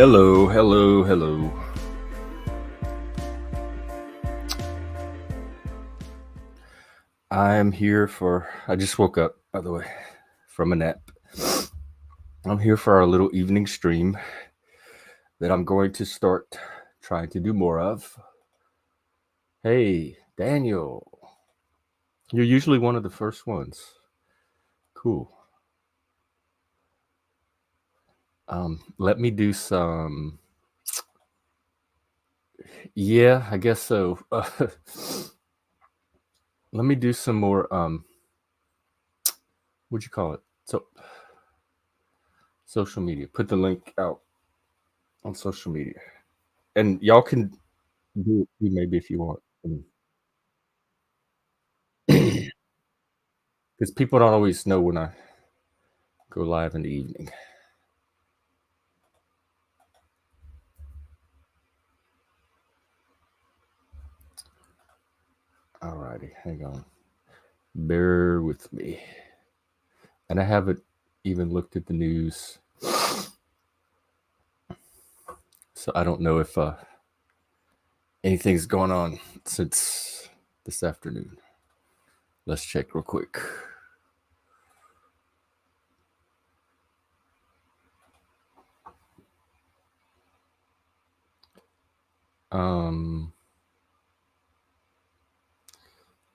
Hello, hello, hello. I'm here I just woke up, by the way, from a nap. I'm here for our little evening stream that I'm going to start trying to do more of. Hey, Daniel. You're usually one of the first ones. Cool. Let me do some. Yeah, I guess so. Let me do some more. What'd you call it? Social media. Put the link out on social media, and y'all can do it maybe if you want. Because people don't always know when I go live in the evening. Alrighty, hang on. Bear with me. And I haven't even looked at the news. So I don't know if anything's going on since this afternoon. Let's check real quick.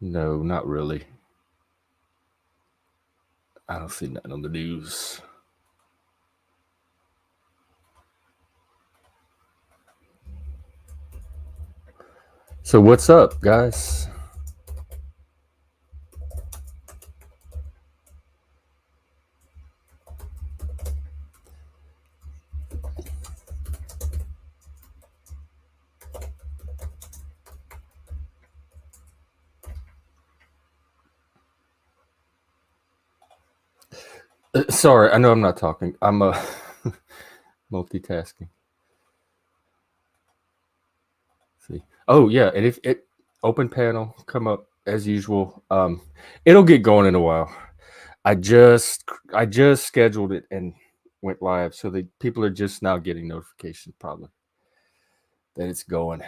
No, not really. I don't see nothing on the news. So what's up, guys? Sorry, I know I'm not talking. I'm multitasking. See. Oh yeah, and if it open panel come up as usual, it'll get going in a while. I just scheduled it and went live, so the people are just now getting notifications probably that it's going.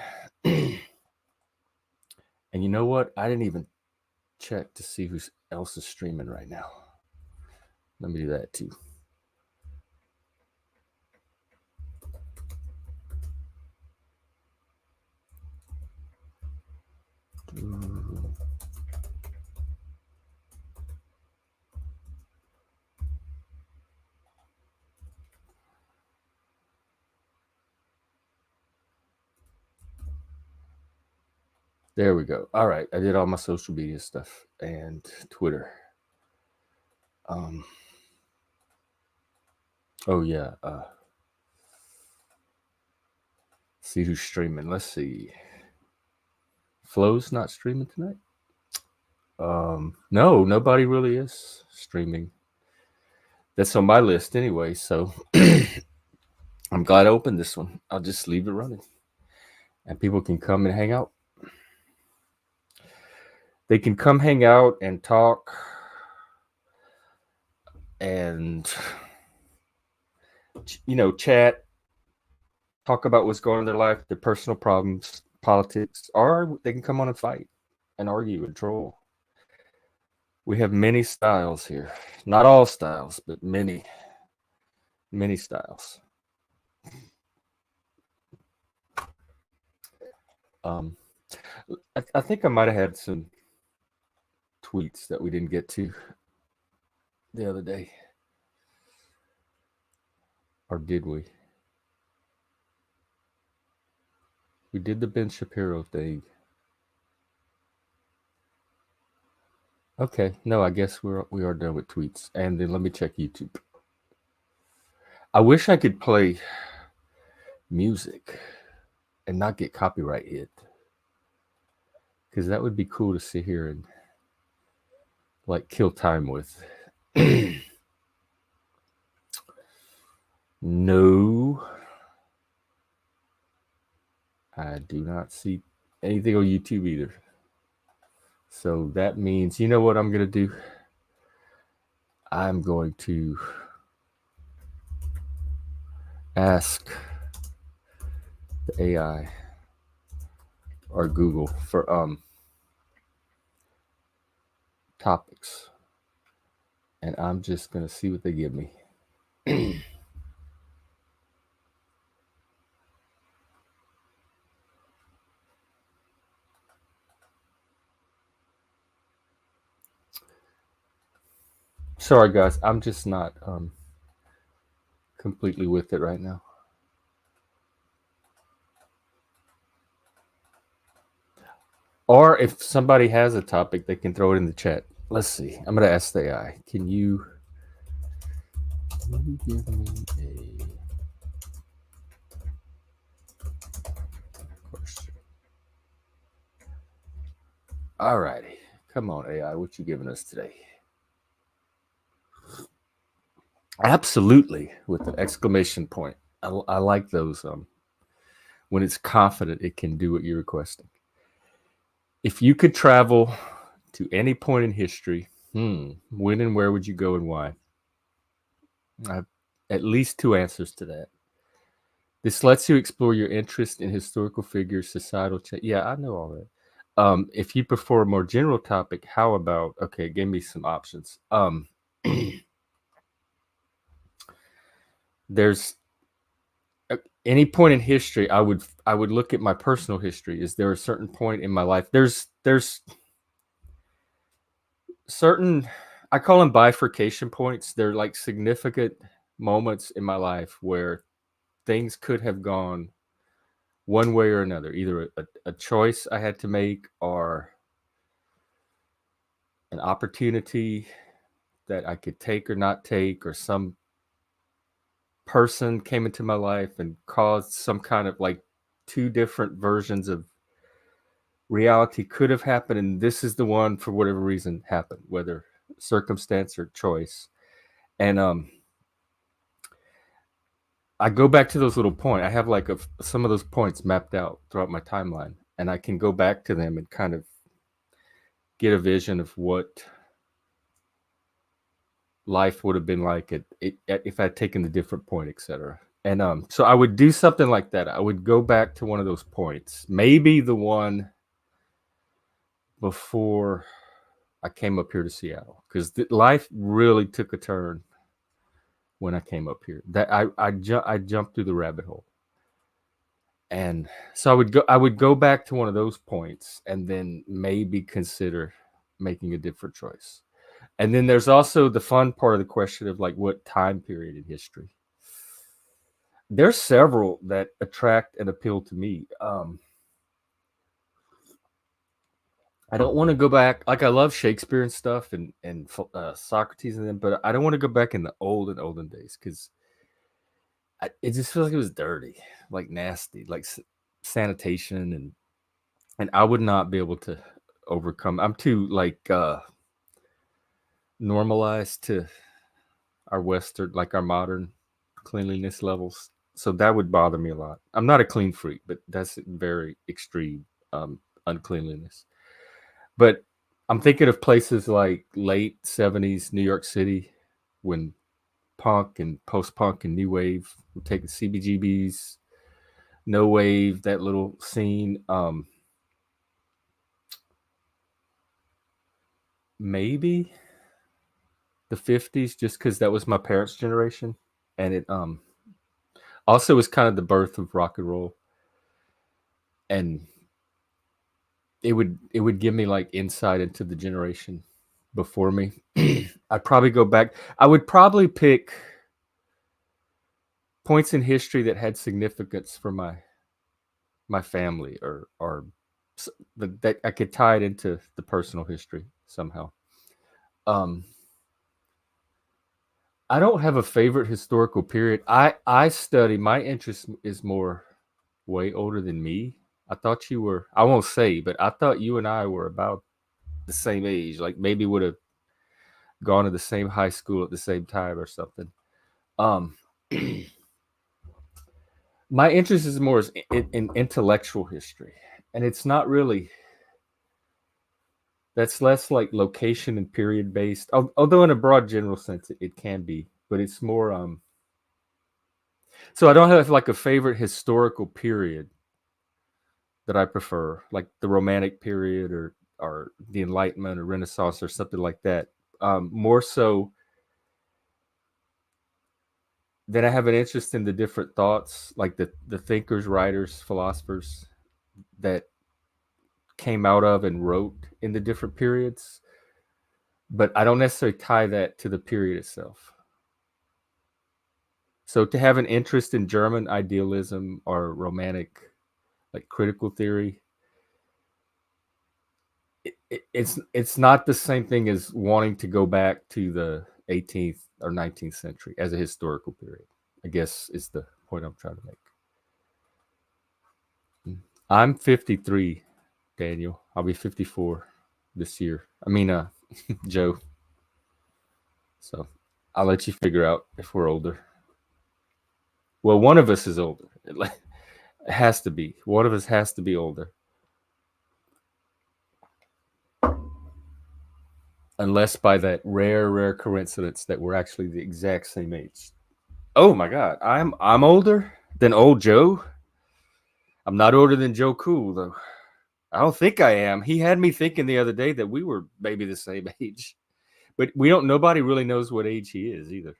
And you know what? I didn't even check to see who else is streaming right now. Let me do that too. There we go. All right, I did all my social media stuff and Twitter. Oh yeah. See who's streaming. Let's see. Flo's not streaming tonight. No, nobody really is streaming. That's on my list anyway, so I'm glad I opened this one. I'll just leave it running. And people can come and hang out. They can come hang out and talk and, chat, talk about what's going on in their life, their personal problems, politics, or they can come on and fight and argue and troll. We have many styles here. Not all styles, but many styles. I think I might have had some tweets that we didn't get to the other day. Or did we? We did the Ben Shapiro thing. Okay, no, I guess we are done with tweets. And then let me check YouTube. I wish I could play music and not get copyright hit, because that would be cool to sit here and like kill time with. No, I do not see anything on YouTube either. So that means, you know what I'm going to do? I'm going to ask the AI or Google for topics, and I'm just gonna see what they give me. Sorry, guys, I'm just not completely with it right now. Or if somebody has a topic, they can throw it in the chat. Let's see. I'm gonna ask the AI. Can you give me a question? All righty. Come on, AI. What you giving us today? Absolutely, with an exclamation point. I like those. When it's confident, it can do what you're requesting. If you could travel to any point in history, when and where would you go and why? I have at least two answers to that. This lets you explore your interest in historical figures, societal change. Yeah, I know all that. If you prefer a more general topic, how about, okay, give me some options. There's any point in history, I would look at my personal history. Is there a certain point in my life? There's certain, I call them bifurcation points. They're like significant moments in my life where things could have gone one way or another, either a choice I had to make or an opportunity that I could take or not take, or some person came into my life and caused some kind of like two different versions of reality could have happened. And this is the one, for whatever reason, happened, whether circumstance or choice. And I go back to those little points. I have like some of those points mapped out throughout my timeline, and I can go back to them and kind of get a vision of what life would have been like if I'd taken the different point, etc. And so I would do something like that. I would go back to one of those points, maybe the one before I came up here to Seattle, because life really took a turn when I came up here. That I jumped through the rabbit hole, and so I would go back to one of those points, and then maybe consider making a different choice. And then there's also the fun part of the question of like what time period in history. There's several that attract and appeal to me. I don't want to go back. Like I love Shakespeare and stuff, and Socrates and them, but I don't want to go back in the olden days, because it just feels like it was dirty, like nasty, like sanitation, and I would not be able to overcome. I'm too like normalized to our Western, like our modern cleanliness levels. So that would bother me a lot. I'm not a clean freak, but that's very extreme uncleanliness. But I'm thinking of places like late 70s New York City, when punk and post-punk and new wave would take the CBGBs, no wave, that little scene. Maybe the 50s, just because that was my parents' generation, and it also was kind of the birth of rock and roll, and it would give me like insight into the generation before me. I'd probably go back. I would probably pick points in history that had significance for my family, or that I could tie it into the personal history somehow. Um, I don't have a favorite historical period. I study. My interest is more way older than me. I thought you were. I won't say, but I thought you and I were about the same age. Like maybe would have gone to the same high school at the same time or something. Um, my interest is more in intellectual history, and it's not really. That's less like location and period based, although in a broad general sense it can be, but it's more. So I don't have like a favorite historical period. that I prefer, like the Romantic period or the Enlightenment or Renaissance or something like that. More so than I have an interest in the different thoughts, like the thinkers, writers, philosophers that came out of and wrote in the different periods. But I don't necessarily tie that to the period itself. So to have an interest in German idealism or Romantic, like critical theory, it's not the same thing as wanting to go back to the 18th or 19th century as a historical period, I guess is the point I'm trying to make. I'm 53, Daniel. I'll be 54 this year. I mean, Joe. So I'll let you figure out if we're older. Well, one of us is older. It has to be. One of us has to be older. Unless by that rare coincidence that we're actually the exact same age. Oh my God, I'm older than OldJoe. I'm not older than Joe Cool though. I don't think I am. He had me thinking the other day that we were maybe the same age, but we don't. Nobody really knows what age he is either.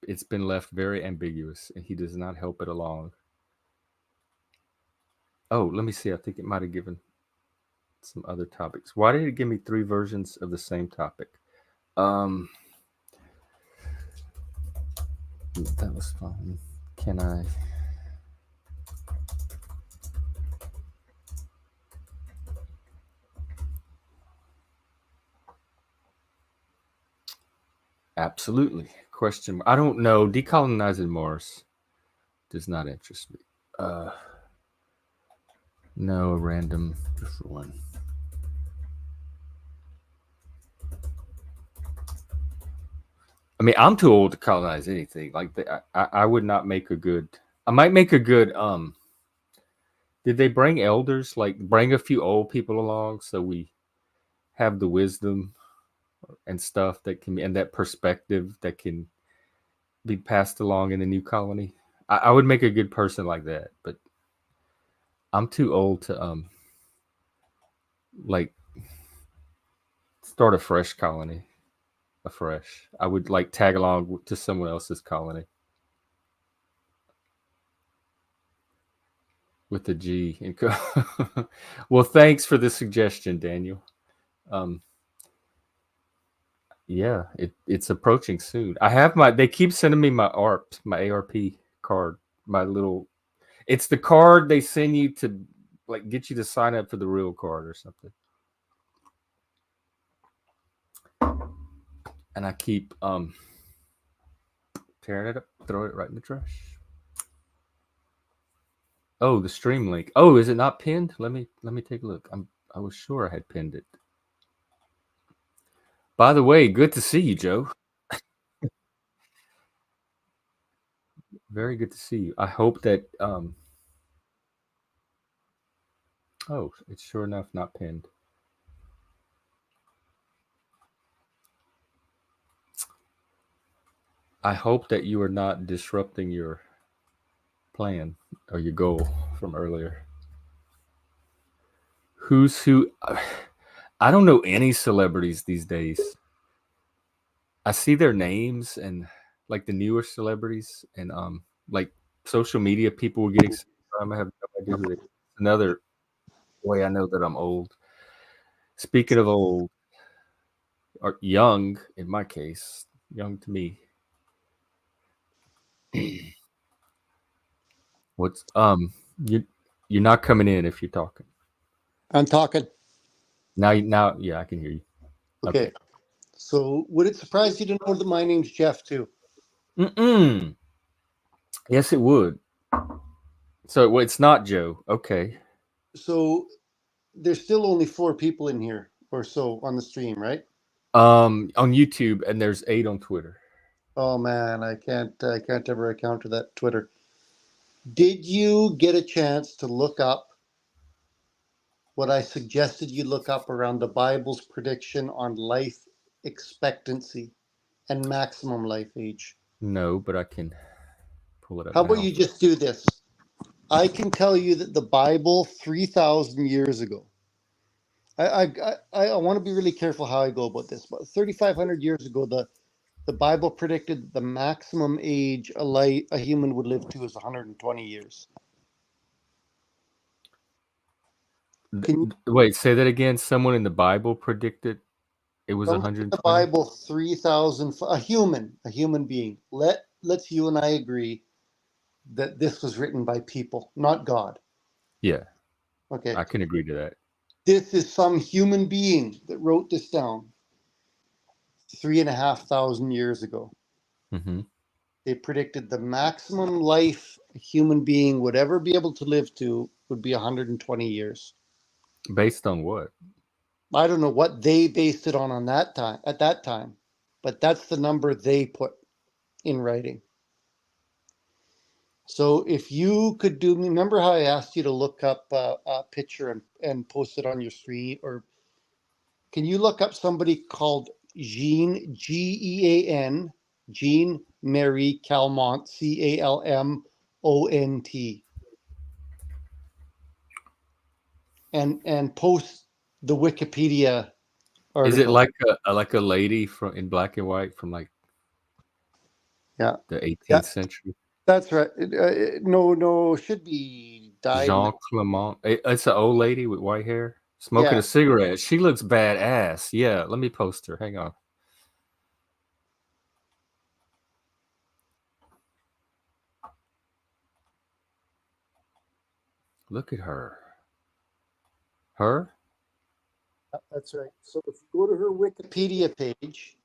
It's been left very ambiguous, and he does not help it along. Oh, let me see. I think it might have given some other topics. Why did it give me 3 versions of the same topic? That was fun. Can I? Absolutely. Question. I don't know. Decolonizing Mars does not interest me. No, a random different one. I mean, I'm too old to colonize anything. Like, I would not make a good. I might make a good. Did they bring elders? Like, bring a few old people along so we have the wisdom and stuff that can, and that perspective that can be passed along in the new colony. I would make a good person like that, but I'm too old to like start a fresh colony. Afresh. I would like tag along to someone else's colony with the G. Well, thanks for the suggestion, Daniel. Yeah, it's approaching soon. I have my. They keep sending me my ARP card, my little. It's the card they send you to like get you to sign up for the real card or something. And I keep tearing it up, throwing it right in the trash. Oh, the stream link. Oh, is it not pinned? Let me take a look. I was sure I had pinned it. By the way, good to see you, Joe. Very good to see you. I hope that oh, it's sure enough not pinned. I hope that you are not disrupting your plan or your goal from earlier. Who's who? I don't know any celebrities these days. I see their names and like the newer celebrities and like social media people were getting. I have no idea who they. Another way I know that I'm old. Speaking of old, or young in my case, young to me. What's you're not coming in if you're talking. I'm talking. Now yeah, I can hear you. Okay. So would it surprise you to know that my name's Jeff too? Mm-mm. Yes, it would. So well, it's not Joe. Okay. So there's still only 4 people in here or so on the stream, right? On YouTube, and there's 8 on Twitter. Oh man, I can't ever account to that Twitter. Did you get a chance to look up what I suggested you look up around the Bible's prediction on life expectancy and maximum life age? No, but I can pull it up How about now. you just do this? I can tell you that the Bible 3,000 years ago, I want to be really careful how I go about this, but 3,500 years ago, the Bible predicted that the maximum age a human would live to is 120 years. Can you Wait, say that again. Someone in the Bible predicted it was somebody in the 120? Bible 3,000 a human being. Let's you and I agree that this was written by people, not God. Yeah, Okay. I can agree to that. This is some human being that wrote this down 3,500 years ago. Hmm. They predicted the maximum life a human being would ever be able to live to would be 120 years. Based on what? I don't know what they based it on that time at that time, but that's the number they put in writing. So if you could do, remember how I asked you to look up a picture and post it on your screen, or can you look up somebody called Jean, Gean, Jean Marie Calment, Calmont, and post the Wikipedia Is it article. like a lady from in black and white from like Yeah, the yeah, 18th century? that's right. No, should be died. Jean Clement. It's an old lady with white hair smoking Yeah, a cigarette. She looks badass. Yeah, let me post her. Hang on. Look at her. Her? that's right. So if you go to her Wikipedia page,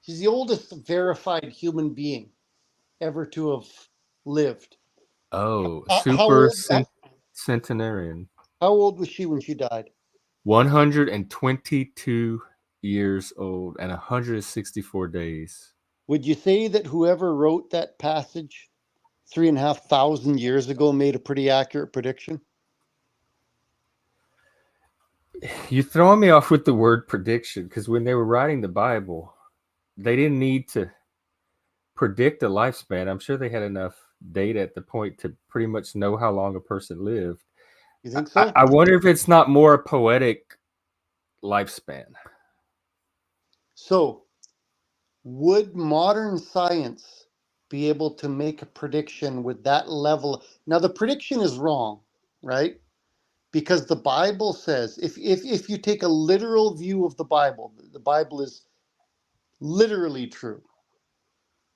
she's the oldest verified human being ever to have lived. Oh, How super old? centenarian. How old was she when she died? 122 years old and 164 days. Would you say that whoever wrote that passage 3,500 years ago made a pretty accurate prediction? You're throwing me off with the word prediction because when they were writing the Bible, they didn't need to predict a lifespan. I'm sure they had enough data at the point to pretty much know how long a person lived. You think I, so? I wonder if it's not more a poetic lifespan. So, would modern science be able to make a prediction with that level? Now, the prediction is wrong, right? Because the Bible says, if you take a literal view of the Bible is literally true,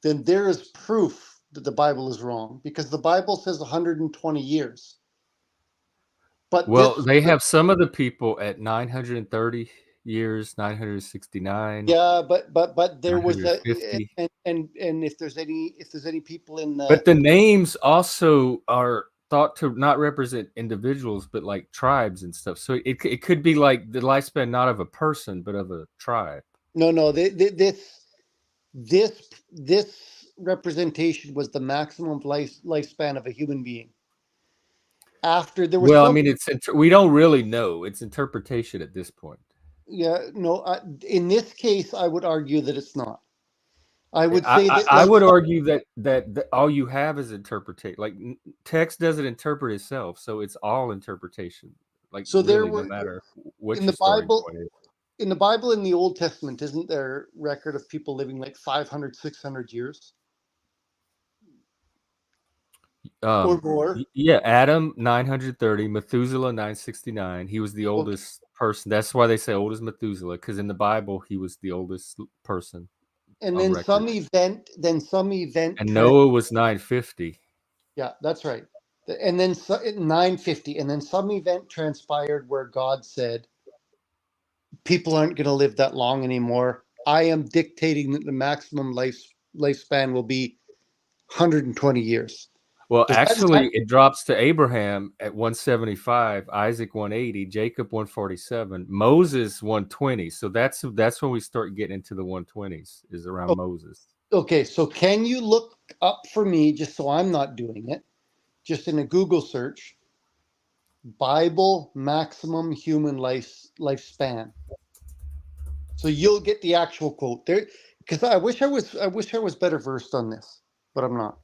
then there is proof that the Bible is wrong because the Bible says 120 years. But Well, this, they have some of the people at 930 years, 969, yeah, but there was a 950. and if there's any people in But the names also are thought to not represent individuals, but like tribes and stuff. So it could be like the lifespan not of a person, but of a tribe. no this representation was the maximum lifespan of a human being. After there was Well, I some, mean, we don't really know. It's interpretation at this point. yeah, no, in this case, I would argue that it's not. I would I, say I, that I like would argue that all you have is interpretation. Like text doesn't interpret itself, so it's all interpretation. Like so there really, no were matter in what the your starting Bible point is. in the Bible in the Old Testament, isn't there record of people living like 500, 600 years or more? Yeah, Adam 930, Methuselah 969. He was the Okay. oldest person. That's why they say old as Methuselah, because in the Bible he was the oldest person And on then record. some event And Noah was 950. yeah, that's right. And then 950, and then some event transpired where God said, people aren't going to live that long anymore. I am dictating that the maximum lifespan will be 120 years. Well, Is that actually, it drops to Abraham at 175, Isaac 180, Jacob 147, Moses 120. So that's when we start getting into the 120s, is around Moses. okay? So can you look up for me, just so I'm not doing it, just in a Google search, Bible maximum human lifespan? So you'll get the actual quote there. Because I wish I was better versed on this, but I'm not.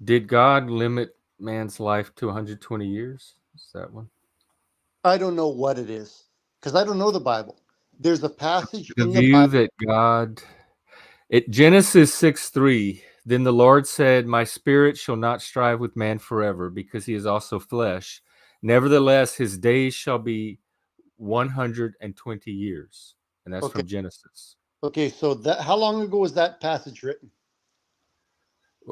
Did God limit man's life to 120 years? Is that one? I don't know what it is because I don't know the Bible. There's a passage The in the view Bible. that God, Genesis 6:3. Then the Lord said, "My spirit shall not strive with man forever, because he is also flesh. Nevertheless, his days shall be 120 years." And that's Okay. from Genesis. Okay. So that how long ago was that passage written?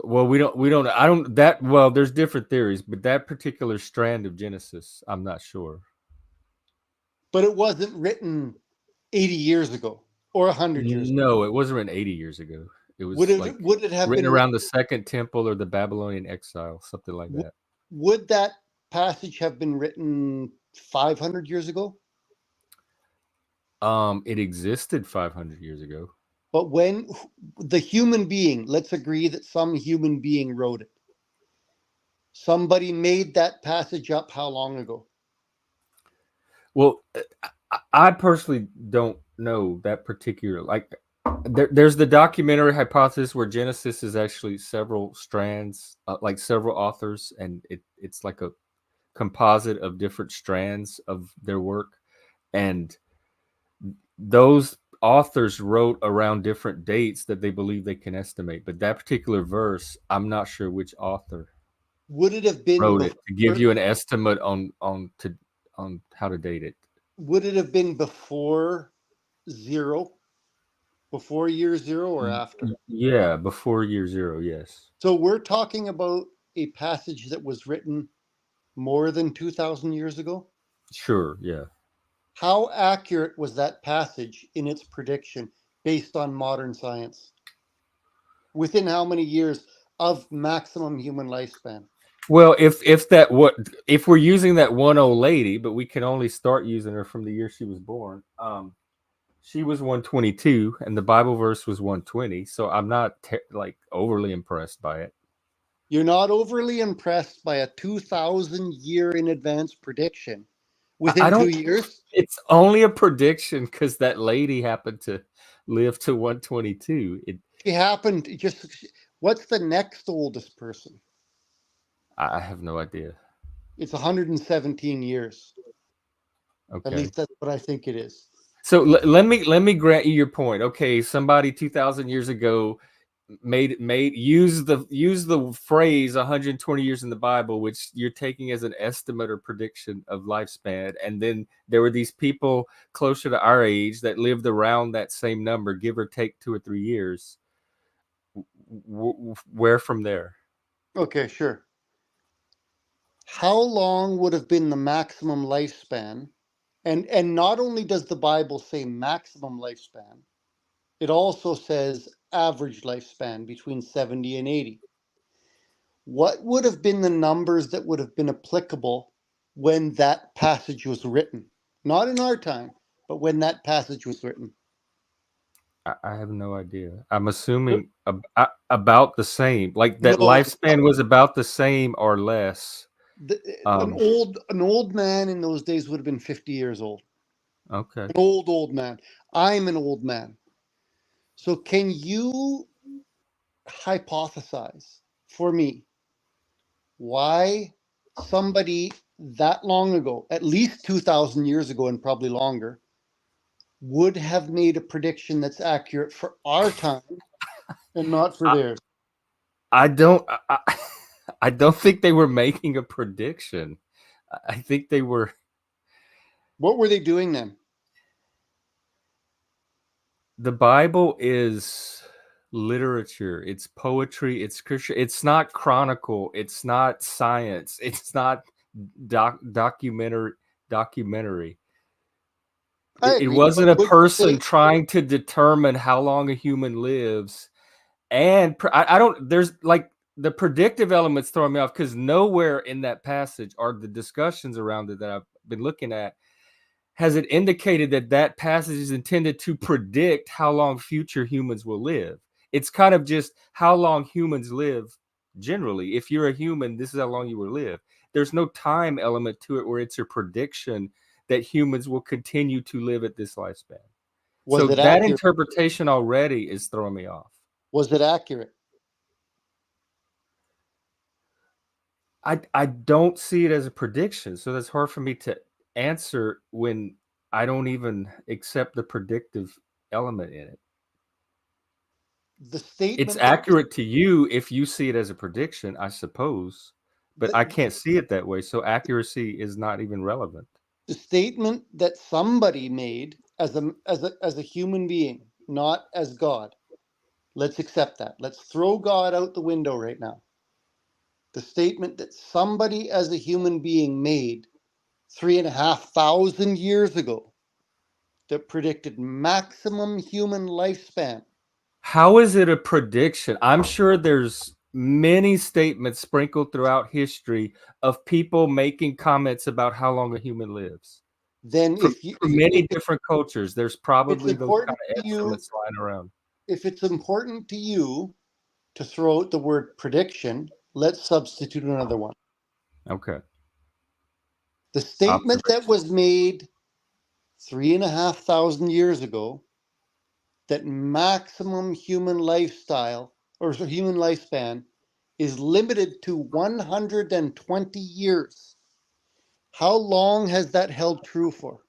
Well, I don't, that, well, there's different theories, but that particular strand of Genesis, I'm not sure. But it wasn't written 80 years ago or 100 years ago. No, it wasn't written 80 years ago. It Would was like it have written been around written? the Second Temple or the Babylonian exile, something like w- that. Would that passage have been written 500 years ago? It existed 500 years ago. But when the human being, let's agree that some human being wrote it. Somebody made that passage up how long ago? Well, I personally don't know that particular, like, there's the documentary hypothesis where Genesis is actually several strands, like several authors, and it's like a composite of different strands of their work, and those authors wrote around different dates that they believe they can estimate. But that particular verse, I'm not sure which author Would it have been wrote it to give before? you an estimate on how to date it. Would it have been before zero, before year zero, or after? Yeah, before year zero, yes. So we're talking about a passage that was written more than 2,000 years ago. Sure, yeah. How accurate was that passage in its prediction based on modern science? Within how many years of maximum human lifespan? Well, if we're using that one old lady, but we can only start using her from the year she was born. She was 122, and the Bible verse was 120. So I'm not like overly impressed by it. You're not overly impressed by a 2,000 year in advance prediction I within two don't. years? It's only a prediction because that lady happened to live to 122. She happened just. What's the next oldest person? I have no idea. It's 117 years. At Okay. least that's what I think it is. So let me grant you your point. Okay, somebody 2,000 years ago made use the phrase 120 years in the Bible, which you're taking as an estimate or prediction of lifespan, and then there were these people closer to our age that lived around that same number, give or take 2 or 3 years. Where from there? Okay, sure. How long would have been the maximum lifespan? And not only does the Bible say maximum lifespan, it also says average lifespan between 70 and 80. What would have been the numbers that would have been applicable when that passage was written? Not in our time, but when that passage was written. I have no idea. I'm assuming about the same, like that No, lifespan was about the same or less. an Um, old man in those days would have been 50 years old. okay. An old man. I'm an old man. So can you hypothesize for me why somebody that long ago, at least 2,000 years ago and probably longer, would have made a prediction that's accurate for our time and not for I, theirs? I don't. I don't think they were making a prediction. I think they were. What were they doing then? The Bible is literature. It's poetry. It's scripture. It's not chronicle. It's not science. It's not documentary. Documentary. I It agree, but wasn't a would you person say, trying to determine how long a human lives. And I don't. There's like the predictive elements throwing me off because nowhere in that passage are the discussions around it that I've been looking at has it indicated that that passage is intended to predict how long future humans will live. It's kind of just how long humans live generally. If you're a human, this is how long you will live. There's no time element to it where it's a prediction that humans will continue to live at this lifespan. So was it that accurate? interpretation already is throwing me off. Was it accurate? I don't see it as a prediction, so that's hard for me to answer when I don't even accept the predictive element in it. The It's statement that was accurate to you if you see it as a prediction, I suppose, but I the, can't see it that way, so accuracy is not even relevant. the statement that somebody made as a human being, not as God. Let's accept that. Let's throw God out the window right now. The statement that somebody as a human being made 3,500 years ago that predicted maximum human lifespan. How is it a prediction? I'm sure there's many statements sprinkled throughout history of people making comments about how long a human lives. Then From, if you from many different cultures, there's if it's probably those kind important of to you, estimates lying around. if it's important to you to throw out the word prediction, let's substitute another one. Okay. The statement that Observation. was made 3,500 years ago that maximum human lifestyle or human lifespan is limited to 120 years. How long has that held true for?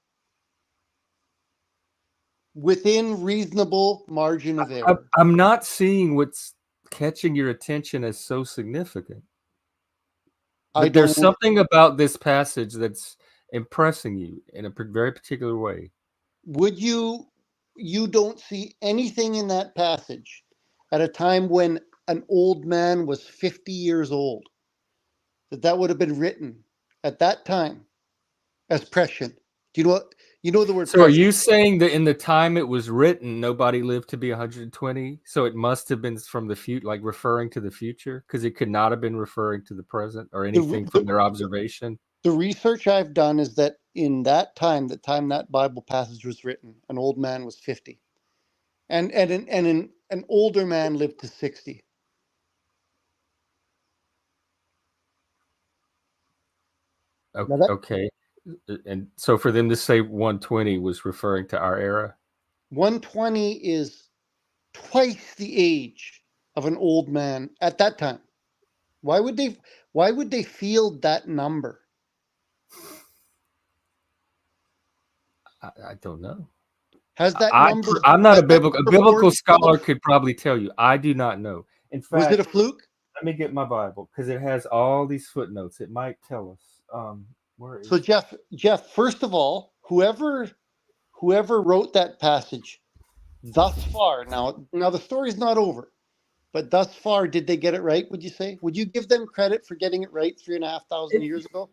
Within reasonable margin of error. I'm not seeing what's catching your attention as so significant. I But there's don't, something about this passage that's impressing you in a very particular way. would you don't see anything in that passage at a time when an old man was 50 years old, that would have been written at that time as prescient. Do you know what, you know the word So are prescient? you saying that in the time it was written, nobody lived to be 120? So it must have been from the future, like referring to the future, because it could not have been referring to the present or The, anything the, from their observation. the research I've done is that in that time, the time that Bible passage was written, an old man was 50. And an older man lived to 60. Now that Okay. And so for them to say 120 was referring to our era. 120 is twice the age of an old man at that time. Why would they field that number? I don't know. Has that number I'm not has that a number biblical formed scholar itself? could probably tell you. I do not know. In Was it a fact, fluke? let me get my Bible because it has all these footnotes. It might tell us. Where is So Jeff, first of all, whoever wrote that passage thus far, now the story's not over, but thus far, did they get it right, would you say? Would you give them credit for getting it right 3,500 it? years ago?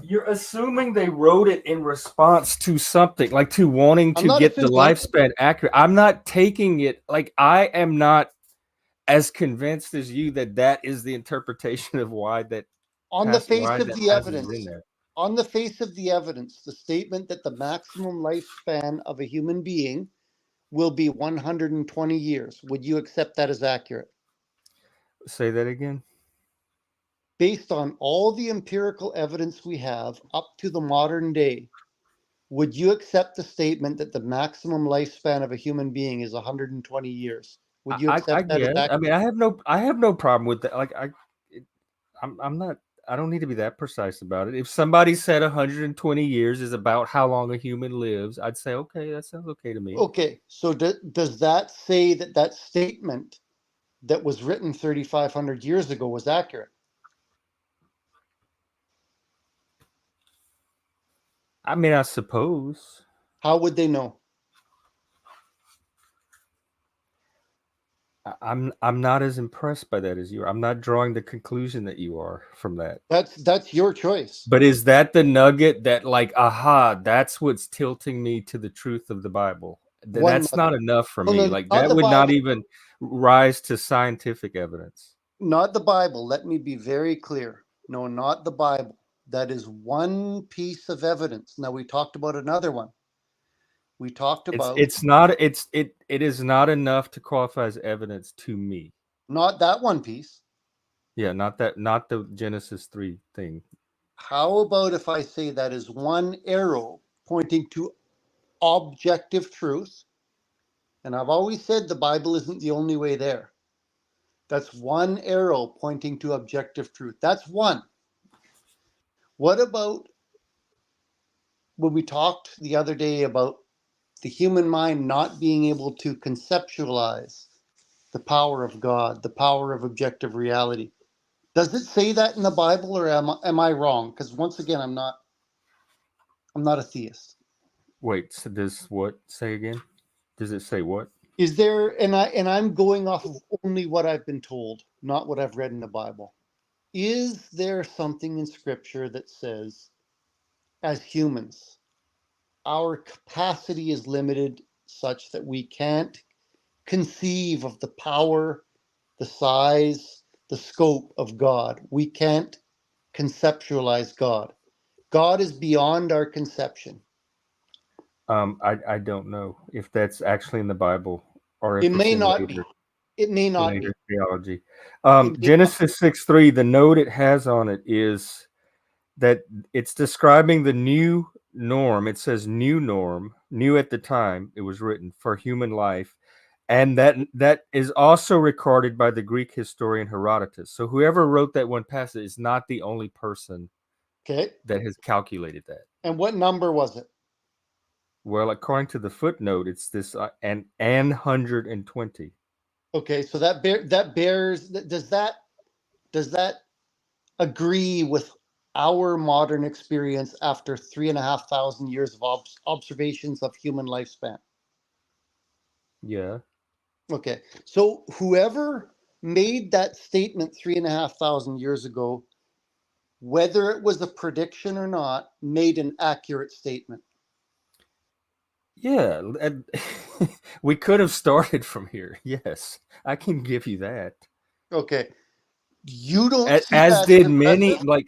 You're assuming they wrote it in response to something, like to wanting I'm to not get the assuming. lifespan accurate. I'm not taking it like I am not as convinced as you that that is the interpretation of On the face why of that the passage is in evidence, there. on the face of the evidence, the statement that the maximum lifespan of a human being will be 120 years, would you accept that as accurate? Say that again. Based on all the empirical evidence we have up to the modern day, would you accept the statement that the maximum lifespan of a human being is 120 years? Would you I accept that as guess. I mean, accurate? I have no problem with that. Like it, I'm not. I don't need to be that precise about it. If somebody said 120 years is about how long a human lives, I'd say okay, that sounds okay to me. Okay, so does that say that that statement that was written 3,500 years ago was accurate? I mean, I suppose. How would they know? I'm not as impressed by that as you are. I'm not drawing the conclusion that you are from that. That's your choice. But is that the nugget that like, aha, that's what's tilting me to the truth of the Bible? One That's not nugget. enough for No, me. no, Like not that the would not Bible. even rise to scientific evidence. Not the Bible. Let me be very clear. No, not the Bible. That is one piece of evidence. Now we talked about another one. We talked about It is not enough to qualify as evidence to me. not that one piece. Yeah, not the Genesis 3 thing. How about if I say that is one arrow pointing to objective truth? And I've always said the Bible isn't the only way there. That's one arrow pointing to objective truth. That's one. What about when we talked the other day about the human mind not being able to conceptualize the power of God, the power of objective reality? Does it say that in the Bible, or am I wrong? Because once again, I'm not a theist. Wait, so does what say again? Does it say what? Is there, and I'm going off of only what I've been told, not what I've read in the Bible. Is there something in Scripture that says, as humans, our capacity is limited such that we can't conceive of the power, the size, the scope of God? We can't conceptualize God. God is beyond our conception. I don't know if that's actually in the Bible or It if it's may in not be. It may not later be. theology. It may not. Genesis 6:3, the note it has on it is that it's describing the new norm. It says new norm, new at the time it was written for human life, and that is also recorded by the Greek historian Herodotus. So whoever wrote that one passage is not the only person Okay. that has calculated that. And what number was it? Well, according to the footnote, it's this an 120. Okay, so that bears. Does that agree with our modern experience after 3,500 years of observations of human lifespan? Yeah. Okay, so whoever made that statement 3,500 years ago, whether it was a prediction or not, made an accurate statement. Yeah, we could have started from here. Yes, I can give you that. Okay, you don't see As that in did the many, present. like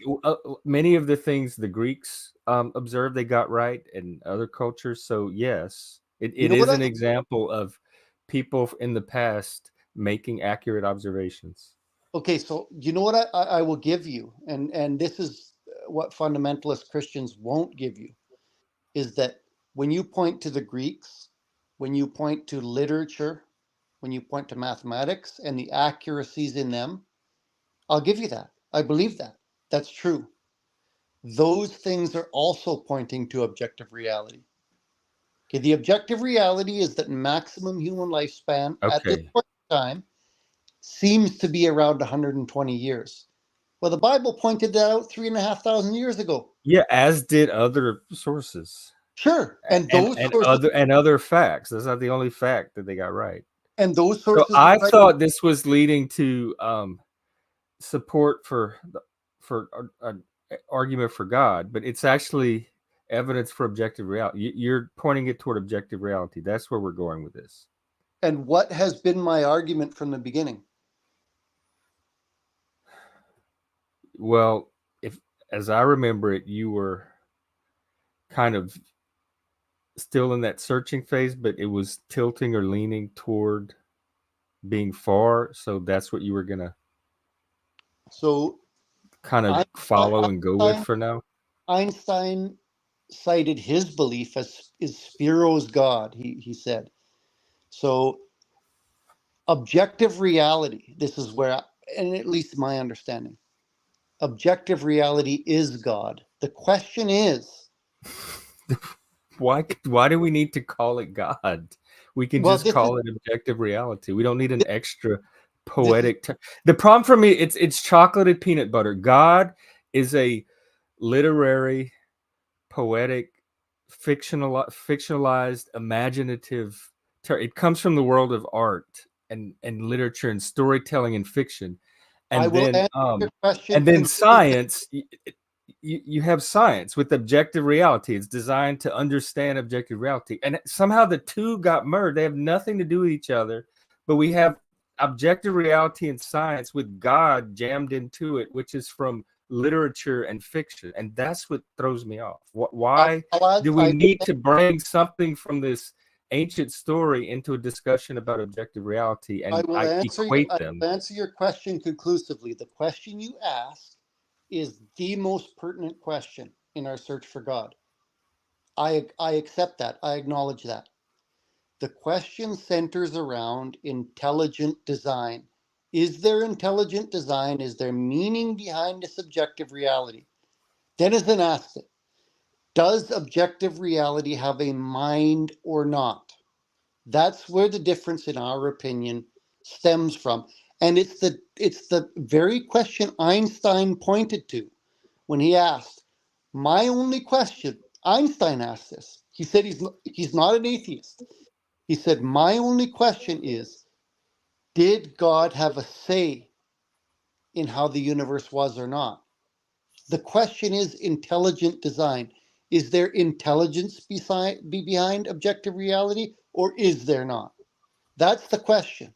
many of the things the Greeks observed, they got right, and other cultures. So yes, You it know what is I? an example of people in the past making accurate observations. Okay, so you know what I will give you, and this is what fundamentalist Christians won't give you, is that when you point to the Greeks, when you point to literature, when you point to mathematics and the accuracies in them, I'll give you that. I believe that. That's true. Those things are also pointing to objective reality. Okay, the objective reality is that maximum human lifespan at this Okay. point in time seems to be around 120 years. Well, the Bible pointed that out 3,500 years ago. Yeah, as did other sources Sure, and and those sources other facts. That's not the only fact that they got right. and those So sources are I right. thought this was leading to support for an argument for God, but it's actually evidence for objective reality. You're pointing it toward objective reality. That's where we're going with this. And what has been my argument from the beginning? Well, if as I remember it, you were kind of still in that searching phase, but it was tilting or leaning toward being far. So that's what you were gonna So kind of follow and go with Einstein, for now. Einstein cited his belief as is Spiro's God, he said. So objective reality, this is where, and at least my understanding, objective reality is God. The question is, Why do we need to call it God? We can well, just this is call it objective reality. We don't need an extra this is poetic the problem for me, it's chocolated peanut butter. God is a literary, poetic, fictionalized, imaginative it comes from the world of art and literature and storytelling and fiction. I And will then answer your question and then conclusively. science, you have science with objective reality. It's designed to understand objective reality, and somehow the two got merged. They have nothing to do with each other, but we have objective reality and science with God jammed into it, which is from literature and fiction, and that's what throws me off. Why I'll add, do we need to bring something from this ancient story into a discussion about objective reality I and will I answer you. equate I them? will answer your question conclusively. The question you asked is the most pertinent question in our search for God. I accept that. I acknowledge that. The question centers around intelligent design. Is there intelligent design? Is there meaning behind this objective reality? Denizen asked it, does objective reality have a mind or not? That's where the difference, in our opinion, stems from. And it's the very question Einstein pointed to when he asked, my only question, Einstein asked this. He said he's not an atheist. He said, my only question is, did God have a say in how the universe was or not? The question is intelligent design. Is there intelligence behind objective reality, or is there not? That's the question.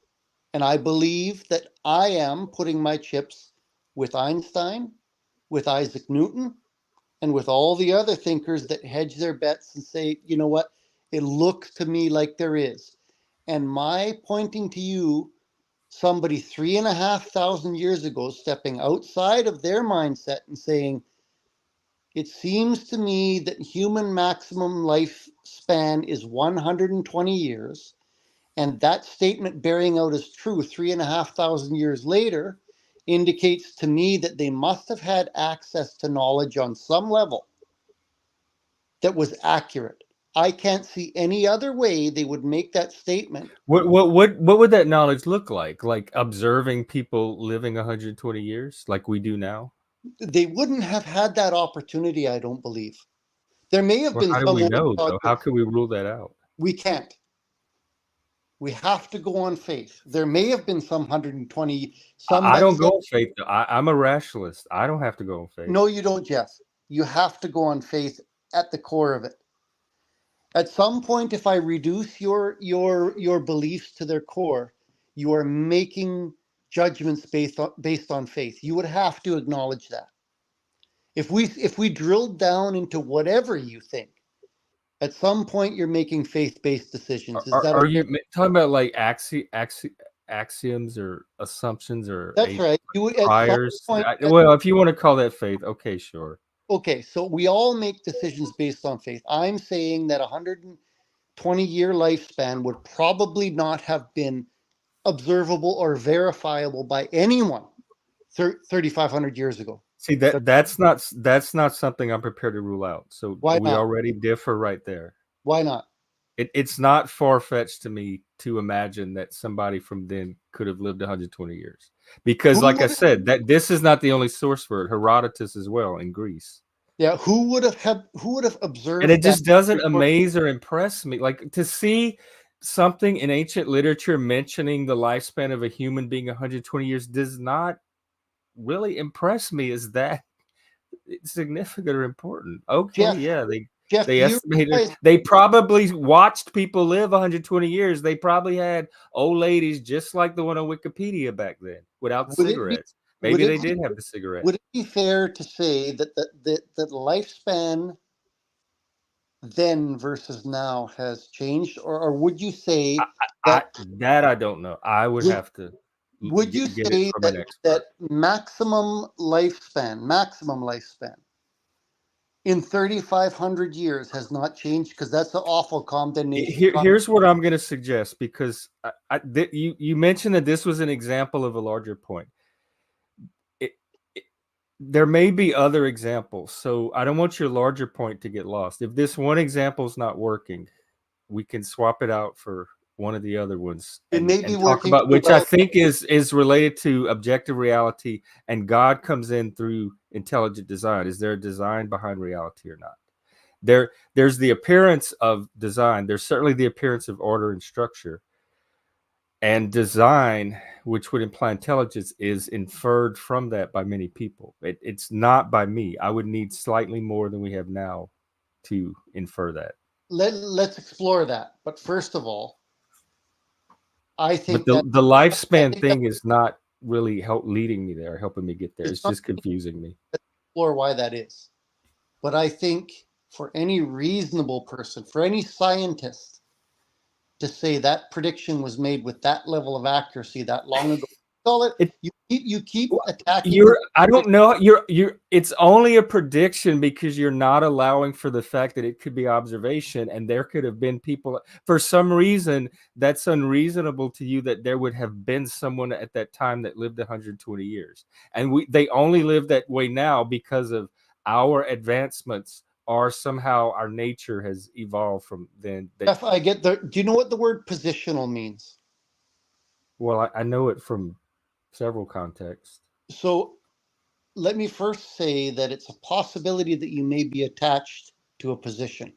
And I believe that I am putting my chips with Einstein, with Isaac Newton, and with all the other thinkers that hedge their bets and say, you know what, it looks to me like there is. And my pointing to you, somebody 3,500 years ago stepping outside of their mindset and saying, it seems to me that human maximum lifespan is 120 years. And that statement bearing out as true 3,500 years later indicates to me that they must have had access to knowledge on some level that was accurate. I can't see any other way they would make that statement. What would that knowledge look like? Like observing people living 120 years like we do now? They wouldn't have had that opportunity, I don't believe. There may have Well, been how do some we old know dog though? How that can we rule that out? we can't. We have to go on faith. There may have been some 120, some I that don't go said, on faith. I'm a rationalist. I don't have to go on faith. no, you don't, Jeff. You have to go on faith at the core of it. At some point, if I reduce your beliefs to their core, you are making judgments based on faith. You would have to acknowledge that. If we drilled down into whatever you think, at some point you're making faith-based decisions. Is that a Are fair? you talking about like axioms or assumptions or That's right. You at some priors? point. Well, if you want to call that faith, okay, sure. Okay, so we all make decisions based on faith. I'm saying that 120-year lifespan would probably not have been observable or verifiable by anyone 3,500 years ago. See that's not something I'm prepared to rule out. So Why we not? already differ right there. Why not? It's not far-fetched to me to imagine that somebody from then could have lived 120 years. Because Who like I would? said, that this is not the only source for it. Herodotus as well in Greece. Yeah, who would have And it observed that just doesn't before? amaze or impress me. Like to see something in ancient literature mentioning the lifespan of a human being 120 years does not really impress me as that significant or important. Okay, Jeff, yeah, Jeff, they do you estimated realize? they probably watched people live 120 years. They probably had old ladies just like the one on Wikipedia back then without Would it be? cigarettes. Would Maybe it they be? did have the cigarette. Would it be fair to say that the lifespan then versus now has changed, or would you I, say I that that I don't know. I would would have to would you get it say from that an expert. maximum lifespan in 3,500 years has not changed? Because that's an awful condemnation. Here's what I'm going to suggest because you mentioned that this was an example of a larger point. It, there may be other examples, so I don't want your larger point to get lost. If this one example is not working, we can swap it out for one of the other ones It may be and talk working about too which I well. think is related to objective reality, and God comes in through intelligent design. Is there a design behind reality or not? There's the appearance of design. There's certainly the appearance of order and structure. And design, which would imply intelligence, is inferred from that by many people. It's not by me. I would need slightly more than we have now to infer that. Let's explore that. But first of all, I But think that the I lifespan think that thing is not really leading me there, helping me get there. it's It's not just confusing me. explore why that is. But I think for any reasonable person, for any scientist to say that prediction was made with that level of accuracy that long ago, call it, It you keep attacking the you're I don't know you're it's only a prediction because you're not allowing for the fact that it could be observation and there could have been people for some reason that's unreasonable to you that there would have been someone at that time that lived 120 years and they only live that way now because of our advancements are somehow our nature has evolved from then. That Jeff, I get the. Do you know what the word positional means? well, I know it from several contexts. So let me first say that it's a possibility that you may be attached to a position.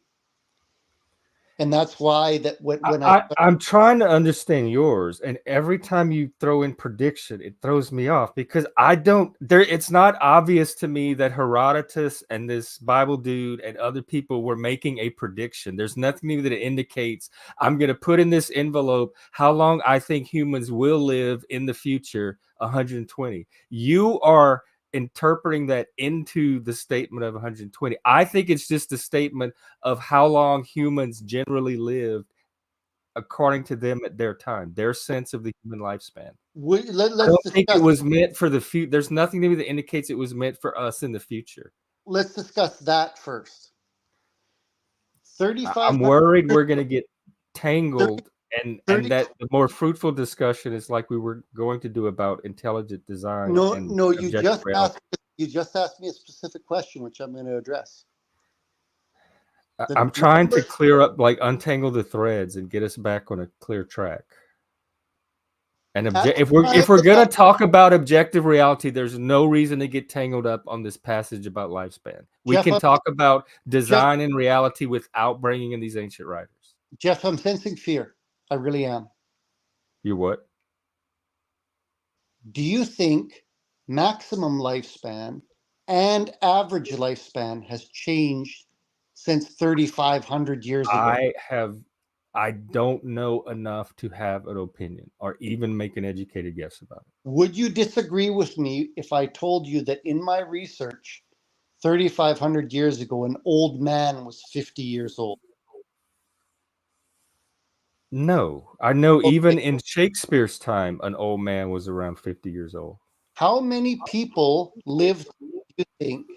And that's why that when I'm trying to understand yours, and every time you throw in prediction, it throws me off because I don't there. It's not obvious to me that Herodotus and this Bible dude and other people were making a prediction. There's nothing even that it indicates I'm going to put in this envelope how long I think humans will live in the future, 120. You are interpreting that into the statement of 120. I think it's just a statement of how long humans generally lived according to them at their time, their sense of the human lifespan. I let's don't think it discuss was meant for the future. There's nothing to me that indicates it was meant for us in the future. let's discuss that first. I'm 3,500 worried we're going to get tangled, and 30. that the more fruitful discussion is like we were going to do about intelligent design No, and no, objective reality. you just asked me a specific question, which I'm going to address. The I'm trying to numbers, clear up, like untangle the threads and get us back on a clear track. And at the if we're time gonna that talk about objective reality, there's no reason to get tangled up on this passage about lifespan. We Jeff, can talk about Jeff, design and reality without bringing in these ancient writers. Jeff, I'm sensing fear. I really am. You what? Do you think maximum lifespan and average lifespan has changed since 3,500 years ago? I don't know enough to have an opinion or even make an educated guess about it. Would you disagree with me if I told you that in my research, 3,500 years ago, an old man was 50 years old? No, I know Okay. even in Shakespeare's time, an old man was around 50 years old. How many people lived, do you think,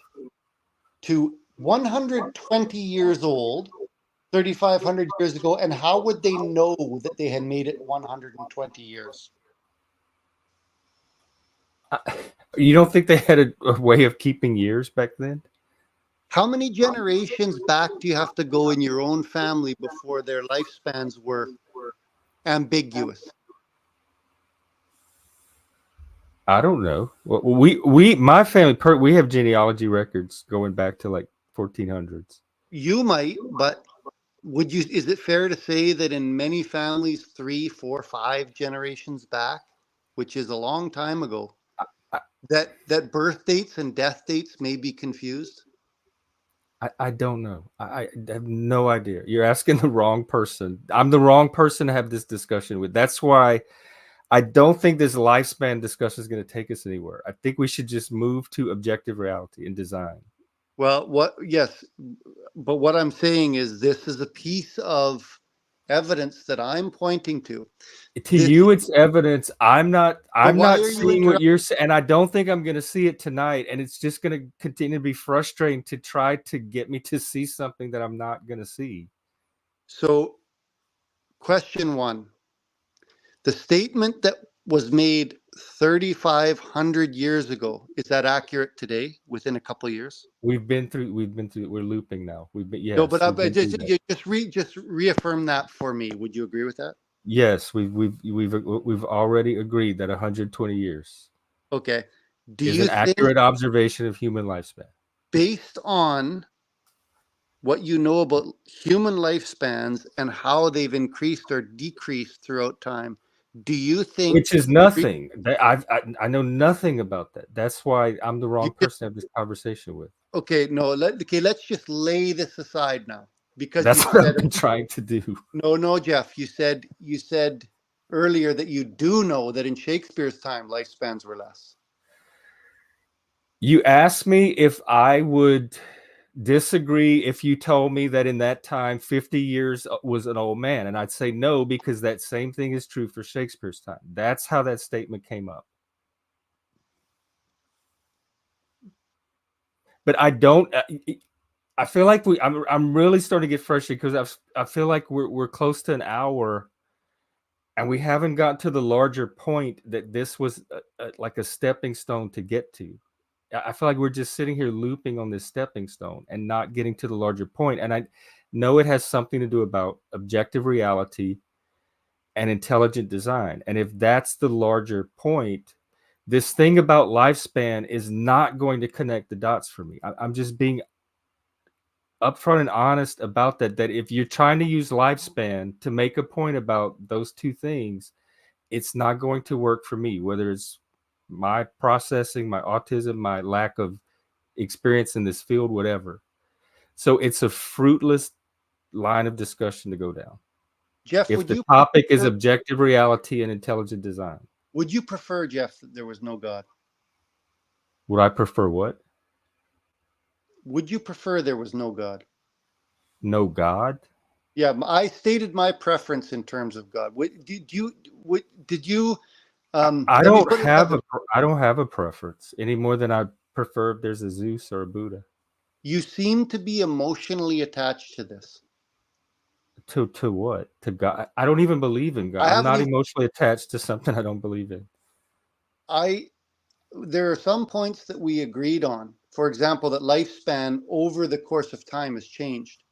to 120 years old 3,500 years ago, and how would they know that they had made it 120 years? You don't think they had a way of keeping years back then? How many generations back do you have to go in your own family before their lifespans were ambiguous? I don't know. Well, my family, we have genealogy records going back to like 1400s. You might, but would you? Is it fair to say that in many families, 3, 4, 5 generations back, which is a long time ago, I, that birth dates and death dates may be confused? I don't know. I have no idea. You're asking the wrong person. I'm the wrong person to have this discussion with. That's why I don't think this lifespan discussion is going to take us anywhere. I think we should just move to objective reality and design. Well, yes, but what I'm saying is this is a piece of evidence that I'm pointing to. To This, you, it's evidence. I'm not but why are you seeing what interrupting? you're saying, and I don't think I'm going to see it tonight. And it's just going to continue to be frustrating to try to get me to see something that I'm not going to see. So, question one: the statement that was made 3,500 years ago, is that accurate today? Within a couple of years? We've been through. We're looping now. No, but Yes, we've been through that. you just reaffirm that for me. Would you agree with that? Yes, we've already agreed that 120 years Okay. Do is you an think, accurate observation of human lifespan. based on what you know about human lifespans and how they've increased or decreased throughout time, do you think Which is nothing. I know nothing about that. That's why I'm the you wrong just, person to have this conversation with. okay, no, let's just lay this aside now, because you That's what said, I've been trying to do. no, Jeff, you said earlier that you do know that in Shakespeare's time lifespans were less. You asked me if I would disagree if you told me that in that time 50 years was an old man, and I'd say no, because that same thing is true for Shakespeare's time. That's how that statement came up. But I don't. I feel like I'm really starting to get frustrated because I feel like we're close to an hour, and we haven't got to the larger point that this was like a stepping stone to get to. I feel like we're just sitting here looping on this stepping stone and not getting to the larger point. And I know it has something to do about objective reality and intelligent design. And if that's the larger point, this thing about lifespan is not going to connect the dots for me. I'm just being upfront and honest about that, that if you're trying to use lifespan to make a point about those two things, it's not going to work for me, whether it's my processing, my autism, my lack of experience in this field, whatever. So it's a fruitless line of discussion to go down. Jeff, If the topic is objective reality and intelligent design. Would you prefer, Jeff, that there was no God? Would I prefer what? Would you prefer there was no God? No God? Yeah, I stated my preference in terms of God. Did you? I don't have a preference any more than I prefer if there's a Zeus or a Buddha. You seem to be emotionally attached to this. To what? To God? I don't even believe in God. I'm not emotionally attached to something I don't believe in. There are some points that we agreed on. For example, that lifespan over the course of time has changed.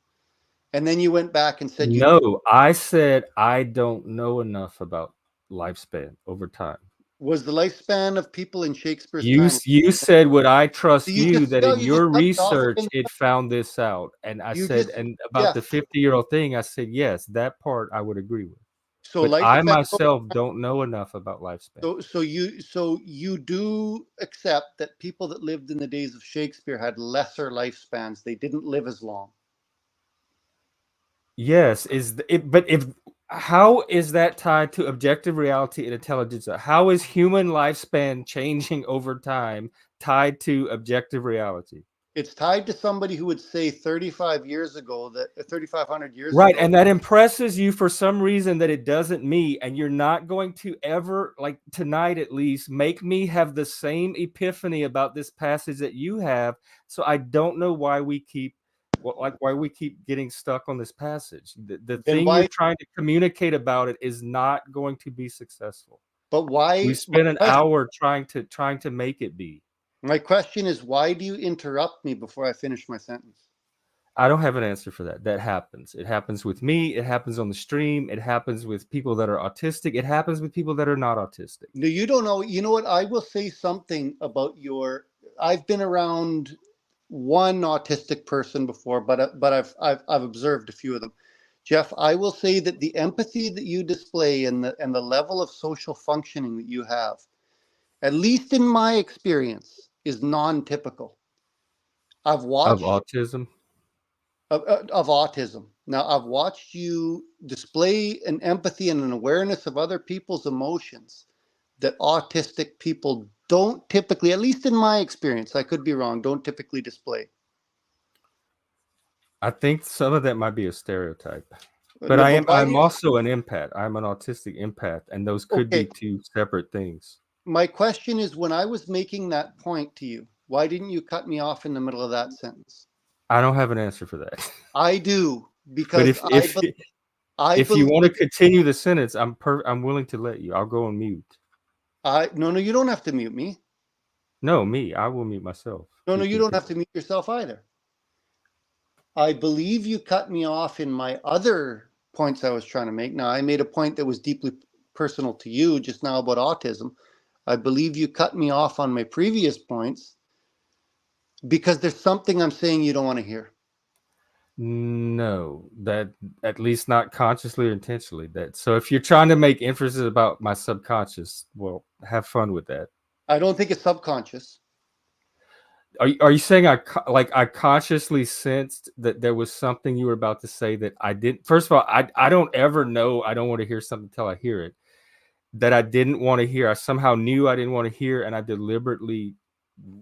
And then you went back and said no. I said I don't know enough about lifespan over time. Was the lifespan of people in Shakespeare's time? You said, would I trust you that in your research it found this out? And I said, and about the 50-year-old thing, I said, yes, that part I would agree with. So but I myself don't know enough about lifespan. So you do accept that people that lived in the days of Shakespeare had lesser lifespans. They didn't live as long. Yes, but how is that tied to objective reality and intelligence? How is human lifespan changing over time tied to objective reality? It's tied to somebody who would say 35 years ago, that 3,500 years right, ago. And that impresses you for some reason that it doesn't me, and you're not going to ever, like tonight at least, make me have the same epiphany about this passage that you have. So I don't know why we keep getting stuck on this passage. The thing you're trying to communicate about it is not going to be successful. But why? We spent an hour trying to make it be. My question is, why do you interrupt me before I finish my sentence? I don't have an answer for that. That happens. It happens with me. It happens on the stream. It happens with people that are autistic. It happens with people that are not autistic. No, you don't know. You know what? I will say something about I've been around one autistic person before, but I've observed a few of them. Jeff, I will say that the empathy that you display and the level of social functioning that you have, at least in my experience, is non-typical. I've watched of autism. Of autism. Now, I've watched you display an empathy and an awareness of other people's emotions that autistic people don't typically, at least in my experience, I could be wrong, don't typically display. I think some of that might be a stereotype. But I'm also an empath. I'm an autistic empath, and those could be two separate things. My question is, when I was making that point to you, why didn't you cut me off in the middle of that sentence? I don't have an answer for that. I do, because if you want to continue the sentence, I'm willing to let you. I'll go on mute. No, you don't have to mute me. No, me. I will mute myself. No, you don't have to mute yourself either. I believe you cut me off in my other points I was trying to make. Now, I made a point that was deeply personal to you just now about autism. I believe you cut me off on my previous points because there's something I'm saying you don't want to hear. No, that at least not consciously or intentionally. So if you're trying to make inferences about my subconscious, well, have fun with that. I don't think it's subconscious. Are you saying I consciously sensed that there was something you were about to say that I didn't? First of all, I don't ever know. I don't want to hear something until I hear it. That I didn't want to hear. I somehow knew I didn't want to hear, and I deliberately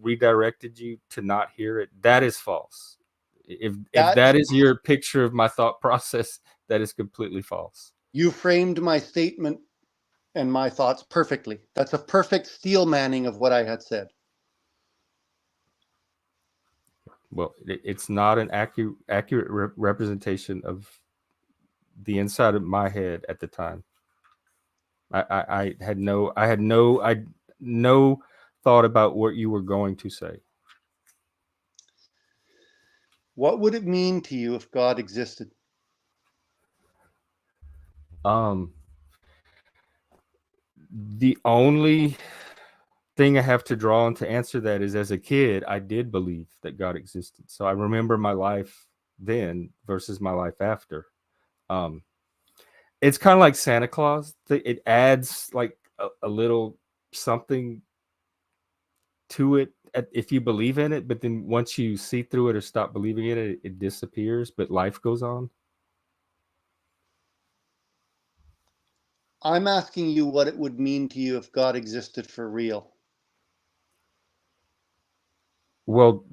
redirected you to not hear it. That is false. If that is your picture of my thought process, that is completely false. You framed my statement and my thoughts perfectly. That's a perfect steel manning of what I had said. Well, it's not an accurate representation of the inside of my head at the time. I had no thought about what you were going to say. What would it mean to you if God existed? The only thing I have to draw on to answer that is, as a kid, I did believe that God existed. So I remember my life then versus my life after. It's kind of like Santa Claus. It adds like a little something to it if you believe in it, but then once you see through it or stop believing in it, it disappears, but life goes on. I'm asking you what it would mean to you if God existed for real. Well,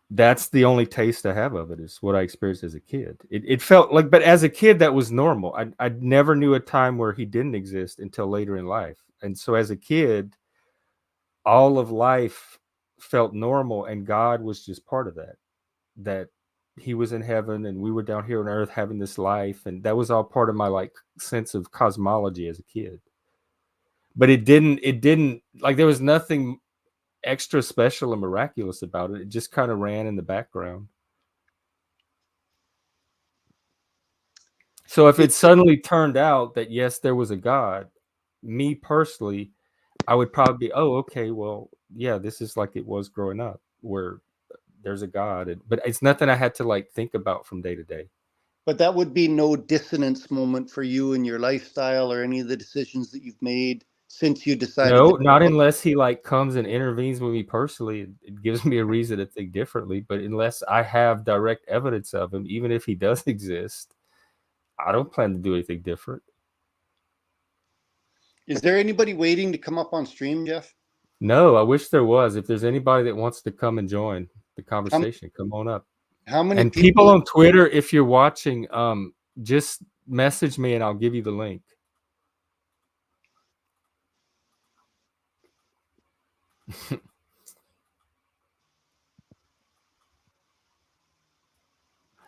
that's the only taste I have of it, is what I experienced as a kid. It felt like, but as a kid, that was normal. I never knew a time where he didn't exist until later in life. And so as a kid, all of life felt normal, and God was just part of that he was in heaven and we were down here on earth having this life, and that was all part of my like sense of cosmology as a kid. But it didn't like, there was nothing extra special and miraculous about it. It just kind of ran in the background. So if it suddenly turned out that yes, there was a God, me personally, I would probably be, oh, okay, well, yeah, this is like it was growing up, where there's a God, but it's nothing I had to like think about from day to day. But that would be no dissonance moment for you in your lifestyle or any of the decisions that you've made since you decided No, that. not unless he like comes and intervenes with me personally. It gives me a reason to think differently. But unless I have direct evidence of him, even if he does exist, I don't plan to do anything different. Is there anybody waiting to come up on stream, Jeff? No, I wish there was. If there's anybody that wants to come and join the How, conversation, come on up. how many And people people? on Twitter, if you're watching, just message me and I'll give you the link.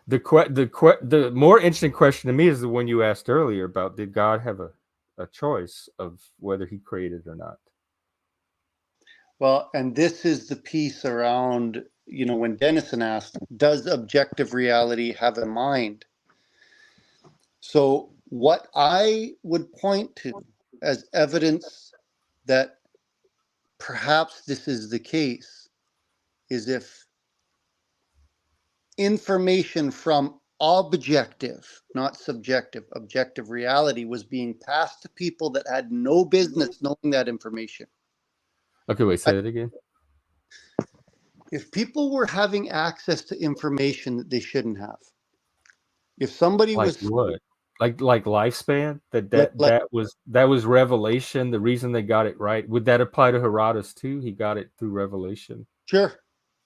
The more interesting question to me is the one you asked earlier about, did God have a choice of whether he created or not? Well, and this is the piece around, when Denizen asked, does objective reality have a mind? So what I would point to as evidence that perhaps this is the case is if information from objective, not subjective, objective reality was being passed to people that had no business knowing that information. Okay, wait, say that again. If people were having access to information that they shouldn't have, if somebody Like was what? Like lifespan? That like, that that was revelation. The reason they got it right. Would that apply to Herodotus too? He got it through revelation. sure,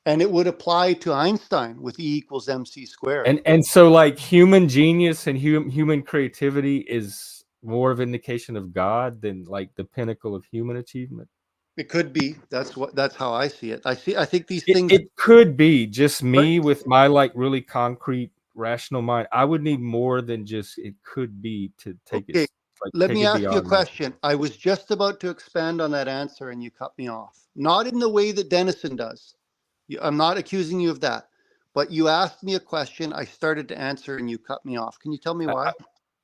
and it would apply to Einstein with E equals mc squared. And so like human genius and human creativity is more of an indication of God than like the pinnacle of human achievement. It could be. That's how I see it. I think these It, things. it could be just But me with my like really concrete rational mind. I would need more than just it could be to take it, okay, like let take me it ask you a beyond me. question. I was just about to expand on that answer and you cut me off. Not in the way that Denizen does. I'm not accusing you of that. But you asked me a question, I started to answer and you cut me off. Can you tell me why?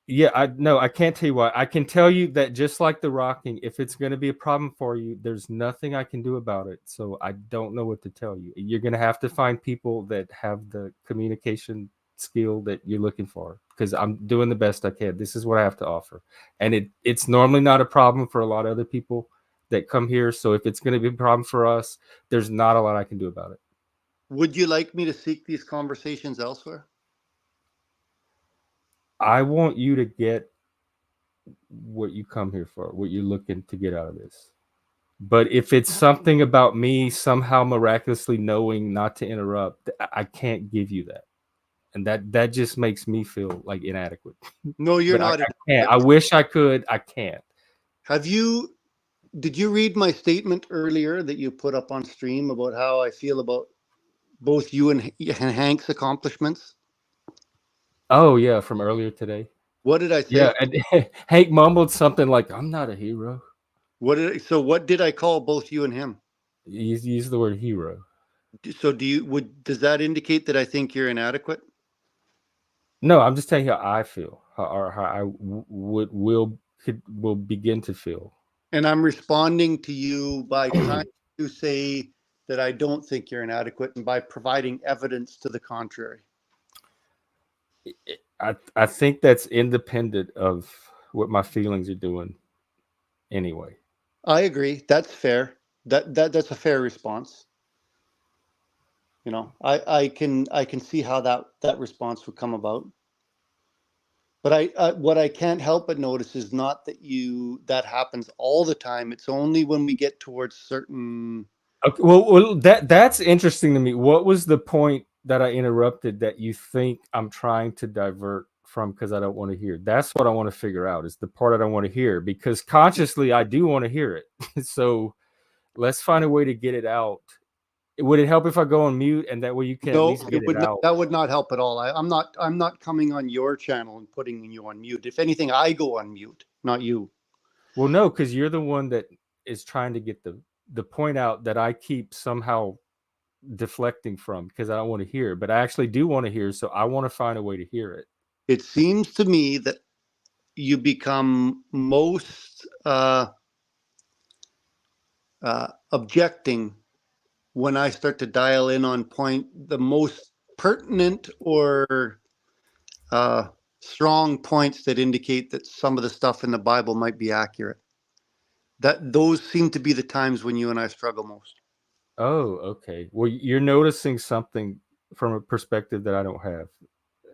Yeah, I can't tell you why. I can tell you that just like the rocking, if it's going to be a problem for you, there's nothing I can do about it. So I don't know what to tell you. You're going to have to find people that have the communication skill that you're looking for, because I'm doing the best I can. This is what I have to offer. And it's normally not a problem for a lot of other people that come here. So if it's going to be a problem for us, there's not a lot I can do about it. Would you like me to seek these conversations elsewhere? I want you to get what you come here for, what you're looking to get out of this. But if it's something about me somehow miraculously knowing not to interrupt, I can't give you that. And that just makes me feel like inadequate. No, you're But I not. can't. I wish I could. I can't. Did you read my statement earlier that you put up on stream about how I feel about both you and Hank's accomplishments? Oh, yeah, from earlier today. What did I Yeah, say? and Hank mumbled something like, I'm not a hero. What did I call both you and him? Use the word hero. So does that indicate that I think you're inadequate? No, I'm just telling you how I feel, how I will begin to feel. And I'm responding to you by trying to say that I don't think you're inadequate and by providing evidence to the contrary. I think that's independent of what my feelings are doing anyway. I agree. That's fair. That's a fair response. You know, I can see how that response would come about. But what I can't help but notice is not that happens all the time. It's only when we get towards certain. Okay, well, that's interesting to me. What was the point that I interrupted that you think I'm trying to divert from because I don't want to hear? That's what I want to figure out, is the part I don't want to hear, because consciously I do want to hear it. So let's find a way to get it out. Would it help if I go on mute, and that way you can at No, least it get it would not. out? That would not help at all. I'm not coming on your channel and putting you on mute. If anything, I go on mute, not you. Well, no, because you're the one that is trying to get the point out that I keep somehow deflecting from because I don't want to hear, but I actually do want to hear, so I want to find a way to hear it. It seems to me that you become most objecting when I start to dial in on the most pertinent or uh, strong points that indicate that some of the stuff in the Bible might be accurate. That those seem to be the times when you and I struggle most. Oh, okay. Well, you're noticing something from a perspective that I don't have,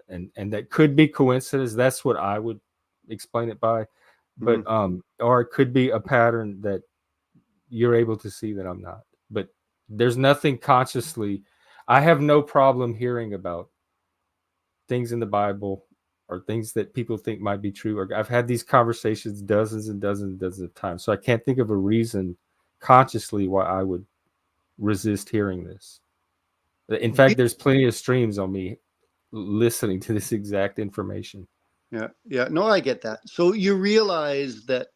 and that could be coincidence. That's what I would explain it by, Mm. but or it could be a pattern that you're able to see that I'm not. But there's nothing consciously. I have no problem hearing about things in the Bible or things that people think might be true. Or I've had these conversations dozens and dozens and dozens of times, so I can't think of a reason consciously why I would resist hearing this. In fact, there's plenty of streams on me listening to this exact information. Yeah, yeah. No, I get that. So you realize that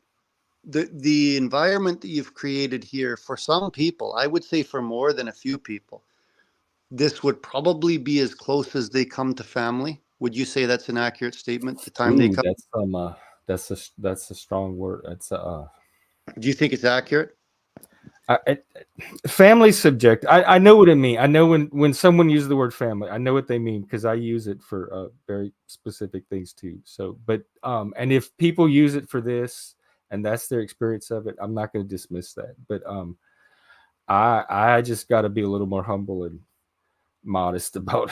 the environment that you've created here, for some people, I would say for more than a few people, this would probably be as close as they come to family. Would you say that's an accurate statement? The time they Ooh, come. that's a strong word. That's Do you think it's accurate? I, family subject. I know what it means. I know when someone uses the word family, I know what they mean because I use it for very specific things too. So, but and if people use it for this and that's their experience of it, I'm not going to dismiss that. But I just got to be a little more humble and modest about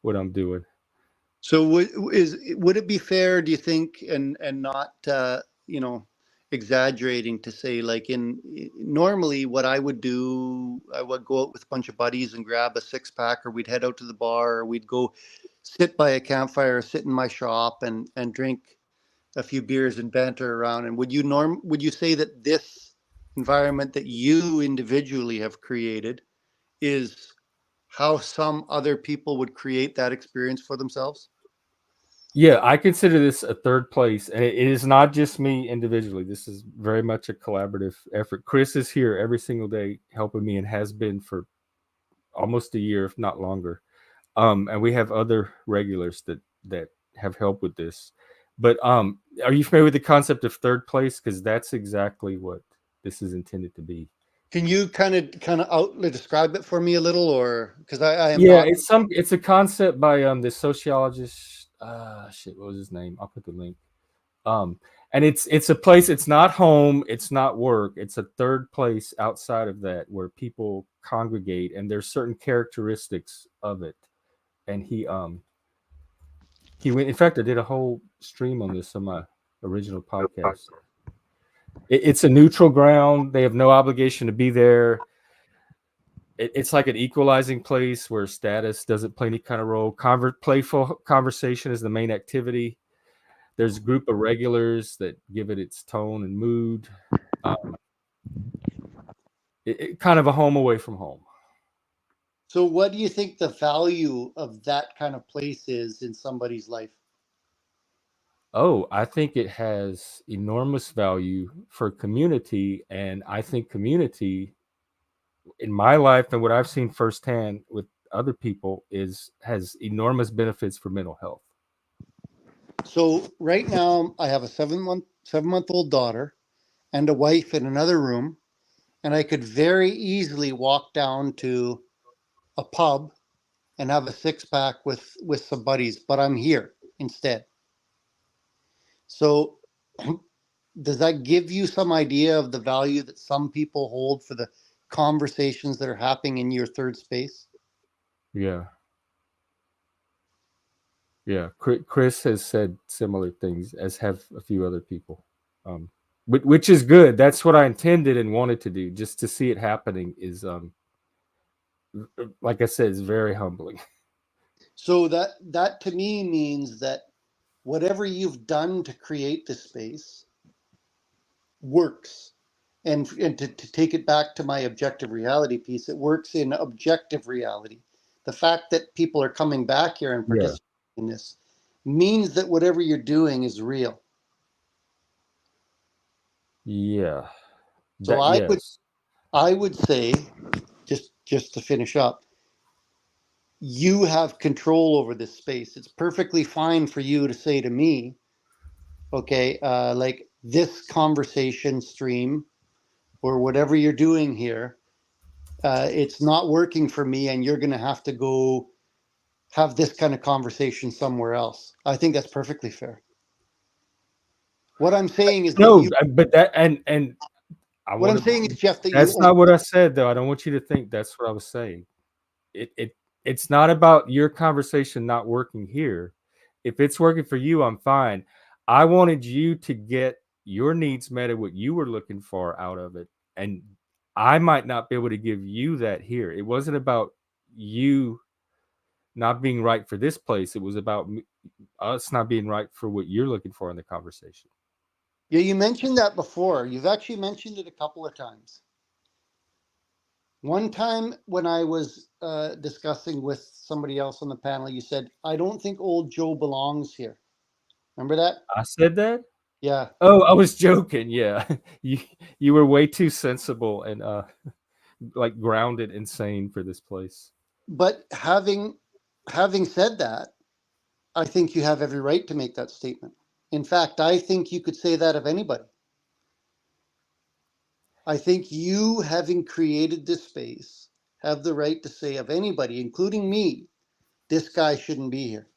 what I'm doing. So would it be fair, do you think, and not you know exaggerating to say, like, in normally what I would do, I would go out with a bunch of buddies and grab a six pack, or we'd head out to the bar, or we'd go sit by a campfire, sit in my shop, and drink a few beers and banter around. And would you say that this environment that you individually have created is how some other people would create that experience for themselves? Yeah, I consider this a third place, and it is not just me individually. This is very much a collaborative effort. Chris is here every single day helping me and has been for almost a year, if not longer. And we have other regulars that have helped with this. But are you familiar with the concept of third place? Because that's exactly what this is intended to be. Can you kind of out describe it for me a little, or because I am Yeah, not. it's a concept by the sociologist. Shit, what was his name? I'll put the link. Um, and it's a place. It's not home. It's not work. It's a third place outside of that where people congregate, and there's certain characteristics of it. And he went. In fact, I did a whole stream on this on my original podcast. It's a neutral ground. They have no obligation to be there. It's like an equalizing place where status doesn't play any kind of role. Playful conversation is the main activity. There's a group of regulars that give it its tone and mood. Um, kind of a home away from home. So, what do you think the value of that kind of place is in somebody's life? Oh, I think it has enormous value for community, and I think community in my life and what I've seen firsthand with other people has enormous benefits for mental health. So right now I have a 7-month old daughter and a wife in another room, and I could very easily walk down to a pub and have a six-pack with some buddies, but I'm here instead. So does that give you some idea of the value that some people hold for the conversations that are happening in your third space? Yeah. Yeah. Chris has said similar things, as have a few other people. Which is good. That's what I intended and wanted to do. Just to see it happening is, like I said, is very humbling. So that to me means that whatever you've done to create this space works. And to take it back to my objective reality piece, it works in objective reality. The fact that people are coming back here and Yeah. participating in this means that whatever you're doing is real. Yeah. So That yes. I would say, just to finish up, you have control over this space. It's perfectly fine for you to say to me, okay, like this conversation stream or whatever you're doing here, it's not working for me, and you're going to have to go have this kind of conversation somewhere else. I think that's perfectly fair. What I'm saying is that No, you. but that and I What want I'm saying to. is, Jeff, that you That's own. not what I said, though. I don't want you to think that's what I was saying. It's not about your conversation not working here. If it's working for you, I'm fine. I wanted you to get your needs met and what you were looking for out of it, and I might not be able to give you that here. It wasn't about you not being right for this place. It was about us not being right for what you're looking for in the conversation. Yeah, you mentioned that before. You've actually mentioned it a couple of times. One time when I was discussing with somebody else on the panel, you said, I don't think old Joe belongs here. Remember that? I said that. Yeah. Oh, I was joking. Yeah, you you were way too sensible and like grounded and sane for this place. But having said that, I think you have every right to make that statement. In fact, I think you could say that of anybody. I think you, having created this space, have the right to say of anybody, including me, this guy shouldn't be here.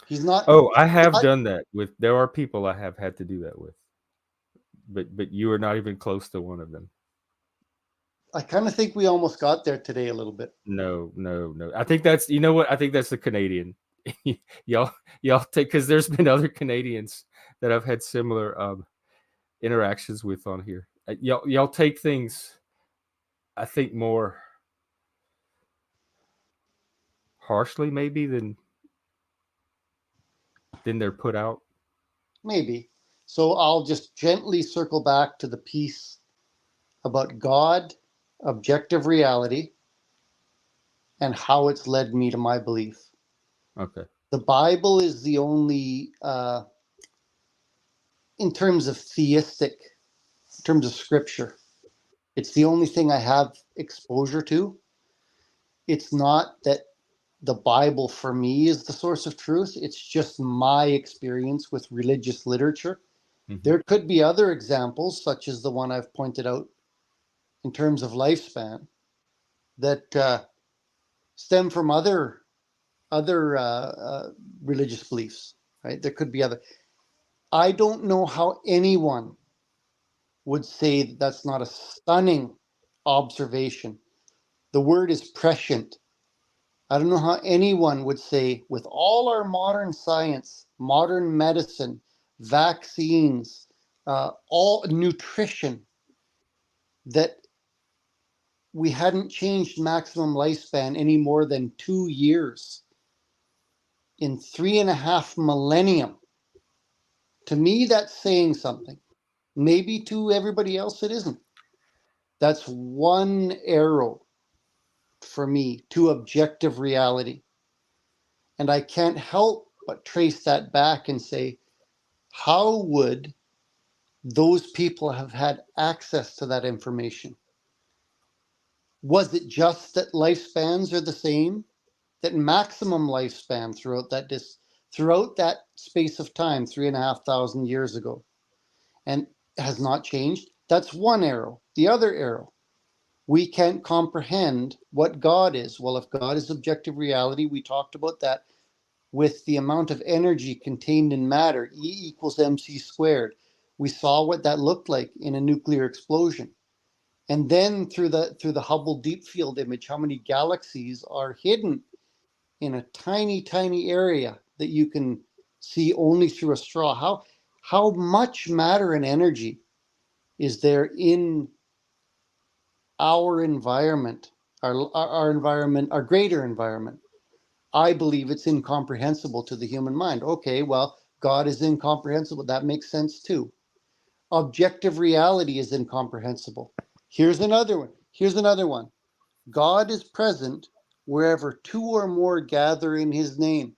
He's not. Oh, I have I, done that with. There are people I have had to do that with, but you are not even close to one of them. I kind of think we almost got there today a little bit. No, no, no. I think that's you know what I think that's the Canadian. y'all y'all take because there's been other Canadians that I've had similar interactions with on here. Y'all take things I think more harshly maybe than they're put out. Maybe. So I'll just gently circle back to the piece about God, objective reality, and how it's led me to my belief. Okay. The Bible is the only, in terms of theistic, in terms of scripture, it's the only thing I have exposure to. It's not that the Bible for me is the source of truth, it's just my experience with religious literature. Mm-hmm. There could be other examples, such as the one I've pointed out in terms of lifespan, that stem from other religious beliefs. Right? There could be other. I don't know how anyone would say that that's not a stunning observation. The word is prescient. I don't know how anyone would say, with all our modern science, modern medicine, vaccines, all nutrition, that we hadn't changed maximum lifespan any more than 2 years in 3.5 millennium. To me, that's saying something. Maybe to everybody else, it isn't. That's one arrow for me to objective reality. And I can't help but trace that back and say, how would those people have had access to that information? Was it just that lifespans are the same? That maximum lifespan throughout that space of time, 3,500 years ago, and has not changed? That's one arrow. The other arrow, we can't comprehend what God is. Well, if God is objective reality, we talked about that with the amount of energy contained in matter, E equals mc squared. We saw what that looked like in a nuclear explosion. And then through the Hubble Deep Field image, how many galaxies are hidden in a tiny, tiny area that you can see only through a straw? How much matter and energy is there in our environment, our environment, our greater environment? I believe it's incomprehensible to the human mind. Okay, well, God is incomprehensible. That makes sense too. Objective reality is incomprehensible. Here's another one. Here's another one. God is present wherever two or more gather in his name.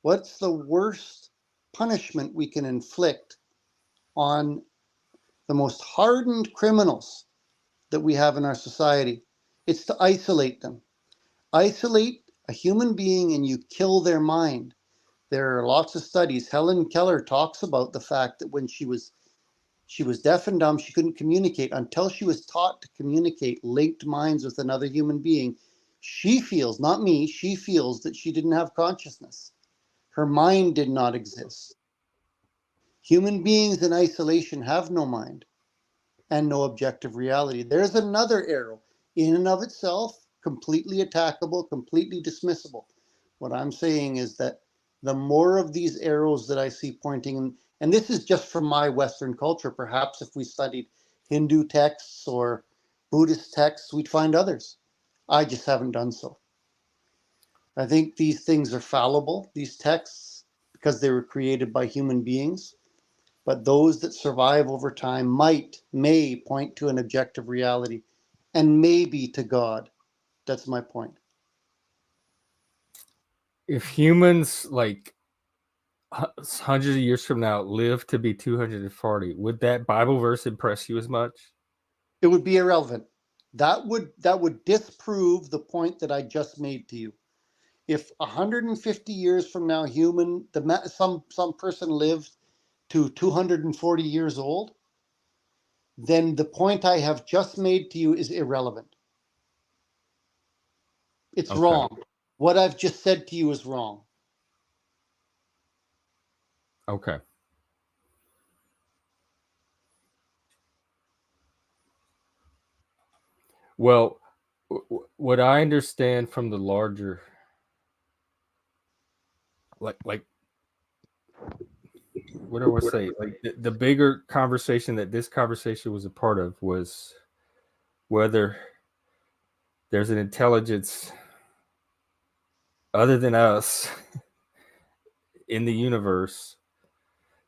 What's the worst punishment we can inflict on the most hardened criminals that we have in our society? It's to isolate them. Isolate a human being and you kill their mind. There are lots of studies. Helen Keller talks about the fact that when she was deaf and dumb, she couldn't communicate until she was taught to communicate linked minds with another human being. She feels, not me, she feels that she didn't have consciousness. Her mind did not exist. Human beings in isolation have no mind and no objective reality. There's another arrow, in and of itself, completely attackable, completely dismissible. What I'm saying is that the more of these arrows that I see pointing, and this is just from my Western culture, perhaps if we studied Hindu texts or Buddhist texts, we'd find others. I just haven't done so. I think these things are fallible, these texts, because they were created by human beings. But those that survive over time may point to an objective reality and maybe to God. That's my point. If humans like hundreds of years from now live to be 240, would that Bible verse impress you as much? It would be irrelevant. That would disprove the point that I just made to you. If 150 years from now, some person lived to 240 years old, then the point I have just made to you is irrelevant. It's Okay. wrong. What I've just said to you is wrong. Okay. Well, what I understand from the larger, like what do I say? Like the bigger conversation that this conversation was a part of was whether there's an intelligence other than us in the universe.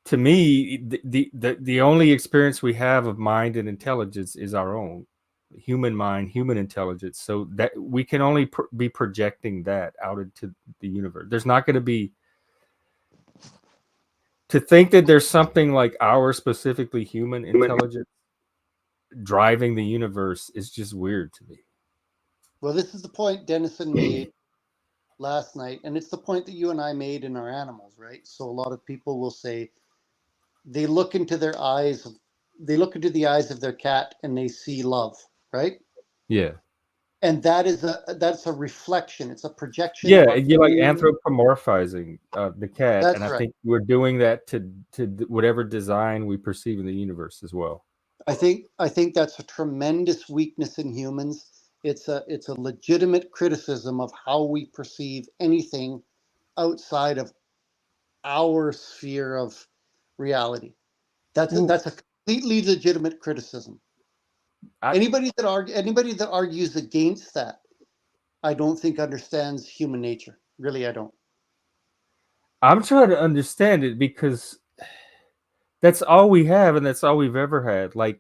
To me, the only experience we have of mind and intelligence is our own human mind, human intelligence. So that we can only be projecting that out into the universe. There's not going to be, to think that there's something like our specifically human intelligence driving the universe is just weird to me. Well, this is the point Denizen made last night, and it's the point that you and I made in our animals, right? So a lot of people will say they look into the eyes of their cat and they see love, right? Yeah. And that's a reflection. It's a projection of Yeah, our you're like own. anthropomorphizing the cat, and That's I right. think we're doing that to whatever design we perceive in the universe as well. I think that's a tremendous weakness in humans. It's a legitimate criticism of how we perceive anything outside of our sphere of reality. Well, That's a completely legitimate criticism. I, Anybody that argues against that, I don't think understands human nature. Really, I don't. I'm trying to understand it because that's all we have, and that's all we've ever had. Like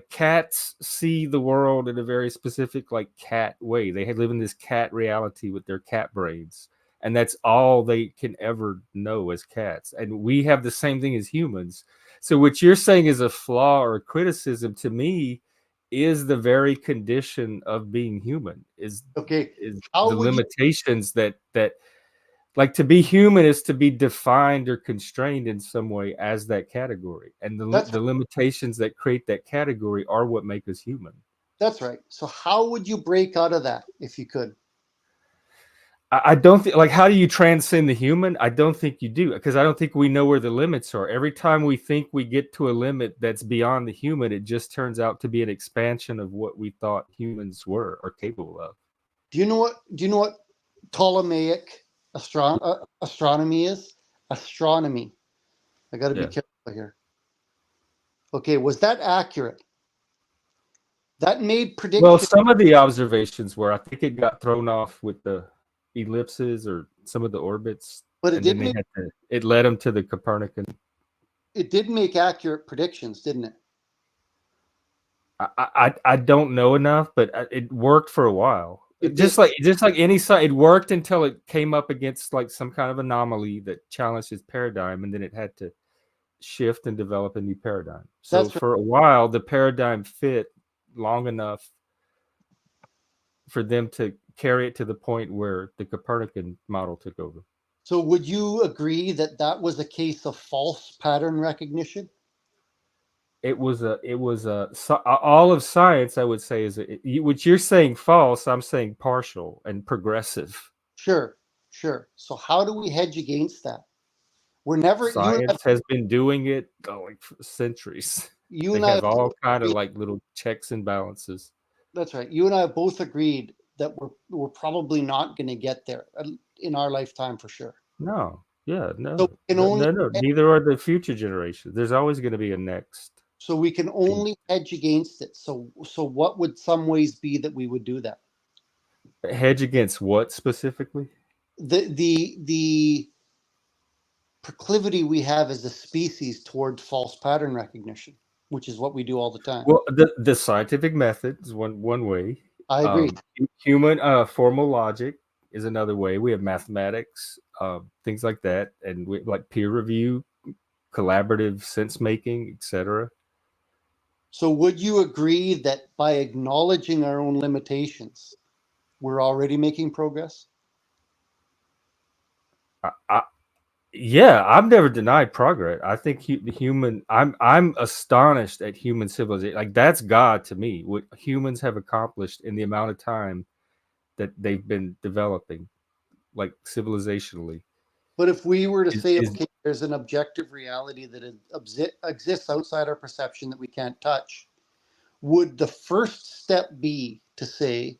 cats see the world in a very specific like cat way. They live in this cat reality with their cat brains, and that's all they can ever know as cats. And we have the same thing as humans. So what you're saying is a flaw or a criticism to me is the very condition of being human. Okay, Is the how would you? limitations that like to be human is to be defined or constrained in some way as that category, and That's the limitations that create that category are what make us human. that's right. So how would you break out of that if you could? I don't think, like, how do you transcend the human? I don't think you do, because I don't think we know where the limits are. Every time we think we get to a limit that's beyond the human, it just turns out to be an expansion of what we thought humans were or capable of. Do you know what? Do you know what Ptolemaic astronomy is? Astronomy. I got to be Yeah. careful here. Okay, was that accurate? That made Well, prediction, some of the observations were, I think it got thrown off with the ellipses or some of the orbits, but and then they had to, it led them to the Copernican. it did make accurate predictions, didn't it? I don't know enough, but it worked for a while. It did. Just like any site, it worked until it came up against like some kind of anomaly that challenged its paradigm, and then it had to shift and develop a new paradigm. So That's right. for a while, the paradigm fit long enough for them to carry it to the point where the Copernican model took over. So would you agree that that was a case of false pattern recognition? All of science, I would say, is what you're saying false. I'm saying partial and progressive. Sure, sure. So how do we hedge against that? We're never Science has been doing it like for centuries. you They and I have have all both kind of agreed, like little checks and balances. that's right. You and I have both agreed that we're probably not going to get there in our lifetime for sure. No, yeah, So no, we can no, only no, no. Neither are the future generations. There's always going to be a next. so we can only hedge against it. So what would some ways be that we would do that? Hedge against what specifically? The proclivity we have as a species towards false pattern recognition, which is what we do all the time. Well, the scientific method is one way. I agree. Human formal logic is another way. We have mathematics, things like that, and we like peer review, collaborative sense making, etc. So would you agree that by acknowledging our own limitations, we're already making progress? I, Yeah, I've never denied progress. I think the human. I'm astonished at human civilization. Like that's God to me. What humans have accomplished in the amount of time that they've been developing, like civilizationally, But if we were to say, is okay, there's an objective reality that exists outside our perception that we can't touch, would the first step be to say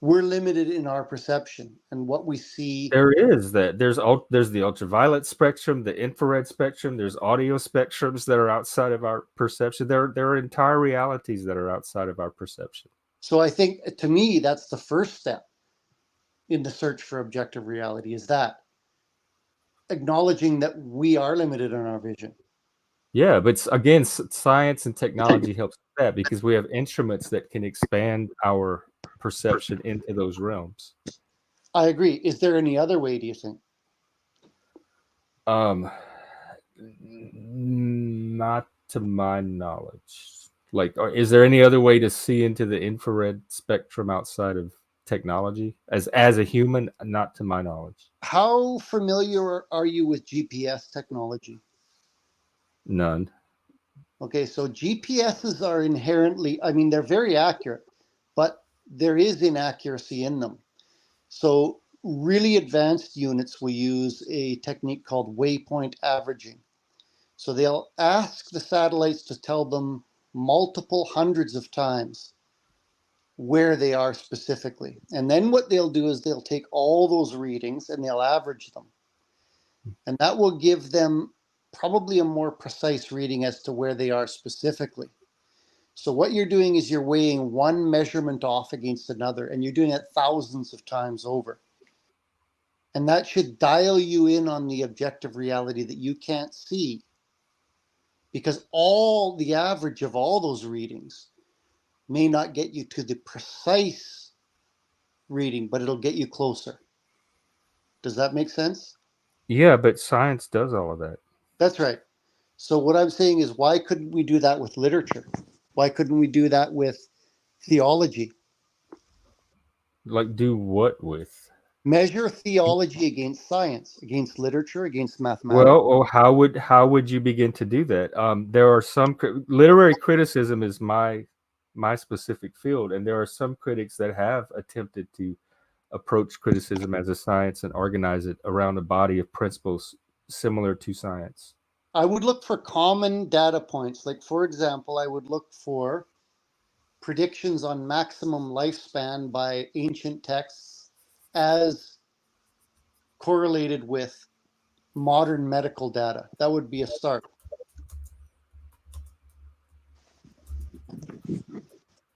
we're limited in our perception and what we see? there is that there's the ultraviolet spectrum, the infrared spectrum. There's audio spectrums that are outside of our perception. There are entire realities that are outside of our perception. So I think to me, that's the first step in the search for objective reality is that acknowledging that we are limited in our vision. Yeah, but again, science and technology helps with that because we have instruments that can expand our perception into those realms. I agree. Is there any other way, do you think? Um, not to my knowledge. Like, is there any other way to see into the infrared spectrum outside of technology as a human? Not to my knowledge. How familiar are you with GPS technology? None. Okay, so GPSs are inherently, I mean, they're very accurate, but there is inaccuracy in them. So, really advanced units will use a technique called waypoint averaging. So, they'll ask the satellites to tell them multiple hundreds of times where they are specifically. And then what they'll do is they'll take all those readings and they'll average them. And that will give them probably a more precise reading as to where they are specifically. So what you're doing is you're weighing one measurement off against another, and you're doing it thousands of times over. And that should dial you in on the objective reality that you can't see, because all the average of all those readings may not get you to the precise reading, but it'll get you closer. Does that make sense? Yeah, but science does all of that. That's right. So what I'm saying is, why couldn't we do that with literature? Why couldn't we do that with Theology. Like, do what with? Measure theology against science, against literature, against mathematics. Well, how would you begin to do that? There are some literary criticism is my specific field, and there are some critics that have attempted to approach criticism as a science and organize it around a body of principles similar to science. I would look for common data points. Like, for example, I would look for predictions on maximum lifespan by ancient texts as correlated with modern medical data. That would be a start.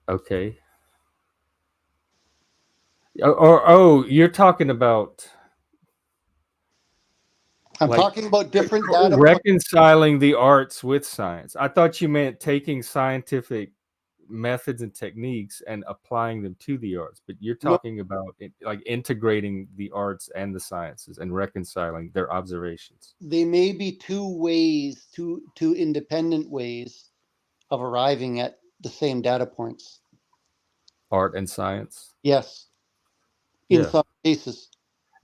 Okay. Oh, you're talking about I'm like talking about different data points. reconciling the arts with science. I thought you meant taking scientific methods and techniques and applying them to the arts, but you're No, talking about like integrating the arts and the sciences and reconciling their observations. they may be two ways, two independent ways of arriving at the same data points. Art and science. Yes, in Yeah. some cases.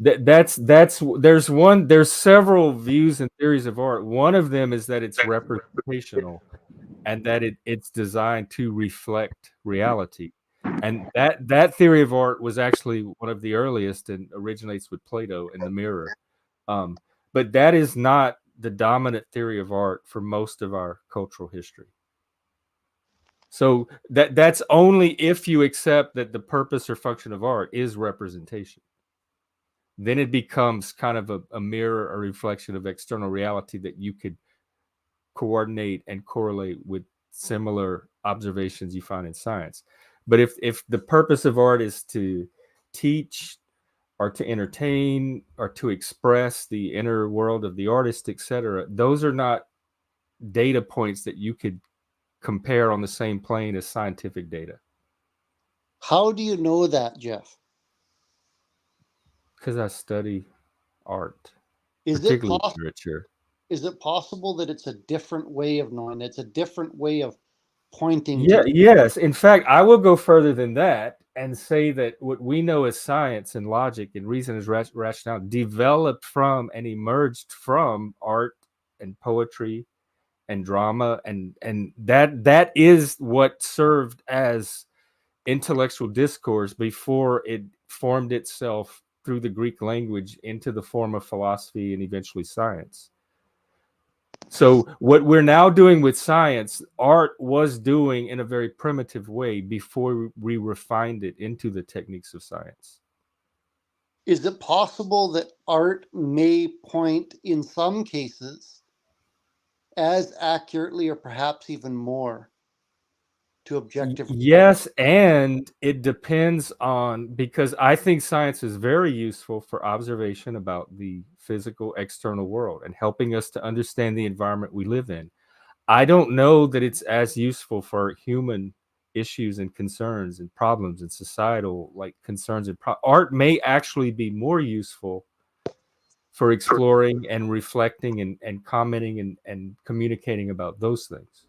That's there's several views and theories of art. One of them is that it's representational and that it's designed to reflect reality. And that theory of art was actually one of the earliest and originates with Plato in the mirror. Um, but that is not the dominant theory of art for most of our cultural history. So that's only if you accept that the purpose or function of art is representation. Then it becomes kind of a mirror, a reflection of external reality that you could coordinate and correlate with similar observations you find in science. But if the purpose of art is to teach or to entertain or to express the inner world of the artist, etc., those are not data points that you could compare on the same plane as scientific data. How do you know that, Jeff? Because I study art, Is it particularly possible? literature. Is it possible that it's a different way of knowing? It's a different way of pointing to. Yeah, yes. In fact, I will go further than that and say that what we know as science and logic and reason as rationale developed from and emerged from art and poetry and drama, and that is what served as intellectual discourse before it formed itself through the Greek language into the form of philosophy and eventually science. So what we're now doing with science, art was doing in a very primitive way before we refined it into the techniques of science. Is it possible that art may point in some cases as accurately or perhaps even more to objective reality? Yes, and it depends on, because I think science is very useful for observation about the physical external world and helping us to understand the environment we live in. I don't know that it's as useful for human issues and concerns and problems and societal like concerns and art may actually be more useful for exploring and reflecting and commenting and communicating about those things.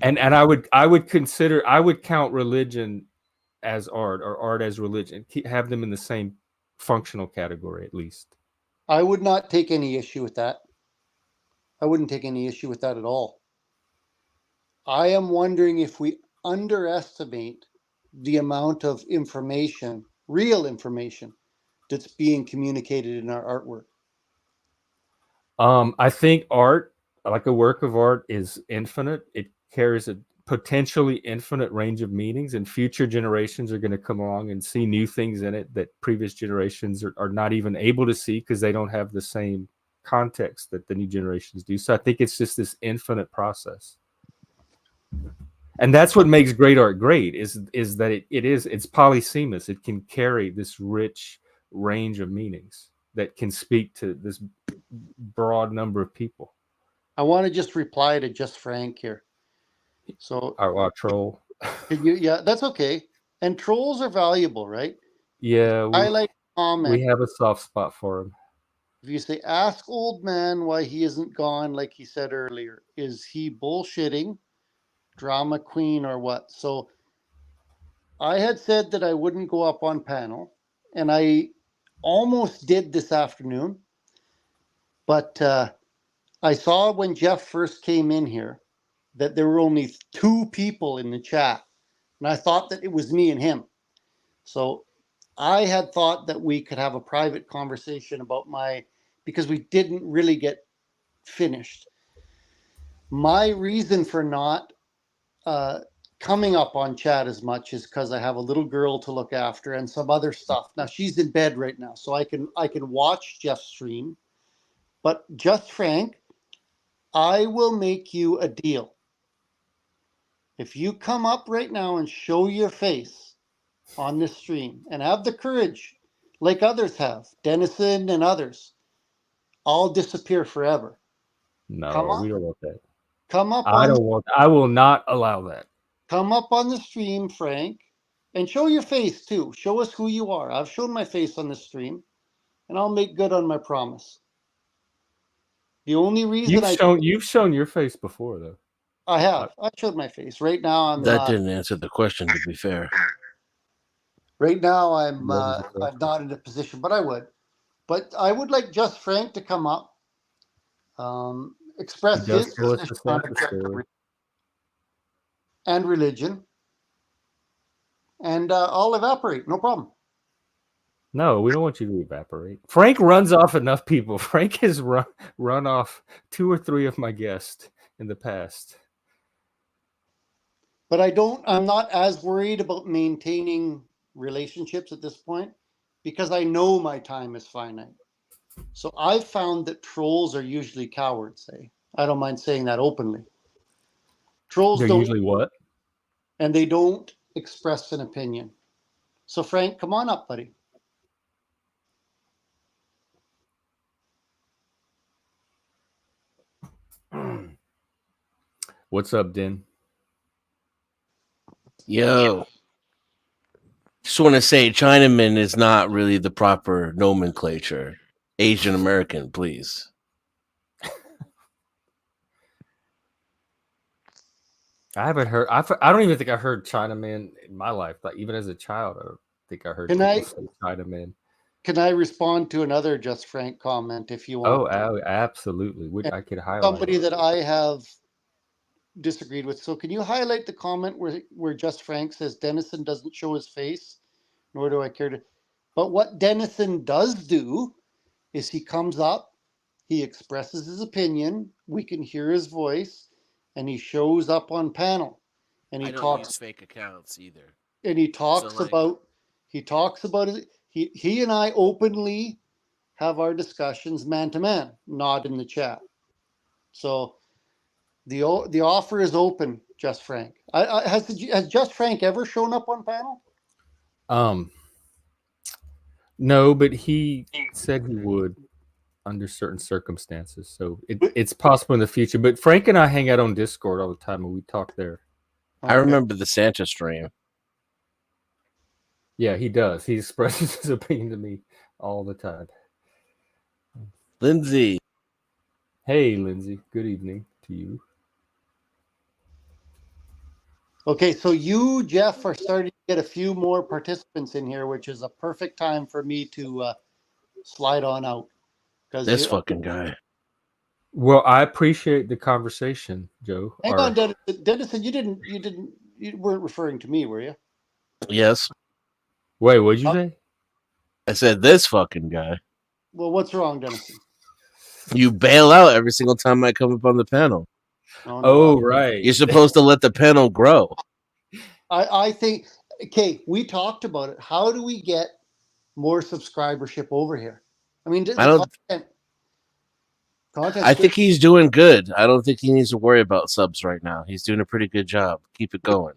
And I would consider, I would count religion as art or art as religion, have them in the same functional category at least. I would not take any issue with that. I wouldn't take any issue with that at all. I am wondering if we underestimate the amount of information, real information, that's being communicated in our artwork. I think art, like a work of art, is infinite. It carries a potentially infinite range of meanings, and future generations are going to come along and see new things in it that previous generations are not even able to see because they don't have the same context that the new generations do. So I think it's just this infinite process. And that's what makes great art great is that it's polysemous. It can carry this rich range of meanings that can speak to this broad number of people. I want to just reply to Just Frank here. So Our troll. yeah, that's okay. And trolls are valuable, right? Yeah, I like comment. we have a soft spot for him. If you say, ask old man why he isn't gone, like he said earlier, is he bullshitting drama queen or what. So I had said that I wouldn't go up on panel, and I almost did this afternoon, but I saw when Jeff first came in here that there were only 2 people in the chat, and I thought that it was me and him. So I had thought that we could have a private conversation about because we didn't really get finished. My reason for not coming up on chat as much is because I have a little girl to look after and some other stuff. Now she's in bed right now, so I can watch Jeff's stream. But Just Frank, I will make you a deal. If you come up right now and show your face on this stream and have the courage, like others have, Denizen and others, I'll disappear forever. No, we don't want that. Come up I don't want. I will not allow that. Come up on the stream, Frank, and show your face too. Show us who you are. I've shown my face on the stream, and I'll make good on my promise. The only reason you've shown your face before, though. I have. I showed my face. Right now, that didn't answer the question. To be fair, right now I'm not in a position, but I would. But I would like Just Frank to come up, express his position on objective and religion, and I'll evaporate. No problem. No, we don't want you to evaporate. Frank runs off enough people. Frank has run off 2 or 3 of my guests in the past. But I'm not as worried about maintaining relationships at this point because I know my time is finite. So I've found that trolls are usually cowards, eh? I don't mind saying that openly. Trolls They're usually what? And they don't express an opinion. So Frank, come on up, buddy. What's up, Den? Yo. Just want to say Chinaman is not really the proper nomenclature. Asian American, please. I haven't heard. I don't even think I heard Chinaman in my life. Like even as a child, I don't think I heard people say Chinaman. Can I respond to another Just Frank comment if you want? Oh, absolutely. I could highlight somebody that I have disagreed with. So can you highlight the comment where Just Frank says Denizen doesn't show his face, nor do I care to. But what Denizen does do is he comes up, he expresses his opinion, we can hear his voice, and he shows up on panel. And he talks use fake accounts either. And he talks about it. He and I openly have our discussions man to man, not in the chat. So the offer is open, Just Frank. Has Just Frank ever shown up on panel? No, but he said he would under certain circumstances. So it's possible in the future. But Frank and I hang out on Discord all the time, and we talk there. I remember the Santa stream. Yeah, he does. He expresses his opinion to me all the time. Lindsay. Hey, Lindsay. Good evening to you. Okay, so you, Jeff, are starting to get a few more participants in here, which is a perfect time for me to slide on out. This fucking guy. Well, I appreciate the conversation, Joe. Hang on, Denizen, you weren't referring to me, were you? Yes. Wait, what'd you say? I said this fucking guy. Well, what's wrong, Denizen? You bail out every single time I come up on the panel. Oh, right. You're supposed to let the panel grow. I think, okay, we talked about it. How do we get more subscribership over here? I mean, I think he's doing good. I don't think he needs to worry about subs right now. He's doing a pretty good job. Keep it going.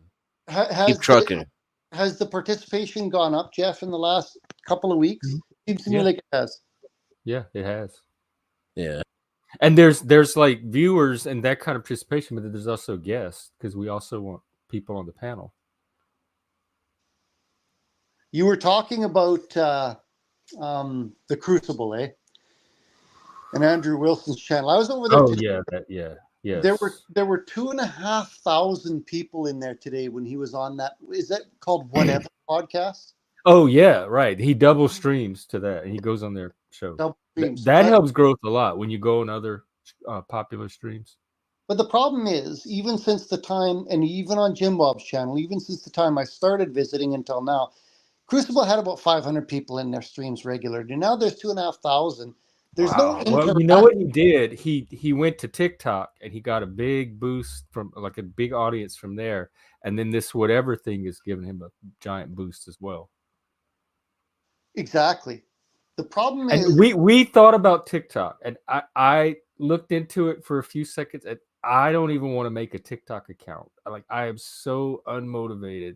Keep trucking. Has the participation gone up, Jeff, in the last couple of weeks? Seems to me like it has. Yeah, it has. Yeah. And there's like viewers and that kind of participation, but there's also guests because we also want people on the panel. You were talking about the Crucible, eh? And Andrew Wilson's channel. I was over there. Oh, yeah. Yes. There were 2,500 people in there today when he was on that. Is that called Whatever podcast? Oh yeah, right. He double streams to that, and he goes on their show. Double streams. That helps growth a lot when you go on other popular streams. But the problem is, even since the time, and even on Jim Bob's channel, even since the time I started visiting until now, Crucible had about 500 people in their streams regularly. Now there's 2,500. There's no Well, you know what he did? He went to TikTok and he got a big boost from like a big audience from there, and then this whatever thing is giving him a giant boost as well. Exactly. The problem And is, we thought about TikTok, and I looked into it for a few seconds, and I don't even want to make a TikTok account. Like I am so unmotivated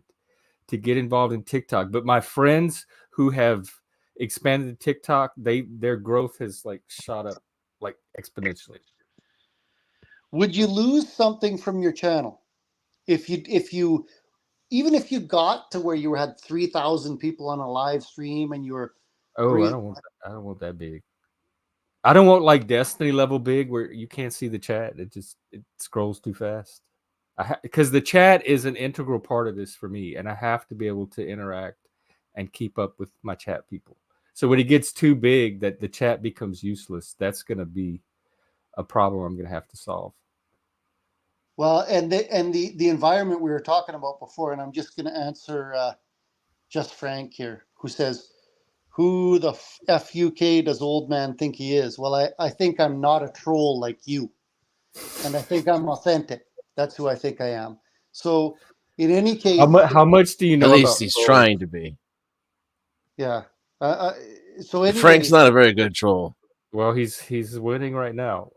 to get involved in TikTok. But my friends who have expanded TikTok, their growth has like shot up like exponentially. would you lose something from your channel if you even if you got to where you had 3,000 people on a live stream and you were Oh, I don't want that big. I don't want like Destiny level big where you can't see the chat. It scrolls too fast. Because the chat is an integral part of this for me, and I have to be able to interact and keep up with my chat people. So when it gets too big that the chat becomes useless, that's going to be a problem I'm going to have to solve. Well, and the environment we were talking about before, and I'm just going to answer Just Frank here, who says, who the FUK does old man think he is? Well, I think I'm not a troll like you, and I think I'm authentic. That's who I think I am. So in any case, how much do you know At least about he's trolls? trying to be. Yeah. So anyway, Frank's not a very good troll. Well, he's winning right now.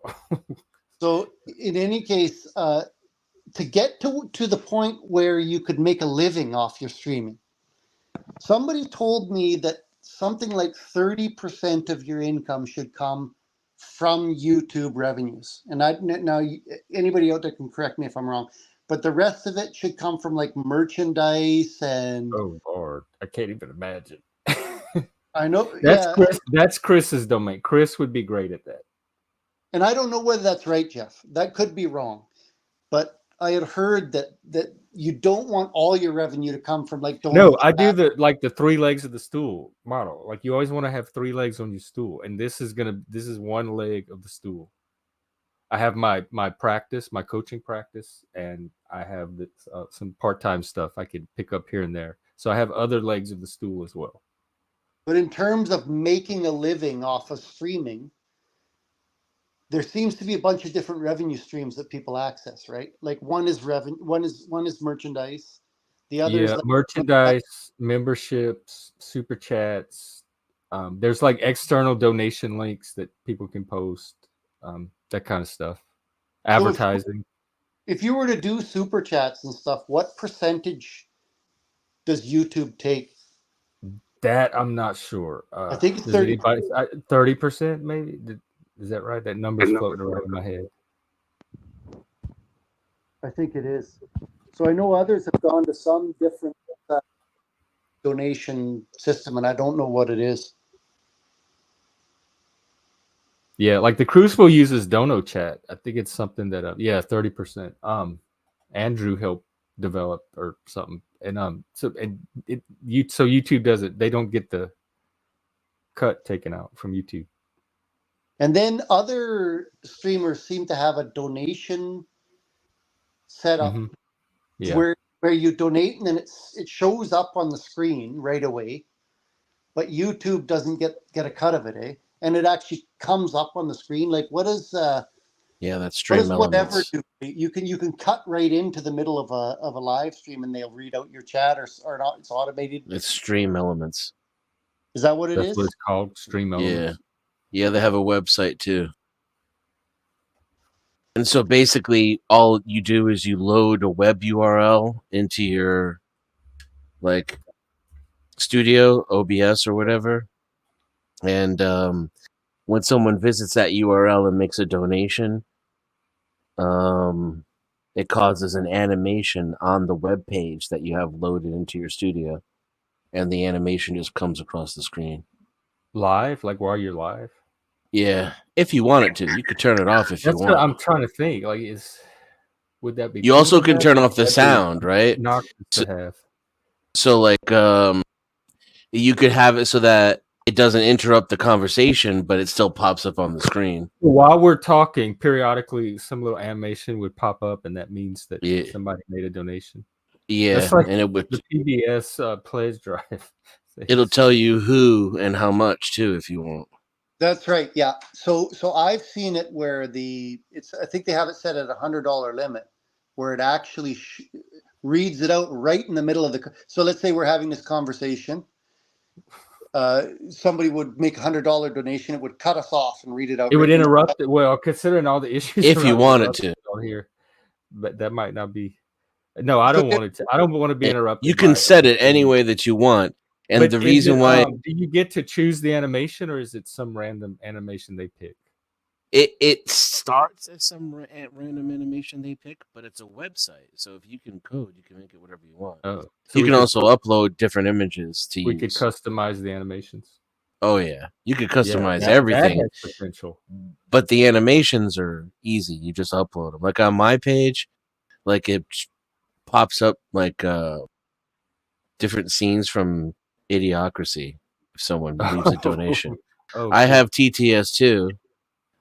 So in any case, to get to the point where you could make a living off your streaming, somebody told me that something like 30% of your income should come from YouTube revenues. And now anybody out there can correct me if I'm wrong, but the rest of it should come from like merchandise and. Oh Lord, I can't even imagine. I know That's Chris's domain. Chris would be great at that. And I don't know whether that's right, Jeff. That could be wrong, but I had heard that you don't want all your revenue to come from like No, I do the 3 legs of the stool model. Like you always want to have 3 legs on your stool, and this is one leg of the stool. I have my practice, my coaching practice, and I have some part-time stuff I could pick up here and there. So I have other legs of the stool as well. But in terms of making a living off of streaming, there seems to be a bunch of different revenue streams that people access, right? Like one is one is merchandise. The other is like merchandise, memberships, super chats. There's like external donation links that people can post, that kind of stuff. Advertising. If you were to do super chats and stuff, what percentage does YouTube take? That I'm not sure. I think it's 30%, maybe. Is that right? That number's floating around in my head. I think it is. So I know others have gone to some different donation system, and I don't know what it is. Yeah, like the Crucible uses Dono Chat. I think it's something that 30%. Andrew helped develop or something, and so YouTube does it. They don't get the cut taken out from YouTube. And then other streamers seem to have a donation setup where you donate and then it shows up on the screen right away, but YouTube doesn't get a cut of it, eh? And it actually comes up on the screen. Like what is that's stream elements. Whatever do? You can cut right into the middle of a live stream and they'll read out your chat or not. It's automated. It's stream elements. Is that what That's what it's called? Stream elements. Yeah, they have a website too. And so basically all you do is you load a web URL into your like studio, OBS or whatever. And when someone visits that URL and makes a donation, it causes an animation on the web page that you have loaded into your studio. And the animation just comes across the screen. Live? Like while you're live? Yeah, if you want it to, you could turn it off if you That's what want. I'm trying to think. Like, would that be You cool also to can have, turn or off would the that be sound, right? obnoxious So, to have? so like you could have it so that it doesn't interrupt the conversation, but it still pops up on the screen. While we're talking, periodically some little animation would pop up, and that means that Yeah, somebody made a donation. yeah, That's like and it would the PBS pledge drive. it'll tell you who and how much too if you want. That's right. Yeah. So I've seen it where I think they have it set at $100 limit, where it actually reads it out right in the middle of the. So let's say we're having this conversation. Somebody would make $100 donation. It would cut us off and read it out. It would Right. interrupt it. Well, considering all the issues If you around wanted to. on here, but that might not be. No, I So don't want it to. I don't want to be interrupted. You can by set it any way that you want, and But the is reason it, why do you get to choose the animation, or is it some random animation they pick? it starts as some random animation they pick, but it's a website, so if you can code, you can make it whatever you want. Oh, so you can also upload different images to we use. could customize the animations. Oh yeah, you could customize that everything. has potential. But the animations are easy. You just upload them. Like on my page, like it pops up like different scenes from Idiocracy if someone leaves a donation. I have TTS too.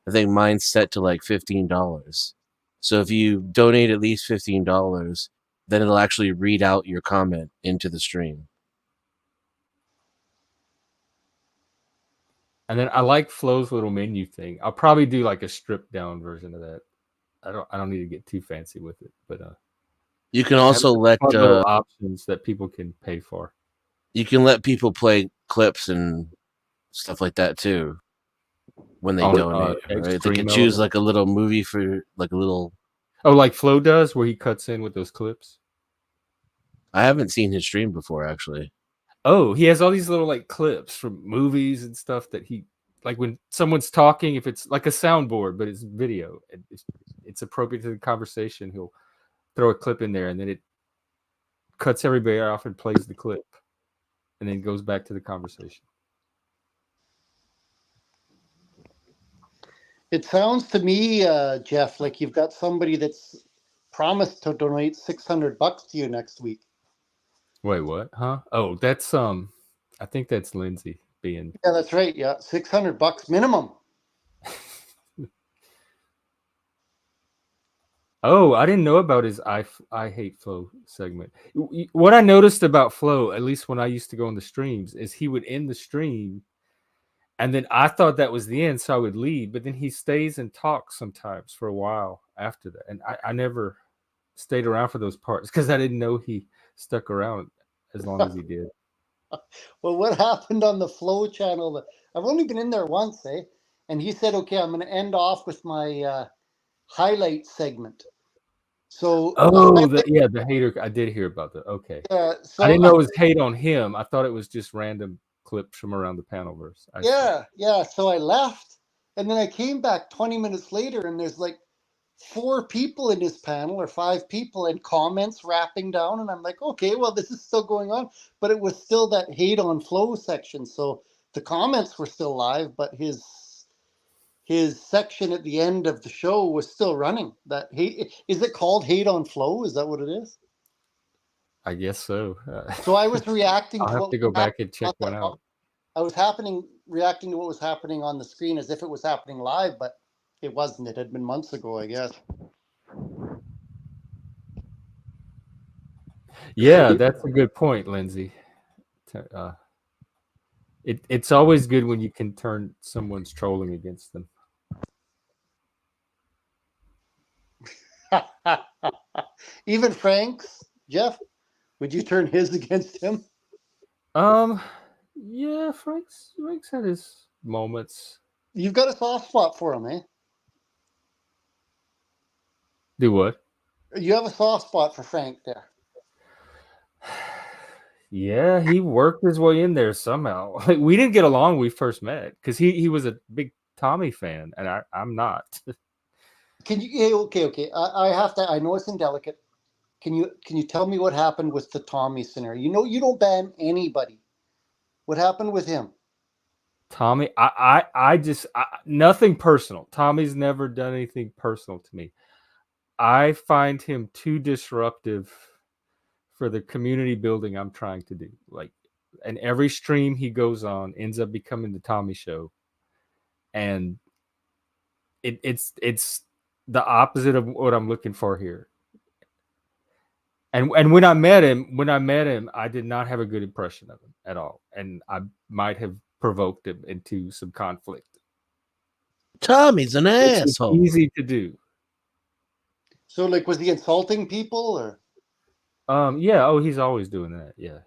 I think mine's set to like $15. So if you donate at least $15, then it'll actually read out your comment into the stream. And then I like Flo's little menu thing. I'll probably do like a stripped down version of that. I don't need to get too fancy with it, but you can also let little options that people can pay for. You can let people play clips and stuff like that too when they donate. Right? They can choose like a little movie for like a little. Oh, like Flo does, where he cuts in with those clips. I haven't seen his stream before, actually. Oh, he has all these little like clips from movies and stuff that he like when someone's talking. If it's like a soundboard, but it's video, it's appropriate to the conversation. He'll throw a clip in there, and then it cuts everybody off and plays the clip, and then goes back to the conversation. It sounds to me, Jeff, like you've got somebody that's promised to donate $600 to you next week. Wait, what? Huh? Oh, that's I think that's Lindsay being. Yeah, that's right. Yeah, $600 minimum. Oh, I didn't know about his I hate Flo segment. What I noticed about Flo, at least when I used to go on the streams, is he would end the stream, and then I thought that was the end, so I would leave. But then he stays and talks sometimes for a while after that, and I never stayed around for those parts because I didn't know he stuck around as long as he did. Well, what happened on the Flo channel? I've only been in there once, eh? And he said, "Okay, I'm going to end off with my highlight segment." So, the hater. I did hear about that. Okay, so I didn't know it was hate on him. I thought it was just random clips from around the Panelverse. Yeah. So I left, and then I came back 20 minutes later, and there's like 4 people in his panel or 5 people, and comments wrapping down, and I'm like, okay, well, this is still going on, but it was still that hate on Flo section. So the comments were still live, but his section at the end of the show was still running. That hate, is it called hate on Flo? Is that what it is? I guess so. So I was reacting. I'll have to go back and check one out. I was reacting to what was happening on the screen as if it was happening live, but it wasn't. It had been months ago, I guess. Yeah, that's a good point, Lindsay. It's always good when you can turn someone's trolling against them. Even Frank's, Jeff, would you turn his against him? Yeah, Frank's had his moments. You've got a soft spot for him, eh? Do what? You have a soft spot for Frank there. Yeah, he worked his way in there somehow. Like, we didn't get along when we first met because he was a big Tommy fan, and I'm not. Can you? Okay. I have to. I know it's indelicate. Can you tell me what happened with the Tommy scenario? You know, you don't ban anybody. What happened with him? Tommy, I just nothing personal. Tommy's never done anything personal to me. I find him too disruptive for the community building I'm trying to do. Like, and every stream he goes on ends up becoming the Tommy show, and it's the opposite of what I'm looking for here. And when I met him, I did not have a good impression of him at all, and I might have provoked him into some conflict. Tommy's an Which is asshole. easy to do. So, like, was he insulting people, or? Yeah. Oh, he's always doing that. Yeah.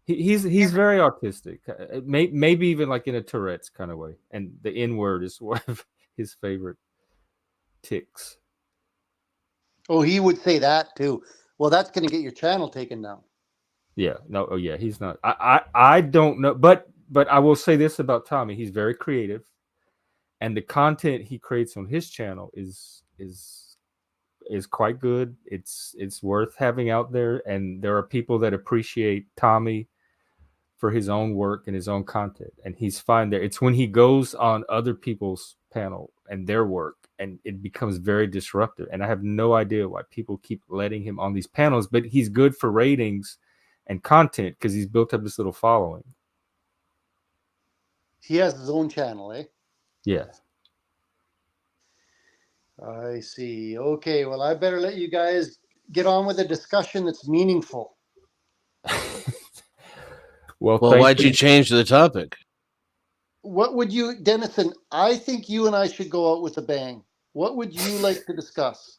He's very autistic. Maybe even like in a Tourette's kind of way. And the N word is one of his favorite ticks. Oh, he would say that too. Well, that's going to get your channel taken down. Yeah. No. Oh, yeah. He's not. I don't know. But I will say this about Tommy. He's very creative, and the content he creates on his channel is quite good. It's worth having out there, and there are people that appreciate Tommy for his own work and his own content, and he's fine there. It's when he goes on other people's panel and their work, and it becomes very disruptive, and I have no idea why people keep letting him on these panels. But he's good for ratings and content because he's built up this little following. He has his own channel, eh? Yeah. I see. Okay, well, I better let you guys get on with a discussion that's meaningful. Well, why'd you change the topic? What would you, Denizen? I think you and I should go out with a bang. What would you like to discuss?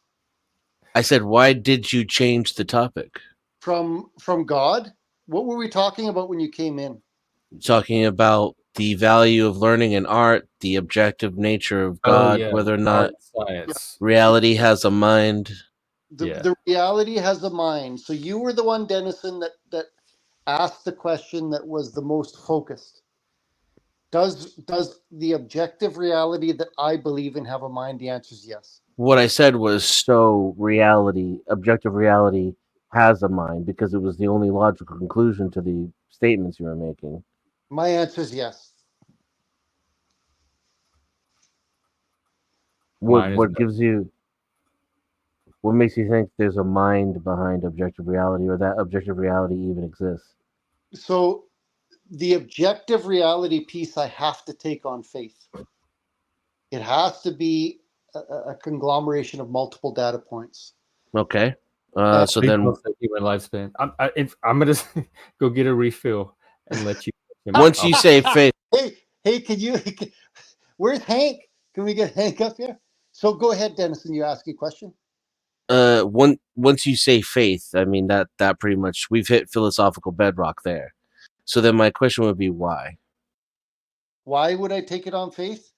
I said, why did you change the topic? From God? What were we talking about when you came in? Talking about the value of learning and art, the objective nature of God, whether or not science. Reality has a mind. The reality has a mind. So you were the one, Denizen, that asked the question that was the most focused. Does the objective reality that I believe in have a mind? The answer is yes. What I said was, so objective reality has a mind, because it was the only logical conclusion to the statements you were making. My answer is yes. What makes you think there's a mind behind objective reality, or that objective reality even exists? So the objective reality piece I have to take on faith. It has to be a conglomeration of multiple data points. Okay. So then, human lifespan. I'm gonna go get a refill and let you. Once you say faith, hey, can you? Where's Hank? Can we get Hank up here? So go ahead, Denizen. You ask a question. Once you say faith, I mean that pretty much we've hit philosophical bedrock there. So then my question would be why? Why would I take it on faith?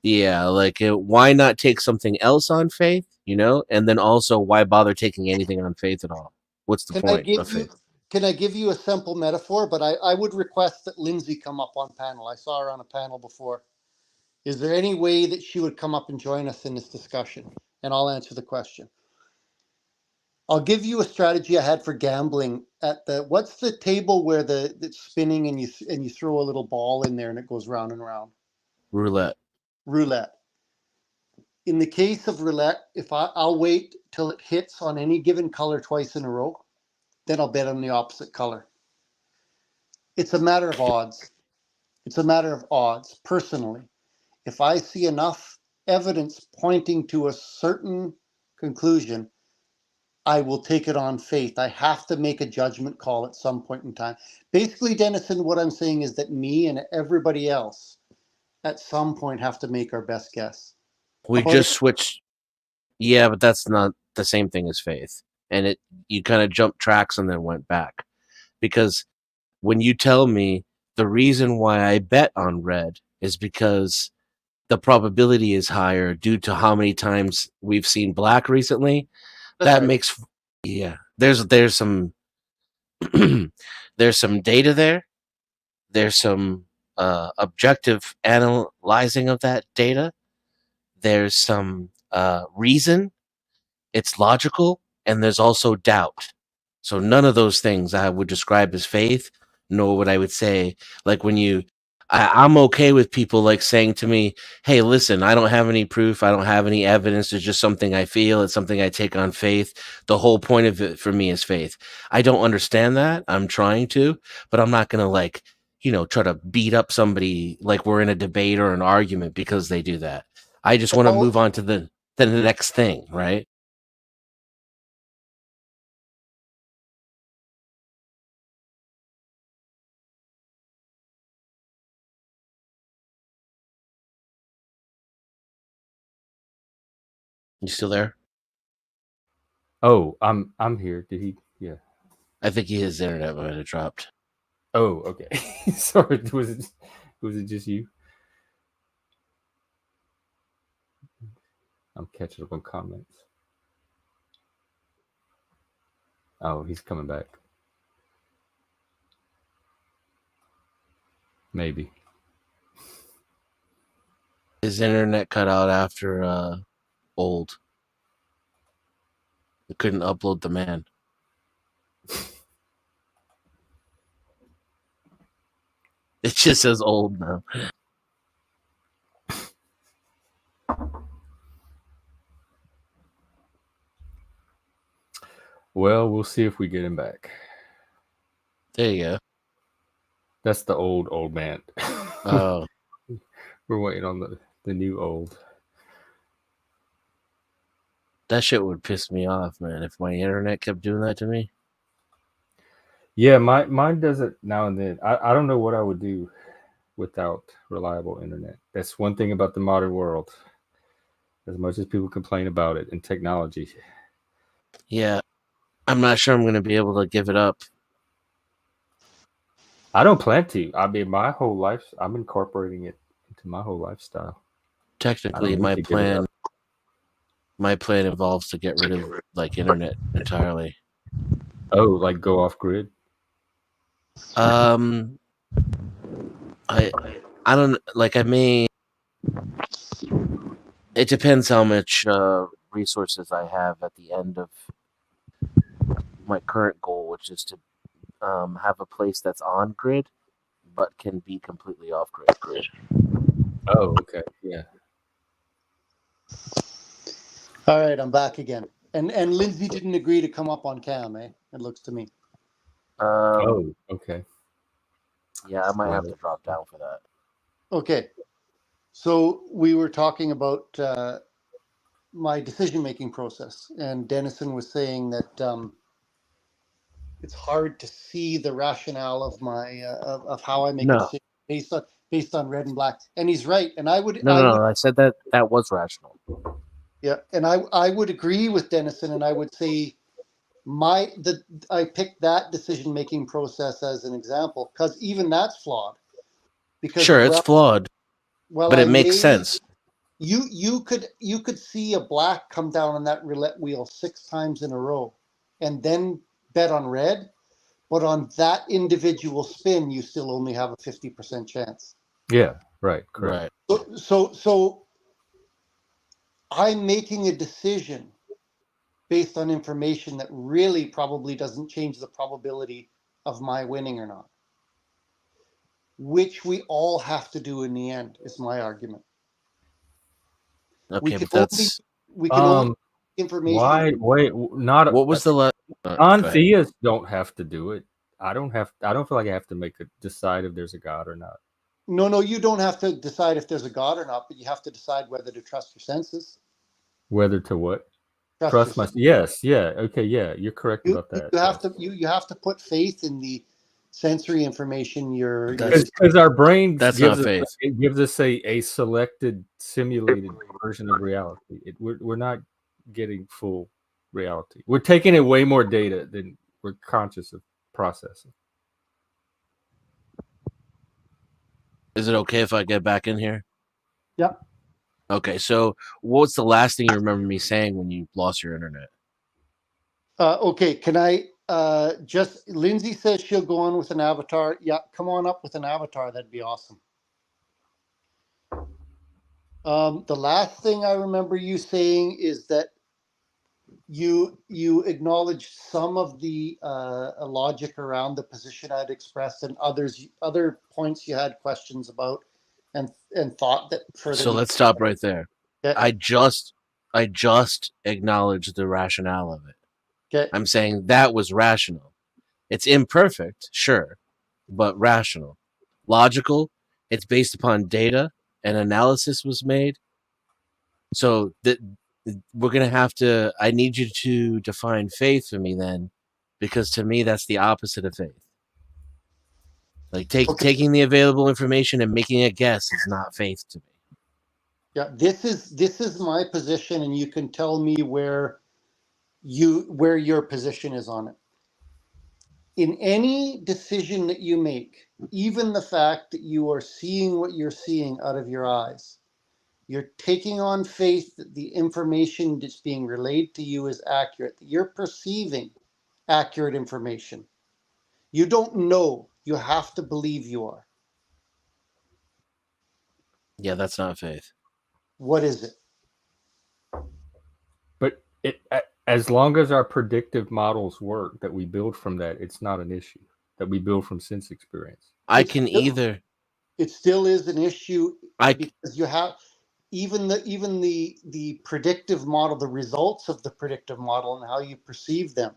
Yeah, like why not take something else on faith, and then also why bother taking anything on faith at all? What's the point of faith? Can I give you a simple metaphor? But I would request that Lindsay come up on panel. I saw her on a panel before. Is there any way that she would come up and join us in this discussion? And I'll answer the question. I'll give you a strategy I had for gambling at what's the table where it's spinning and you throw a little ball in there and it goes round and round? Roulette. In the case of roulette, if I'll wait till it hits on any given color twice in a row, then I'll bet on the opposite color. It's a matter of odds. Personally. If I see enough evidence pointing to a certain conclusion, I will take it on faith. I have to make a judgment call at some point in time. Basically, Denizen, what I'm saying is that me and everybody else at some point have to make our best guess. We just switched. Yeah, but that's not the same thing as faith. And you kind of jumped tracks and then went back. Because when you tell me the reason why I bet on red is because the probability is higher due to how many times we've seen black recently, that makes, there's some there's some data there. There's some objective analyzing of that data. There's some reason. It's logical, and there's also doubt. So none of those things I would describe as faith, nor would I would say, like when you I'm okay with people like saying to me, hey, listen, I don't have any proof. I don't have any evidence. It's just something I feel. It's something I take on faith. The whole point of it for me is faith. I don't understand that. I'm trying to, but I'm not going to like, try to beat up somebody like we're in a debate or an argument because they do that. I just want to move on to the next thing, right? You still there? Oh, I'm here. Did he? Yeah. I think his internet might have dropped. Oh, okay. Sorry. Was it just you? I'm catching up on comments. Oh, he's coming back. Maybe. His internet cut out after old. It couldn't upload the man. It just says old now. Well, we'll see if we get him back. There you go. That's the old man. Oh, We're waiting on the new old. that shit would piss me off, man, if my internet kept doing that to me. Yeah, mine does it now and then. I don't know what I would do without reliable internet. That's one thing about the modern world. As much as people complain about it and technology. Yeah, I'm not sure I'm going to be able to give it up. I don't plan to. I mean, my whole life, I'm incorporating it into my whole lifestyle. Technically, my plan involves to get rid of like internet entirely. Oh, like go off grid? I don't like. I may. It depends how much resources I have at the end of my current goal, which is to have a place that's on grid, but can be completely off grid. Oh, okay. Yeah. All right, I'm back again. And Lindsay didn't agree to come up on cam, eh? It looks to me. Oh, okay. Yeah, I might have to drop down for that. Okay. So we were talking about my decision-making process, and Denizen was saying that it's hard to see the rationale of my of how I make a decision based on red and black. And he's right. And I would I said that was rational. Yeah, and I would agree with Denizen, and I would say I picked that decision making process as an example because even that's flawed. Because Sure, it's flawed, but it makes sense. You could see a black come down on that roulette wheel 6 times in a row, and then bet on red, but on that individual spin, you still only have a 50% chance. Yeah. Right. Correct. Right. So I'm making a decision based on information that really probably doesn't change the probability of my winning or not, which we all have to do in the end, is my argument. Okay, we can only information. Why? Wait, not. What was the last? Non-theists don't have to do it. I don't feel like I have to decide if there's a God or not. No, you don't have to decide if there's a God or not, but you have to decide whether to trust your senses. Whether to what? Trust Yes. Yeah. Okay. Yeah. You're correct about that. You have to put faith in the sensory information because our brain gives us a selected simulated version of reality. We're not getting full reality. We're taking in way more data than we're conscious of processing. Is it okay if I get back in here? Yeah. Okay, so what's the last thing you remember me saying when you lost your internet? Okay, can I just Lindsay says she'll go on with an avatar. Yeah, come on up with an avatar. That'd be awesome. The last thing I remember you saying is that you acknowledged some of the logic around the position I'd expressed, and other points you had questions about, and thought that further. So let's stop right there. Okay. I just acknowledged the rationale of it. Okay. I'm saying that was rational. It's imperfect, sure, but rational. Logical, it's based upon data and analysis was made. So that we're going to have to, I need you to define faith for me then, because to me that's the opposite of faith. Like taking the available information and making a guess is not faith to me. Yeah, this is my position, and you can tell me where your position is on it. In any decision that you make, even the fact that you are seeing what you're seeing out of your eyes, you're taking on faith that the information that's being relayed to you is accurate, that you're perceiving accurate information. You don't know. You have to believe you are. Yeah, that's not faith. What is it? But as long as our predictive models work that we build from that, it's not an issue that we build from sense experience. It still is an issue because you have even the predictive model, the results of the predictive model and how you perceive them.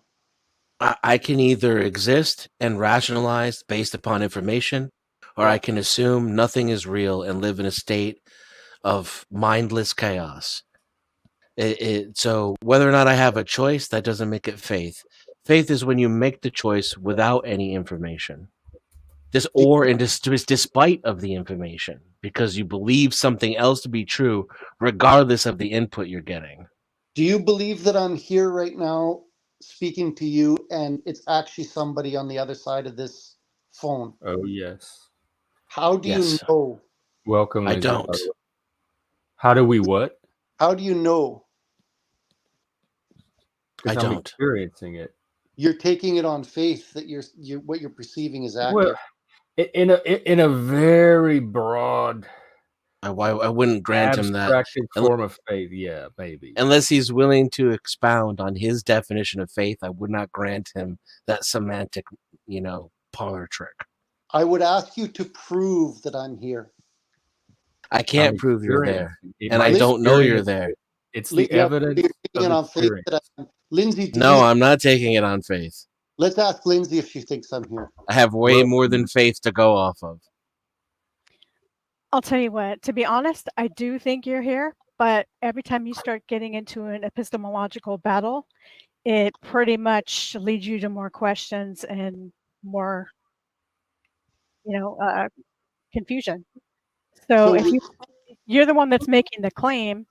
I can either exist and rationalize based upon information, or I can assume nothing is real and live in a state of mindless chaos. So whether or not I have a choice, that doesn't make it faith. Faith is when you make the choice without any information. Despite of the information, because you believe something else to be true, regardless of the input you're getting. Do you believe that I'm here right now speaking to you and it's actually somebody on the other side of this phone? Oh, yes. How do you know? Welcome, I Lindsay, don't. How do we what? How do you know? Because I'm experiencing it. You're taking it on faith that what you're perceiving is accurate. Well, in a very broad, I wouldn't grant him that abstracted form of faith. Yeah, maybe. Unless he's willing to expound on his definition of faith, I would not grant him that semantic, parlor trick. I would ask you to prove that I'm here. I can't prove you're there, and I don't know you're there. It's the evidence. Lindsay, no, I'm not taking it on faith. Let's ask Lindsay if she thinks I'm here. I have way more than faith to go off of. I'll tell you what, to be honest, I do think you're here, but every time you start getting into an epistemological battle, it pretty much leads you to more questions and more, confusion. So if you're the one that's making the claim,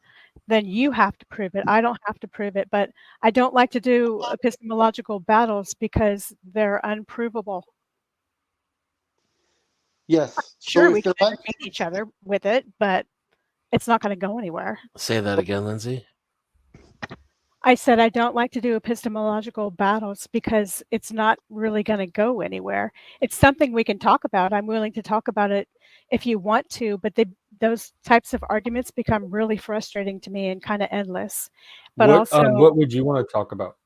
then you have to prove it. I don't have to prove it, but I don't like to do epistemological battles because they're unprovable. Yes. Sure, we can entertain each other with it, but it's not going to go anywhere. Say that again, Lindsay. I said I don't like to do epistemological battles because it's not really going to go anywhere. It's something we can talk about. I'm willing to talk about it if you want to, but those types of arguments become really frustrating to me and kind of endless. But what would you want to talk about?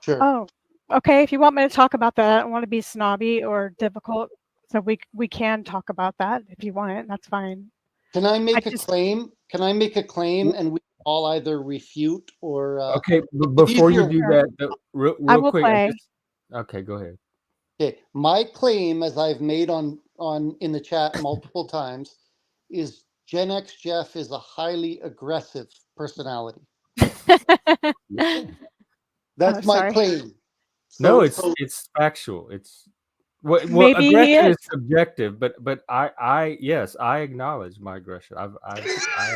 Sure. Oh, okay. If you want me to talk about that, I don't want to be snobby or difficult. So we can talk about that if you want it. That's fine. Can I make a claim? Can I make a claim and we all either refute or? Okay, before you do that, real quick. Okay, go ahead. Okay, my claim, as I've made on in the chat multiple times, is Gen X Jeff is a highly aggressive personality. That's my claim. No, it's factual. It's well, aggression is subjective, but I acknowledge my aggression. I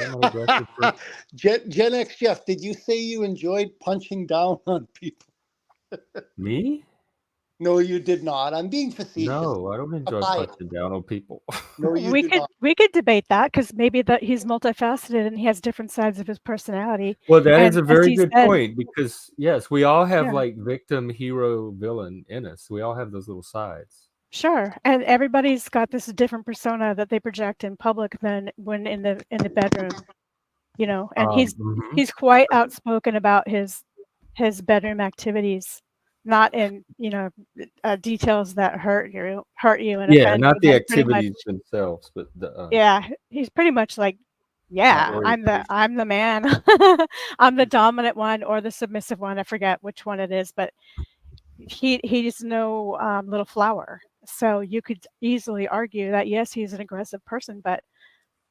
am an aggressive person. Gen X Jeff, did you say you enjoyed punching down on people? Me? No, you did not. I'm being facetious. No, I don't enjoy punching down on people. No, you we could debate that because maybe he's multifaceted and he has different sides of his personality. Well, that is a very good point because yes, we all have like victim, hero, villain in us. We all have those little sides. Sure, and everybody's got this different persona that they project in public than when in the bedroom. And he's quite outspoken about his his bedroom activities, not in details that hurt you and Yeah, offend not you, the but pretty much, activities themselves, but the yeah, he's pretty much like, my yeah, orientation. I'm the man. I'm the dominant one or the submissive one. I forget which one it is, but he's no little flower. So you could easily argue that yes, he's an aggressive person, but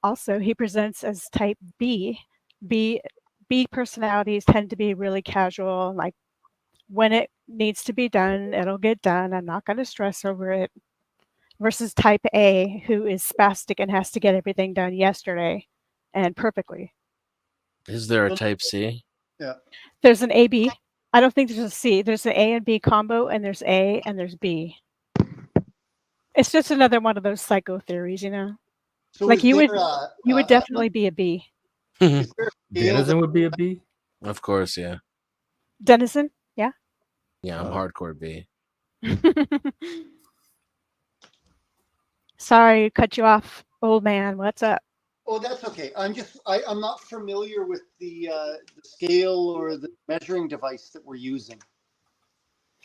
also he presents as type B. B personalities tend to be really casual, like when it needs to be done, it'll get done. I'm not going to stress over it. Versus type A, who is spastic and has to get everything done yesterday and perfectly. Is there a type C? Yeah. There's an AB. I don't think there's a C. There's an A and B combo, and there's A and there's B. It's just another one of those psycho theories, So like is you there would definitely be a B. is there a scale Denizen would be a B. Of course, yeah. Denizen, yeah. Yeah, I'm hardcore B. Sorry, cut you off, old man. What's up? Oh, that's okay. I'm not familiar with the scale or the measuring device that we're using.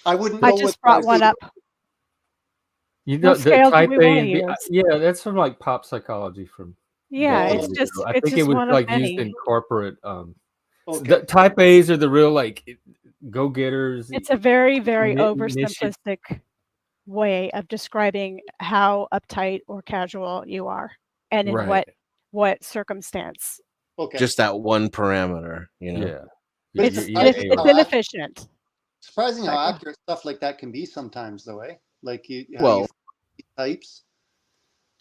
I wouldn't know I just brought one up. You What know, the scale do type we A wanna and B. use? Yeah, that's from like pop psychology from Yeah, decades it's just ago. I it's think it just was one of like used many. in corporate. Okay. The type A's are the real like go-getters. It's a very, very Initiative. oversimplistic way of describing how uptight or casual you are, and in Right. what circumstance. Okay. Just that one parameter, you know. Yeah. But It's You're it's, A it's or- inefficient. surprising how Psycho. accurate stuff like that can be sometimes, though, eh? Like how Well, you types.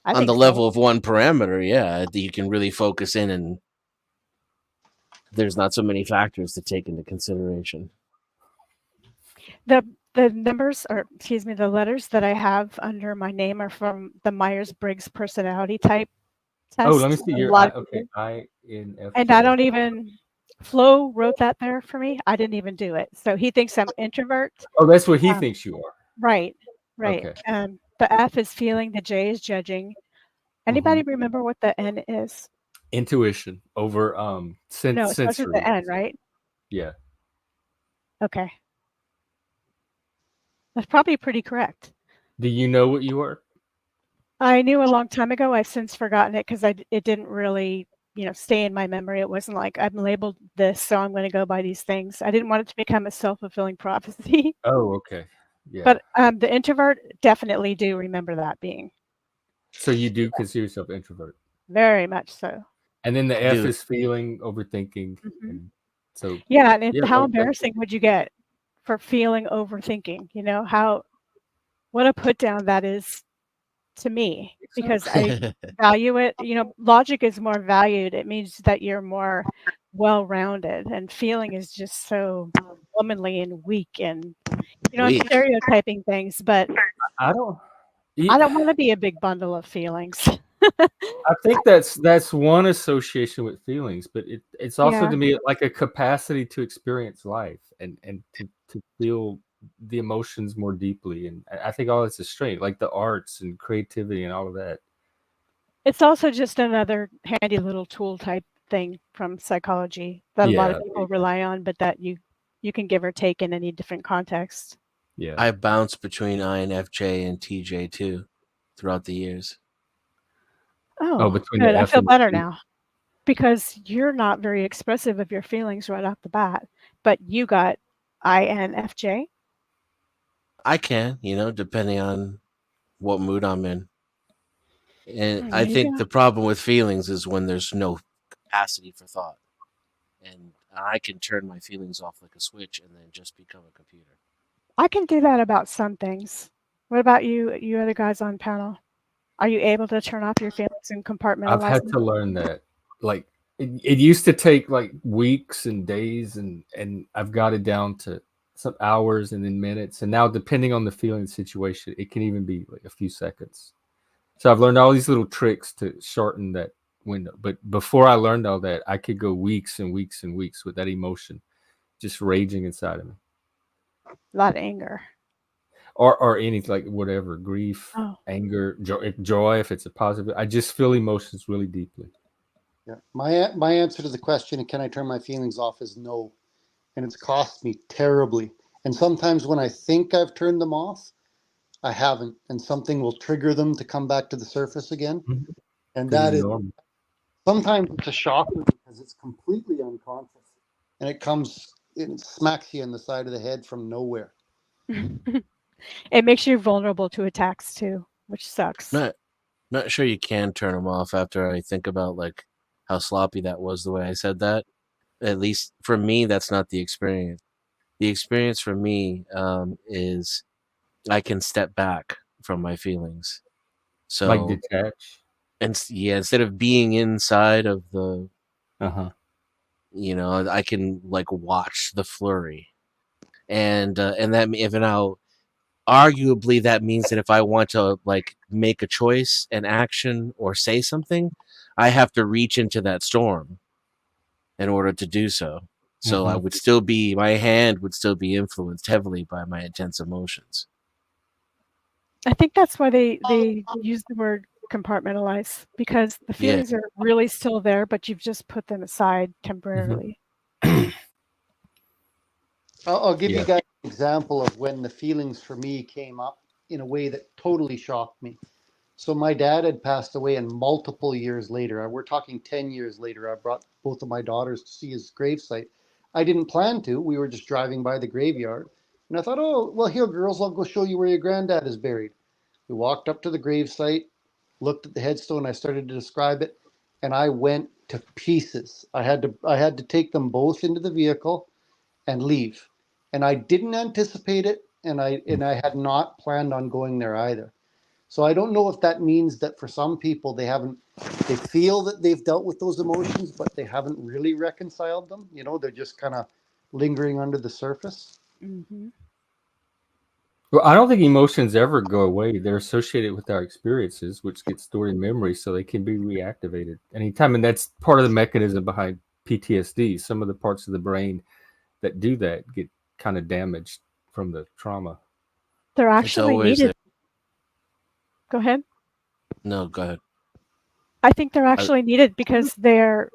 I on think the so. level of one parameter, yeah, you can really focus in, and there's not so many factors to take into consideration. The numbers, or excuse me, the letters that I have under my name are from the Myers-Briggs personality type test. Oh, let me see A your lot of okay. people- INFJ. And I don't even. Flo wrote that there for me. I didn't even do it. So he thinks I'm introvert. Oh, that's what he thinks you are. Right. Okay. The F is feeling. The J is judging. Anybody remember what the N is? Intuition over No, it starts with sensory. the N, right? Yeah. Okay. That's probably pretty correct. Do you know what you are? I knew a long time ago. I've since forgotten it because it didn't really, stay in my memory. It wasn't like I'm labeled this, so I'm going to go by these things. I didn't want it to become a self-fulfilling prophecy. Oh, okay. Yeah. But the introvert definitely do remember that being So you do consider yourself introvert. very much so. And then the F Dude. is feeling, overthinking. Mhm. And so Yeah, and how like, embarrassing would you get for feeling overthinking? What a put down that is to me, because I value it. Logic is more valued. It means that you're more well-rounded, and feeling is just so womanly and weak, and I'm Weak. stereotyping things, but I don't I don't want to be a big bundle of feelings. I think that's one association with feelings, but it's also Yeah. to me like a capacity to experience life and to feel the emotions more deeply. And I think all that's a strength, like the arts and creativity and all of that. It's also just another handy little tool type thing from psychology that a lot of Yeah. people rely on, but that you can give or take in any different context. Yeah. I bounced between INFJ and TJ too throughout the years. Oh, between good. the I F feel and the better T. now because you're not very expressive of your feelings right off the bat, but you got INFJ. I can, depending on what mood I'm in. And There I you think go. the problem with feelings is when there's no capacity for thought. And I can turn my feelings off like a switch and then just become a computer. I can do that about some things. What about you other guys on panel? Are you able to turn off your feelings and compartmentalize I've had them? to learn that. Like it used to take like weeks and days and I've got it down to some hours and then minutes. And now depending on the feeling situation, it can even be like a few seconds. So I've learned all these little tricks to shorten that window. But before I learned all that, I could go weeks and weeks and weeks with that emotion just raging inside of me. A lot of anger. Or any like whatever, grief, Oh. anger, joy, if it's a positive. I just feel emotions really deeply. Yeah. My answer to the question, can I turn my feelings off, is no. and it's cost me terribly. And sometimes when I think I've turned them off, I haven't, and something will trigger them to come back to the surface again. Mhm. And 'Cause that it's is normal. sometimes it's a shocker because it's completely unconscious, and it smacks you in the side of the head from nowhere. It makes you vulnerable to attacks too, which sucks. Not sure you can turn them off after I think about like how sloppy that was the way I said that. At least for me, that's not the experience. The experience for me is I can step back from my feelings. Like So detach. and yeah, instead of being inside of the, Uh-huh. I can like watch the flurry, and that if now arguably that means that if I want to like make a choice, an action, or say something, I have to reach into that storm in order to do so. So my hand would still be influenced heavily by my intense emotions. I think that's why they use the word compartmentalize, because the Yeah. feelings are really still there, but you've just put them aside temporarily. I'll give Yeah. you guys an example of when the feelings for me came up in a way that totally shocked me. So my dad had passed away, and multiple years later, we're talking 10 years later, I brought both of my daughters to see his gravesite. I didn't plan to. We were just driving by the graveyard. And I thought, oh, well, here, girls, I'll go show you where your granddad is buried. We walked up to the gravesite, looked at the headstone. I started to describe it, and I went to pieces. I had to take them both into the vehicle and leave. And I didn't anticipate it, and I had not planned on going there either. So I don't know if that means that for some people they feel that they've dealt with those emotions, but they haven't really reconciled them. They're just kind of lingering under the surface. Mm-hmm. Well, I don't think emotions ever go away. They're associated with our experiences, which get stored in memory, so they can be reactivated anytime. And that's part of the mechanism behind PTSD. Some of the parts of the brain that do that get kind of damaged from the trauma. They're It's actually always needed. there. Go ahead. No, go ahead. I think they're actually needed because they're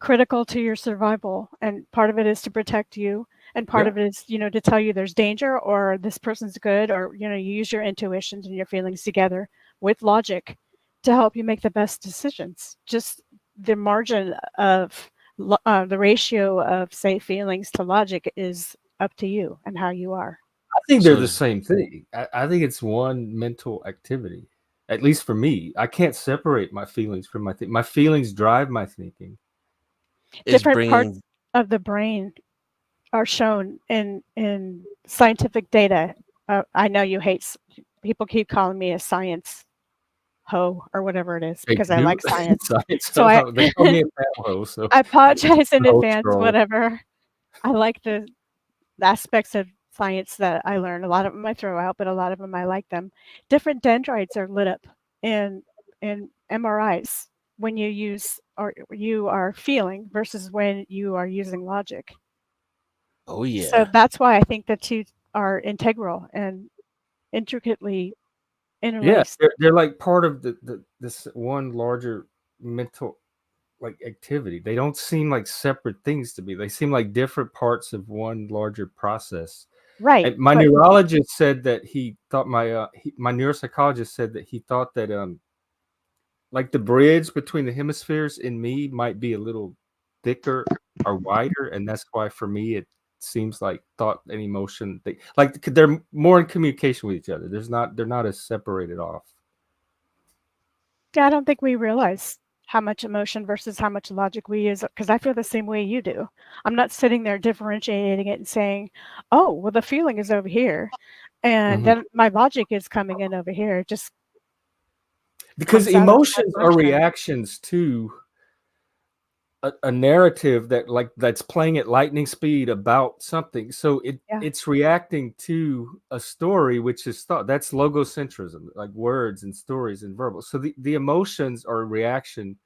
critical to your survival, and part of it is to protect you, and part of it is to tell you there's danger, or this person's good, or you use your intuitions and your feelings together with logic to help you make the best decisions. Just the margin of the ratio of, say, feelings to logic is up to you and how you are. I think they're So the same thing. I think it's one mental activity. At least for me, I can't separate my feelings from my my feelings drive my thinking. is Different parts bringing of the brain are shown in scientific data. I know you hate people keep calling me a science hoe or whatever it is They because I do like science. science. So I They call me a fat hoe. So I apologize in hoe advance. troll. Whatever. I like the aspects of science that I learn. A lot of them I throw out, but a lot of them I like them. Different dendrites are lit up in MRIs when you use or you are feeling versus when you are using logic. oh So yeah. that's why I think the two are integral and intricately Yeah, interlaced. they're like part of this one larger mental like activity. They don't seem like separate things to me. They seem like different parts of one larger process. Right. And my But neurologist said that he thought my neuropsychologist said that he thought that like the bridge between the hemispheres in me might be a little thicker or wider, and that's why for me it seems like thought and emotion they're more in communication with each other. They're not as separated off. I don't think we realize how much emotion versus how much logic we use, because I feel the same way you do. I'm not sitting there differentiating it and saying, oh, well, the feeling is over here. And then my logic is coming in over here. It just Because comes out of emotions are function. reactions to a narrative that's playing at lightning speed about something. So it's reacting to a story, which is thought. That's logocentrism, like words and stories and verbal. So the emotions are a reaction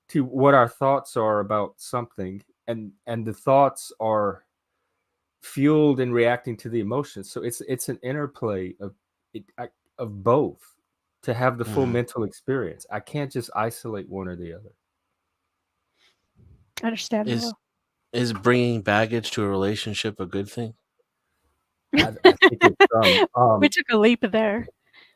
to what our thoughts are about something, and the thoughts are fueled and reacting to the emotions. So it's an interplay of both to have the full mental experience. I can't just isolate one or the other. Is Understandable. Is bringing baggage to a relationship a good thing? I think it's We took a leap there.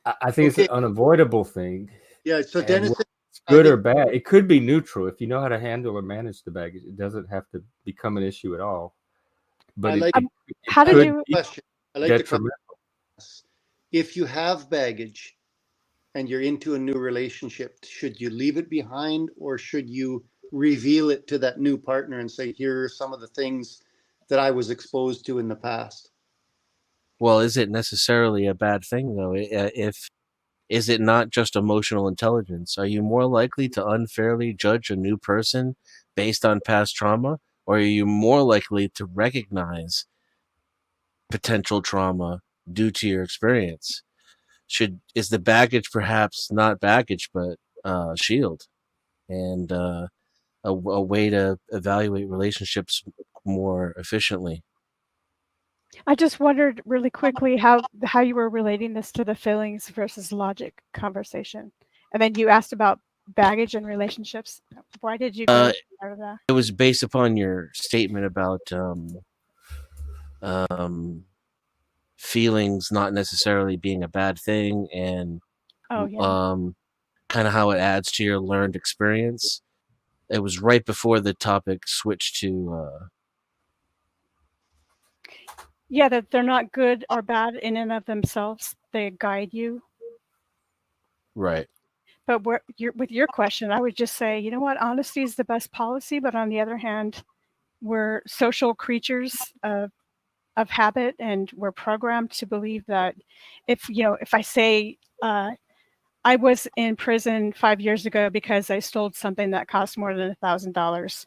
I think it's Okay. an unavoidable thing. Yeah. So And Dennis, whether it's I good or think bad. It could be neutral if you know how to handle or manage the baggage. It doesn't have to become an issue at all. But I like it How I did like could you? the be question. I like the question. detrimental. If you have baggage and you're into a new relationship, should you leave it behind or should you reveal it to that new partner and say, here are some of the things that I was exposed to in the past? Well, is it necessarily a bad thing though? If is it not just emotional intelligence? Are you more likely to unfairly judge a new person based on past trauma, or are you more likely to recognize potential trauma due to your experience? Is the baggage perhaps not baggage but shield and a way to evaluate relationships more efficiently? I just wondered really quickly how you were relating this to the feelings versus logic conversation, and then you asked about baggage and relationships. Why did you go out of that? It was based upon your statement about feelings not necessarily being a bad thing, and Oh yeah. kind of how it adds to your learned experience. It was right before the topic switched to Yeah, that they're not good or bad in and of themselves. They guide you. right. But with your question, I would just say, you know what? Honesty is the best policy. But on the other hand, we're social creatures of habit, and we're programmed to believe that if I say I was in prison 5 years ago because I stole something that cost more than $1,000.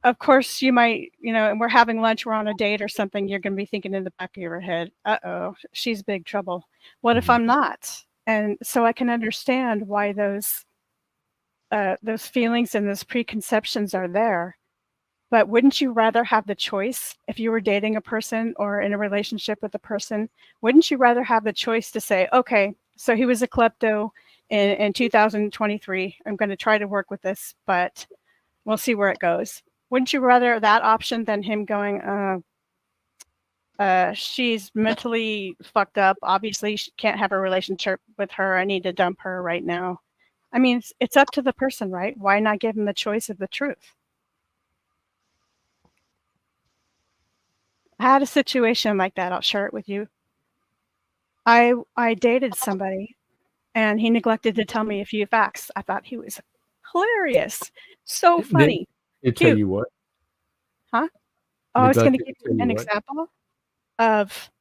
Of course, you might, and we're having lunch, we're on a date or something, you're going to be thinking in the back of your head, uh-oh, she's big trouble. What if I'm not? And so I can understand why those feelings and those preconceptions are there. But wouldn't you rather have the choice if you were dating a person or in a relationship with a person? Wouldn't you rather have the choice to say, okay, so he was a klepto in 2023. I'm going to try to work with this, but we'll see where it goes. Wouldn't you rather that option than him going, she's mentally fucked up. Obviously, she can't have a relationship with her. I need to dump her right now. I mean, it's up to the person, right? Why not give them the choice of the truth? I had a situation like that. I'll share it with you. I dated somebody, and he neglected to tell me a few facts. I thought he was hilarious, so funny, It tell cute. you what? Huh? Oh, I was going to Neglected give to tell you you an what? example of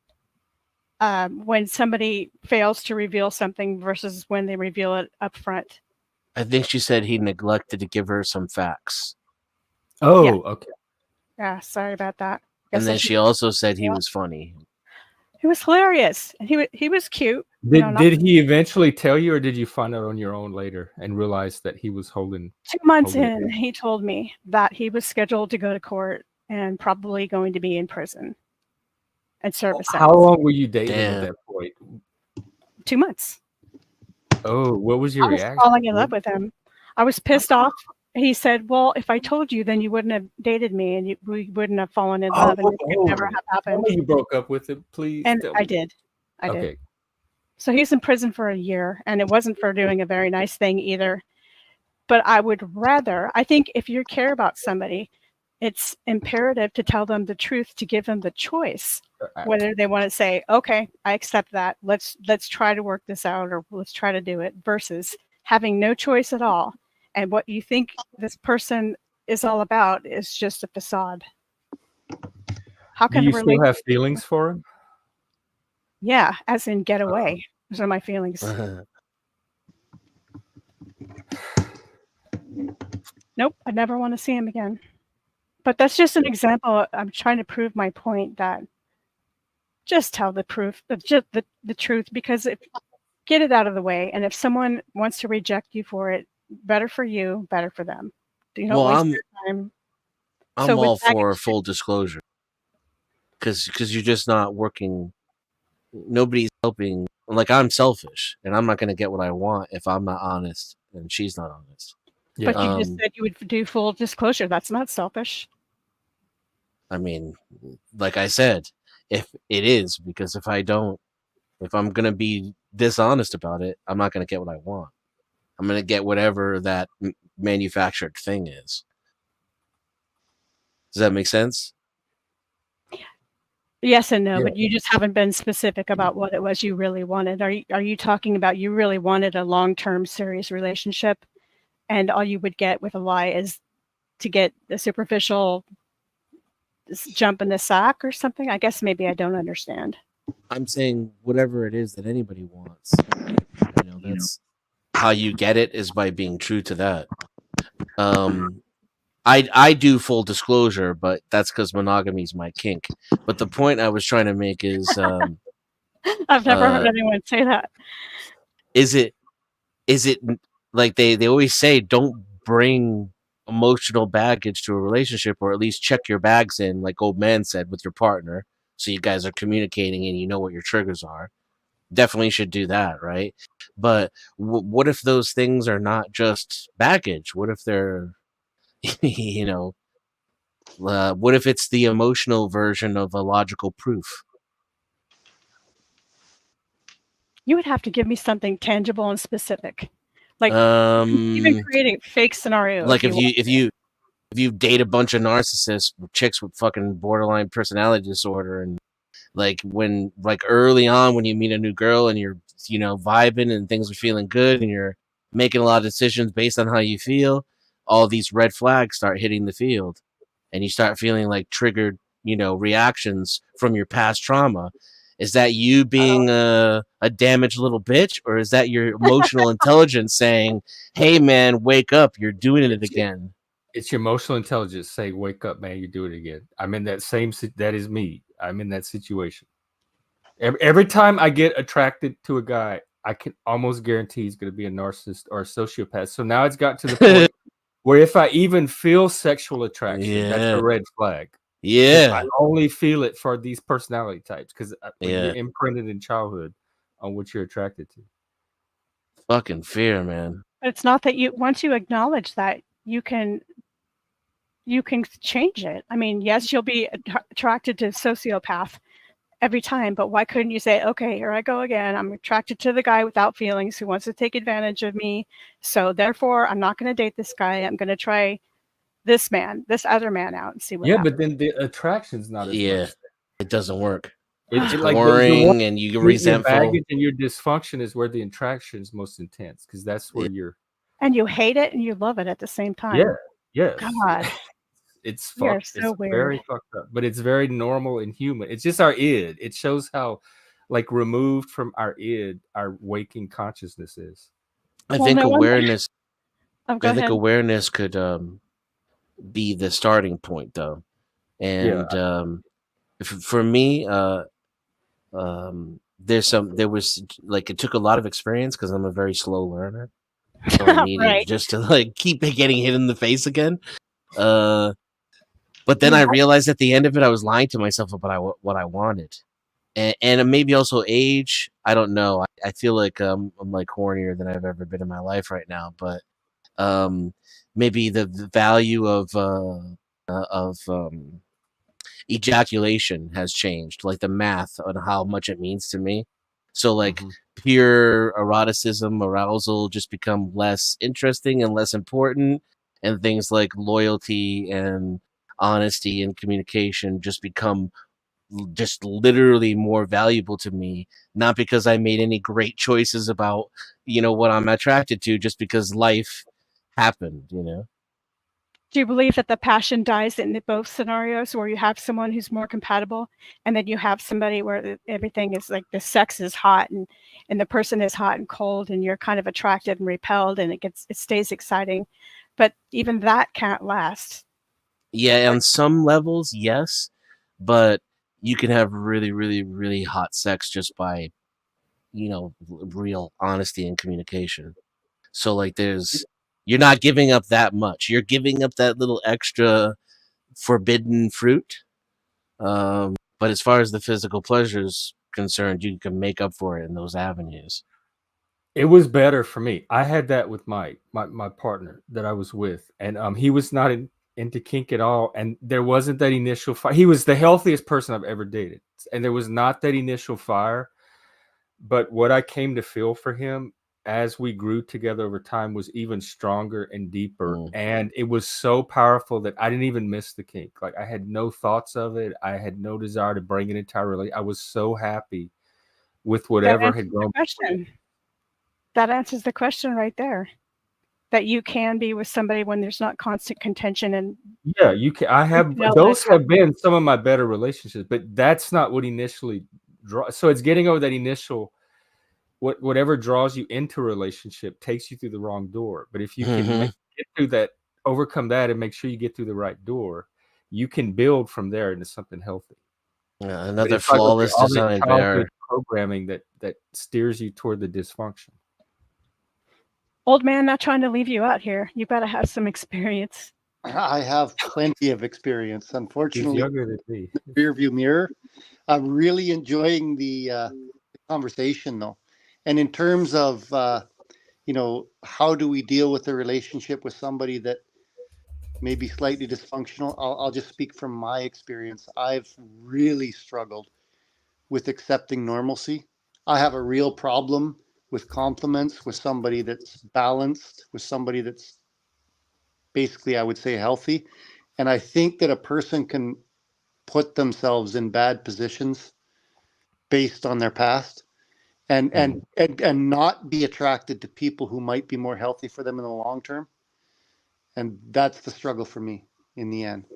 when somebody fails to reveal something versus when they reveal it up front. I think she said he neglected to give her some facts. Oh, okay. Yeah, sorry about that. And then she also said he was funny. He was hilarious, and he was cute. Did he eventually tell you, or did you find out on your own later and realize that he was holding? 2 months holding in, he told me that he was scheduled to go to court and probably going to be in prison and serve a sentence. How long were you dating Damn. at that point? 2 months. Oh, what was your I was reaction? falling in love with him. I was pissed off. He said, well, if I told you, then you wouldn't have dated me, and we wouldn't have fallen in love, and it could never have happened. You broke up with him, please. And tell I me. did. I did. Okay. So he's in prison for a year, and it wasn't for doing a very nice thing either. But I would rather, I think if you care about somebody, it's imperative to tell them the truth, to give them the choice, whether they want to say, okay, I accept that. Let's try to work this out, or let's try to do it, versus having no choice at all. And what you think this person is all about is just a facade. How Do can you still have feelings for him? Yeah, as in get away. Those are my feelings. Nope, I never want to see him again. But that's just an example. I'm trying to prove my point that just tell the truth, the truth, because get it out of the way. And if someone wants to reject you for it, better for you, better for them. Do you not waste your time? I'm all for full disclosure, because you're just not working. Nobody's helping. Like, I'm selfish, and I'm not going to get what I want if I'm not honest, and she's not honest. Yeah. But you just said you would do full disclosure. That's not selfish. I mean, like I said, if it is, because if I'm gonna be dishonest about it, I'm not gonna get what I want. I'm gonna get whatever that manufactured thing is. Does that make sense? Yes and no, Yeah. but you just haven't been specific about what it was you really wanted. Are you talking about you really wanted a long-term serious relationship, and all you would get with a lie is to get the superficial jump in the sack or something? I guess maybe I don't understand. I'm saying whatever it is that anybody wants. That's how you get it, is by being true to that. I do full disclosure, but that's because monogamy is my kink. But the point I was trying to make is, I've never heard anyone say that. is it like they always say, don't bring emotional baggage to a relationship, or at least check your bags in, like old man said, with your partner, so you guys are communicating and you know what your triggers are. Definitely should do that, right? But what if those things are not just baggage? What if they're what if it's the emotional version of a logical proof? You would have to give me something tangible and specific. Like even creating a fake scenario. Like if you date a bunch of narcissists, chicks with fucking borderline personality disorder, and like early on when you meet a new girl and you're vibing and things are feeling good and you're making a lot of decisions based on how you feel, all these red flags start hitting the field, and you start feeling like triggered reactions from your past trauma. Is that you being a damaged little bitch, or is that your emotional intelligence saying, hey man, wake up, you're doing it again? It's your emotional intelligence saying, wake up, man, you're doing it again. I'm in that same, that is me. I'm in that situation. Every time I get attracted to a guy, I can almost guarantee he's going to be a narcissist or a sociopath. So now it's got to the point where if I even feel sexual attraction, that's a red flag. Yeah. I only feel it for these personality types because you're Yeah. imprinted in childhood on what you're attracted to. Fucking fear, man. But it's not that once you acknowledge that, you can change it. I mean, yes, you'll be attracted to sociopath every time, but why couldn't you say, okay, here I go again. I'm attracted to the guy without feelings who wants to take advantage of me. So therefore, I'm not going to date this guy. I'm going to try this other man out and see what happens. But then the attraction's not as much. It doesn't work. It's like boring, and you get resentful. Your baggage and your dysfunction is where the attraction is most intense, because that's where you're. And you hate it and you love it at the same time. Yeah. Yes. God. It's You're so weird. Very fucked up, but it's very normal and human. It's just our id. It shows how, like, removed from our id, our waking consciousness is. I think awareness. I think awareness could be the starting point, though, and for me, there was like, it took a lot of experience because I'm a very slow learner. So I needed right. just to like keep getting hit in the face again. But then I realized at the end of it, I was lying to myself about what I wanted, and maybe also age. I don't know. I feel like I'm like hornier than I've ever been in my life right now. But maybe the value of ejaculation has changed, like the math on how much it means to me. So like pure eroticism, arousal just become less interesting and less important, and things like loyalty and honesty and communication just become just literally more valuable to me, not because I made any great choices about what I'm attracted to, just because life happened. Do you believe that the passion dies in both scenarios, where you have someone who's more compatible, and then you have somebody where everything is like the sex is hot and the person is hot and cold, and you're kind of attracted and repelled, and it stays exciting, but even that can't last? Yeah, on some levels, yes, but you can have really, really, really hot sex just by, real honesty and communication. So like you're not giving up that much. You're giving up that little extra forbidden fruit. But as far as the physical pleasure is concerned, you can make up for it in those avenues. It was better for me. I had that with my partner that I was with, and he was not into kink at all, and there wasn't that initial fire. He was the healthiest person I've ever dated, and there was not that initial fire. But what I came to feel for him as we grew together over time was even stronger and deeper. And it was so powerful that I didn't even miss the kink. Like, I had no thoughts of it. I had no desire to bring it into our relationship. I was so happy with whatever had grown. That answers the question right there. That you can be with somebody when there's not constant contention. And yeah, you can. I have those have been some of my better relationships, but that's not what initially draws. So it's getting over that initial, whatever draws you into a relationship takes you through the wrong door. But if you can get through that, overcome that, and make sure you get through the right door, you can build from there into something healthy. Yeah, another flawless design programming that steers you toward the dysfunction. Old man, not trying to leave you out here. You got to have some experience. I have plenty of experience. Unfortunately, he's younger than me. Rear view mirror. I'm really enjoying the conversation, though. And in terms of, how do we deal with the relationship with somebody that may be slightly dysfunctional? I'll just speak from my experience. I've really struggled with accepting normalcy. I have a real problem with compliments, with somebody that's balanced, with somebody that's basically, I would say, healthy. And I think that a person can put themselves in bad positions based on their past and not be attracted to people who might be more healthy for them in the long term. And that's the struggle for me in the end.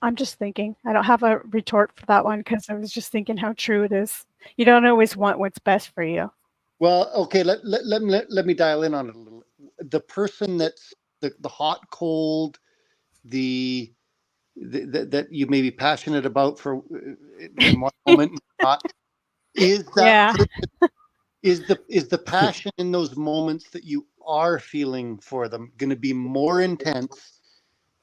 I'm just thinking. I don't have a retort for that one because I was just thinking how true it is. You don't always want what's best for you. Well, okay, let me dial in on it a little. The person that's the hot, cold, that you may be passionate about for in one moment, not, is that person, is the passion in those moments that you are feeling for them going to be more intense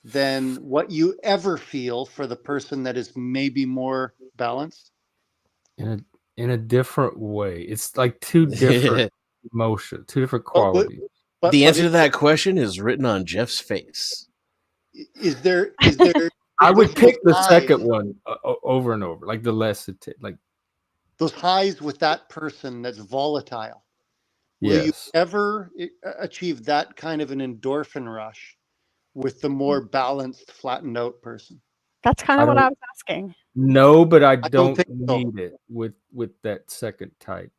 than what you ever feel for the person that is maybe more balanced? In a different way. It's like two different emotions, two different qualities. But the answer to that question is written on Jeff's face. Is there I would pick the second one over and over, like the less like those highs with that person that's volatile. Will you ever achieve that kind of an endorphin rush with the more balanced, flattened out person? That's kind of what I was asking. No, but I don't need it with that second type.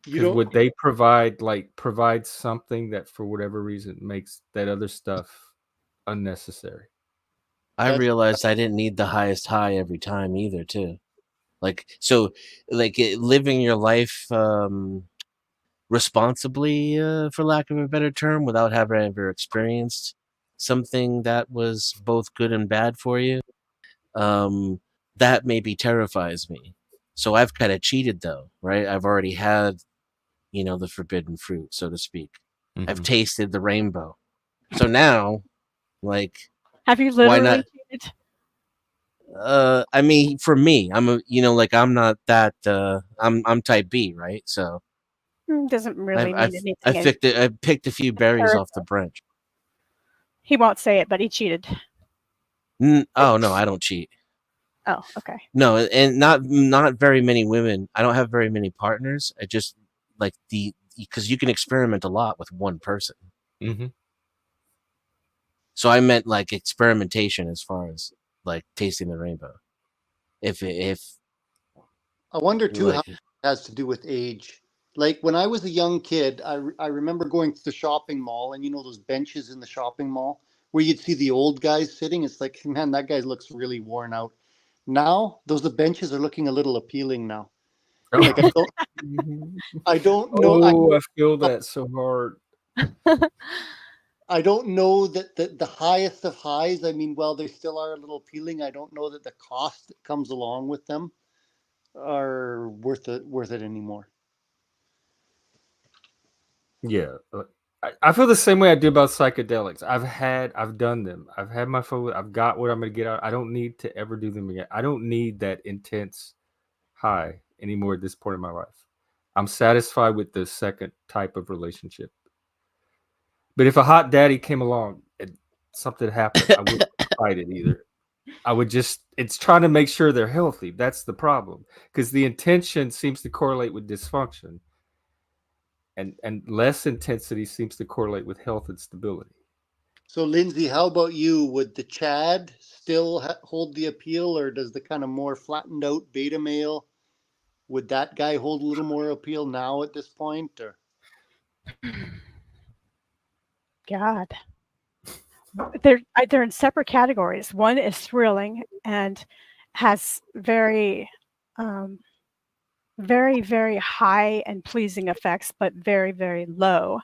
Because would they provide something that for whatever reason makes that other stuff unnecessary? I realized I didn't need the highest high every time either, too. Living your life responsibly, for lack of a better term, without having ever experienced something that was both good and bad for you, that maybe terrifies me. So I've kind of cheated, though, right? I've already had, the forbidden fruit, so to speak. I've tasted the rainbow. So now, have you literally cheated? I mean, for me, I'm I'm not that. I'm type B, right? So doesn't really mean anything. I picked a few berries off the branch. He won't say it, but he cheated. Oh no, I don't cheat. Oh, okay. No, and not very many women. I don't have very many partners. I just because you can experiment a lot with one person. So I meant experimentation as far as tasting the rainbow. If I wonder too how it has to do with age. Like when I was a young kid, I remember going to the shopping mall, and those benches in the shopping mall where you'd see the old guys sitting. It's like, man, that guy looks really worn out. Now the benches are looking a little appealing now. Like I don't know. Oh, I feel that so hard. I don't know that the highest of highs, I mean, well, they still are a little appealing. I don't know that the cost that comes along with them are worth it anymore. Yeah. I feel the same way I do about psychedelics. I've done them. I've had my fun. I've got what I'm going to get out. I don't need to ever do them again. I don't need that intense high anymore at this point in my life. I'm satisfied with the second type of relationship. But if a hot daddy came along and something happened, I wouldn't fight it either. I would just, it's trying to make sure they're healthy. That's the problem. Because the intention seems to correlate with dysfunction. And less intensity seems to correlate with health and stability. So, Lindsay, how about you? Would the Chad still hold the appeal, or does the kind of more flattened out beta male, would that guy hold a little more appeal now at this point? Or God, they're in separate categories. One is thrilling and has very, very, very high and pleasing effects, but very, very low,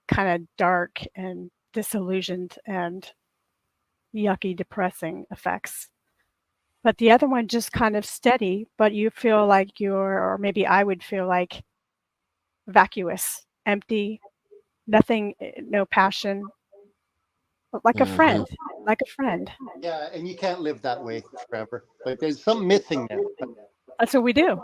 kind of dark and disillusioned and yucky, depressing effects. But the other one just kind of steady, but you feel like or maybe I would feel like vacuous, empty, nothing, no passion, like a friend, like a friend. yeah, and you can't live that way forever. Like there's something missing there. That's what we do.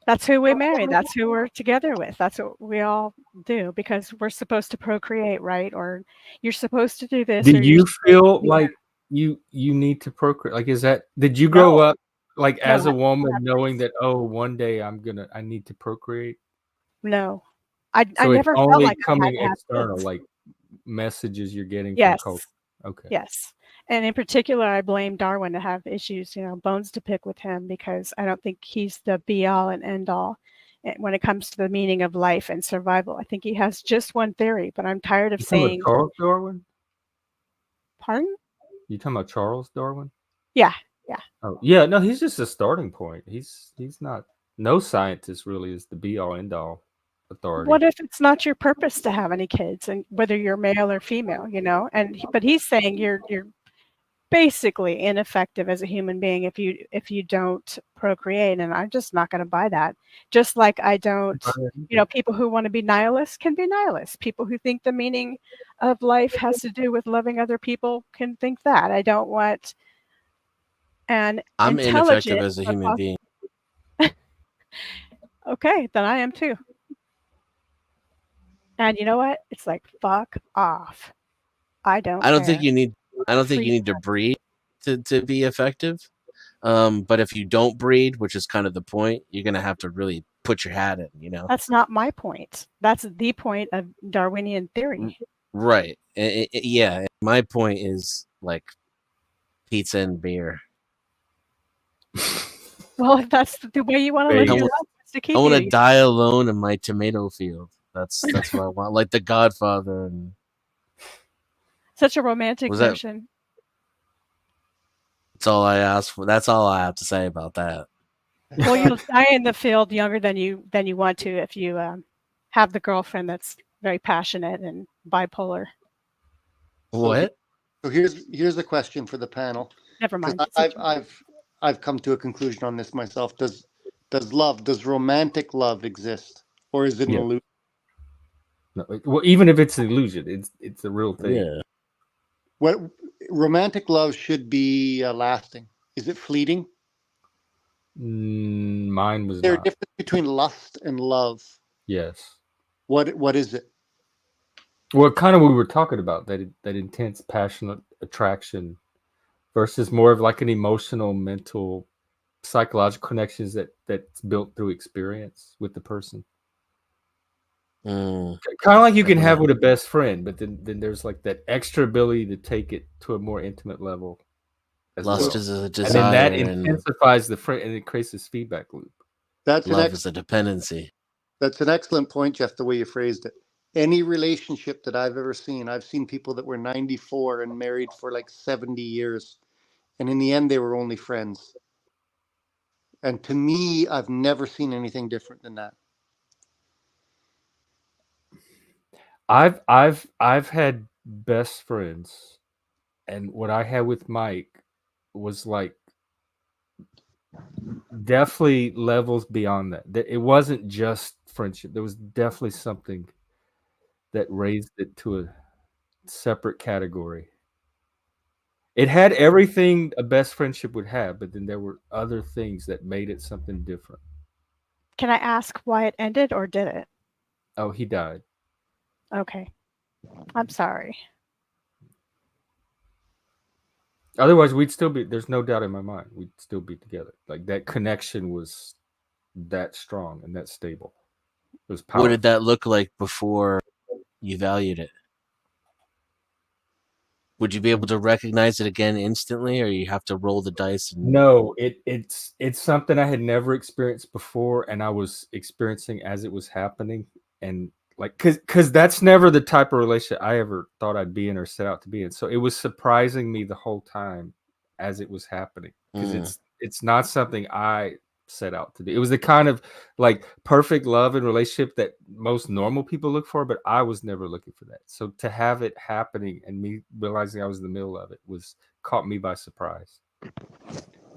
That's who we marry. That's who we're together with. That's what we all do because we're supposed to procreate, right? Or you're supposed to do this. Do or you feel like you need to procreate? Like, is that, did you grow up like as a woman knowing that, oh, one day I need to procreate? No, I So it's never felt only like coming I had external, kids. like messages you're getting Yes. from culture. Okay. Yes. And in particular, I blame Darwin to have issues, bones to pick with him because I don't think he's the be all and end all when it comes to the meaning of life and survival. I think he has just one theory, but I'm tired of saying. Charles Darwin? Pardon? You talking about Charles Darwin? Yeah. Yeah. Oh, yeah. No, he's just a starting point. He's not. No scientist really is the be all end all authority. What if it's not your purpose to have any kids, and whether you're male or female, but he's saying you're basically ineffective as a human being if you don't procreate, and I'm just not going to buy that. Just like I don't, people who want to be nihilists can be nihilists. People who think the meaning of life has to do with loving other people can think that. I don't want an I'm ineffective as a human being. Okay, then I am too. And you know what? It's like fuck off. I don't think you need to breed to be effective. But if you don't breed, which is kind of the point, you're gonna have to really put your hat in. That's not my point. That's the point of Darwinian theory. Right. Yeah. My point is like pizza and beer. Well, if that's the way you want to live your life, I want to die alone in my tomato field. That's what I want. Like The Godfather. And such a romantic notion. That's all I asked for. That's all I have to say about that. Well, you'll die in the field younger than you want to if you have the girlfriend that's very passionate and bipolar. What? So here's a question for the panel. Never mind. I've come to a conclusion on this myself. Does romantic love exist, or is it an illusion? No, well, even if it's an illusion, it's a real thing. Yeah. What romantic love should be lasting? Is it fleeting? Mine was. Is there a difference between lust and love? Yes. What is it? Well, kind of we were talking about that intense, passionate attraction versus more of like an emotional, mental, psychological connections that's built through experience with the person. Kind of like you can have with a best friend, but then there's like that extra ability to take it to a more intimate level. Lust is a desire, and then that intensifies the friend, and it creates this feedback loop. Love is a dependency. That's an excellent point, Jeff. The way you phrased it. Any relationship that I've ever seen, I've seen people that were 94 and married for like 70 years, and in the end, they were only friends. And to me, I've never seen anything different than that. I've had best friends, and what I had with Mike was like definitely levels beyond that. It wasn't just friendship. There was definitely something that raised it to a separate category. It had everything a best friendship would have, but then there were other things that made it something different. Can I ask why it ended, or did it? Oh, he died. Okay. I'm sorry. Otherwise, we'd still be. There's no doubt in my mind we'd still be together. Like that connection was that strong and that stable. It was What powerful. did that look like before you valued it? Would you be able to recognize it again instantly, or you have to roll the dice? And... No, it's something I had never experienced before, and I was experiencing as it was happening, and like because that's never the type of relationship I ever thought I'd be in or set out to be in. So it was surprising me the whole time as it was happening because it's not something I set out to do. It was the kind of like perfect love and relationship that most normal people look for, but I was never looking for that. So to have it happening and me realizing I was in the middle of it was caught me by surprise.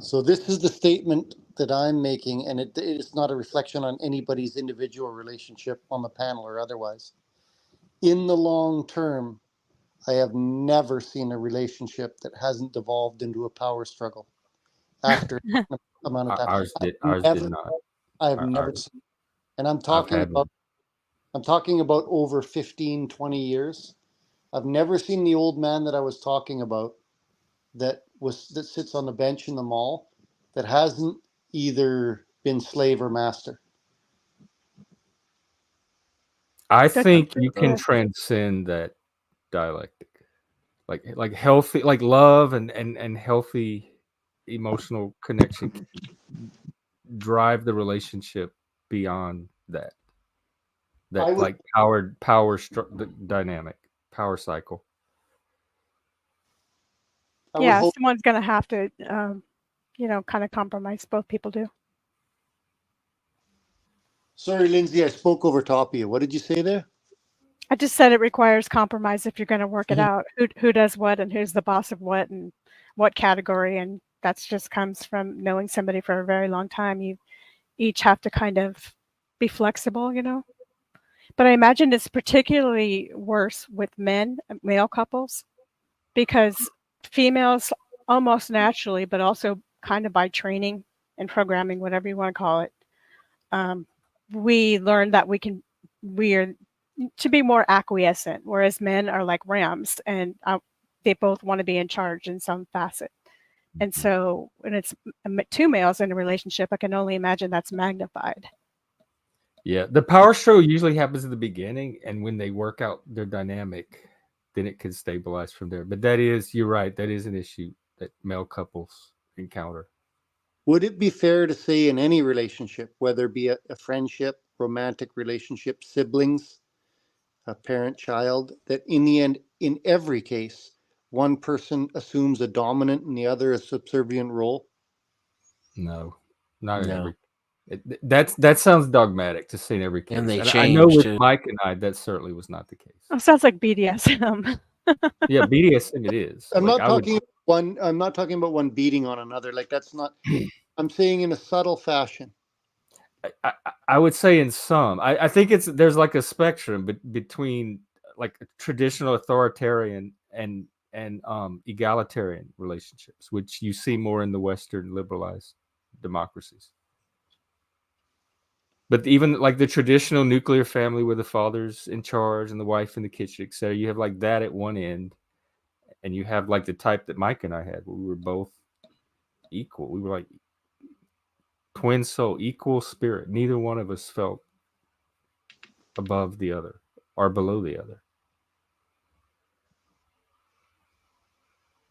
So this is the statement that I'm making, and it's not a reflection on anybody's individual relationship on the panel or otherwise. In the long term, I have never seen a relationship that hasn't devolved into a power struggle after an amount of time. Ours did not. I've never Ours, seen, and I'm I've had one. talking about over 15, 20 years. I've never seen the old man that I was talking about that sits on the bench in the mall that hasn't either been slave or master. I That's think you can true. transcend that dialectic, like healthy, like love and healthy emotional connection drive the relationship beyond that. I That would, like the dynamic power cycle. I would Yeah, hope. someone's going to have to, kind of compromise. Both people do. Sorry, Lindsay, I spoke over top of you. What did you say there? I just said it requires compromise if you're going to work it out. Who does what and who's the boss of what and what category, and that's just comes from knowing somebody for a very long time. You each have to kind of be flexible, But I imagine it's particularly worse with male couples, because females almost naturally, but also kind of by training and programming, whatever you want to call it, we learn that we are to be more acquiescent, whereas men are like rams and they both want to be in charge in some facet. And so when it's two males in a relationship, I can only imagine that's magnified. Yeah, the power struggle usually happens at the beginning, and when they work out their dynamic, then it can stabilize from there. But you're right, that is an issue that male couples encounter. Would it be fair to say in any relationship, whether it be a friendship, romantic relationship, siblings, a parent-child, that in the end, in every case, one person assumes a dominant and the other a subservient role? No, not in No. every. That sounds dogmatic to say in every case. And they I know change with too. Mike and I, that certainly was not the case. Oh, sounds like BDSM. Yeah, BDSM it is. I'm Like not talking about one beating on another. Like that's not. I'm saying in a subtle fashion. I would say in some. I think there's like a spectrum between like traditional authoritarian and egalitarian relationships, which you see more in the Western liberalized democracies. But even like the traditional nuclear family where the father's in charge and the wife in the kitchen, etc., you have like that at one end, and you have like the type that Mike and I had, where we were both equal. We were like twin soul, equal spirit. Neither one of us felt above the other or below the other.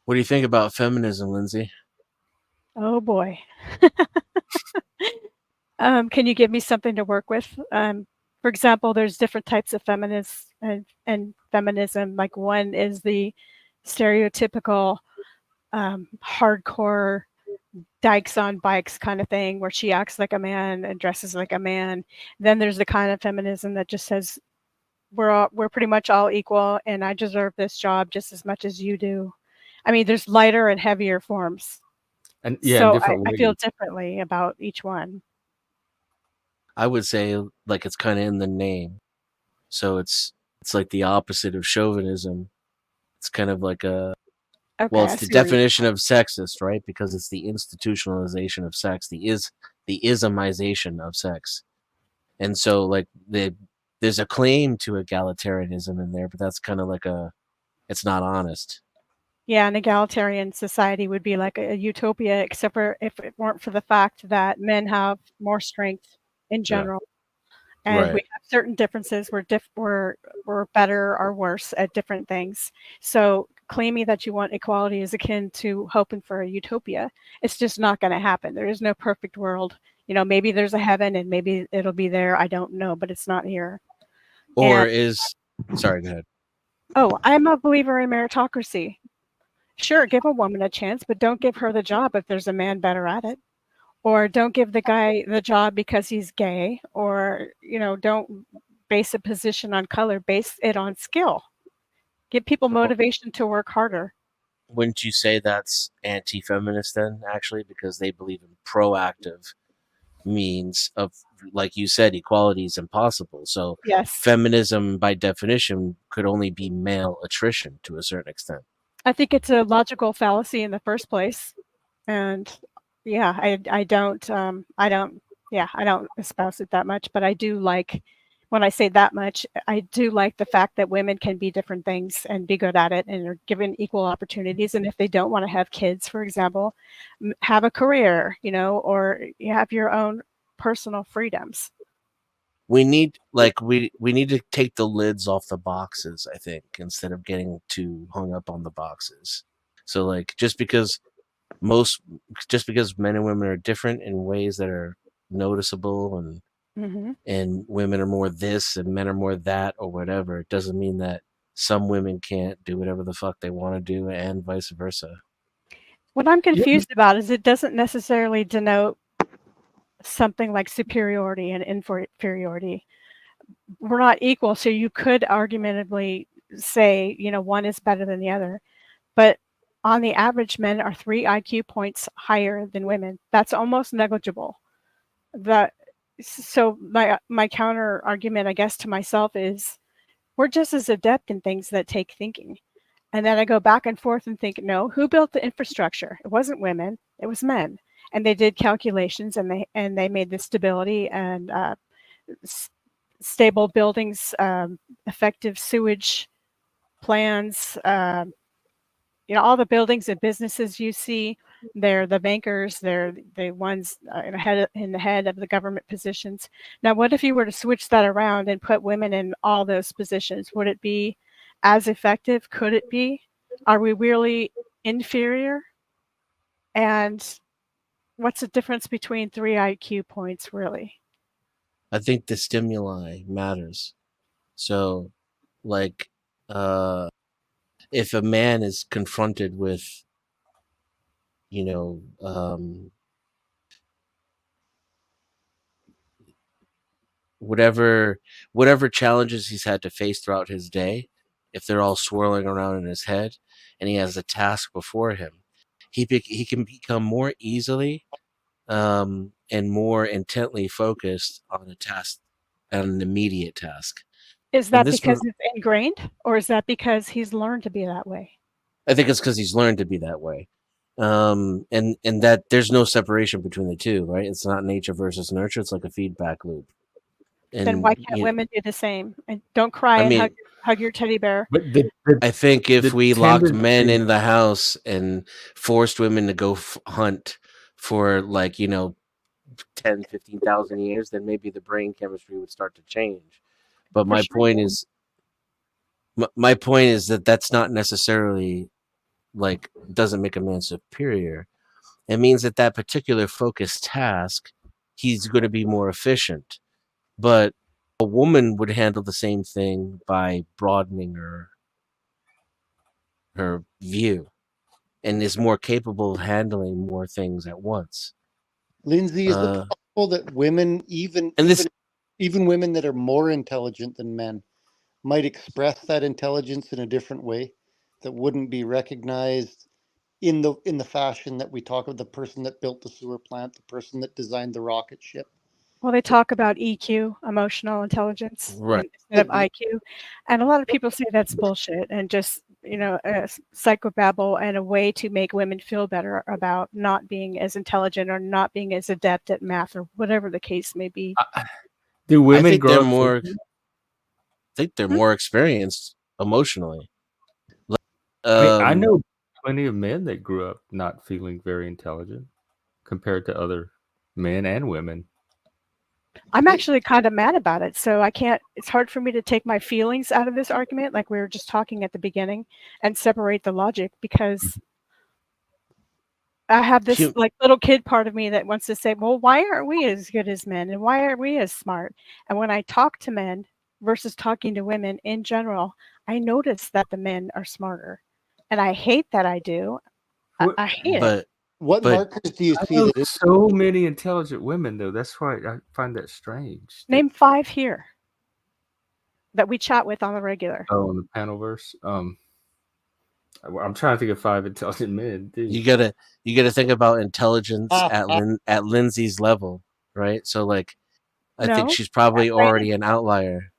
What do you think about feminism, Lindsay? Oh boy. Can you give me something to work with? For example, there's different types of feminists and feminism. Like one is the stereotypical hardcore dykes on bikes kind of thing, where she acts like a man and dresses like a man. Then there's the kind of feminism that just says we're pretty much all equal, and I deserve this job just as much as you do. I mean, there's lighter and heavier forms. And yeah, So different I feel ways. differently about each one. I would say like it's kind of in the name. So it's like the opposite of chauvinism. It's kind of like Okay, it's the definition of sexist, right? Because it's the institutionalization of sex, the ismization of sex. And so like there's a claim to egalitarianism in there, but that's kind of like it's not honest. Yeah, an egalitarian society would be like a utopia, except for if it weren't for the fact that men have more strength in general, and we Right. have certain differences. We're better or worse at different things. So claiming that you want equality is akin to hoping for a utopia. It's just not going to happen. There is no perfect world. You know, maybe there's a heaven and maybe it'll be there. I don't know, but it's not here. Or And sorry, go ahead. oh, I'm a believer in meritocracy. Sure, give a woman a chance, but don't give her the job if there's a man better at it. Or don't give the guy the job because he's gay. Or, you know, don't base a position on color, base it on skill. Give people motivation to work harder. Wouldn't you say that's anti-feminist then, actually, because they believe in proactive means of, like you said, equality is impossible. So Yes. feminism, by definition, could only be male attrition to a certain extent. I think it's a logical fallacy in the first place. And yeah, I don't espouse it that much, but I do like, when I say that much, I do like the fact that women can be different things and be good at it and are given equal opportunities. And if they don't want to have kids, for example, have a career, you know, or you have your own personal freedoms. We need we need to take the lids off the boxes, I think, instead of getting too hung up on the boxes. So like just because men and women are different in ways that are noticeable, and women are more this and men are more that or whatever, it doesn't mean that some women can't do whatever the fuck they want to do and vice versa. What I'm confused about is it doesn't necessarily denote something like superiority and inferiority. We're not equal, so you could argumentatively say, you know, one is better than the other. But on the average, men are 3 IQ points higher than women. That's almost negligible. So my counter argument, I guess, to myself is we're just as adept in things that take thinking. And then I go back and forth and think, no, who built the infrastructure? It wasn't women, it was men. And they did calculations and they made the stability and stable buildings, effective sewage plans, you know, all the buildings and businesses you see, they're the bankers, they're the ones in the head of the government positions. Now, what if you were to switch that around and put women in all those positions? Would it be as effective? Could it be? Are we really inferior? And what's the difference between 3 IQ points, really? I think the stimuli matters. So like if a man is confronted with, you know, whatever challenges he's had to face throughout his day, if they're all swirling around in his head and he has a task before him, he can become more easily and more intently focused on a task, on an immediate task. Is that because it's ingrained, or is that because he's learned to be that way? I think it's because he's learned to be that way. And that there's no separation between the two, right? It's not nature versus nurture. It's like a feedback loop. And then why can't women do the same? And don't cry and hug your teddy bear. But I think if we locked men in the house and forced women to go hunt for, like, you know, 10, 15,000 years, then maybe the brain chemistry would start to change. But my point is that that's not necessarily, like, doesn't make a man superior. It means that that particular focused task, he's going to be more efficient. But a woman would handle the same thing by broadening her view and is more capable of handling more things at once. Lindsay, is it possible that women, even women that are more intelligent than men, might express that intelligence in a different way that wouldn't be recognized in the fashion that we talk of the person that built the sewer plant, the person that designed the rocket ship? Well, they talk about EQ, emotional intelligence, right, instead of IQ. And a lot of people say that's bullshit and just, you know, a psychobabble and a way to make women feel better about not being as intelligent or not being as adept at math or whatever the case may be. Do women grow up more? think they're more experienced emotionally. I know plenty of men that grew up not feeling very intelligent compared to other men and women. I'm actually kind of mad about it. So I can't, it's hard for me to take my feelings out of this argument, like we were just talking at the beginning, and separate the logic, because I have this like little kid part of me that wants to say, well, why aren't we as good as men? And why aren't we as smart? And when I talk to men versus talking to women in general, I notice that the men are smarter. And I hate that I do. I hate it. What markers do you I see know that so many intelligent women, though. That's why I find that strange. Name 5 here that we chat with on the regular. Oh, on the panelverse. I'm trying to think of 5 intelligent men. Dude. You gotta think about intelligence at Lindsay's level, right? So like, I think she's probably already an outlier.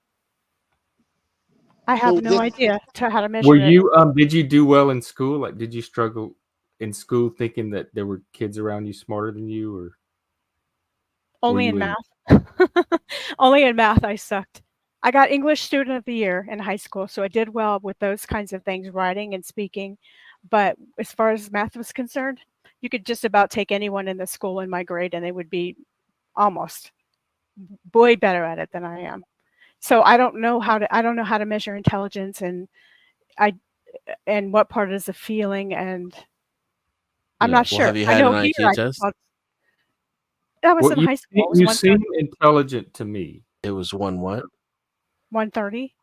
I have no idea how to measure Were it. you did you do well in school? Like, did you struggle in school thinking that there were kids around you smarter than you, or only in math? Only in math I sucked. I got English Student of the Year in high school, so I did well with those kinds of things, writing and speaking. But as far as math was concerned, you could just about take anyone in the school in my grade and they would be almost way better at it than I am. So I don't know how to measure intelligence, and what part is the feeling, and I'm not sure. Have you had an IQ test? That was in high school. You seem intelligent to me. It was what? 130.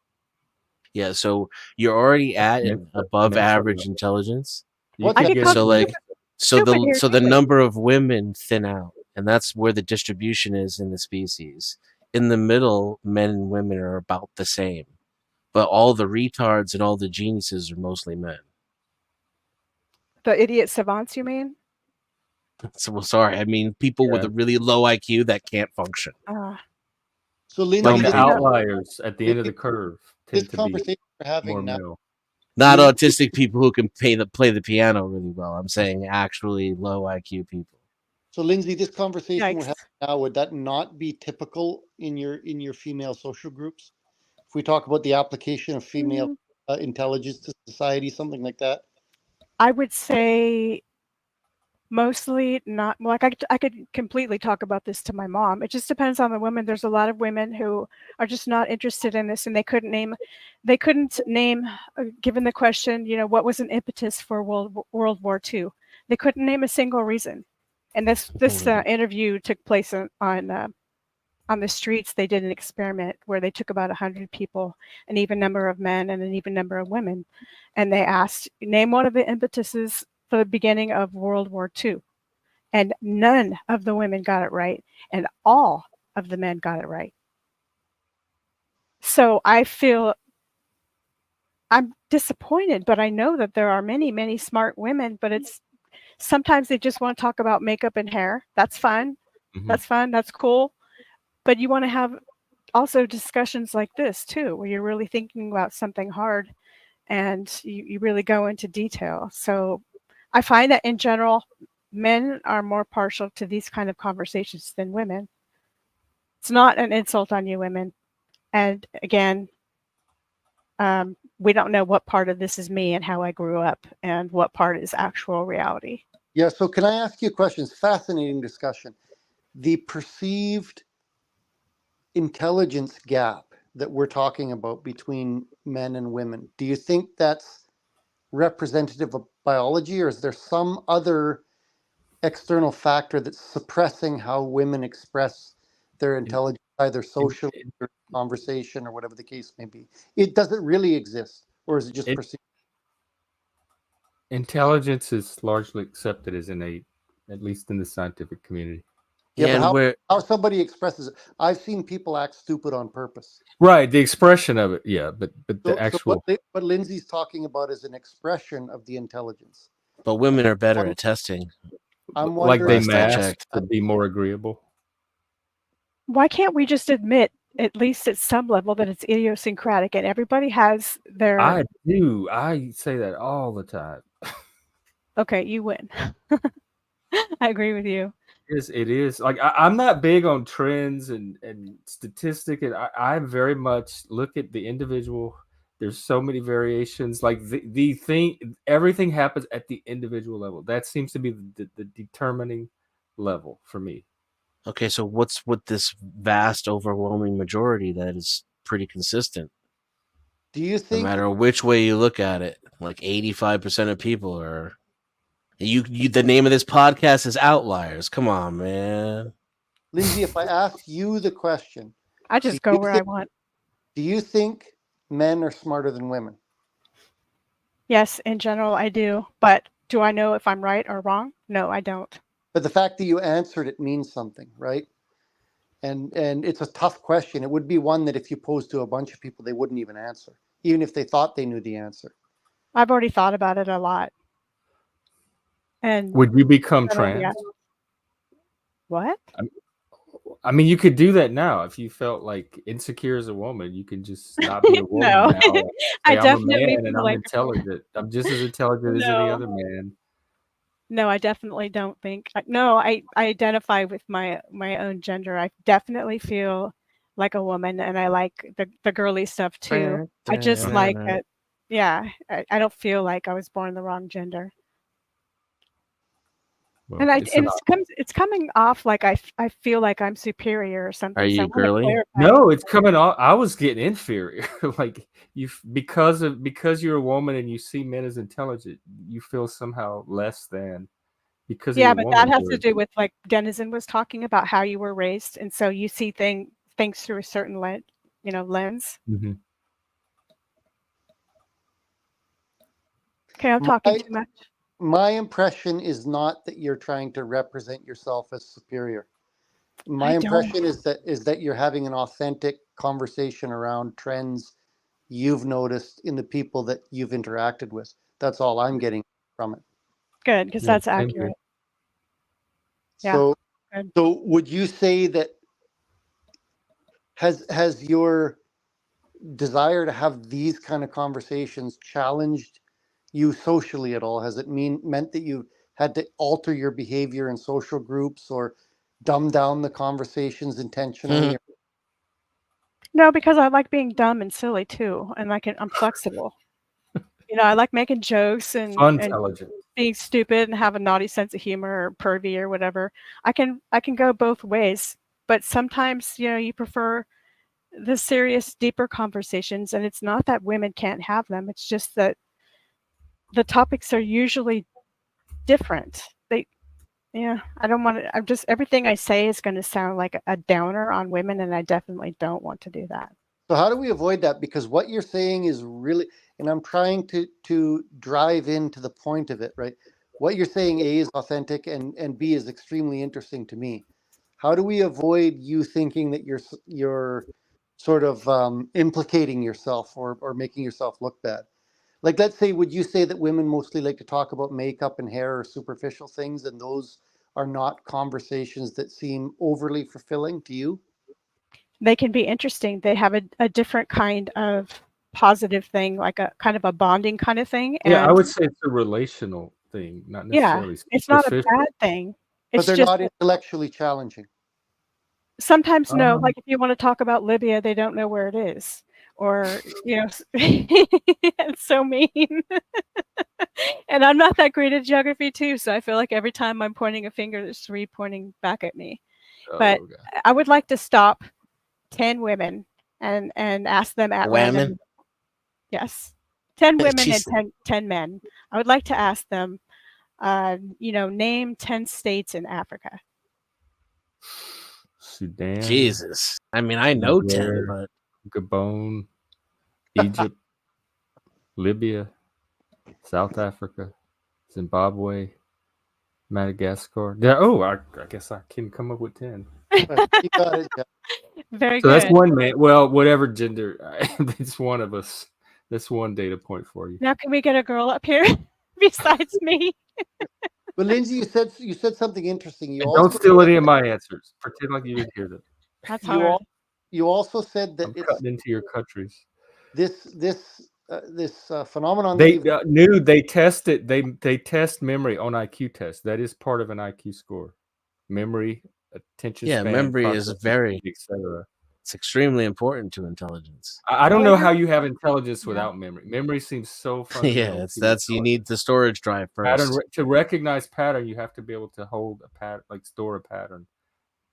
Yeah, so you're already at an above average intelligence. So the number of women thin out, and that's where the distribution is in the species. In the middle, men and women are about the same, but all the retards and all the geniuses are mostly men. The idiot savants, you mean? So, well, sorry, I mean people with a really low IQ that can't function. So, Lindsay, the outliers at the end of the curve tend to be more male. Not autistic people who can play the piano really well. I'm saying actually low IQ people. So, Lindsay, this conversation we're having now, would that not be typical in your female social groups? If we talk about the application of female intelligence to society, something like that? I would say mostly not. Like I could completely talk about this to my mom. It just depends on the women. There's a lot of women who are just not interested in this, and they couldn't name, given the question, what was an impetus for World War II? They couldn't name a single reason. And this interview took place on the streets. They did an experiment where they took about 100 people, an even number of men and an even number of women, and they asked, name one of the impetuses for the beginning of World War II. And none of the women got it right, and all of the men got it right. So I feel I'm disappointed, but I know that there are many, many smart women, but sometimes they just want to talk about makeup and hair. That's fun. That's fun. That's cool. But you want to have also discussions like this too, where you're really thinking about something hard and you really go into detail. So I find that in general, men are more partial to these kind of conversations than women. It's not an insult on you women. And again, we don't know what part of this is me and how I grew up and what part is actual reality. Yeah, so can I ask you a question? It's a fascinating discussion. The perceived intelligence gap that we're talking about between men and women, do you think that's representative of biology, or is there some other external factor that's suppressing how women express their intelligence, either socially or conversation or whatever the case may be? Does it really exist, or is it just perceived? Intelligence is largely accepted as innate, at least in the scientific community. Yeah, but how somebody expresses it. I've seen people act stupid on purpose. Right, the expression of it, yeah, but the actual. So what Lindsay's talking about is an expression of the intelligence. But women are better at testing. I'm wondering, like they mask to be more agreeable. Why can't we just admit, at least at some level, that it's idiosyncratic and everybody has their... I do. I say that all the time. Okay, you win. I agree with you. is. It is. Like I'm not big on trends and statistic, and I very much look at the individual. There's so many variations. Like the thing, everything happens at the individual level. That seems to be the determining level for me. Okay, so what's with this vast, overwhelming majority that is pretty consistent? Do you No think, matter which way you look at it, like 85% of people are. You the name of this podcast is Outliers. Come on, man. Lindsay, if I ask you the question, I do just go you where I think, want. do you think men are smarter than women? Yes, in general, I do. But do I know if I'm right or wrong? No, I don't. But the fact that you answered it means something, right? And it's a tough question. It would be one that if you posed to a bunch of people, they wouldn't even answer, even if they thought they knew the answer. I've already thought about it a lot. And Would you become I don't- yeah. trans? What? I mean, you could do that now if you felt like insecure as a woman. You can just not be a woman No. now. And I say, I'm a definitely man and feel I'm like intelligent. I'm just as intelligent as any No. other man. No, I definitely don't think. No, I identify with my own gender. I definitely feel like a woman, and I like the girly stuff too. I just like it. Yeah, I don't feel like I was born the wrong gender. Well, And it's it's coming off like I feel like I'm superior or something. Are so I you wanna girly? clarify. no, it's coming off. I was getting inferior. Like because you're a woman and you see men as intelligent, you feel somehow less than because of Yeah, your but that has to womanhood. do with like Denizen was talking about how you were raised, and so you see things through a certain lens. Mhm. Okay, I'm talking too much. My impression is not that you're trying to represent yourself as superior. My I don't. impression is that you're having an authentic conversation around trends you've noticed in the people that you've interacted with. That's all I'm getting from it. Good, because Yeah, that's same here. accurate. Yeah, So, good. so would you say that has your desire to have these kind of conversations challenged you socially at all? Has it meant that you had to alter your behavior in social groups or dumb down the conversations intentionally? No, because I like being dumb and silly too, and I'm flexible. I like making jokes and Intelligent. being stupid and have a naughty sense of humor or pervy or whatever. I can go both ways, but sometimes you prefer the serious, deeper conversations, and it's not that women can't have them. It's just that the topics are usually different. I don't want to. I'm just everything I say is going to sound like a downer on women, and I definitely don't want to do that. So how do we avoid that? Because what you're saying is really, and I'm trying to drive into the point of it, right? What you're saying, A, is authentic, and B, is extremely interesting to me. How do we avoid you thinking that you're sort of implicating yourself or making yourself look bad? Like, let's say, would you say that women mostly like to talk about makeup and hair or superficial things, and those are not conversations that seem overly fulfilling to you? They can be interesting. They have a different kind of positive thing, like a kind of a bonding kind of thing. Yeah, I And would say it's a relational thing, not yeah, necessarily it's not a superficial. bad thing. But It's they're just not intellectually challenging. sometimes no, like if you want to talk about Libya, they don't know where it is. Or, it's so mean. And I'm not that great at geography too, so I feel like every time I'm pointing a finger, there's 3 pointing back at me. But Oh, God. I would like to stop 10 women and ask them at Women? random. Yes. 10 women Jesus. and 10 men. I would like to ask them, name 10 states in Africa. Sudan, Jesus. I mean, I know 10, Niger, but Gabon, Egypt, Libya, South Africa, Zimbabwe, Madagascar. I guess I can come up with 10. You got it, Jeff. Very So good. that's one man. Well, whatever gender, it's one of us. That's one data point for you. Now can we get a girl up here besides me? But Lindsay, you said something interesting. You And also don't steal said any of my answers. Pretend like you didn't hear them. That's you hard. you also said that I'm it's cutting into your countries. this phenomenon that They you've they test it. They test memory on IQ tests. That is part of an IQ score. memory, attention Yeah, span, memory is processing, etc. it's extremely important to intelligence. I don't Well, know you're how you have intelligence yeah. without memory. Memory seems so Yeah, fundamental to your that's you intelligence. need the storage drive Pattern first. to recognize pattern, you have to be able to hold a pattern, like store a pattern,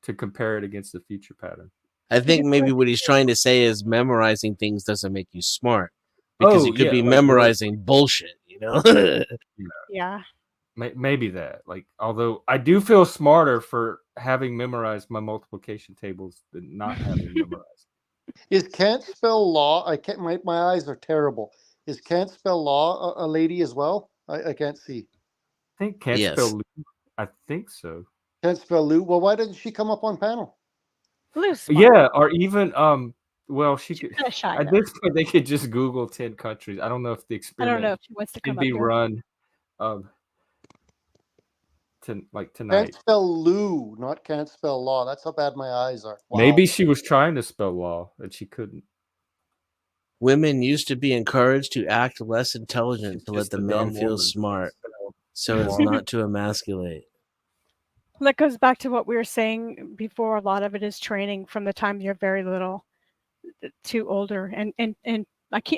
to compare it against the future pattern. I think You're maybe going what he's trying to say is memorizing things doesn't make you smart because Oh you could yeah, be like memorizing bullshit, you know? Yeah. maybe that. Like, although I do feel smarter for having memorized my multiplication tables than not having memorized. Is can't spell law? I can't. My eyes are terrible. Is can't spell law a lady as well? I can't see. I think can't spell. Yes. Lou. I think so. Can't spell Lou. Well, why didn't she come up on panel? Blue's smart. Yeah, or even well, she She's could. kind of shy At though. this point, they could just Google 10 countries. I don't know if the I don't know experiment if she wants to can come up be here. run Can't tonight. spell Lou, not can't spell law. That's how bad my eyes are. Wow. Maybe she was trying to spell law and she couldn't. Women used to be encouraged to act less intelligent She's to let just the a man dumb feel woman. smart, So, so as not to emasculate. That goes back to what we were saying before. A lot of it is training from the time you're very little to older. And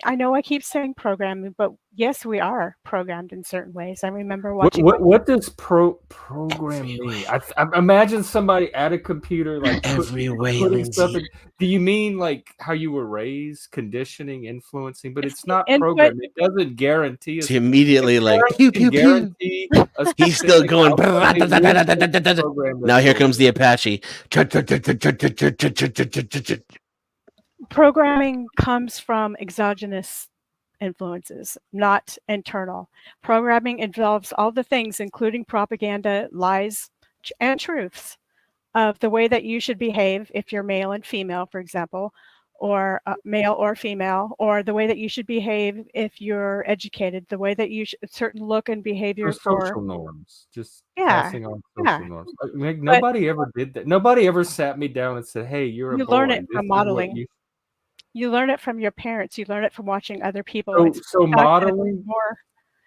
I know I keep saying programming, but yes, we are programmed in certain ways. I remember watching what does program mean? I imagine somebody at a computer like Every way, putting stuff Lindsay. in. Do you mean like how you were raised, conditioning, influencing? But It's it's the not input. programming. It doesn't guarantee us. It's immediately like Parents pew can pew pew. guarantee a He's still specific going. outcome. They won't take the program Now that's here comes the programmed. Apache. Programming comes from exogenous influences, not internal. Programming involves all the things, including propaganda, lies, and truths of the way that you should behave if you're male and female, for example, or male or female, or the way that you should behave if you're educated, the way that you should, certain look and behavior For for, social norms, just yeah, passing on yeah. social norms. Like, But nobody ever did that. Nobody ever sat me down and said, "Hey, you're a you learn boy. it This from is what modeling. you." You learn it from your parents. You learn it from watching other people. It's So the fact that it's modeling, more.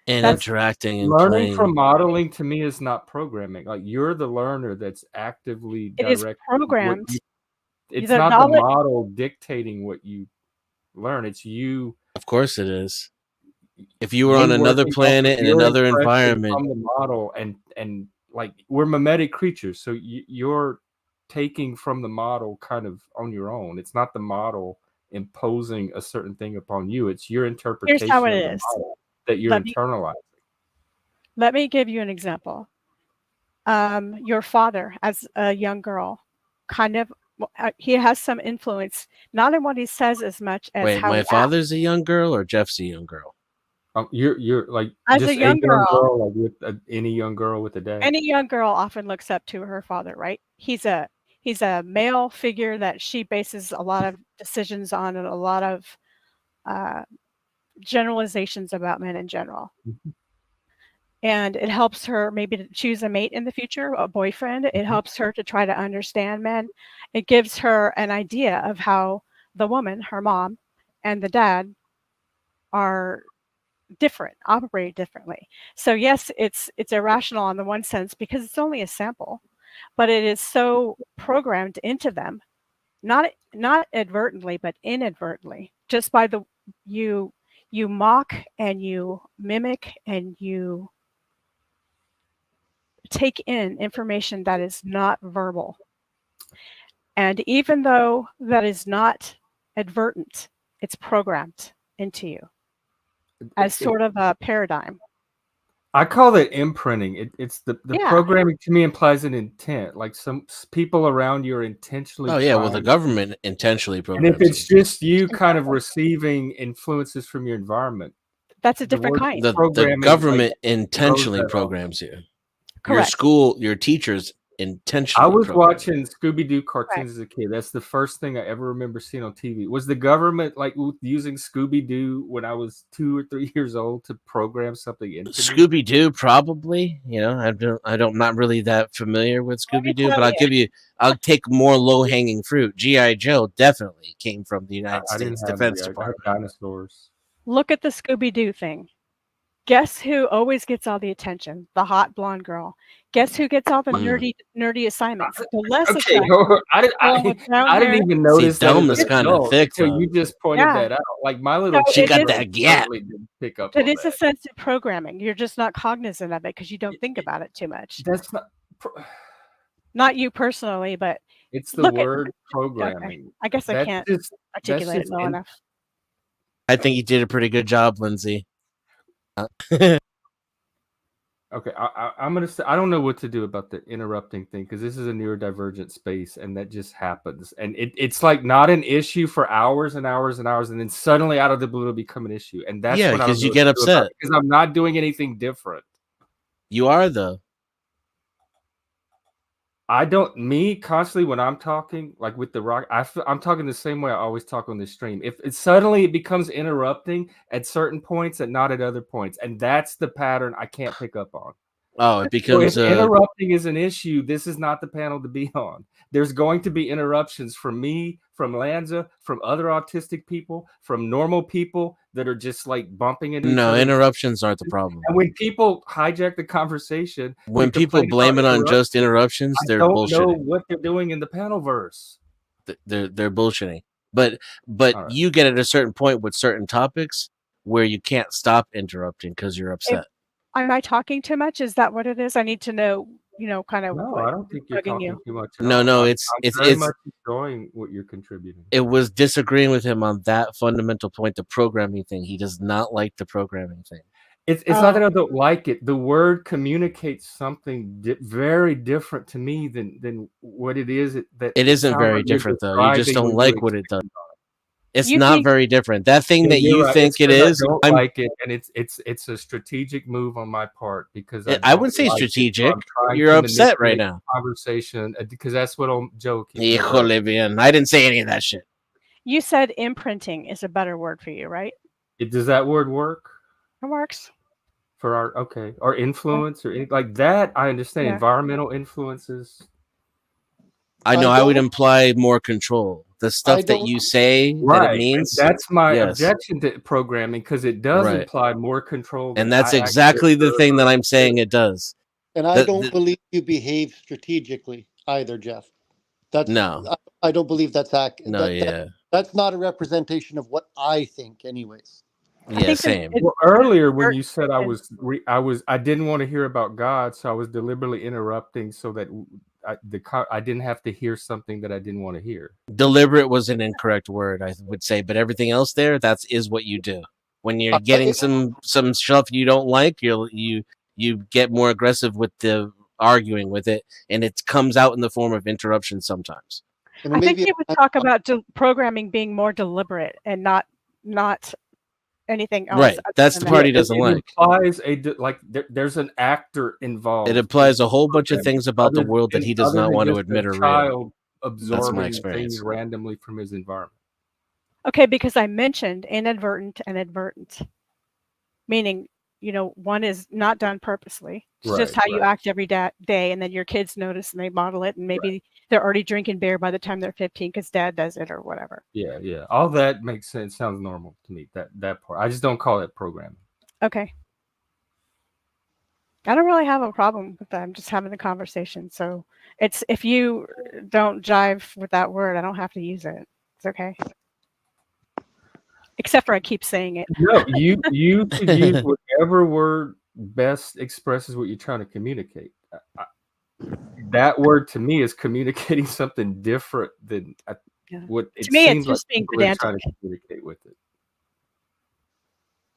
And That's interacting and learning from playing. modeling to me is not programming. Like, you're the learner that's actively it is directing what programmed. you. It's The not the knowledge model dictating what you learn. It's you. Of course it is. If you were You on another working off of planet in your another impression environment, from the model, and like, we're mimetic creatures, so you're taking from the model kind of on your own. It's not the model imposing a certain thing upon you. It's your here's interpretation how it of the is. model that you're Let me internalizing. let me give you an example. Your father, as a young girl, kind of he has some influence, not in what he says as much as wait, how my he acts. father's a young girl or Jeff's a young girl? You're like As just a young girl, like with any young girl with a dad. any young girl often looks up to her father, right? He's a male figure that she bases a lot of decisions on, and a lot of generalizations about men in general. Mhm. And it helps her maybe to choose a mate in the future, a boyfriend. It helps her to try to understand men. It gives her an idea of how the woman, her mom, and the dad are different, operate differently. So yes, it's irrational in the one sense because it's only a sample, but it is so programmed into them, not advertently, but inadvertently, just by the you mock and you mimic and you take in information that is not verbal. And even though that is not advertent, it's programmed into you as sort of a paradigm. I call it imprinting. It's the Yeah. programming to me implies an intent. Like, some people around you are intentionally. Oh yeah, well the trying. government intentionally And programs if it's you. just you kind of receiving influences from your environment, That's a the different word kind. The programming, government like, intentionally throws that off. programs you. Your Correct. school, your teachers I intentionally was program you. watching Scooby-Doo cartoons as a kid. That's the first thing I ever remember seeing on TV. Was the government like using Scooby-Doo when I was 2 or 3 years old to program something into me? Scooby Doo, probably. You know, I'm not really that familiar with Let me Scooby Doo, tell but you. I'll take more low hanging fruit. GI Joe definitely came from the United I didn't States have Defense I had Department. dinosaurs. Look at the Scooby-Doo thing. Guess who always gets all the attention? The hot blonde girl. Guess who gets all the Mm. nerdy assignments? The less Okay, attractive I, girl with brown I didn't hair. even See, notice that as Thelma's an kind of adult thick, until though. you just pointed Yeah. that out. Like my little So She it got is, that gap. certainly didn't pick up it on is a that. sense of programming. You're just not cognizant of it because you don't think about it too much. That's not. Not you personally, but It's the look at. word Okay, programming. I guess I That's can't just articulate it just well in- enough. I think you did a pretty good job, Lindsay. Okay, I'm gonna say I don't know what to do about the interrupting thing because this is a neurodivergent space and that just happens. And it's like not an issue for hours and hours and hours, and then suddenly out of the blue it'll become an issue. And that's Yeah, what I don't 'cause know you what get to do about upset. it, because I'm not doing anything different. You are, though. I don't, me constantly when I'm talking, like with the rock, I'm talking the same way I always talk on this stream. If it suddenly it becomes interrupting at certain points and not at other points, and that's the pattern I can't pick up on. Oh, it So becomes if interrupting is an issue, this is not the panel to be on. There's going to be interruptions from me, from Lanza, from other autistic people, from normal people that are just like bumping into each no other. interruptions aren't the problem. And when people hijack the conversation, When they people complain blame it about on just interruptions, I they're don't know bullshitting. what they're doing in the panel verse. They're bullshitting. But All right. you get at a certain point with certain topics where you can't stop interrupting because you're upset. Am I talking too much? Is that what it is? I need to know, kind of No, what I don't think you're bugging talking you. too much. No, I'm very it's much enjoying what you're contributing. it was disagreeing with him on that fundamental point, the programming thing. He does not like the programming thing. It's not that I don't like it. The word communicates something very different to me than what it is. That It isn't sounds very like you're different, though. You just describing don't when like you're what it does. expanding on It's You not think- very different. That thing it. that You're you right. think It's it 'cause is, I don't I'm like it, and it's a strategic move on my part because I don't wouldn't say like it, so strategic. I'm trying You're to upset right manipulate now. the conversation because that's what OldJoe keeps doing. Híjole bien. I didn't say any of that shit. You said imprinting is a better word for you, right? Does that word work It works. for our influence or like that? I understand Yeah. environmental influences. I know I I would don't- imply more control. The stuff that you say that Right. it means. That's my yes. objection to programming because it does Right. imply more control. And than that's I exactly actually the thing that I'm saying it does. And I The- don't the- believe you behave strategically either, Jeff. That's No. I don't believe that's accurate. No, yeah. That's not a representation of what I think, anyways. Yeah, think same. it- Well, earlier when you said I and- I didn't want to hear about God, so I was deliberately interrupting so that I didn't have to hear something that I didn't want to hear. Deliberate was an incorrect word, I would say, but everything else there, is what you do. When you're getting some stuff you don't like, you get more aggressive with the arguing with it, and it comes out in the form of interruption sometimes. And I think maybe you would talk about programming being more deliberate and not anything else. Right. other That's than the that. part he doesn't It like. implies there's an actor involved. It implies a whole bunch of programming. things about the Other- world that he does other not than want to just a admit or real. child absorbing experience. things randomly from his environment. Okay, because I mentioned inadvertent and advertent, meaning, one is not done purposely. It's just Right, how you act every day, and then your kids notice and they model it, and maybe they're already drinking beer by the time they're 15 because dad does it or whatever. Yeah. All that makes sense. Sounds normal to me. That part. I just don't call it programming. Okay. I don't really have a problem with that. I'm just having the conversation. So it's, if you don't jive with that word, I don't have to use it. It's okay. Except for I keep saying it. No, you should use whatever word best expresses what you're trying to communicate. That word to me is communicating something different than what it To me, it's seems like just being people are trying pedantic. to communicate with it.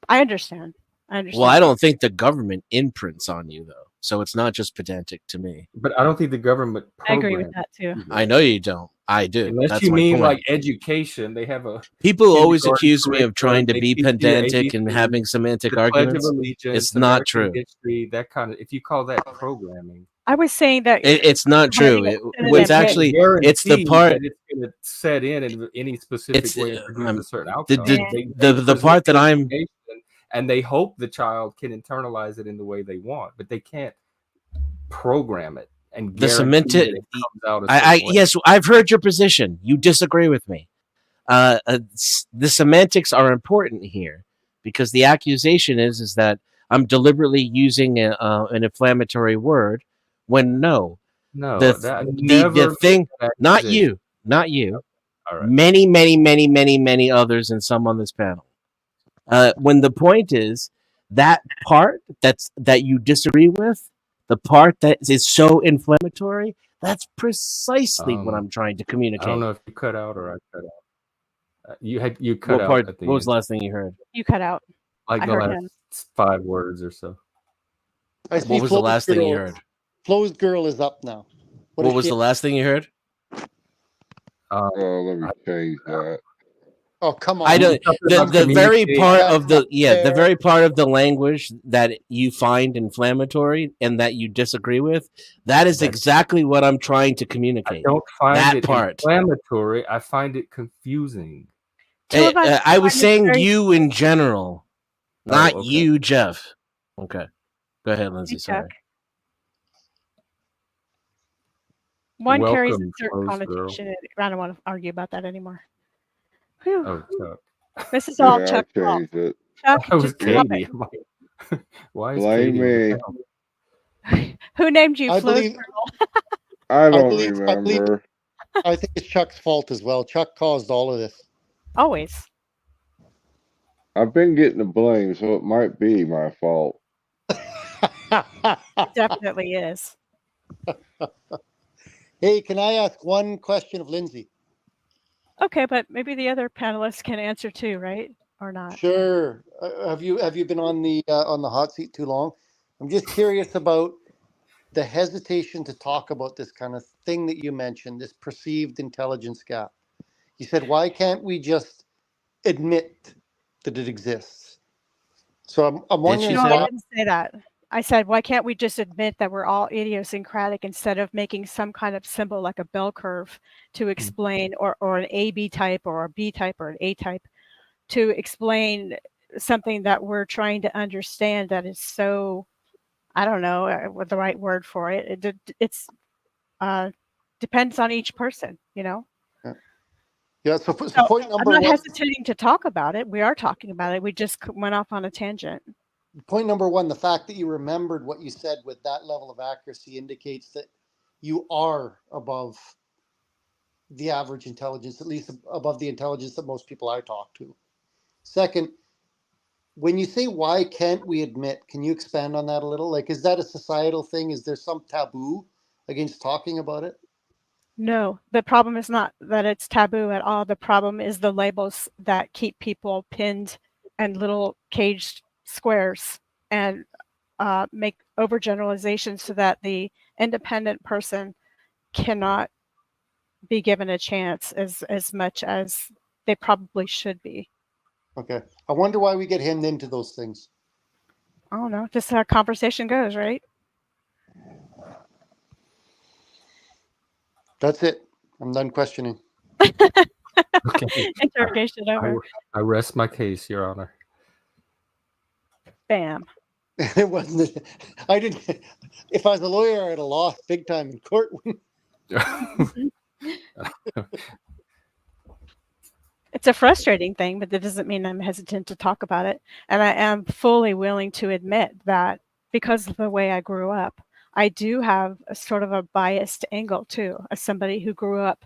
I understand. Well, I don't think the government imprints on you, though. So it's not just pedantic to me. But I don't think the government I agree with programs that too. either. I know you don't. I do. Unless That's you my mean point. like education, they have a People always kindergarten accuse me of trying to be curriculum, they teach you pedantic and ABC, having semantic the Pledge of arguments. Allegiance, It's not American true. history, that kind of. If you call that programming, I was saying that It's not true. What's I actually it's the guarantee part. that it's going to set in any specific It's, way and produce a certain the outcome. the part that I'm and they hope the child can internalize it in the way they want, but they can't program it and the guarantee cemented. that it comes out a certain way. Yes, I've heard your position. You disagree with me. The semantics are important here because the accusation is that I'm deliberately using an inflammatory word when no. No, The thing, not you, All right. many others, and some on this panel. When the point is that part that you disagree with, the part that is so inflammatory, that's precisely what I'm trying to communicate. I don't know if you cut out or I cut out. You cut what out part? at the What was end. the last thing you heard? You cut out. Like I the heard last him. 5 words or so. I see What was the last thing you heard? Flo's girl is up now. What was the last thing you heard? Let me change that. Oh, come on. I don't. The very part of the very part of the language that you find inflammatory and that you disagree with, that is exactly what I'm trying to communicate. I don't find that it part inflammatory. I find it confusing. I was saying you in general, not okay. you, Jeff. Okay, go ahead, Lindsay. Sorry. One carries a certain connotation. I don't want to argue about that anymore. Whew. Oh, Chuck. This is all Yeah, Chuck's I fault. changed it. Chuck, I was just stop Katie. it. Why is Blame Katie me. Who named you Flo's girl? I don't remember. I think it's Chuck's fault as well. Chuck caused all of this. Always. I've been getting the blame, so it might be my fault. It definitely is. Hey, can I ask one question of Lindsay? Okay, but maybe the other panelists can answer too, right? Or not? Sure. Have you been on the hot seat too long? I'm just curious about the hesitation to talk about this kind of thing that you mentioned, this perceived intelligence gap. You said, why can't we just admit that it exists? So I'm wondering. No, I didn't say that. I said, why can't we just admit that we're all idiosyncratic instead of making some kind of symbol like a bell curve to explain, or an AB type or a B type or an A type to explain something that we're trying to understand that is so, I don't know what the right word for it. It's depends on each person, you know? Yeah, so point number one. I'm not hesitating to talk about it. We are talking about it. We just went off on a tangent. Point number one, the fact that you remembered what you said with that level of accuracy indicates that you are above the average intelligence, at least above the intelligence that most people I talk to. Second, when you say, why can't we admit, can you expand on that a little? Like, is that a societal thing? Is there some taboo against talking about it? No, the problem is not that it's taboo at all. The problem is the labels that keep people pinned and little caged squares and make overgeneralizations so that the independent person cannot be given a chance as much as they probably should be. Okay. I wonder why we get hemmed into those things. I don't know. Just how conversation goes, right? That's it. I'm done questioning. Okay. Interrogation over. I rest my case, Your Honor. Bam. It wasn't. I didn't. If I was a lawyer, I'd have lost big time in court. It's a frustrating thing, but that doesn't mean I'm hesitant to talk about it. And I am fully willing to admit that because of the way I grew up, I do have a sort of a biased angle too, as somebody who grew up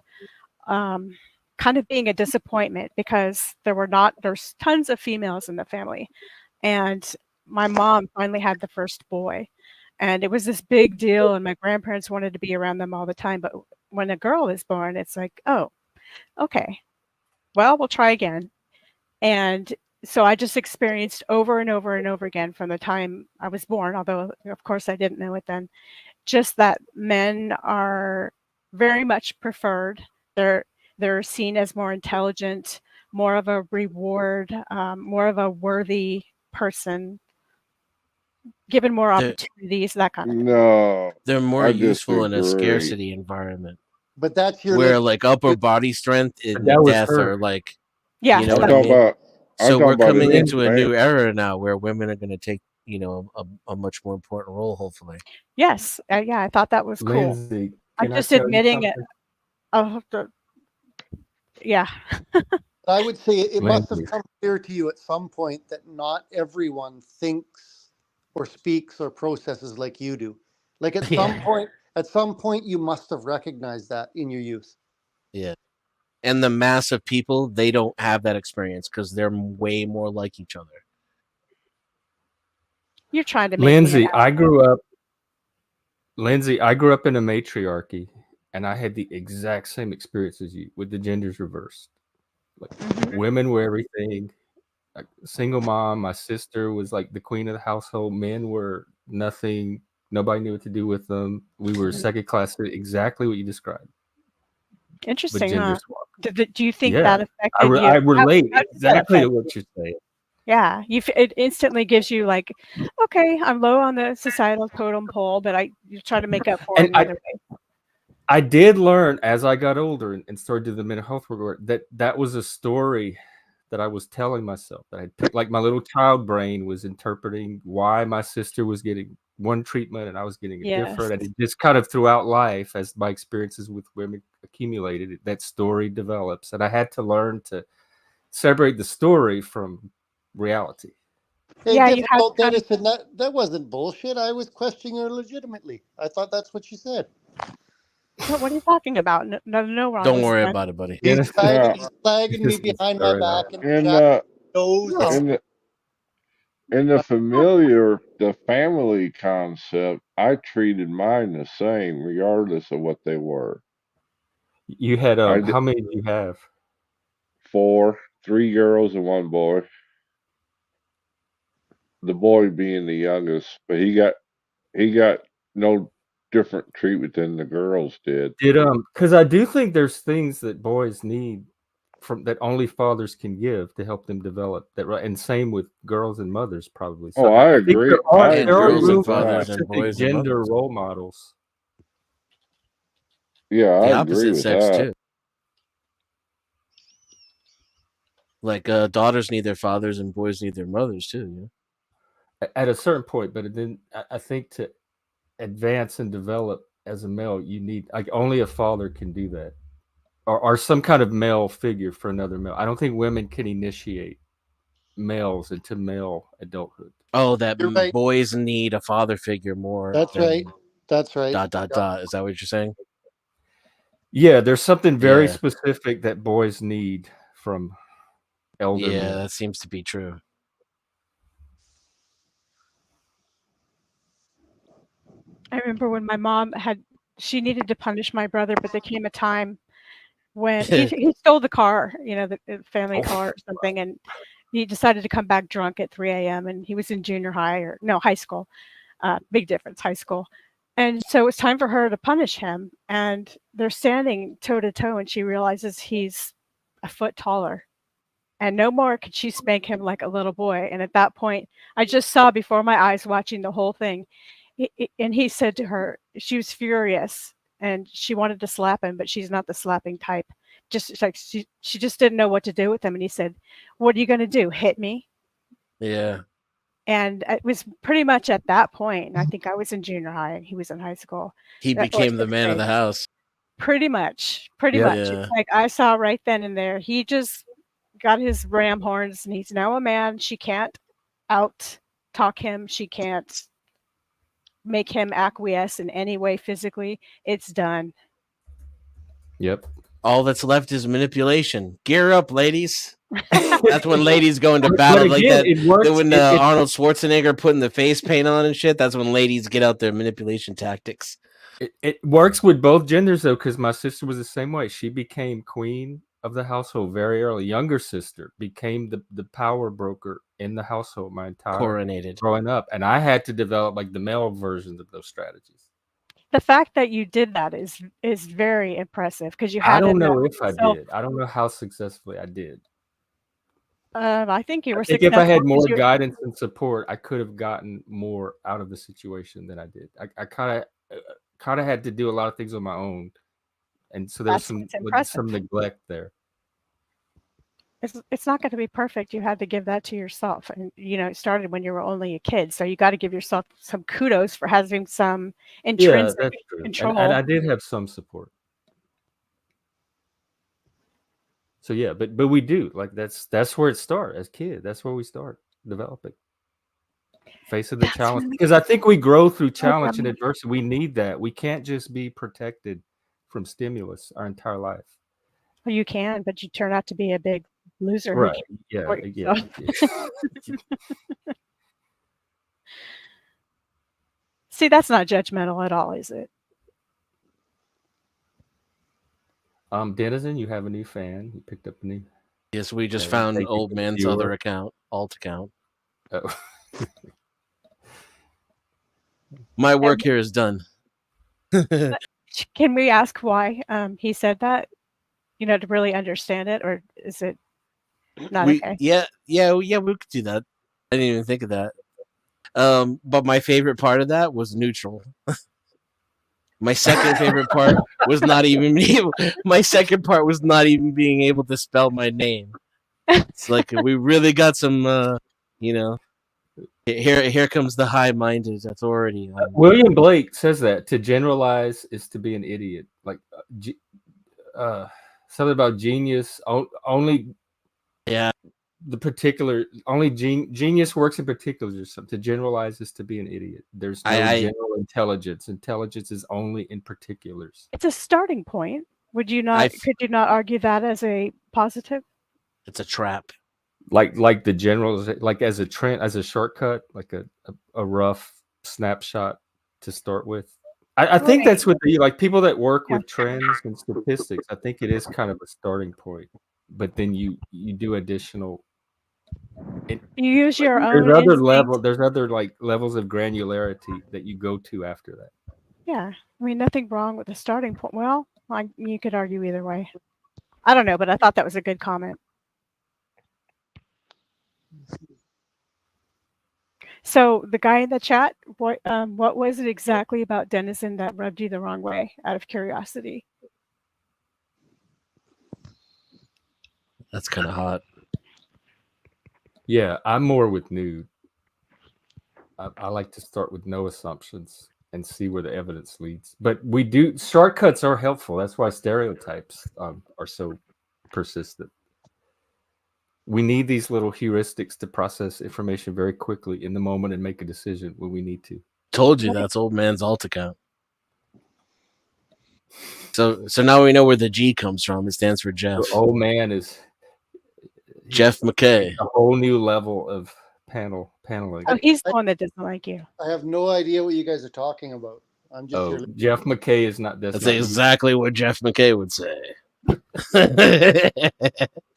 kind of being a disappointment because there's tons of females in the family. And my mom finally had the first boy. And it was this big deal, and my grandparents wanted to be around them all the time. But when a girl is born, it's like, oh, okay, well, we'll try again. And so I just experienced over and over and over again from the time I was born, although of course I didn't know it then, just that men are very much preferred. They're seen as more intelligent, more of a reward, more of a worthy person, given more opportunities, that kind of thing. No, they're more useful in a scarcity environment. But that's your where like upper body strength and death are like, yeah, you know what I mean? So we're coming into a new era now where women are going to take, you know, a much more important role, hopefully. Yes, yeah, I thought that was cool. Lindsay, I'm just admitting it. Yeah. I would say it must have come clear to you at some point that not everyone thinks or speaks or processes like you do. Like at some point, you must have recognized that in your youth. Yeah. And the mass of people, they don't have that experience because they're way more like each other. You're trying to make Lindsay, I grew up in a matriarchy, and I had the exact same experience as you, with the genders reversed. Like women were everything. Like, single mom, my sister was like the queen of the household. Men were nothing. Nobody knew what to do with them. We were second class. Exactly what you described. But Interesting, gender huh? swap. Do you think Yeah, that affected you? I relate How does that exactly to affect what you? you're saying. Yeah, it instantly gives you like, okay, I'm low on the societal totem pole, but you try to make up for it And another way. I did learn as I got older and started doing the mental health work that was a story that I was telling myself, that I picked, like my little child brain was interpreting why my sister was getting one treatment and I was getting a different. And Yes. it just kind of throughout life, as my experiences with women accumulated, that story develops. And I had to learn to separate the story from reality. Hey, Yeah, you had difficult kind of, Denizen, that wasn't bullshit. I was questioning her legitimately. I thought that's what she said. what are you talking about? No wrong Don't was worry done. about it, buddy. He's Now, flagging me behind my back in the in chat. the Knows that. in the in the familiar, the family concept, I treated mine the same, regardless of what they were. You had I did how many do you have? 4, 3 girls and 1 boy. The boy being the youngest, but he got no different treatment than the girls did. Did because I do think there's things that boys need from that only fathers can give to help them develop that, right? And same with girls and mothers, probably. So Oh, I I think agree. I And there are agree girls with and room for that. fathers and specific boys and gender mothers. role models. Yeah, I The agree opposite with sex, that. too. Like daughters need their fathers and boys need their mothers, too. You know? At a certain point, but then I think to advance and develop as a male, you need, like, only a father can do that, or some kind of male figure for another male. I don't think women can initiate males into male adulthood. Oh, that You're right. boys need a father figure more That's than right. That's right. dot, dot, Yep. dot. Is that what you're saying? Yeah, there's something very Yeah. specific that boys need from elder Yeah, males. that seems to be true. I remember when my mom she needed to punish my brother, but there came a time when he stole the car, the family car or something, and he decided to come back drunk at 3 a.m. and he was in junior high high school. Big difference, high school. And so it's time for her to punish him. And they're standing toe to toe, and she realizes he's a foot taller. And no more could she spank him like a little boy. And at that point, I just saw before my eyes watching the whole thing. And he said to her, she was furious and she wanted to slap him, but she's not the slapping type. Just like she just didn't know what to do with him. And he said, "What are you going to do? Hit me?" Yeah. And it was pretty much at that point. And I think I was in junior high and he was in high school. He Or became the sixth man of grade. the house. Pretty much. Pretty Yeah. much. It's like I saw right then and there. He just got his ram horns and he's now a man. She can't out talk him. She can't make him acquiesce in any way physically. It's done. Yep. All that's left is manipulation. Gear up, ladies. That's when ladies go into But battle like again, that. it works. When Arnold Schwarzenegger putting the face paint on and shit, that's when ladies get out their manipulation tactics. It works with both genders though, because my sister was the same way. She became queen of the household very early. Younger sister became the power broker in the household my entire Coronated. growing up, and I had to develop like the male versions of those strategies. The fact that you did that is very impressive because you I had don't to know if I self. did. I don't know how successfully I did. I think you I were think if I successful had more because you. guidance and support, I could have gotten more out of the situation than I did. I kind of had to do a lot of things on my own, and so there's It's impressive. some neglect there. It's not going to be perfect. You had to give that to yourself, and it started when you were only a kid. So you got to give yourself some kudos for having some Yeah, intrinsic that's true. control. And I did have some support. So yeah, but we do, like, that's where it starts as kids. That's where we start developing. Facing the That's challenge, really because I think we grow through well challenge and done. adversity. We need that. We can't just be protected from stimulus our entire life. Well, you can, but you turn out to be a big loser who Right. can't Yeah. support Yeah. yourself. Yeah. See, that's not judgmental at all, is it? Denizen, you have a new fan. You picked up a new. Yes, we just fan. found Thank you old for the man's viewer. other account, alt account. Oh. My work here is done. Can we ask why he said that? You know, to really understand it, or is it not okay? Yeah, we could do that. I didn't even think of that. But my favorite part of that was neutral. My second favorite part was not even my second part was not even being able to spell my name. It's like we really got some you know, here comes the high-minded authority. William Blake says that to generalize is to be an idiot. Like something about genius only. Yeah, the particular only genius works in particulars or something. To generalize is to be an idiot. There's no general intelligence. Intelligence is only in particulars. It's a starting point. Would you not? Could you not argue that as a positive? It's a trap. Like the general, like as a trend, as a shortcut, like a rough snapshot to start with. I think that's what like people that work with trends and statistics. I think it is kind of a starting point, but then you do additional. You use your own. There's other like levels of granularity that you go to after that. Yeah, I mean, nothing wrong with the starting point. Well, you could argue either way. I don't know, but I thought that was a good comment. So the guy in the chat, what was it exactly about Denizen that rubbed you the wrong way? Out of curiosity. That's kind of hot. Yeah, I'm more with nude. I like to start with no assumptions and see where the evidence leads. But shortcuts are helpful. That's why stereotypes are so persistent. We need these little heuristics to process information very quickly in the moment and make a decision when we need to. Told you that's old man's alt account. So now we know where the G comes from. It stands for Jeff. The old man is Jeff McKay. A whole new level of paneling. Oh, he's the one that doesn't like you. I have no idea what you guys are talking about. I'm just Jeff McKay is not. That's exactly what Jeff McKay would say.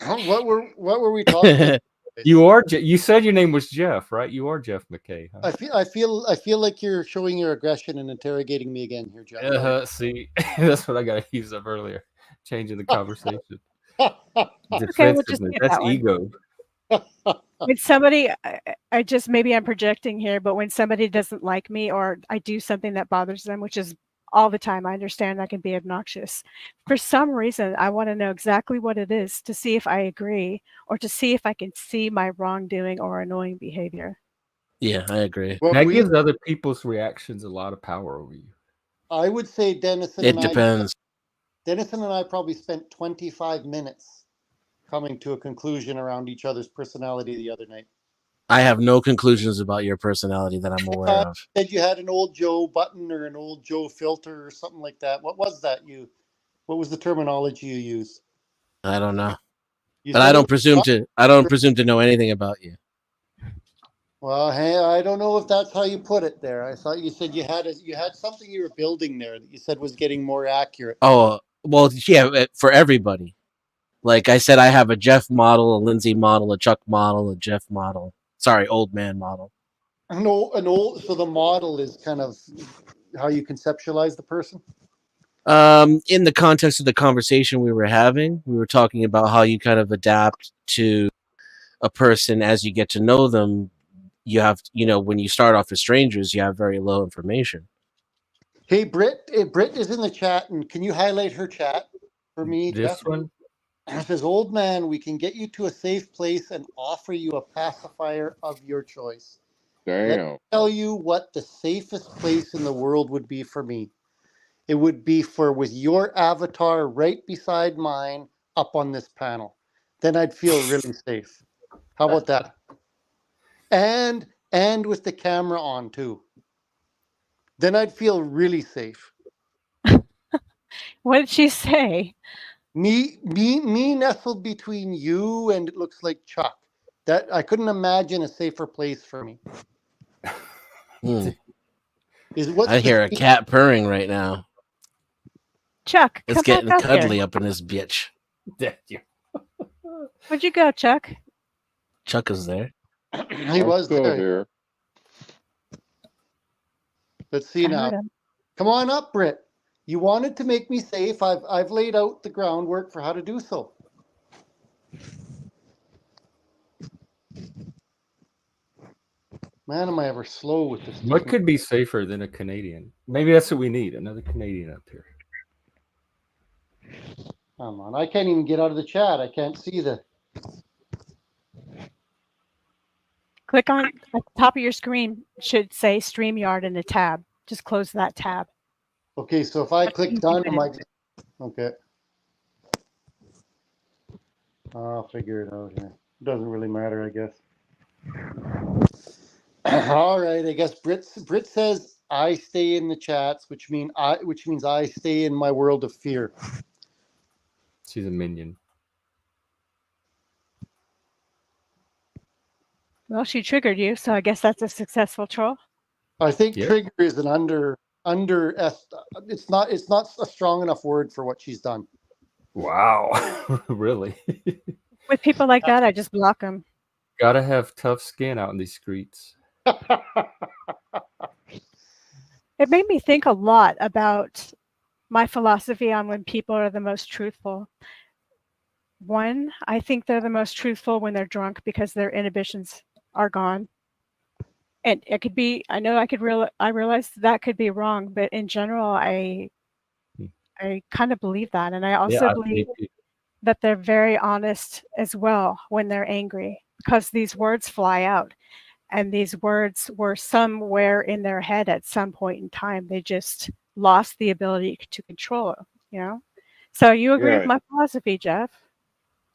What were we talking about? You said your name was Jeff, right? You are Jeff McKay. Huh? I feel like you're showing your aggression and interrogating me again here, Jeff. See, that's what I got to use up earlier. Changing the conversation. Okay, we'll just get that's that one. ego. When somebody, maybe I'm projecting here, but when somebody doesn't like me or I do something that bothers them, which is all the time, I understand I can be obnoxious. For some reason, I want to know exactly what it is to see if I agree or to see if I can see my wrongdoing or annoying behavior. Yeah, I agree. Well, that gives other people's reactions a lot of power over you. I would say Denizen and I probably spent 25 minutes coming to a conclusion around each other's personality the other night. I have no conclusions about your personality that I'm aware of. Said you had an OldJoe button or an OldJoe filter or something like that. What was that? What was the terminology you used? I don't know. But I don't presume to know anything about you. Well, hey, I don't know if that's how you put it there. I thought you said you had something you were building there that you said was getting more accurate. Oh, well, yeah, for everybody. Like I said, I have a Jeff model, a Lindsay model, a Chuck model, a Jeff model. Sorry, old man model. So the model is kind of how you conceptualize the person? In the context of the conversation we were having, we were talking about how you kind of adapt to a person as you get to know them. You have, when you start off as strangers, you have very low information. Hey, Britt is in the chat, and can you highlight her chat for me? This one? It says, old man, we can get you to a safe place and offer you a pacifier of your choice. Damn. Let me tell you what the safest place in the world would be for me. It would be with your avatar right beside mine up on this panel. Then I'd feel really safe. How about that? And and with the camera on too. Then I'd feel really safe. What did she say? Me nestled between you and it looks like Chuck. That I couldn't imagine a safer place for me. Is what's I the hear a cat purring right now. Chuck, It's come getting back up cuddly here. up in this bitch. Where'd you go, Chuck? Chuck is there. he I'm was still there. here. Let's see I now. heard him. Come on up, Britt. You wanted to make me safe. I've laid out the groundwork for how to do so. Man, am I ever slow with this. What could be safer than a Canadian? Maybe that's what we need. Another Canadian up here. Come on. I can't even get out of the chat. I can't see the. Click on at the top of your screen, should say StreamYard in a tab. Just close that tab. Okay, so if I That's click easy done, to am do. I. Okay. I'll figure it out here. Doesn't really matter, I guess. All right, I guess Brit says I stay in the chats, which means I stay in my world of fear. She's a minion. Well, she triggered you, so I guess that's a successful troll. I think Yep. trigger is an under it's not a strong enough word for what she's done. Wow. Really? With people like that, I just block them. Gotta have tough skin out in these streets. It made me think a lot about my philosophy on when people are the most truthful. One, I think they're the most truthful when they're drunk because their inhibitions are gone. And it could be, I know I realize that could be wrong, but in general, I kind of believe that. And I also believe that they're very honest as well when they're angry, because these words fly out. And these words were somewhere in their head at some point in time. They just lost the ability to control it, you know? So you agree with my philosophy, Jeff?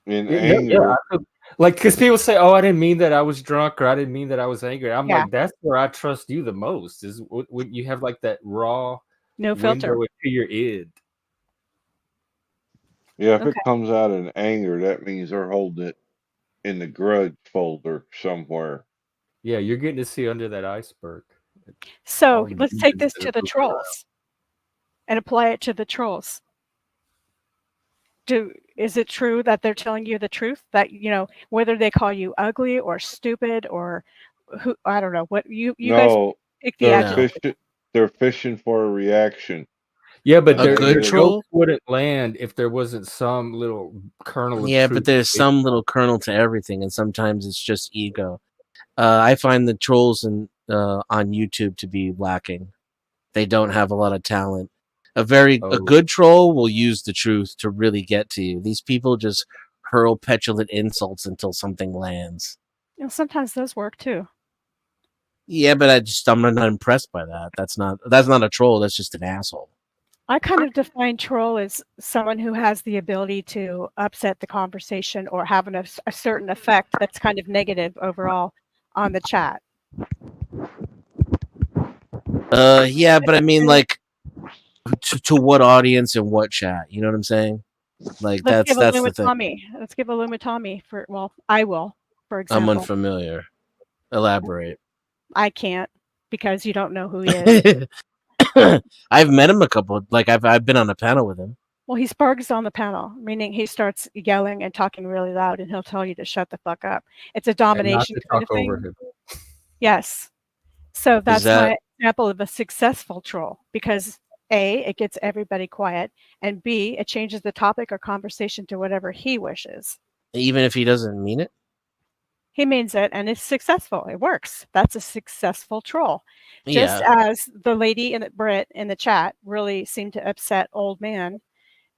In Yeah, anger. like, because people say, "Oh, I didn't mean that I was drunk," or "I didn't mean that I was angry." I'm Yeah. like, that's where I trust you the most. Is when you have like that raw No filter. window into your id. Yeah, if Okay. it comes out in anger, that means they're holding it in the grudge folder somewhere. Yeah, you're getting to see under that iceberg. So All the let's take demons this that to are the moving trolls and apply it to the trolls. Is it true that they're telling you the truth? That, you know, whether they call you ugly or stupid or who, I don't know what you guys No, pick the they're adjective. they're fishing for a reaction. Yeah, but A their good troll? jokes wouldn't land if there wasn't some little kernel of Yeah, truth. but there's some little kernel to everything, and sometimes it's just ego. I find the trolls on YouTube to be lacking. They don't have a lot of talent. A good troll will use the truth to really get to you. These people just hurl petulant insults until something lands. You know, sometimes those work too. Yeah, but I'm not impressed by that. That's not a troll. That's just an asshole. I kind of define troll as someone who has the ability to upset the conversation or have a certain effect that's kind of negative overall on the chat. Yeah, but I mean, like, to what audience and what chat? You know what I'm saying? Like, Let's give that's the thing. Tommy. Let's give Tommy for, well, I will, for example. I'm unfamiliar. Elaborate. I can't, because you don't know who he is. I've met him a couple. Like, I've been on a panel with him. Well, he sparks on the panel, meaning he starts yelling and talking really loud, and he'll tell you to shut the fuck up. It's a domination kind of thing. Over him. Yes. So that's my example of a successful troll, because A, it gets everybody quiet, and B, it changes the topic or conversation to whatever he wishes. Even if he doesn't mean it? He means it, and it's successful. It works. That's a successful troll. Just as the lady in Brit in the chat really seemed to upset old man.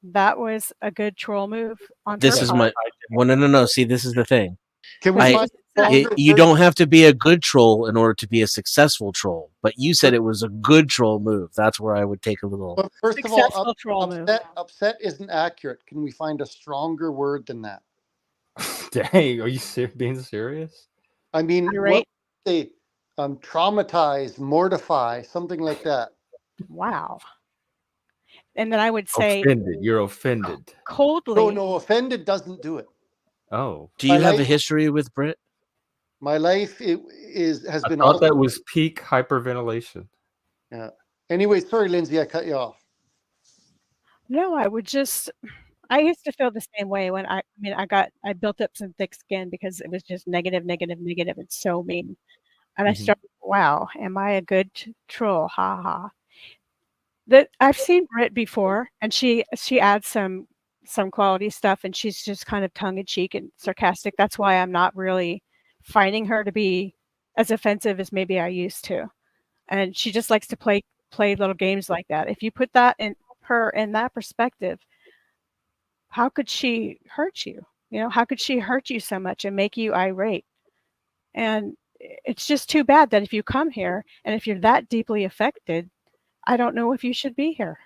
That was a good troll move on this is my no. See, this is the thing. You don't have to be a good troll in order to be a successful troll, but you said it was a good troll move. That's where I would take a little. But first of all, upset isn't accurate. Can we find a stronger word than that? Dang, are you being serious? I mean, Traumatize, mortify, something like that. Wow. And then I would say Offended. You're offended. coldly. No, offended doesn't do it. Oh, Do you My have a life- history with Brit? My life has I been thought all. that was peak hyperventilation. Yeah. Anyway, sorry, Lindsay, I cut you off. No, I used to feel the same way when I built up some thick skin because it was just negative, negative, negative, and so mean. And I Mhm. started, wow, am I a good troll? Ha ha. That I've seen Brit before, and she adds some quality stuff, and she's just kind of tongue in cheek and sarcastic. That's why I'm not really finding her to be as offensive as maybe I used to. And she just likes to play little games like that. If you put that in her in that perspective, how could she hurt you? You know, how could she hurt you so much and make you irate? And it's just too bad that if you come here and if you're that deeply affected, I don't know if you should be here.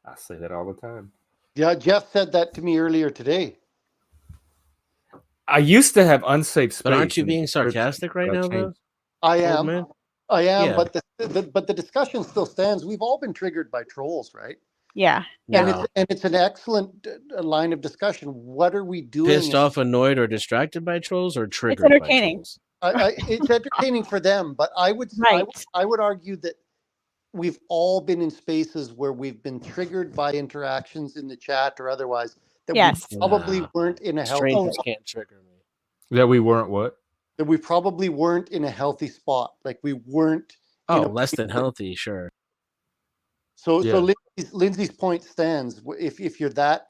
I say that all the time. Yeah, Jeff said that to me earlier today. I used to have unsafe space. But aren't you in being the church, sarcastic right but I now, changed. though? I Old am. man? I am, Yeah. but the discussion still stands. We've all been triggered by trolls, right? Yeah. No. And it's an excellent line of discussion. What are we doing? Pissed off, annoyed, or distracted by trolls, or triggered by entertaining. trolls? It's entertaining for them, but I would argue that we've all been in spaces where we've been triggered by interactions in the chat or otherwise that Yes. we probably Nah. weren't in a healthy Strangers spot. can't trigger me. That we weren't what? That we probably weren't in a healthy spot. Like we weren't. Oh, less than healthy, sure. So Yeah. Lindsay's point stands. If you're that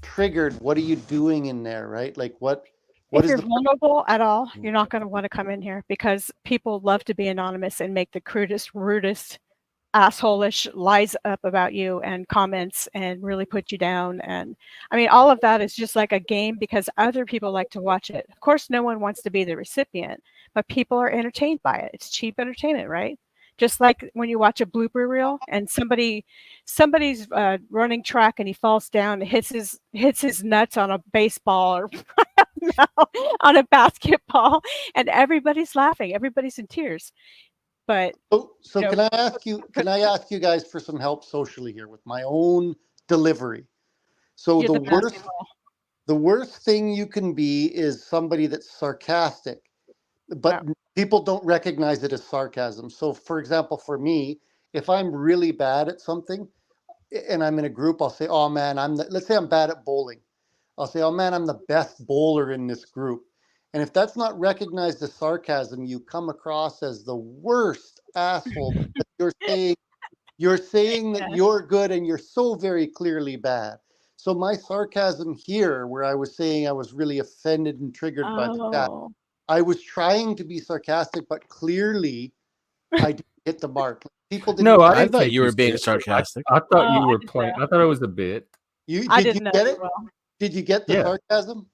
triggered, what are you doing in there, right? Like what If is you're the vulnerable at all, you're not going to want to come in here because people love to be anonymous and make the crudest, rudest, asshole-ish lies up about you and comments and really put you down. And I mean, all of that is just like a game because other people like to watch it. Of course, no one wants to be the recipient, but people are entertained by it. It's cheap entertainment, right? Just like when you watch a blooper reel and somebody's running track and he falls down and hits his nuts on a baseball or on a basketball, and everybody's laughing, everybody's in tears. But so can I ask you guys for some help socially here with my own delivery? So the worst thing you can be is somebody that's sarcastic, but people don't recognize it as sarcasm. So for example, for me, if I'm really bad at something and I'm in a group, I'll say, oh man, let's say I'm bad at bowling. I'll say, oh man, I'm the best bowler in this group. And if that's not recognized as sarcasm, you come across as the worst asshole. You're saying that you're good and you're so very clearly bad. So my sarcasm here, where I was saying I was really offended and triggered by the chat, I was trying to be sarcastic, but clearly I didn't hit the mark. People didn't. No, I thought you were being sarcastic. I thought you were playing. I thought it was a bit. I didn't know get it? well. Did you get the sarcasm?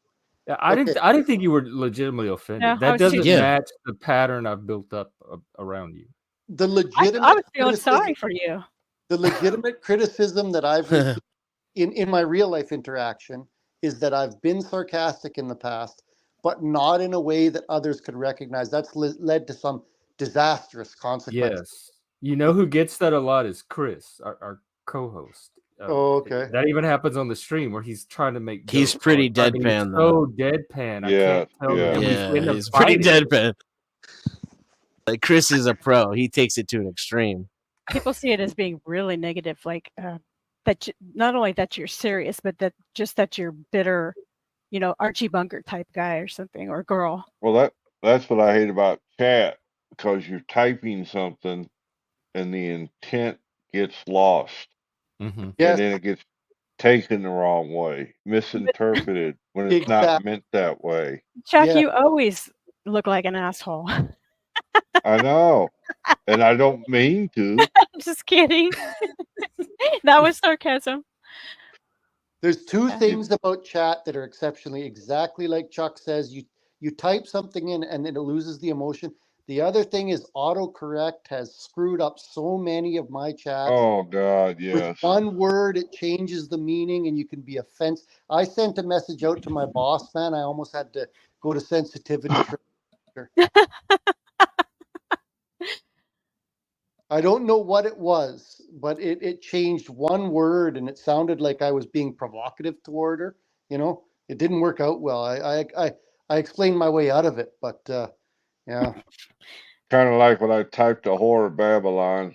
Yeah, I didn't think you were legitimately offended. No, that doesn't match the pattern I've built up around you. The legitimate. I was feeling sorry for you. The legitimate criticism that I've received in my real life interaction is that I've been sarcastic in the past, but not in a way that others could recognize. That's led to some disastrous consequences. Yes. You know who gets that a lot is Chris, our co-host. Okay. That even happens on the stream where he's trying to make jokes. He's pretty deadpan, though. So deadpan. Yeah, I can't tell him. Yeah, he's pretty deadpan. Like Chris is a pro. He takes it to an extreme. People see it as being really negative, like that not only that you're serious, but that you're bitter, Archie Bunker type guy or something, or girl. Well, that's what I hate about chat, because you're typing something and the intent gets lost. Mm-hmm. Yes. And then it gets taken the wrong way, misinterpreted when it's not meant that way. Chuck, you always look like an asshole. I know. And I don't mean to. I'm just kidding. That was sarcasm. There's two things about chat that are exceptionally exactly like Chuck says. You type something in and it loses the emotion. The other thing is autocorrect has screwed up so many of my chats. Oh God, yes. With one word, it changes the meaning and you can be offensive. I sent a message out to my boss, man. I almost had to go to sensitivity. I don't know what it was, but it changed one word, and it sounded like I was being provocative toward her. You know, it didn't work out well. I explained my way out of it, but yeah. Kind of like when I typed a horror Babylon,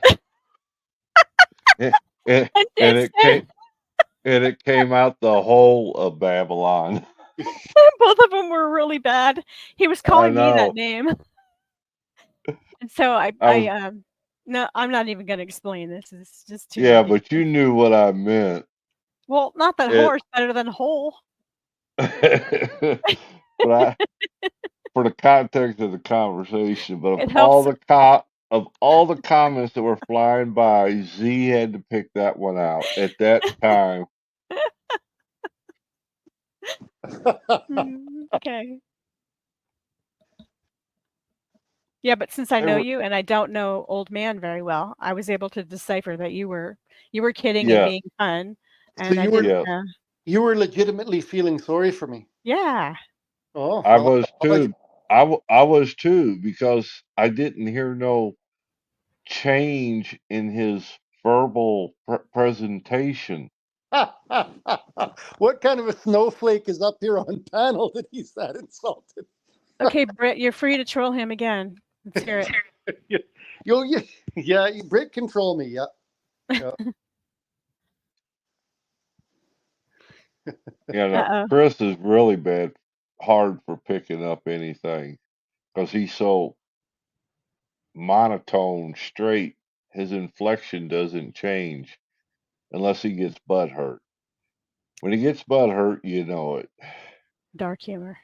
and, and And and it's it came and it came out the whole of Babylon. both of them were really bad. He was I calling me that know. name, and so I was, no, I'm not even going to explain this. It's just too yeah, but you ridiculous. knew what I meant. Well, not that It, horse better than whole. but I, for the context of the conversation, but It helps. of all the comments that were flying by, Z had to pick that one out at that time. Okay. Yeah, but since I They know were, you and I don't know Old Man very well, I was able to decipher that you were kidding and yeah, being fun, So and I didn't. yeah. you were legitimately feeling sorry for me. Yeah. Oh I well, was too. I was too because I didn't hear no change in his verbal presentation. what kind of a snowflake is up here on panel that he's that insulted? Okay, Britt, you're free to troll him again. Let's hear it. Yeah, Brit control me. Yeah. Yeah, no, Uh-oh. Chris is really hard for picking up anything because he's so monotone, straight. His inflection doesn't change unless he gets butt hurt. When he gets butt hurt, you know it. Dark humor.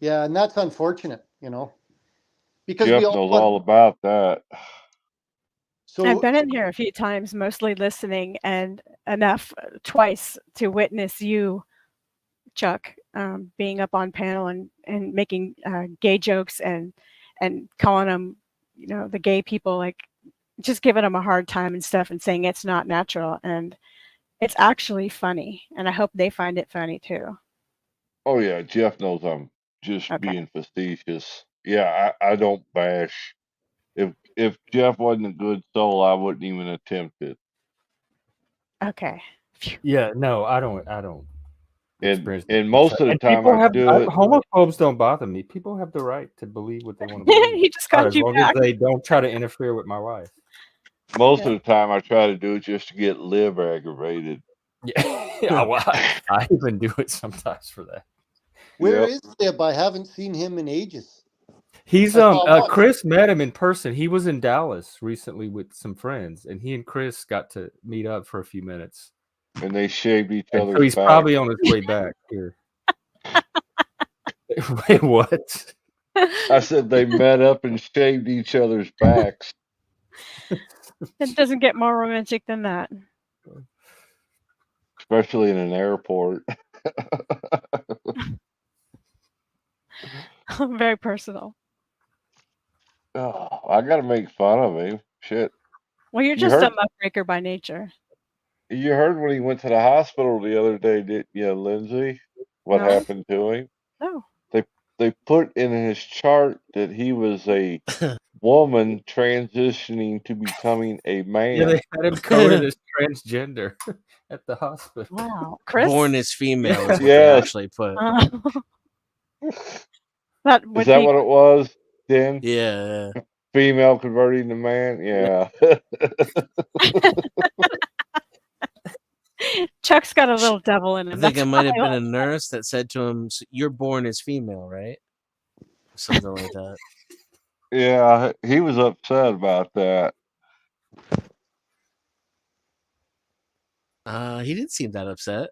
Yeah, and that's unfortunate, because we Jeff all knows want. all about that. I've So been in here a few times, mostly listening, and enough twice to witness you, Chuck, being up on panel and making gay jokes and calling them, the gay people, like just giving them a hard time and stuff and saying it's not natural. And it's actually funny. And I hope they find it funny too. Oh yeah, Jeff knows I'm just Okay. being facetious. Yeah, I don't bash. If Jeff wasn't a good soul, I wouldn't even attempt it. Okay. Yeah, no, I don't experience it. And most of the And time people I have do it. homophobes don't bother me. People have the right to believe what they want to believe. He just called As you long back. as they don't try to interfere with my life. Most of the time I try to do it just to get Liv aggravated. Yeah, well, I even do it sometimes for that. where Yep. is Lib? I haven't seen him in ages. He's I saw him once. Chris met him in person. He was in Dallas recently with some friends, and he and Chris got to meet up for a few minutes. And they shaved each And so other's he's back. probably on his way back here. Wait, what? I said they met up and shaved each other's backs. It doesn't get more romantic than that. Especially in an airport. Very personal. Oh, I gotta make fun of him. Shit. Well, you're You just a heard muckraker by nature. you heard when he went to the hospital the other day, didn't you, Lindsay? What No, happened to him? no. They put in his chart that he was a woman transitioning to becoming a Yeah, man. they had him coded as transgender at the hospital. Wow, Chris. Born as female is what they Yes. actually put. That Is would that be. what it was, then? Yeah. Female converting to man? Yeah. Chuck's got a little devil in I him. think That's it might have why I been a like- nurse that said to him, "You're born as female, right?" Something like that. Yeah, he was upset about that. He didn't seem that upset.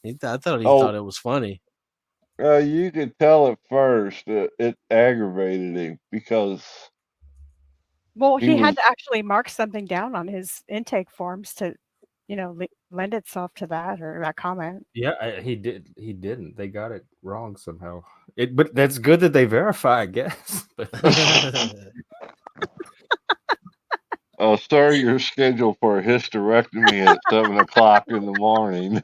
I thought he Oh. thought it was funny. You could tell at first that it aggravated him because Well, he had was- to actually mark something down on his intake forms to, lend itself to that or that comment. Yeah, he did. He didn't. They got it wrong somehow. But that's good that they verify, I guess. Sir, you're scheduled for a hysterectomy at 7:00 in the morning.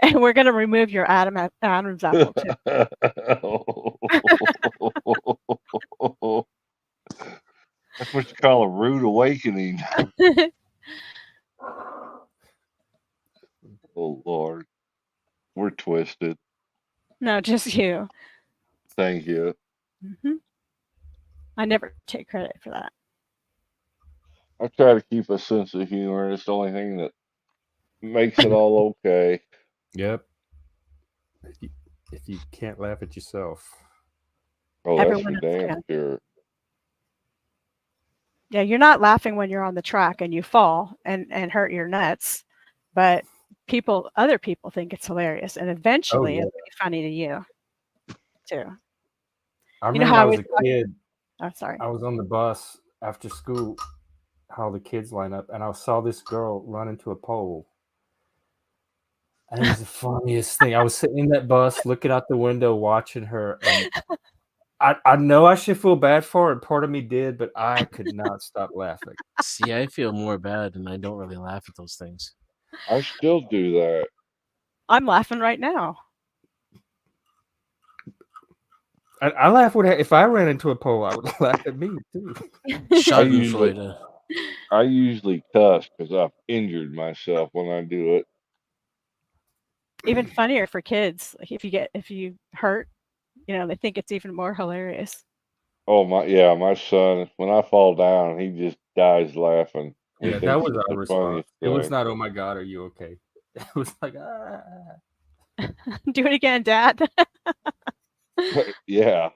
And we're going to remove your Adam's apple too. That's what you call a rude awakening. Oh Lord, we're twisted. No, just you. Thank you. Hmm. I never take credit for that. I try to keep a sense of humor. It's the only thing that makes it all okay. Yep. If you can't laugh at yourself. Oh, that's Everyone for else damn can. sure. Yeah, you're not laughing when you're on the track and you fall and hurt your nuts, but other people think it's hilarious, and eventually yeah. it'll be funny to you too. I You know remember how I I was was a talking? kid. Oh, sorry. I was on the bus after school, how the kids line up, and I saw this girl run into a pole. And it was the funniest thing. I was sitting in that bus, looking out the window, watching her, and I know I should feel bad for her, and part of me did, but I could not stop laughing. See, I feel more bad, and I don't really laugh at those things. I still do that. I'm laughing right now. I laugh if I ran into a pole, I would laugh at me too. Schadenfreude. I usually cuss because I've injured myself when I do it. Even funnier for kids. Like if you hurt, they think it's even more hilarious. Oh my son, when I fall down, he just dies laughing. He Yeah, that thinks was it's our the response. funniest It was thing. not, "Oh my God, are you okay?" It was like, "Ah." Do it again, Dad. Yeah.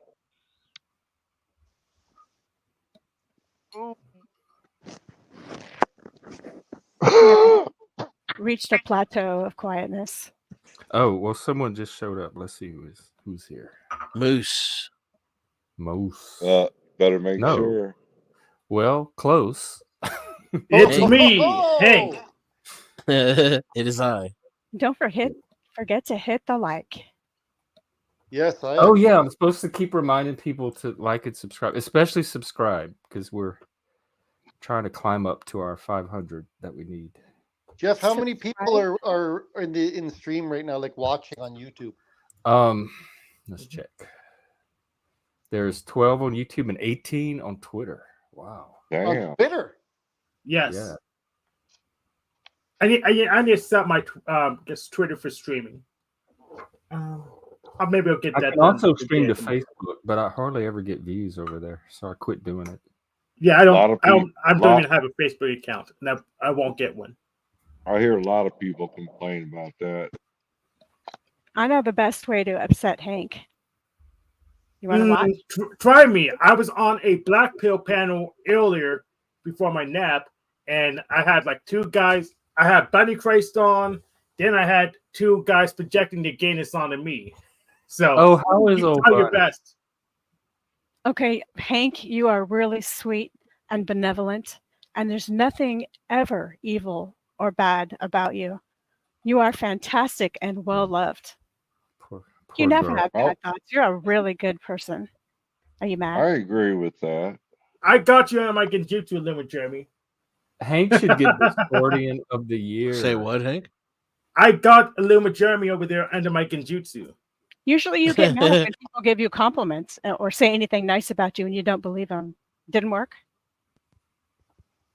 Reached a plateau of quietness. Oh, well, someone just showed up. Let's see who's here. Moose. Moose. Better make No. sure. Well, close. It's Hey. me, Hank. It is I. Don't forget to hit the like. Yes, I. Oh yeah, I'm supposed to keep reminding people to like and subscribe, especially subscribe, because we're trying to climb up to our 500 that we need. Jeff, how many people are in the stream right now, like watching on YouTube? Let's check. There's 12 on YouTube and 18 on Twitter. Wow. Damn. On Twitter. Yes. Yeah. I need to set my Twitter for streaming. Maybe I'll get I that. can also stream to Facebook, but I hardly ever get views over there, so I quit doing it. Yeah, I don't even have a Facebook account, and I won't get one. I hear a lot of people complain about that. I know the best way to upset Hank. You want to watch? Try me. I was on a black pill panel earlier before my nap, and I had like two guys. I had Bunny Christ on, then I had two guys projecting the gayness onto me. So, how is you try your best. Okay, Hank, you are really sweet and benevolent, and there's nothing ever evil or bad about you. You are fantastic and well loved. You never have bad thoughts. You're a really good person. Are you mad? I agree with that. I got you on my Genjutsu limit, Jeremy. Hank should get the Sportian of the Year. Say what, Hank? I got Illuma Jeremy over there under my Genjutsu. Usually you get mad when people give you compliments or say anything nice about you and you don't believe them. Didn't work?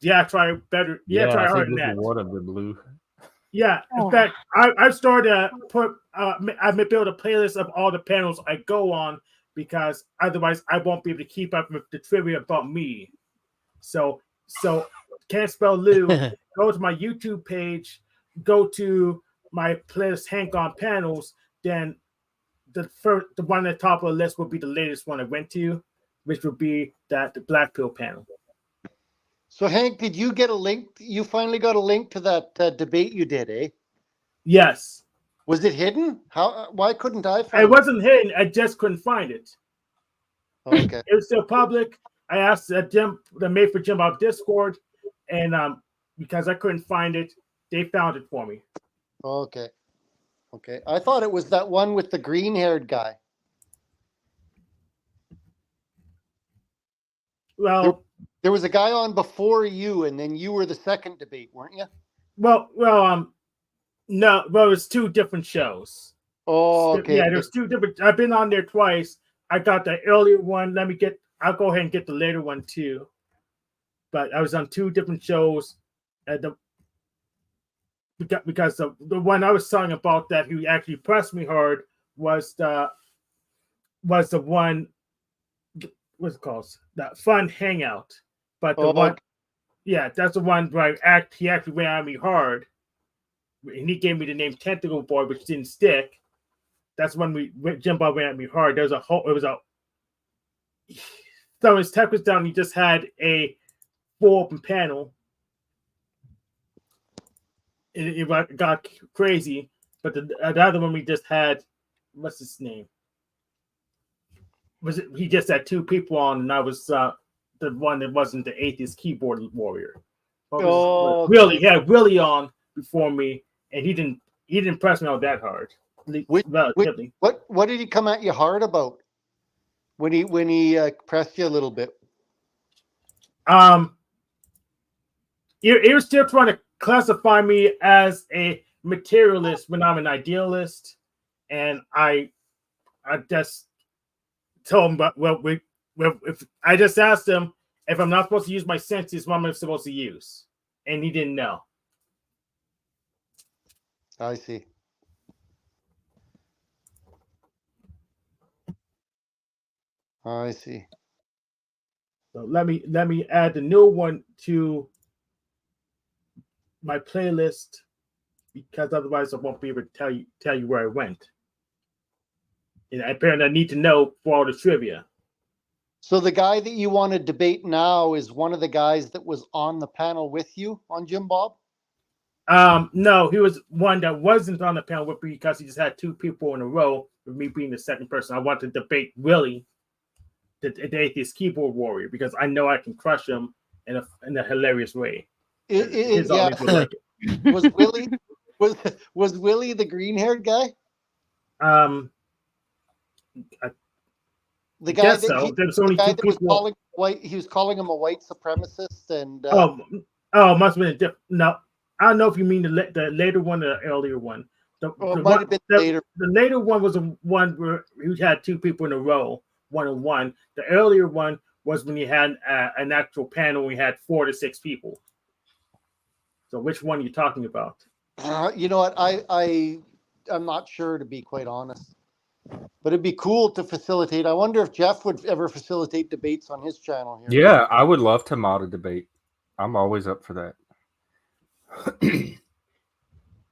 Yeah, try better. Yeah, try harder than that. What of the blue? Yeah, in fact, I started to put. I build a playlist of all the panels I go on because otherwise I won't be able to keep up with the trivia about me. So can't spell Lou. Go to my YouTube page. Go to my playlist Hank on panels. Then the one at the top of the list will be the latest one I went to, which would be the Black Pill panel. So Hank, did you get a link? You finally got a link to that debate you did, eh? Yes. Was it hidden? Why couldn't I find it? It wasn't hidden. I just couldn't find it. Okay. It was still public. I asked Jim, the Made for Jim out Discord, and because I couldn't find it, they found it for me. Okay. I thought it was that one with the green-haired guy. Well, there was a guy on before you, and then you were the second debate, weren't you? No. Well, it was two different shows. Oh, okay. Yeah, there's two different. I've been on there twice. I got the earlier one. I'll go ahead and get the later one too. but I was on 2 different shows at because the one I was talking about that who actually pressed me hard was the one, what's it called? That Fun Hangout. But the one, yeah, that's the one where he actually went at me hard, and he gave me the name Tentacle Boy, which didn't stick. That's when Jim Bob went at me hard. So his tech was down. He just had a full open panel. It got crazy. But the other one we just had, what's his name? He just had 2 people on, and I was the one that wasn't the atheist keyboard warrior. He had Willie on before me, and he didn't press me out that hard. What did he come at you hard about when he pressed you a little bit? He was still trying to classify me as a materialist when I'm an idealist, and I just told him, if I just asked him if I'm not supposed to use my senses, what am I supposed to use? And he didn't know. I see. I see. So let me add the new one to my playlist, because otherwise I won't be able to tell you where I went. And apparently I need to know for all the trivia. So the guy that you want to debate now is one of the guys that was on the panel with you on Jim Bob? No, he was one that wasn't on the panel with me because he just had 2 people in a row, with me being the second person. I want to debate Willie, the atheist keyboard warrior, because I know I can crush him in a hilarious way. Was Willie the green-haired guy? The guy that so. There's only 2 people. He was calling him a white supremacist, and must have been a different. No, I don't know if you mean the later one or the earlier one. The later one was the one where he had 2 people in a row, 1-on-1. The earlier one was when he had an actual panel. We had 4 to 6 people. So which one are you talking about? You know what? I'm not sure, to be quite honest. But it'd be cool to facilitate. I wonder if Jeff would ever facilitate debates on his channel here. Yeah, I would love to mod a debate. I'm always up for that.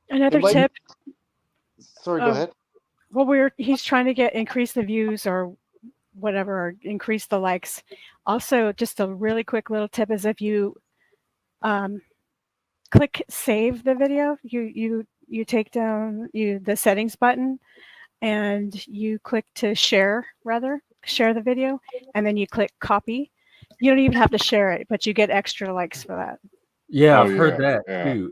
Another tip. Sorry, go ahead. Well, he's trying to increase the views or whatever, or increase the likes. Also, just a really quick little tip is if you click save the video, you take down the settings button, and you click to share the video, and then you click copy. You don't even have to share it, but you get extra likes for that. Yeah, I've heard that too.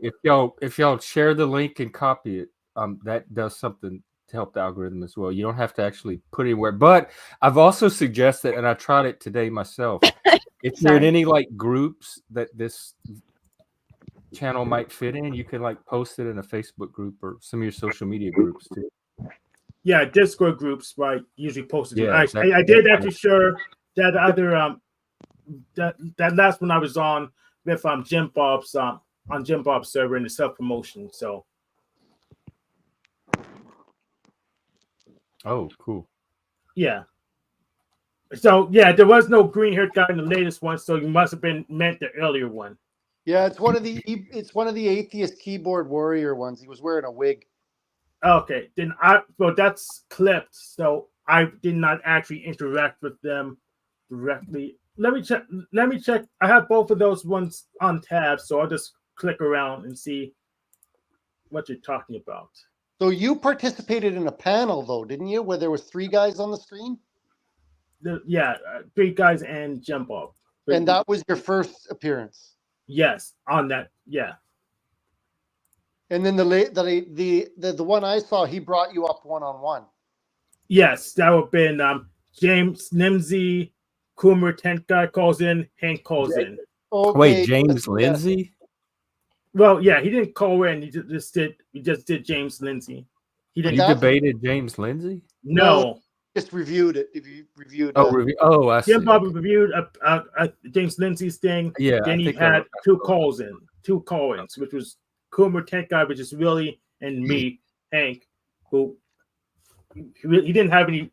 If y'all share the link and copy it, that does something to help the algorithm as well. You don't have to actually put it anywhere. But I've also suggested, and I tried it today myself, if you're in any like groups that this channel might fit in, you can like post it in a Facebook group or some of your social media groups too. Yeah, Discord groups, right? Usually posted. Yeah, I did actually share that other that last one I was on with Jim Bob's on Jim Bob's server in the self promotion. So. Oh, cool. Yeah. So yeah, there was no green haired guy in the latest one, so you must have meant the earlier one. Yeah, it's one of the atheist keyboard warrior ones. He was wearing a wig. Okay, then that's clipped, so I did not actually interact with them directly. Let me check. I have both of those ones on tab, so I'll just click around and see what you're talking about. So you participated in a panel, though, didn't you? Where there was 3 guys on the screen? 3 guys and Jim Bob. And that was your first appearance? Yes, on that, yeah. And then the one I saw, he brought you up 1-on-1. Yes, that would have been James Lindsay, Coomer, Tent Guy calls in, Hank calls in. Okay. Wait, James Lindsay? Well, yeah, he didn't call in. He just did James Lindsay. He didn't. You debated James Lindsay? No. just reviewed it. If you reviewed Oh, review. Oh, I see. Jim Bob Okay. reviewed James Lindsay's thing. Yeah, Then I he think had I two saw call-ins, which was Coomer Tank Guy, which is Willie, and me, Hank, who he didn't have any.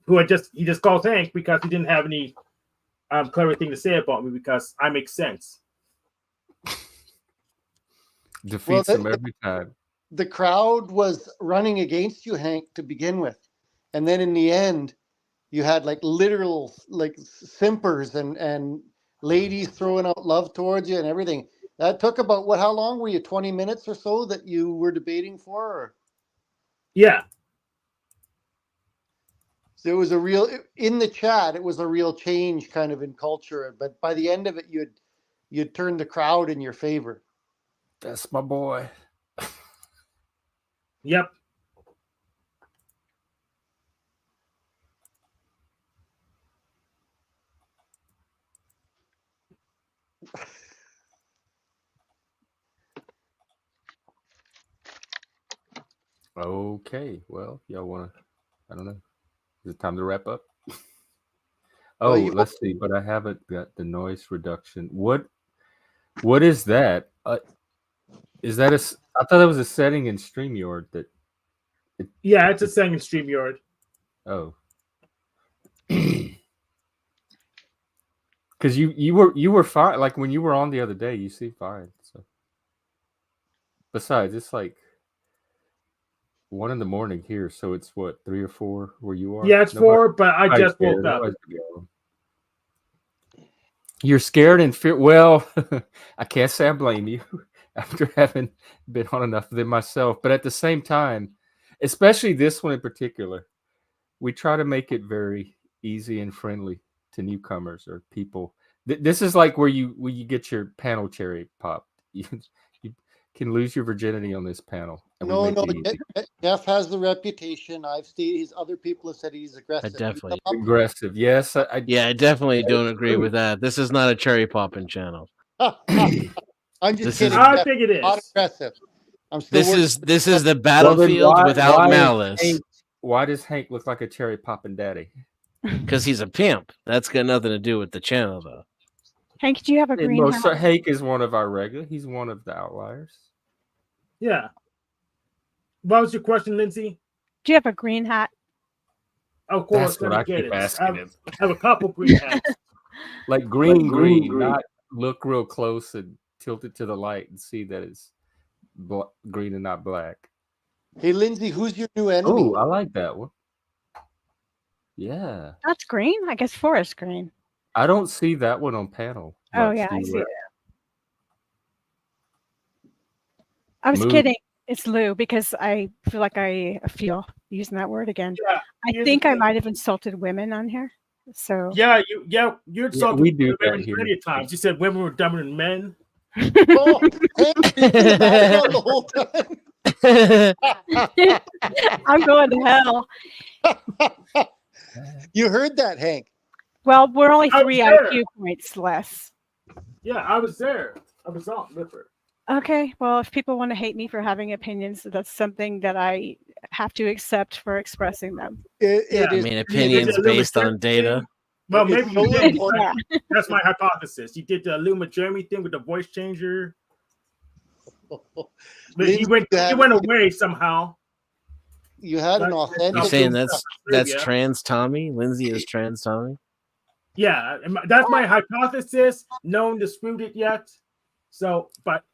He just called Hank because he didn't have any clever thing to say about me because I make sense. defeats him every time. The crowd was running against you, Hank, to begin with, and then in the end, you had like literal like simpers and ladies throwing out love towards you and everything. That took about how long were you? 20 minutes or so that you were debating for? Or? Yeah. So it was a real, in the chat, it was a real change kind of in culture. But by the end of it, you'd turned the crowd in your favor. That's my boy. Yep. Okay. Well, y'all want to, I don't know. Is it time to wrap up? Well, Oh, let's see. But I haven't got the noise reduction. What is that? Is that I thought that was a setting in StreamYard that. Yeah, it's a setting in StreamYard. Oh. Because you were fine. Like when you were on the other day, you seemed fine. So. Besides, it's like 1 a.m. here, so it's what, 3 or 4 where you are? Yeah, it's 4, but I just woke up. You're scared and fear. Well, I can't say I blame you after having been on enough of them myself. But at the same time, especially this one in particular, we try to make it very easy and friendly to newcomers or people. This is like where you get your panel cherry popped. You can lose your virginity on this panel. No. Jeff has the reputation. I've seen his other people have said he's aggressive. Definitely aggressive. Yes, I definitely don't agree with that. This is not a cherry popping channel. I'm just kidding. I think it is. Not aggressive. I'm still this is the battlefield without malice. Why does Hank look like a cherry popping daddy? Because he's a pimp. That's got nothing to do with the channel, though. Hank, do you have a green hat? Hank is one of our regular. He's one of the outliers. Yeah. What was your question, Lindsay? Do you have a green hat? Of course, that's what I keep asking him. I have a couple green hats. Like green, not look real close and tilt it to the light and see that it's green and not black. Hey, Lindsay, who's your new enemy? Oh, I like that one. Yeah. That's green? I guess forest green. I don't see that one on panel. Oh, yeah, I see it. I was kidding. It's Lou because I feel like I feel using that word again. Yeah, I think I might have insulted women on here. So you insulted we do women that plenty of times. You said women were dumber than men. Oh, hey, the whole time. I'm going to hell. You heard that, Hank? Well, we're only 3 IQ points less. Yeah, I was there. I was on with her. Okay, well, if people want to hate me for having opinions, that's something that I have to accept for expressing them. I mean, opinions based on data. Well, maybe you did. Yeah. That's my hypothesis. You did the Luma Jeremy thing with the voice changer. But he went away somehow. You had an authentic. You're saying that's trans Tommy? Lindsay is trans Tommy? Yeah, that's my hypothesis. No one disputed it yet. So, but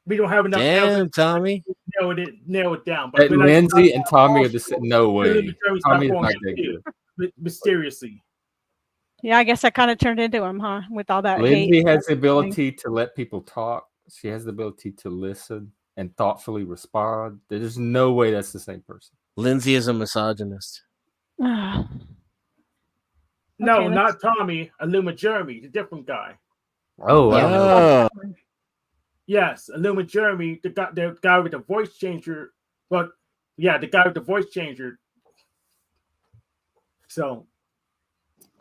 we don't have enough evidence Tommy. to nail it down. But Lindsay and Tommy are the same. No way. Tommy is not that good. Mysteriously. Yeah, I guess I kind of turned into him, huh? With all that Lindsay hate. has the ability to let people talk. She has the ability to listen and thoughtfully respond. There's no way that's the same person. Lindsay is a misogynist. No, Okay, not Tommy. Illuma Jeremy, the different guy. Oh, wow. Yes, Illuma Jeremy, the guy with the voice changer. But yeah, the guy with the voice changer. So,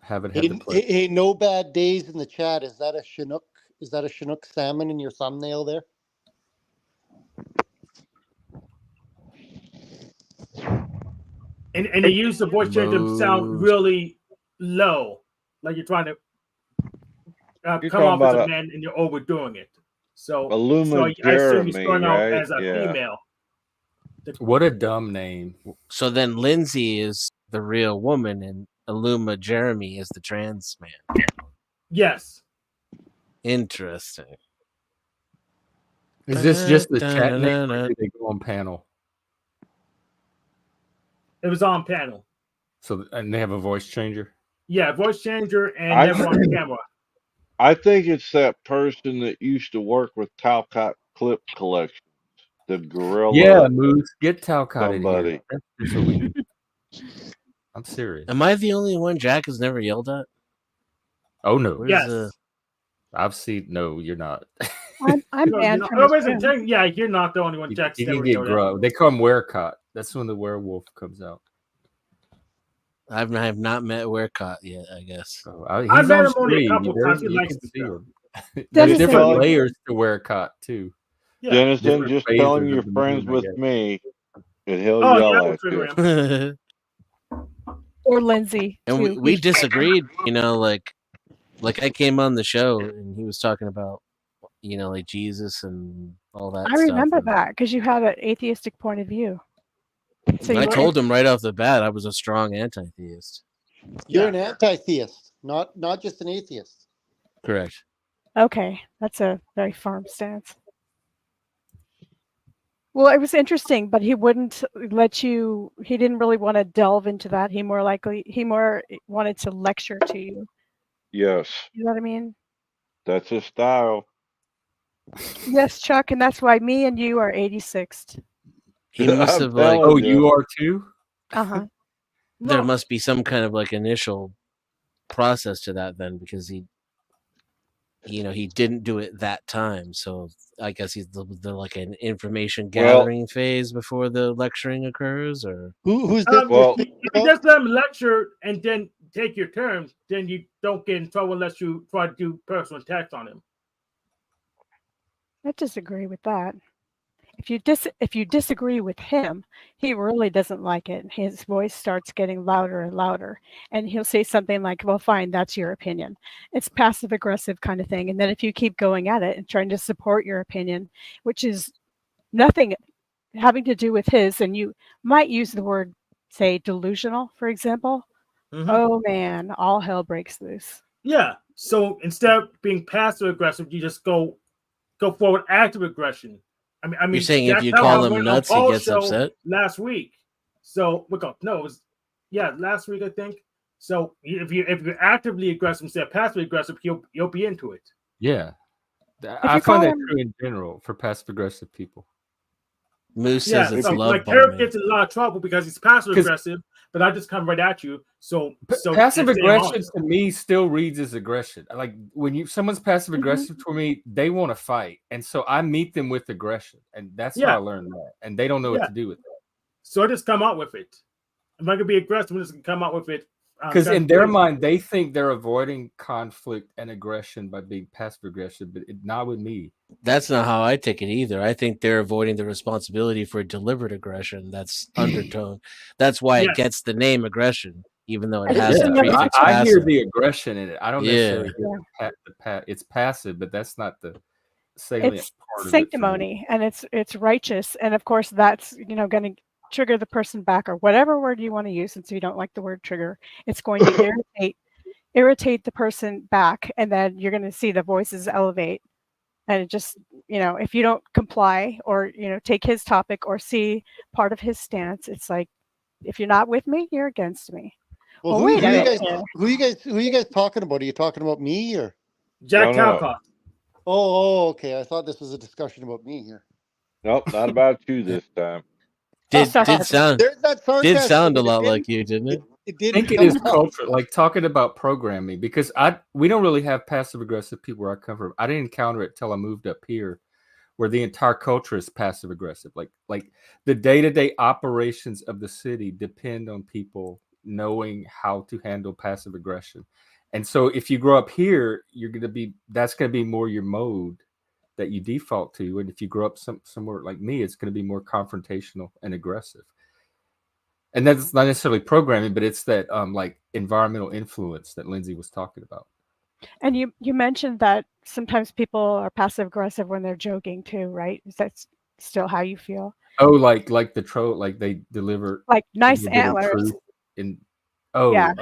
haven't had the pleasure. Hey, no bad days in the chat. Is that a Chinook? Is that a Chinook salmon in your thumbnail there? and they use the voice changer to sound really low, like you're trying to You're come talking off as about a man and you're overdoing it. So Illuma I assume you're Jeremy, starting out right? as a Yeah. female. What a dumb name. So then Lindsay is the real woman, and Illuma Jeremy is the trans man. Yes. Interesting. Is this just the chat name, or did they go on panel? It was on panel. So, and they have a voice changer? Yeah, voice changer and I- never on camera. I think it's that person that used to work with Talcott Clip Collections, the gorilla. Yeah, Moose, get Talcott in somebody. here. That's what we need. I'm serious. Am I the only one Jack has never yelled at? Oh no, Where's Yes. the? I've seen. No, you're not. I'm No, banned no, from oh, this listen, room. yeah, you're not the only one. You Jack's can never get yelled at. grub. They call him Werecott. That's when the werewolf comes out. I have not met Werecott yet. I guess. So, I he's met on him only a stream. couple times. He You likes can the see stuff. him. There's Denizen. different Just layers to Werecott too. Yeah. Denizen, Different just tell him phases you're of the friends moon, I with guess. me, and he'll Oh, yell yeah, we'll at trigger you. him. Or Lindsay. And too. we disagreed. You know, like I came on the show and he was talking about, you know, like Jesus and all that. I remember stuff. that because you had an atheistic point of view. So And you I told him right off the bat I was a strong anti-theist. You're Yeah. an anti-theist, not just an atheist. Correct. Okay, that's a very firm stance. Well, it was interesting, but he wouldn't let you. He didn't really want to delve into that. He more wanted to lecture to you. Yes, You know what I mean? that's his style. Yes, Chuck, and that's why me and you are 86th. He must I'm have like. telling Oh, you are too? Uh-huh. There No, must be some kind of like initial process to that then, because he didn't do it that time. So I guess he's the like an information gathering phase before the lecturing occurs, or Who's this? Well- if you just let him lecture and then take your turn, then you don't get in trouble unless you try to do personal attacks on him. I disagree with that. If you disagree with him, he really doesn't like it. His voice starts getting louder and louder, and he'll say something like, "Well, fine, that's your opinion." It's passive aggressive kind of thing. And then if you keep going at it and trying to support your opinion, which is nothing having to do with his, and you might use the word, say, delusional, for example. Mhm. Oh man, all hell breaks loose. Yeah. So instead of being passive aggressive, you just go forward active aggression. I mean, you're saying if Jack you Talcott call him went on nuts, he Paul's gets show upset. last week. So no, it was last week I think. So if you're actively aggressive instead of passively aggressive, you'll be into it. Yeah. I you find call that him- true in general for passive aggressive people. Moose Yeah, says it's so, love like Eric bombing. gets in a lot of trouble because he's passive aggressive, but I just come right at you. So Passive let's stay aggression honest. to me still reads as aggression. Like when someone's passive aggressive to me, they want to fight, and so I meet them with aggression, and that's how I learned that. And they don't know what to do with that So I just come out with it. If I could be aggressive, I just come out with it. because in their mind, they think they're avoiding conflict and aggression by being passive aggressive, but not with me. That's not how I take it either. I think they're avoiding the responsibility for deliberate aggression. That's undertone. That's why it gets the name aggression, even though it has the prefix I passive. hear the aggression in it. I don't necessarily Yeah. hear it's passive, but that's not the salient It's part of it for me. sanctimony, and it's righteous, and of course that's going to trigger the person back, or whatever word you want to use. Since you don't like the word trigger, it's going to irritate the person back, and then you're going to see the voices elevate. And it just, if you don't comply or, take his topic or see part of his stance, it's like, if you're not with me, you're against me. Well, who are you guys talking about? Are you talking about me or Jack Talcott? Oh, okay. I thought this was a discussion about me here. Nope, not about you this time. Did sound a lot like you, didn't it? It did. I think it is culture, like talking about programming, because we don't really have passive aggressive people where I come from. I didn't encounter it till I moved up here, where the entire culture is passive aggressive. Like the day-to-day operations of the city depend on people knowing how to handle passive aggression. And so if you grow up here, that's gonna be more your mode that you default to. And if you grow up somewhere like me, it's gonna be more confrontational and aggressive. And that's not necessarily programming, but it's that like environmental influence that Lindsay was talking about. And you mentioned that sometimes people are passive aggressive when they're joking too, right? Is that still how you feel? Oh, like the troll, like they deliver Like a nice little bit of antlers. truth in. Oh, Yeah.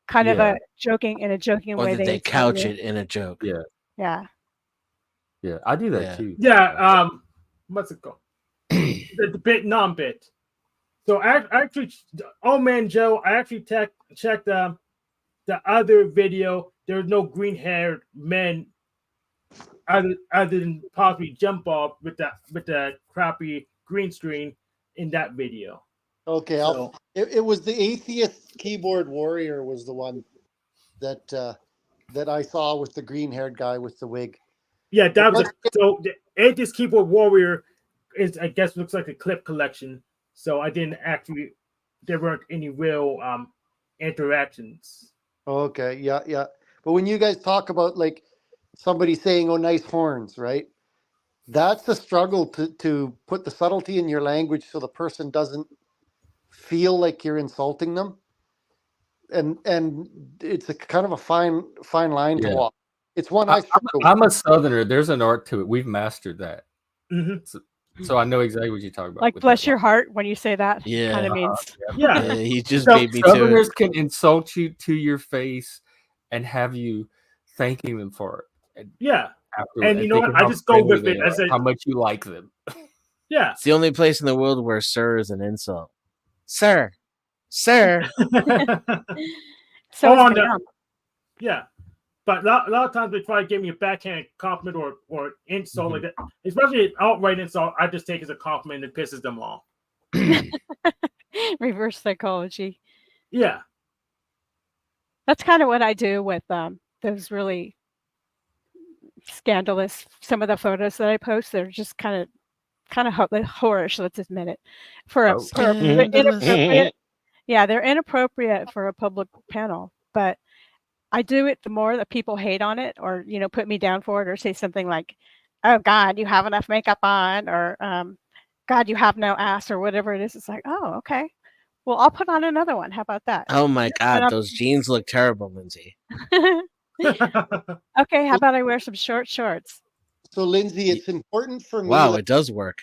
Kind of yeah, a joking in a joking Or way. that they insult couch you. it in a joke. yeah, Yeah. yeah. I do that Yeah. too. Yeah. What's it called? the bit non-bit. So I actually, oh man, Joe, I actually checked the other video. There's no green-haired men other than possibly jump off with the crappy green screen in that video. Okay, So, it was the atheist keyboard warrior was the one that that I saw with the green-haired guy with the wig. yeah, that was so the atheist keyboard warrior is, I guess, looks like a clip collection. So I didn't actually, there weren't any real interactions. Okay, yeah, yeah. But when you guys talk about like somebody saying, "Oh, nice horns," right? That's the struggle to put the subtlety in your language so the person doesn't feel like you're insulting them. And it's a kind of a fine line to Yeah. walk. It's one I struggle with. I'm a Southerner. There's an art to it. We've mastered that. Mhm. So I know exactly what you're talking about. Like with bless that your line. heart when you say that. Yeah. Kind of means. Yeah. Yeah, he just So, beat me to Southerners it. can insult you to your face and have you thanking them for it. And Yeah. afterward, And you know thinking what? I how just go friendly with they it are, as a how much you like them. yeah. It's the only place in the world where "sir" is an insult. Sir, sir. So Oh, is no. ma'am. Yeah. But a lot of times they try to give me a backhand compliment or insult like that. Especially an outright insult, I just take as a compliment and it pisses them off. Reverse psychology. Yeah. That's kind of what I do with those really scandalous. Some of the photos that I post, they're just kind of whorish. Let's admit it. For inappropriate. Yeah, they're inappropriate for a public panel, but I do it the more that people hate on it or, put me down for it or say something like, oh, God, you have enough makeup on or God, you have no ass or whatever it is. It's like, oh, okay. Well, I'll put on another one. How about that? Oh my God, those jeans look terrible, Lindsay. Okay, how about I wear some short shorts? So, Lindsay, it's important for me. Wow, it does work.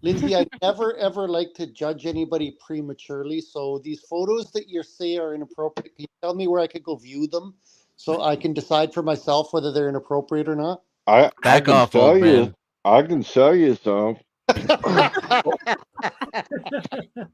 Lindsay, I never ever like to judge anybody prematurely. So these photos that you say are inappropriate, can you tell me where I could go view them so I can decide for myself whether they're inappropriate or not? I Back can off, sell old you. man. I can sell you some.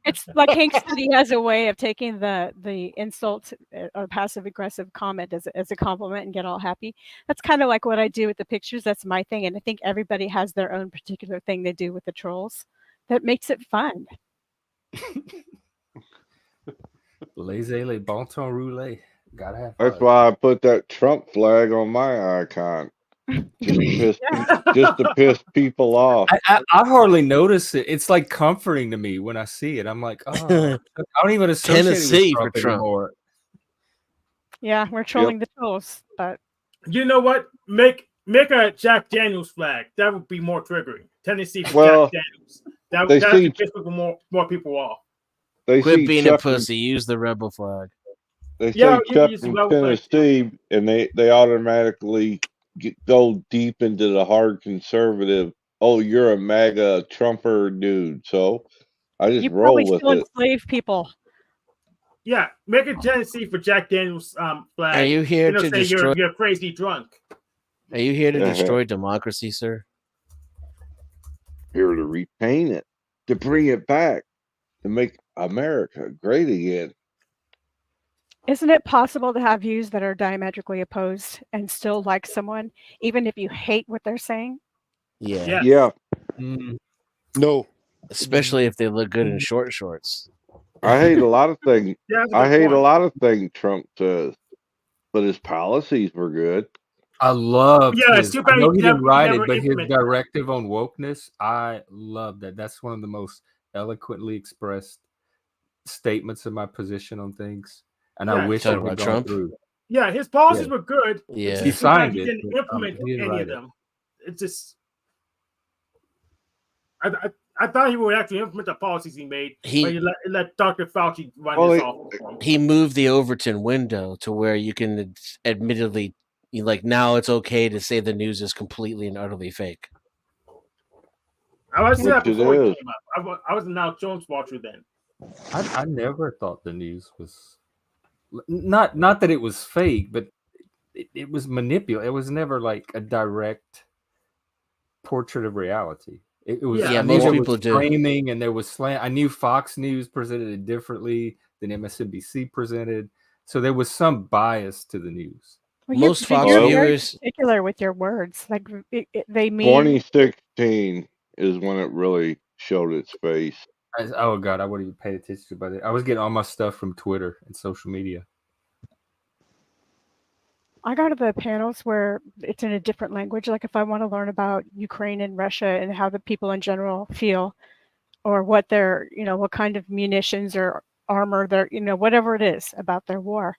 It's like Hank said, he has a way of taking the insult or passive aggressive comment as a compliment and get all happy. That's kind of like what I do with the pictures. That's my thing, and I think everybody has their own particular thing they do with the trolls that makes it fun. Laissez les bon temps roulés. Gotta have That's fun. why I put that Trump flag on my icon. Just to piss people off. I hardly notice it. It's like comforting to me when I see it. I'm like, oh, I don't even associate Tennessee it for with Trump Trump. anymore. Yeah, we're trolling the trolls, but You know what? Make a Jack Daniels flag. That would be more triggering. Tennessee for Well, Jack Daniels. That they would see- piss more people off. They Quit see being Chuck a pussy. Use the rebel flag. They Yeah, say you Chuck use from rebel flag too. Tennessee, and they automatically go deep into the hard conservative. Oh, you're a MAGA Trumper dude. So I just you roll probably with still it. enslave people. Yeah, make a Tennessee for Jack Daniels flag. Are you here to say destroy? you're crazy drunk. Are you here to Yeah. destroy democracy, sir? Here to repaint it, to bring it back, to make America great again. Isn't it possible to have views that are diametrically opposed and still like someone, even if you hate what they're saying? Yeah. Yeah. Yeah, Mm. No. Especially if they look good in short shorts. I hate a lot of things. Yeah, that's a I good hate a point. lot of things Trump says, but his policies were good. I love Yeah, his, it's too I bad know he he didn't never- write never it, but his implemented it. directive on wokeness, I love that. That's one of the most eloquently expressed statements of my position on things. And Yeah, I wish talking it had about gone Trump? through. Yeah, his policies Yeah. were good. Yeah. It's He just too bad signed he it, didn't but, implement he didn't any write of it. them. It's just I thought he would actually implement the policies he made, but he let Dr. Fauci run this off. He moved the Overton window to where you can admittedly, like, now it's okay to say the news is completely and utterly fake. I was that Which it before it is. came up. I was an Al Jones watcher then. I never thought the news was not that it was fake, but it was manipulated. It was never like a direct portrait of reality. It was Yeah, I knew most there people was do. framing and there was slant. I knew Fox News presented it differently than MSNBC presented, so there was some bias to the news. Well, Most Fox you're very viewers, particular with your words. Like they mean 2016 is when it really showed its face. Oh God, I wouldn't even pay attention to about it. I was getting all my stuff from Twitter and social media. I go to the panels where it's in a different language. Like if I want to learn about Ukraine and Russia and how the people in general feel, or what their, what kind of munitions or armor they're, whatever it is about their war,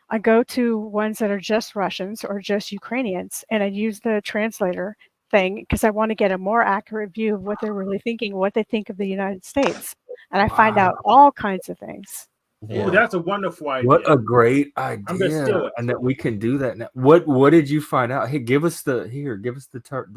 I go to ones that are just Russians or just Ukrainians, and I use the translator thing because I want to get a more accurate view of what they're really thinking, what they think of the United States. And I find out all kinds of things. Oh, that's a wonderful idea. What a great I'm gonna steal idea! it. And that we can do that now. What did you find out? Hey, give us the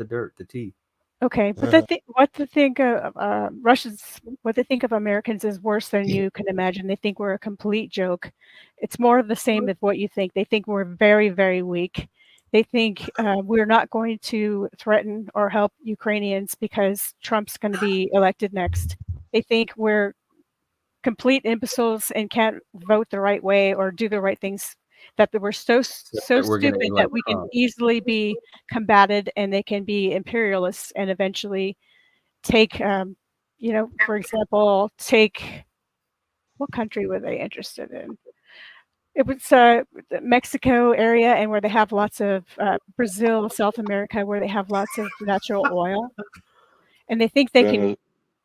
dirt, the tea. Okay, but what they think of Russians, what they think of Americans is worse than you can imagine. They think we're a complete joke. It's more of the same as what you think. They think we're very, very weak. They think we're not going to threaten or help Ukrainians because Trump's going to be elected next. They think we're complete imbeciles and can't vote the right way or do the right things, that we're so stupid that we can easily be combated, and they can be imperialists and eventually take, for example, take, what country were they interested in? It was the Mexico area, and where they have lots of Brazil, South America, where they have lots of natural oil, and they think they can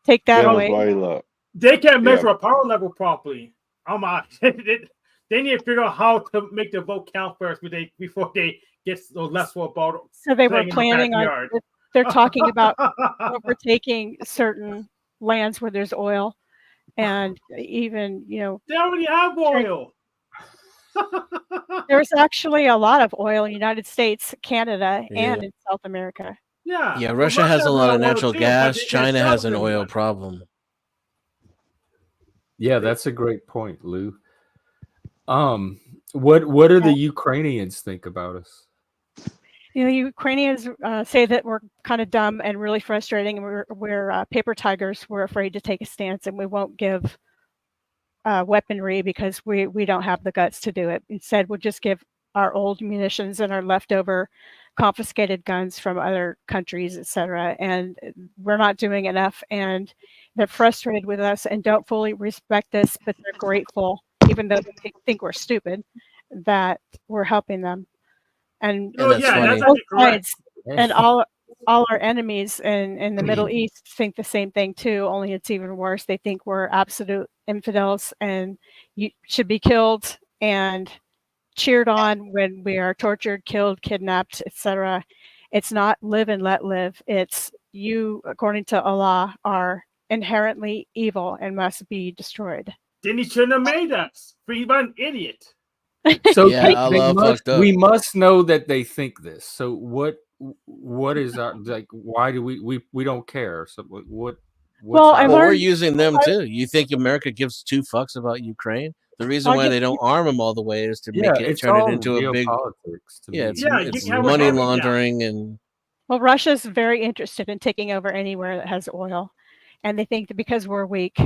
take that away. They can't measure a power level properly. Oh my! They need to figure out how to make the vote count first before they get those less for a bottle. So they were planning on. They're talking about overtaking certain lands where there's oil, and even they already have oil. There's actually a lot of oil in the United States, Canada, and in South America. Yeah, Russia has a lot of natural gas. China has an oil problem. Yeah, that's a great point, Lou. What do the Ukrainians think about us? Ukrainians say that we're kind of dumb and really frustrating, and we're paper tigers. We're afraid to take a stance, and we won't give weaponry because we don't have the guts to do it. Instead, we'll just give our old munitions and our leftover confiscated guns from other countries, etc. And we're not doing enough, and they're frustrated with us and don't fully respect us, but they're grateful, even though they think we're stupid, that we're helping them. And that's sides, and all our enemies in the Middle East think the same thing too, only it's even worse. They think we're absolute infidels and you should be killed and cheered on when we are tortured, killed, kidnapped, etc. It's not live and let live. It's you, according to Allah, are inherently evil and must be destroyed. Then he shouldn't have made us. He's an idiot. So we must know that they think this. So what is our, like, why do we don't care? So what? We're using them too. You think America gives two fucks about Ukraine? The reason why they don't arm them all the way is to make it turn it into a big it's money laundering and. Well, Russia's very interested in taking over anywhere that has oil, and they think that because we're weak,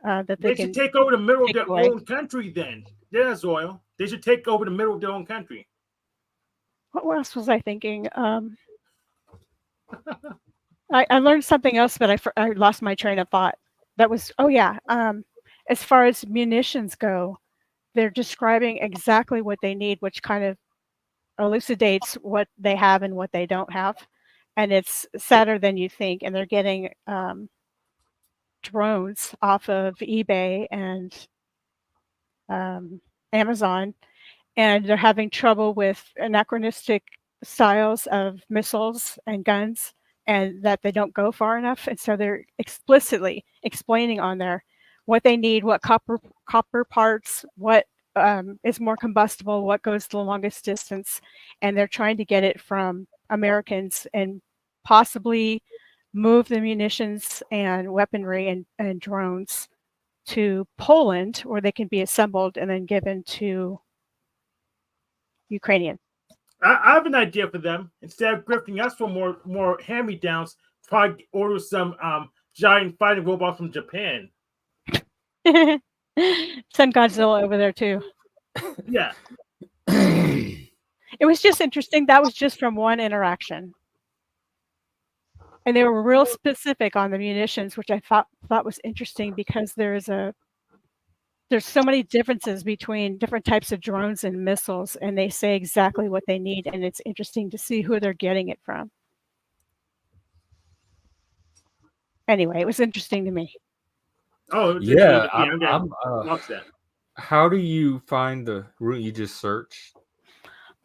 that they can should take over the middle of their own country. Then there's oil. They should take over the middle of their own country. What else was I thinking? I learned something else, but I lost my train of thought. That was, as far as munitions go, they're describing exactly what they need, which kind of elucidates what they have and what they don't have. And it's sadder than you think. And they're getting drones off of eBay and Amazon, and they're having trouble with anachronistic styles of missiles and guns and that they don't go far enough. And so they're explicitly explaining on there what they need, what copper parts, what is more combustible, what goes the longest distance, and they're trying to get it from Americans and possibly move the munitions and weaponry and drones to Poland, where they can be assembled and then given to Ukrainian. I have an idea for them. Instead of grifting us for more hand-me-downs, try to order some giant fighting robots from Japan. Send Godzilla over there too. Yeah. It was just interesting. That was just from one interaction. And they were real specific on the munitions, which I thought was interesting because there's so many differences between different types of drones and missiles, and they say exactly what they need, and it's interesting to see who they're getting it from. Anyway, it was interesting to me. Oh, Yeah, I'm watch that. How do you find the route? You just search,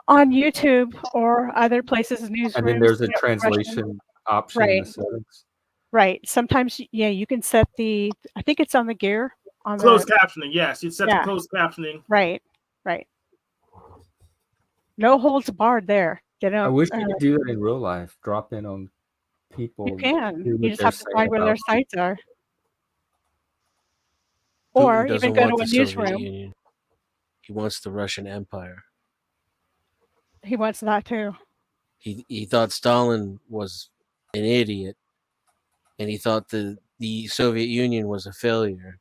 On YouTube or other places, newsrooms. and then there's a translation option in the settings. Right. Sometimes, yeah, you can set I think it's on the gear. On closed captioning, yes. You set the closed captioning. Right. No holds barred there. I wish you could do that in real life. Drop in on people. You can. You just have to find where their sites are. Putin Or doesn't even go want to a the Soviet newsroom. Union. He wants the Russian Empire. He wants that too. He thought Stalin was an idiot, and he thought the Soviet Union was a failure.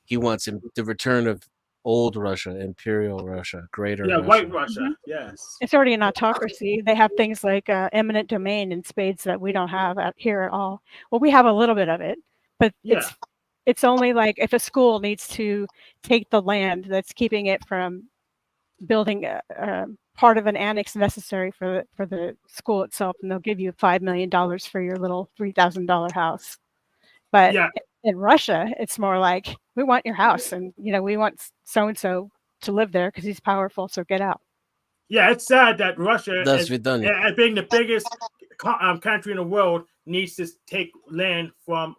He wants the return of old Russia, Imperial Russia, greater Russia. White Russia, yes. It's already an autocracy. They have things like eminent domain in spades that we don't have out here at all. Well, we have a little bit of it, but it's only like if a school needs to take the land that's keeping it from building part of an annex necessary for the school itself, and they'll give you $5 million for your little $3,000 house. But in Russia, it's more like, we want your house, and we want so and so to live there because he's powerful. So get out. Yeah, it's sad that Russia, as being the biggest country in the world, needs to take land from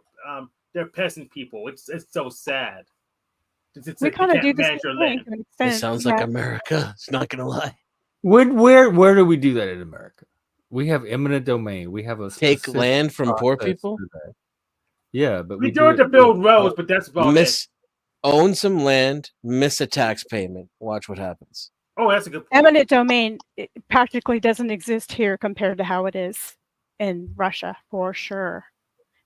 their peasant people. It's so sad. We kind of do the same thing. It sounds like America. It's not gonna lie. Where do we do that in America? We have eminent domain. We have a take land from poor people. Yeah, but we do it to build roads, but that's about it. Own some land, miss a tax payment. Watch what happens. Oh, that's a good point. Eminent domain practically doesn't exist here compared to how it is in Russia, for sure.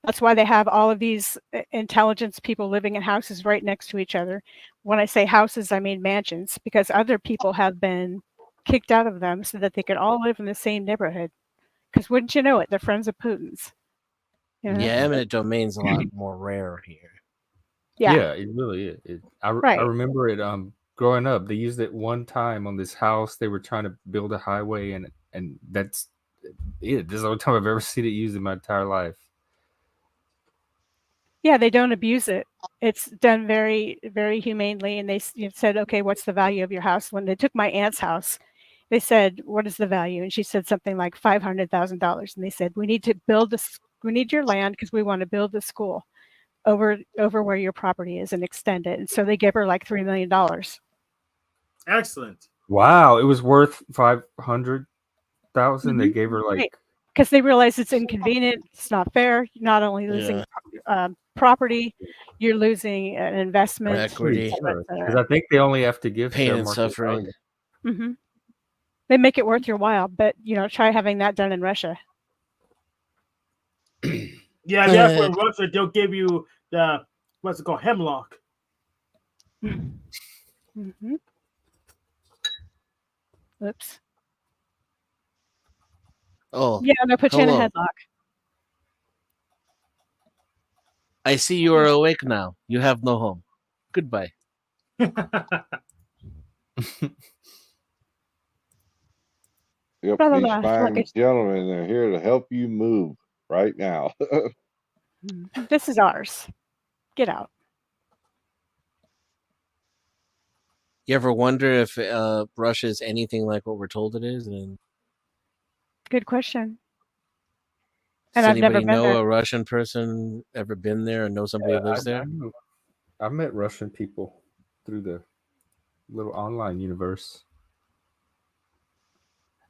That's why they have all of these intelligence people living in houses right next to each other. When I say houses, I mean mansions, because other people have been kicked out of them so that they could all live in the same neighborhood. Because wouldn't you know it, they're friends of Putin's. Yeah, eminent domain's a lot more rare here. Yeah, it really is. I remember it growing up. They used it one time on this house. They were trying to build a highway, and that's it. This is the only time I've ever seen it used in my entire life. Yeah, they don't abuse it. It's done very, very humanely. And they said, okay, what's the value of your house? When they took my aunt's house, they said, what is the value? And she said something like $500,000. And they said, we need to build this. We need your land because we want to build the school over where your property is and extend it. And so they give her like $3 million. Excellent. Wow, it was worth $500,000. They gave her like, because they realize it's inconvenient. It's not fair. You're not only losing property, you're losing an investment, equity. Because I think they only have to give pain and suffering. Mm-hmm. They make it worth your while, but try having that done in Russia. Yeah, therefore in Russia they'll give you the what's it called, hemlock. Mm-hmm. Oops. Oh, yeah, they'll put you in a headlock. I see you are awake now. You have no home. Goodbye. Yep, these fine gentlemen are here to help you move right now. This is ours. Get out. You ever wonder if Russia is anything like what we're told it is? And good question. And Does I've never anybody been know there. a Russian person ever been there or know somebody who lives there? I met Russian people through the little online universe.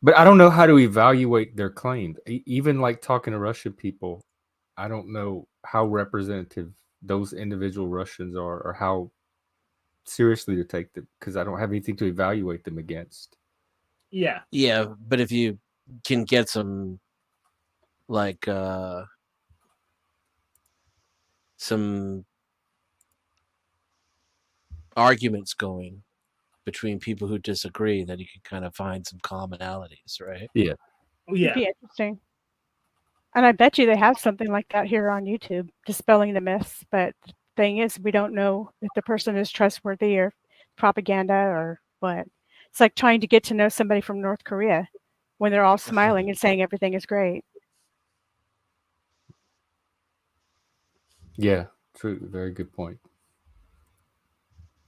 But I don't know how to evaluate their claims. Even like talking to Russian people, I don't know how representative those individual Russians are or how seriously to take them because I don't have anything to evaluate them against. Yeah. Yeah, but if you can get some like some arguments going between people who disagree, then you can kind of find some commonalities, right? Yeah. It'd Yeah. be interesting. And I bet you they have something like that here on YouTube, dispelling the myths. But the thing is, we don't know if the person is trustworthy or propaganda or what. It's like trying to get to know somebody from North Korea when they're all smiling and saying everything is great. Yeah, true. Very good point.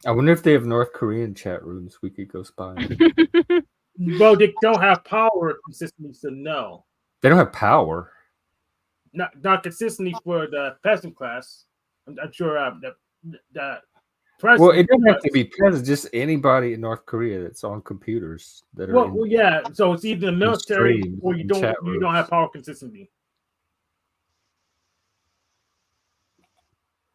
I wonder if they have North Korean chat rooms we could go spy on. Well, they don't have power consistently, so no. They don't have power. Not consistently for the peasant class. I'm sure the Well, it president. doesn't have to be president, just anybody in North Korea that's on computers that are Well, yeah. So it's either the military streams or you and don't chat have power consistently.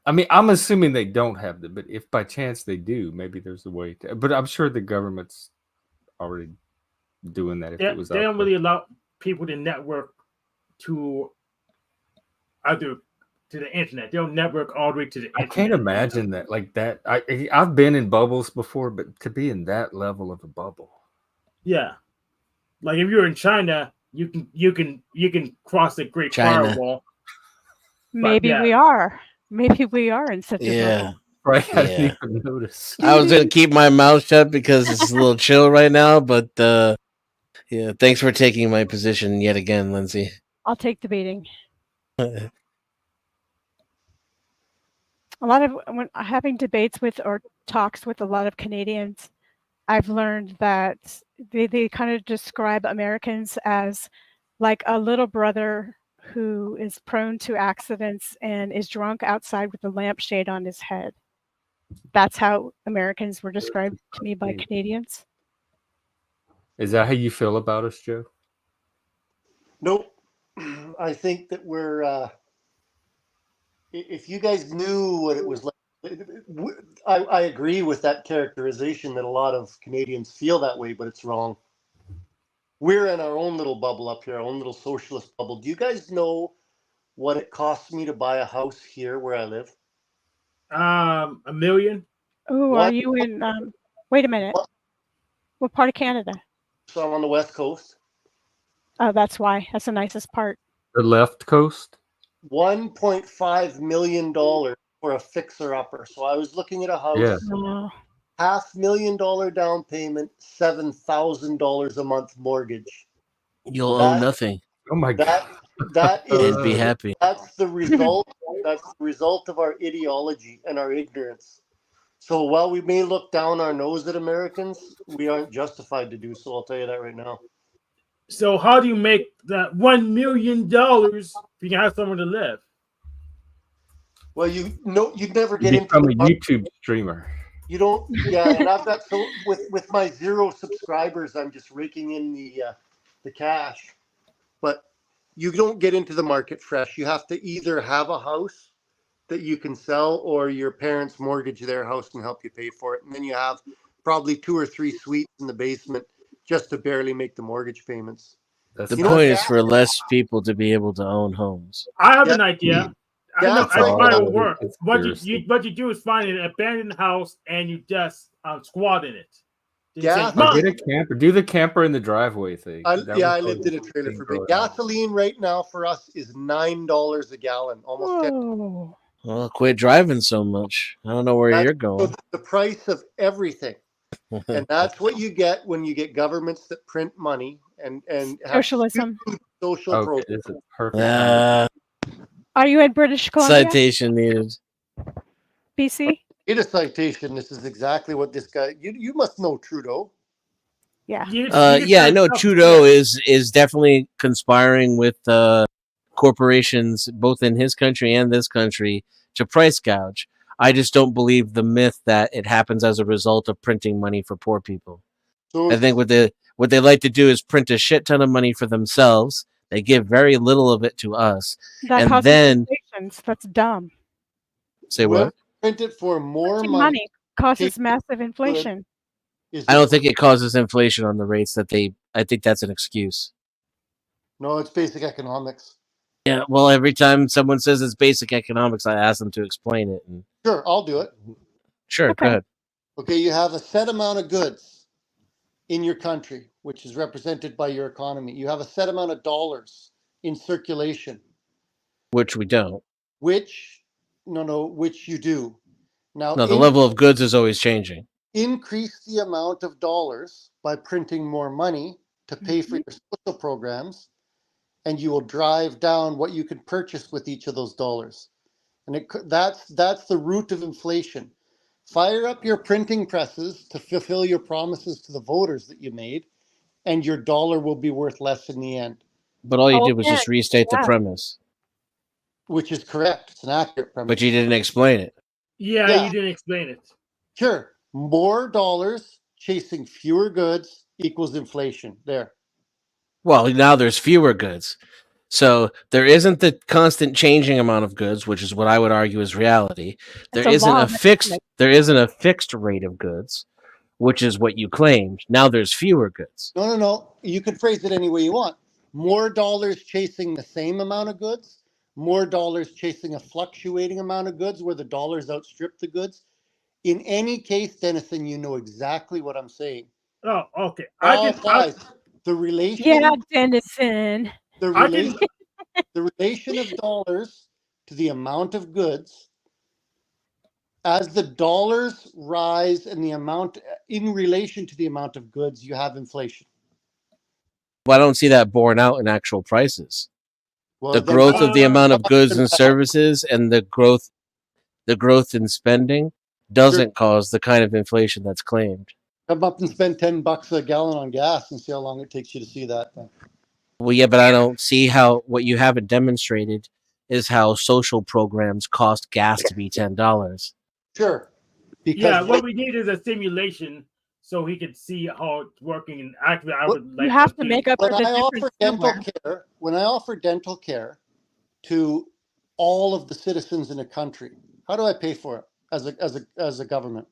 I mean, I'm assuming they don't have them, but if by chance they do, maybe there's a way to. But I'm sure the government's already doing that. If it was, They don't really allow people to network to the internet. They don't network all the way to the internet. I can't imagine that like that. I've been in bubbles before, but to be in that level of a bubble. Yeah, like if you're in China, you can cross the Great China. Firewall. Maybe yeah. we are. Maybe we are in such a Yeah. bubble. Right? I Yeah. didn't even notice. I was gonna keep my mouth shut because it's a little chill right now, but yeah, thanks for taking my position yet again, Lindsay. I'll take the beating. A lot of when having debates with or talks with a lot of Canadians, I've learned that they kind of describe Americans as like a little brother who is prone to accidents and is drunk outside with a lampshade on his head. That's how Americans were described to me by Canadians. Is that how you feel about us, Joe? Nope. I think that we're. If you guys knew what it was like, I agree with that characterization that a lot of Canadians feel that way, but it's wrong. We're in our own little bubble up here, our own little socialist bubble. Do you guys know what it costs me to buy a house here where I live? $1 million. Oh, What? are you in? Wait a minute. What part of Canada? So I'm on the West Coast. Oh, that's why. That's the nicest part. The left coast. $1.5 million for a fixer-upper. So I was looking at a house. Yeah. Oh, $500,000 down payment, $7,000 a month mortgage. You'll own nothing Oh my god. That is and be happy. that's the result. That's the result of our ideology and our ignorance. So while we may look down our nose at Americans, we aren't justified to do so. I'll tell you that right now. So how do you make that $1 million if you can have somewhere to live? Well, you'd never get You into become the a YouTube streamer. You don't, yeah. And I've got with my 0 subscribers, I'm just raking in the cash. But you don't get into the market fresh. You have to either have a house that you can sell, or your parents mortgage their house and help you pay for it, and then you have probably 2 or 3 suites in the basement just to barely make the mortgage payments. That's The You know point what, is for less people to be able to own homes. I have Yeah. an idea. I Yeah, know it's I like- thought it would work. Conspiracy. What you do is find an abandoned house and you just squat in it. Then you Yeah. say, "Mom!" Or get a camper. Do the camper in the driveway thing. I That lived would in a trailer thing for going bit. on. Gasoline right now for us is $9 a gallon, almost 10. whoa. Well, quit driving so much. I don't know where you're So going. the price of everything. And that's what you get when you get governments that print money and have Socialism. social Okay, programs. this is perfect. Are you in British Columbia, Citation needed. BC? Get a citation. This is exactly what this guy. You must know Trudeau. Yeah. You Yeah, I know yourself- Trudeau is definitely conspiring with corporations, both in his country and this country, to price gouge. I just don't believe the myth that it happens as a result of printing money for poor people. So I think what they like to do is print a shit ton of money for themselves. They give very little of it to us, That and causes then inflation. That's dumb. say whoever what? printed for more Printing money. money causes chasing massive inflation. is I the don't think it causes inflation on the rates that they. I think that's an excuse. No, it's basic economics. Yeah, well, every time someone says it's basic economics, I ask them to explain it. And Sure, I'll do it. sure, Okay. go ahead. Okay, you have a set amount of goods in your country, which is represented by your economy. You have a set amount of dollars in circulation, Which we don't. which you do. Now, No, the level of goods is always changing. increase the amount of dollars by printing more money to pay for Mhm. your social programs, and you will drive down what you can purchase with each of those dollars. And that's the root of inflation. Fire up your printing presses to fulfill your promises to the voters that you made, and your dollar will be worth less in the end, But all you Oh, did was yeah, just restate the yeah. premise, which is correct. It's an accurate premise. but you didn't explain it. Yeah, Yeah. you didn't explain it. Sure, more dollars chasing fewer goods equals inflation. There. Well, now there's fewer goods. So there isn't the constant changing amount of goods, which is what I would argue is reality. There It's a isn't law a of fixed economics. there isn't a fixed rate of goods, which is what you claimed. Now there's fewer goods. No. You can phrase it any way you want. More dollars chasing the same amount of goods, more dollars chasing a fluctuating amount of goods where the dollars outstrip the goods. In any case, Denizen, you know exactly what I'm saying. Oh, okay. All applies. The relation, Yeah, Denizen. the I can- relation, the relation of dollars to the amount of goods. As the dollars rise and the amount in relation to the amount of goods, you have inflation. Well, I don't see that borne out in actual prices. Well, The then growth of the amount of cost goods and and value. services and the growth in spending doesn't cause the kind of inflation that's claimed. Come up and spend $10 a gallon on gas and see how long it takes you to see that thing. Well, yeah, but I don't see how what you haven't demonstrated is how social programs cost gas to be $10. Sure. Because Yeah, what we need is a simulation so he could see how it's working. And actually, I would like You have that to too. make up for when the I offer difference dental somewhere. care, when I offer dental care to all of the citizens in a country, how do I pay for it as a government?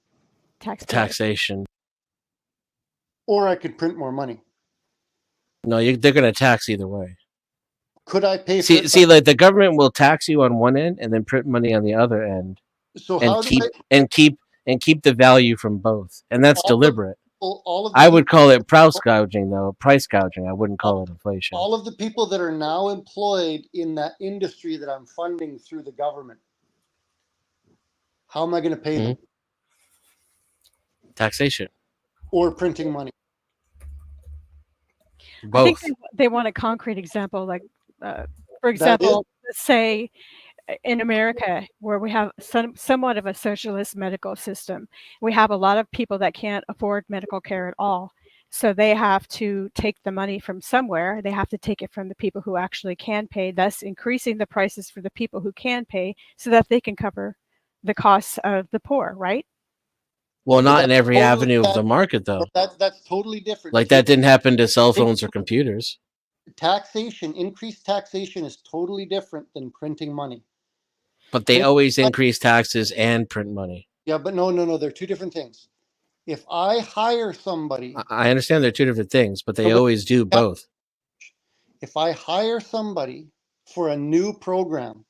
Taxpayer. Taxation. Or I could print more money. No, they're going to tax either way. Could I pay for it? See, like the government will tax you on one end and then print money on the other end, So how and do I keep the value from both, and that's all deliberate. all of the I would people- call it price gouging, though. Price gouging. I wouldn't call it inflation. all of the people that are now employed in that industry that I'm funding through the government. How am I going to pay them? Taxation. Or printing money? Both. I think they want a concrete example, like, for example, say in America, where we have somewhat of a socialist medical system, we have a lot of people that can't afford medical care at all. So they have to take the money from somewhere. They have to take it from the people who actually can pay, thus increasing the prices for the people who can pay so that they can cover the costs of the poor, right? Well, not in That's every totally avenue of the different. market, though. That's totally different. Like that didn't happen to cell phones or computers. Increased taxation is totally different than printing money. But they always increase taxes and print money. Yeah, but no, they're two different things. If I hire somebody, I understand they're two different things, but they No, but- always do both. if I hire somebody for a new program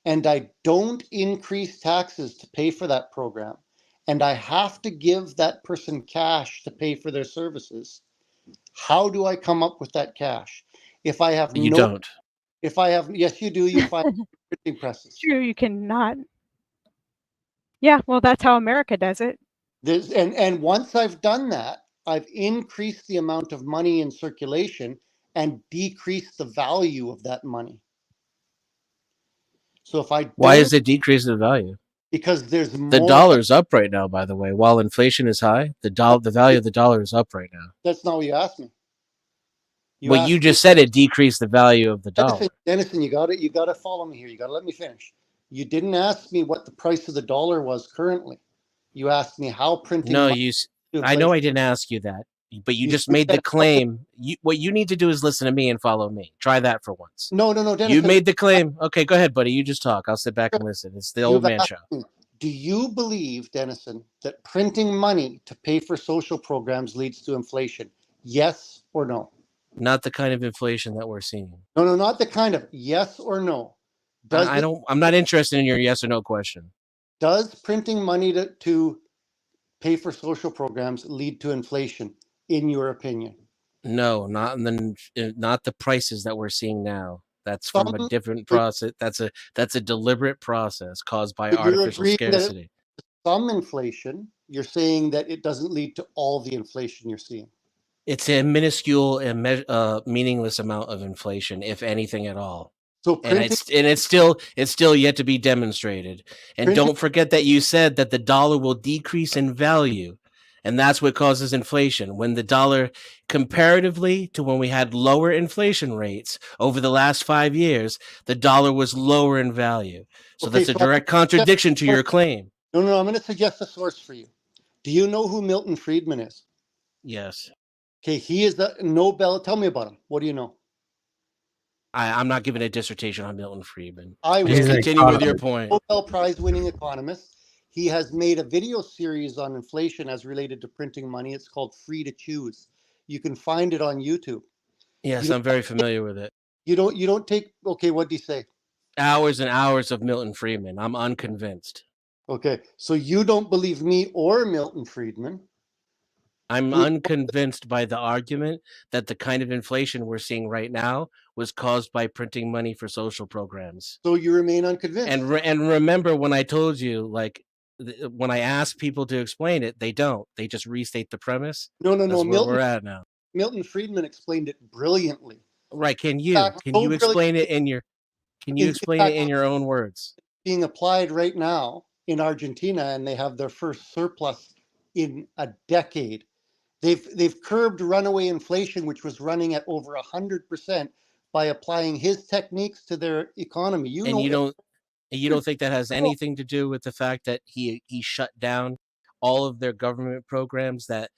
and I don't increase taxes to pay for that program, and I have to give that person cash to pay for their services, how do I come up with that cash? If I have You don't. Yes, you do. You find printing presses. True, you cannot. Yeah, well, that's how America does it. And once I've done that, I've increased the amount of money in circulation and decreased the value of that money. So if I Why don't- is it decreasing the value? because there's The more. dollar's up right now, by the way. While inflation is high, the value of the dollar is up right now. That's not what you asked me. Well, you just said it decreased the value of the dollar. Denizen, you got to follow me here. You got to let me finish. You didn't ask me what the price of the dollar was currently. You asked me how printing. No, money I know I didn't ask you that, but you just made the claim. What you need to do is listen to me and follow me. Try that for once. No, Denizen. You made the claim. Okay, go ahead, buddy. You just talk. I'll sit back and listen. It's the old man show. Do you believe, Denizen, that printing money to pay for social programs leads to inflation? Yes or no? Not the kind of inflation that we're seeing. No, not the kind of. Yes or no? I'm not interested in your yes or no question. Does printing money to pay for social programs lead to inflation, in your opinion? No, not the prices that we're seeing now. That's from a different process. That's a deliberate process caused by artificial scarcity. Some inflation. You're saying that it doesn't lead to all the inflation you're seeing. It's a minuscule and meaningless amount of inflation, if anything at all. So it's still yet to be demonstrated. And don't forget that you said that the dollar will decrease in value, and that's what causes inflation. When the dollar, comparatively to when we had lower inflation rates over the last 5 years, the dollar was lower in value. So that's a direct contradiction to your claim. No, I'm going to suggest a source for you. Do you know who Milton Friedman is? Yes. Okay, he is the Nobel. Tell me about him. What do you know? I'm not giving a dissertation on Milton Friedman. I will continue with your point. Nobel Prize-winning economist. He has made a video series on inflation as related to printing money. It's called Free to Choose. You can find it on YouTube. Yes, I'm very familiar with it. You don't take. Okay, what do you say? Hours and hours of Milton Friedman. I'm unconvinced. Okay, so you don't believe me or Milton Friedman. I'm unconvinced by the argument that the kind of inflation we're seeing right now was caused by printing money for social programs. So you remain unconvinced. And remember when I told you, like, when I ask people to explain it, they don't. They just restate the premise. No. That's where we're at now. Milton Friedman explained it brilliantly. Right? Can you explain it in your? Can you explain it in your own words? Being applied right now in Argentina, and they have their first surplus in a decade. They've curbed runaway inflation, which was running at over 100%, by applying his techniques to their economy. You don't think that has anything to do with the fact that he shut down all of their government programs that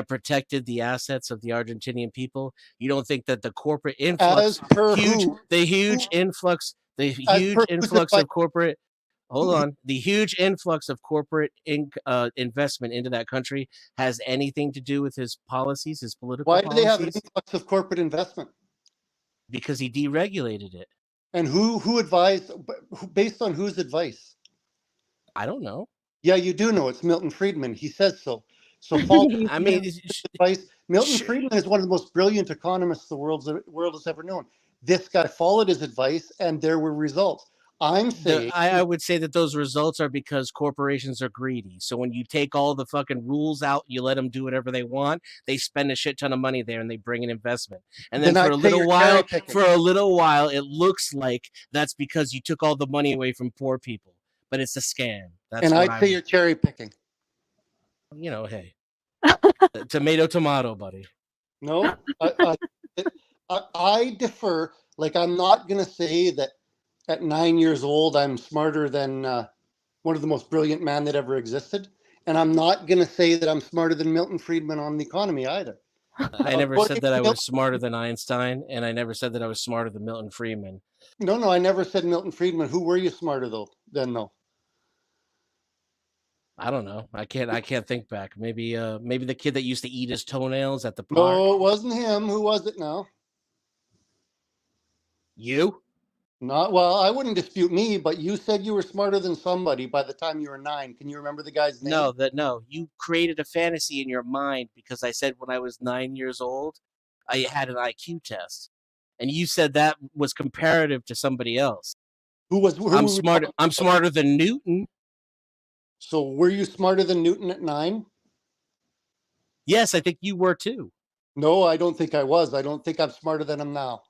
protected the assets of the Argentinian people? You don't think that the corporate influx, the huge influx of corporate the huge influx of corporate investment into that country has anything to do with his policies, his political policies? Why do they have an influx of corporate investment? Because he deregulated it. And who advised, based on whose advice? I don't know. Yeah, you do know. It's Milton Friedman. He says so. So Paul, I mean, Milton Friedman is one of the most brilliant economists the world has ever known. This guy followed his advice, and there were results. I'm saying I would say that those results are because corporations are greedy. So when you take all the fucking rules out, you let them do whatever they want, they spend a shit ton of money there and they bring in investment. And then for a little while, it looks like that's because you took all the money away from poor people. But it's a scam. And I'd say you're cherry picking. You know, hey. Tomato, buddy. No, I defer. Like, I'm not going to say that at 9 years old, I'm smarter than one of the most brilliant men that ever existed. And I'm not going to say that I'm smarter than Milton Friedman on the economy either. I never said that I was smarter than Einstein, and I never said that I was smarter than Milton Friedman. No, I never said Milton Friedman. Who were you smarter than? I don't know. I can't think back. Maybe the kid that used to eat his toenails at the park. No, it wasn't him. Who was it now? You? Not well. I wouldn't dispute me, but you said you were smarter than somebody by the time you were 9. Can you remember the guy's name? No. You created a fantasy in your mind because I said when I was 9 years old, I had an IQ test, and you said that was comparative to somebody else. I'm smarter than Newton. So were you smarter than Newton at 9? Yes, I think you were too. No, I don't think I was. I don't think I'm smarter than him now.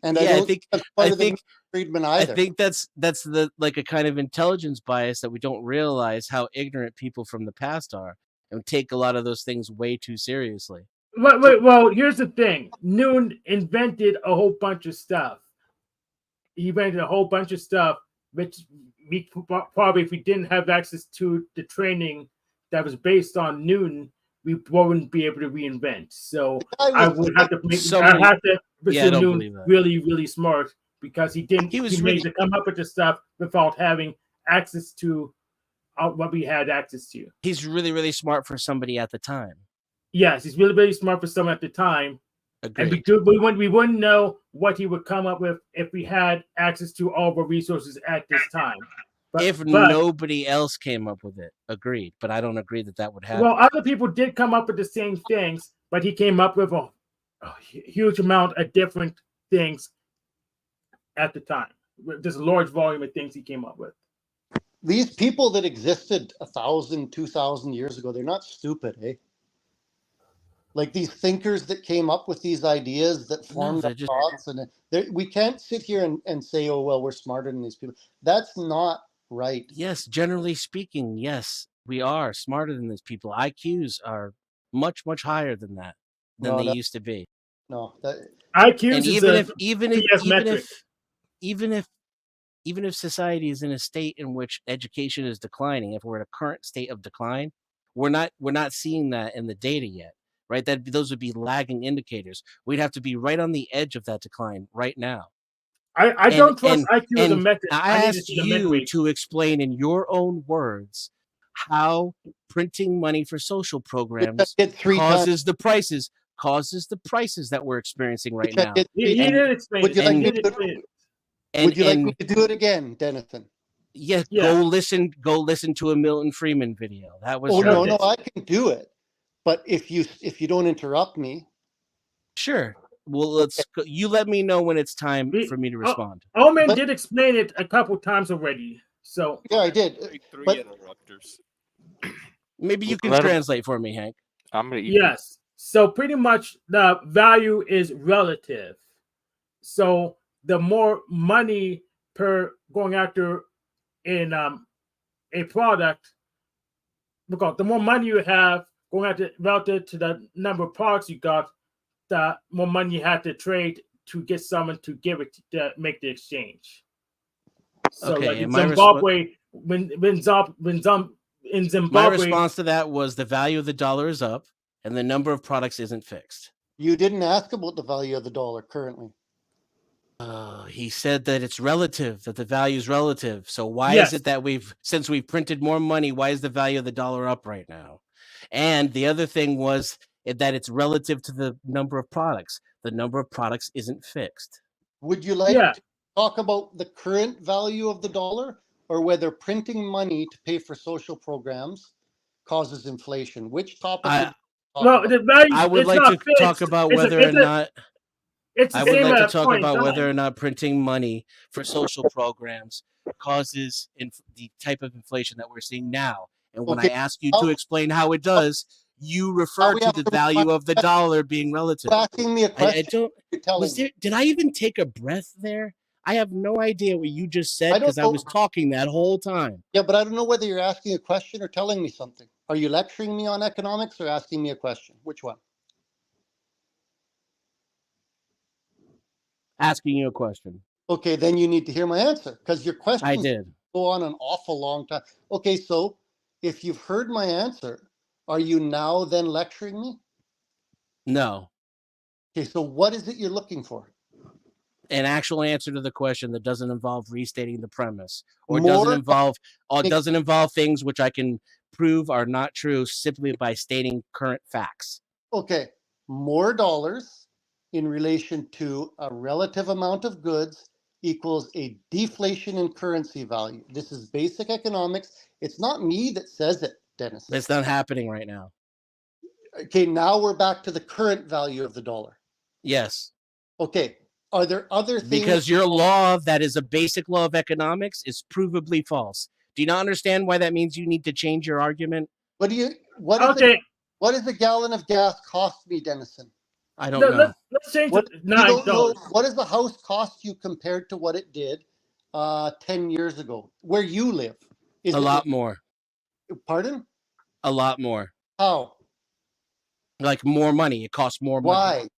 And yeah, I think I'm smarter than Friedman either. I think that's the like a kind of intelligence bias that we don't realize how ignorant people from the past are and take a lot of those things way too seriously. Well, here's the thing. Noon invented a whole bunch of stuff. He invented a whole bunch of stuff, which we probably, if we didn't have access to the training that was based on Noon, we wouldn't be able to reinvent. So I would have to presume Noon really, really smart because he made to come up with the stuff without having access to what we had access to. He's really, really smart for somebody at the time. Yes, he's really, really smart for someone at the time. Agreed. And we wouldn't know what he would come up with if we had access to all the resources at this time. But nobody else came up with it. Agreed. But I don't agree that would happen. Well, other people did come up with the same things, but he came up with a huge amount of different things at the time. There's a large volume of things he came up with. These people that existed 1,000, 2,000 years ago, they're not stupid, eh? Like these thinkers that came up with these ideas that formed the thoughts, and we can't sit here and say, "Oh well, we're smarter than these people." That's not right. Yes, generally speaking, yes, we are smarter than these people. IQs are much, much higher than that they used to be. No, IQs and is even if society is in a state in which education is declining, if we're in a current state of decline, we're not seeing that in the data yet. Right, those would be lagging indicators. We'd have to be right on the edge of that decline right now. I don't trust IQ as a metric. I asked you to explain in your own words how printing money for social programs causes the prices that we're experiencing right now. He didn't explain it. Would you like me to do it again, Denizen? Yes, go listen to a Milton Friedman video. That was no, I can do it. But if you don't interrupt me, sure. Well, you let me know when it's time for me to respond. Omen did explain it a couple times already. So yeah, I did. Three interrupters. Maybe you can translate for me, Hank. Yes. So pretty much the value is relative. So the more money per going after in a product, because the more money you have going after relative to the number of products you got, the more money you have to trade to get someone to give it to make the exchange. So like in Zimbabwe, in Zimbabwe, my response to that was the value of the dollar is up and the number of products isn't fixed. You didn't ask about the value of the dollar currently. He said that it's relative, that the value is relative. So why is it that since we've printed more money, why is the value of the dollar up right now? And the other thing was that it's relative to the number of products. The number of products isn't fixed. Would you like to talk about the current value of the dollar, or whether printing money to pay for social programs causes inflation? Which topic? The value. I would like to talk about whether or not. I would like to talk about whether or not printing money for social programs causes the type of inflation that we're seeing now. And when I ask you to explain how it does, you refer to the value of the dollar being relative. Asking me a question. Did I even take a breath there? I have no idea what you just said because I was talking that whole time. Yeah, but I don't know whether you're asking a question or telling me something. Are you lecturing me on economics or asking me a question? Which one? Asking you a question. Okay, then you need to hear my answer because your question go on an awful long time. Okay, so if you've heard my answer, are you now then lecturing me? No. Okay, so what is it you're looking for? An actual answer to the question that doesn't involve restating the premise, or doesn't involve things which I can prove are not true simply by stating current facts. Okay, more dollars in relation to a relative amount of goods equals a deflation in currency value. This is basic economics. It's not me that says it, Dennis. It's not happening right now. Okay, now we're back to the current value of the dollar. Yes. Okay, are there other things? Because your law, that is a basic law of economics, is provably false. Do you not understand why that means you need to change your argument? What does a gallon of gas cost me, Denizen? I don't know. Let's change it. $9. What does the house cost you compared to what it did 10 years ago, where you live? A lot more. Pardon? A lot more. How? like more money. It costs more money.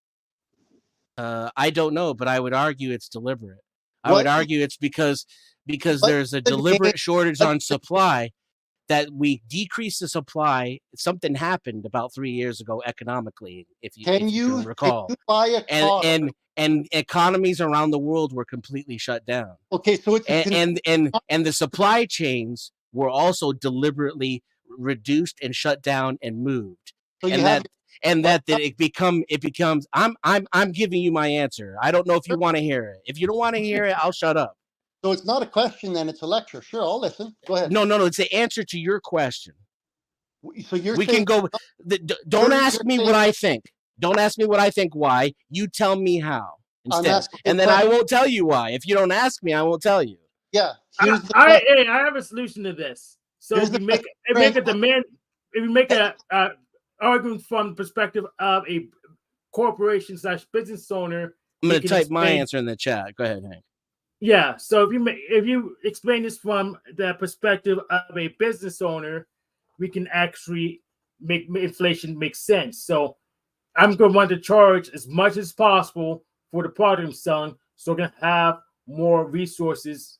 Why? I don't know, but I would argue it's deliberate. I What would argue it's because What's there's a the name? deliberate shortage on What's the supply, that we decrease the supply. Something happened about 3 years ago economically, if you Can can you recall, buy a car? and economies around the world were completely shut down, Okay, so it's a and the supply chains were also deliberately reduced and shut down and moved, so you and have that it becomes. I'm giving you my answer. I don't know if you want to hear it. If you don't want to hear it, I'll shut up. so it's not a question then, it's a lecture. Sure, I'll listen. Go ahead. No, it's the answer to your question. So you're We saying can go. Don't ask me what I think. Don't ask me what I think. Why? You tell me how instead, and then I won't tell you why. If you don't ask me, I won't tell you. Yeah. I have a solution to this. So if you make a demand, if you make a argument from the perspective of a corporation / business owner, I'm going to type my answer in the chat. Go ahead, Hank. Yeah. So if you explain this from the perspective of a business owner, we can actually make inflation make sense. So I'm going to want to charge as much as possible for the product I'm selling, so I can have more resources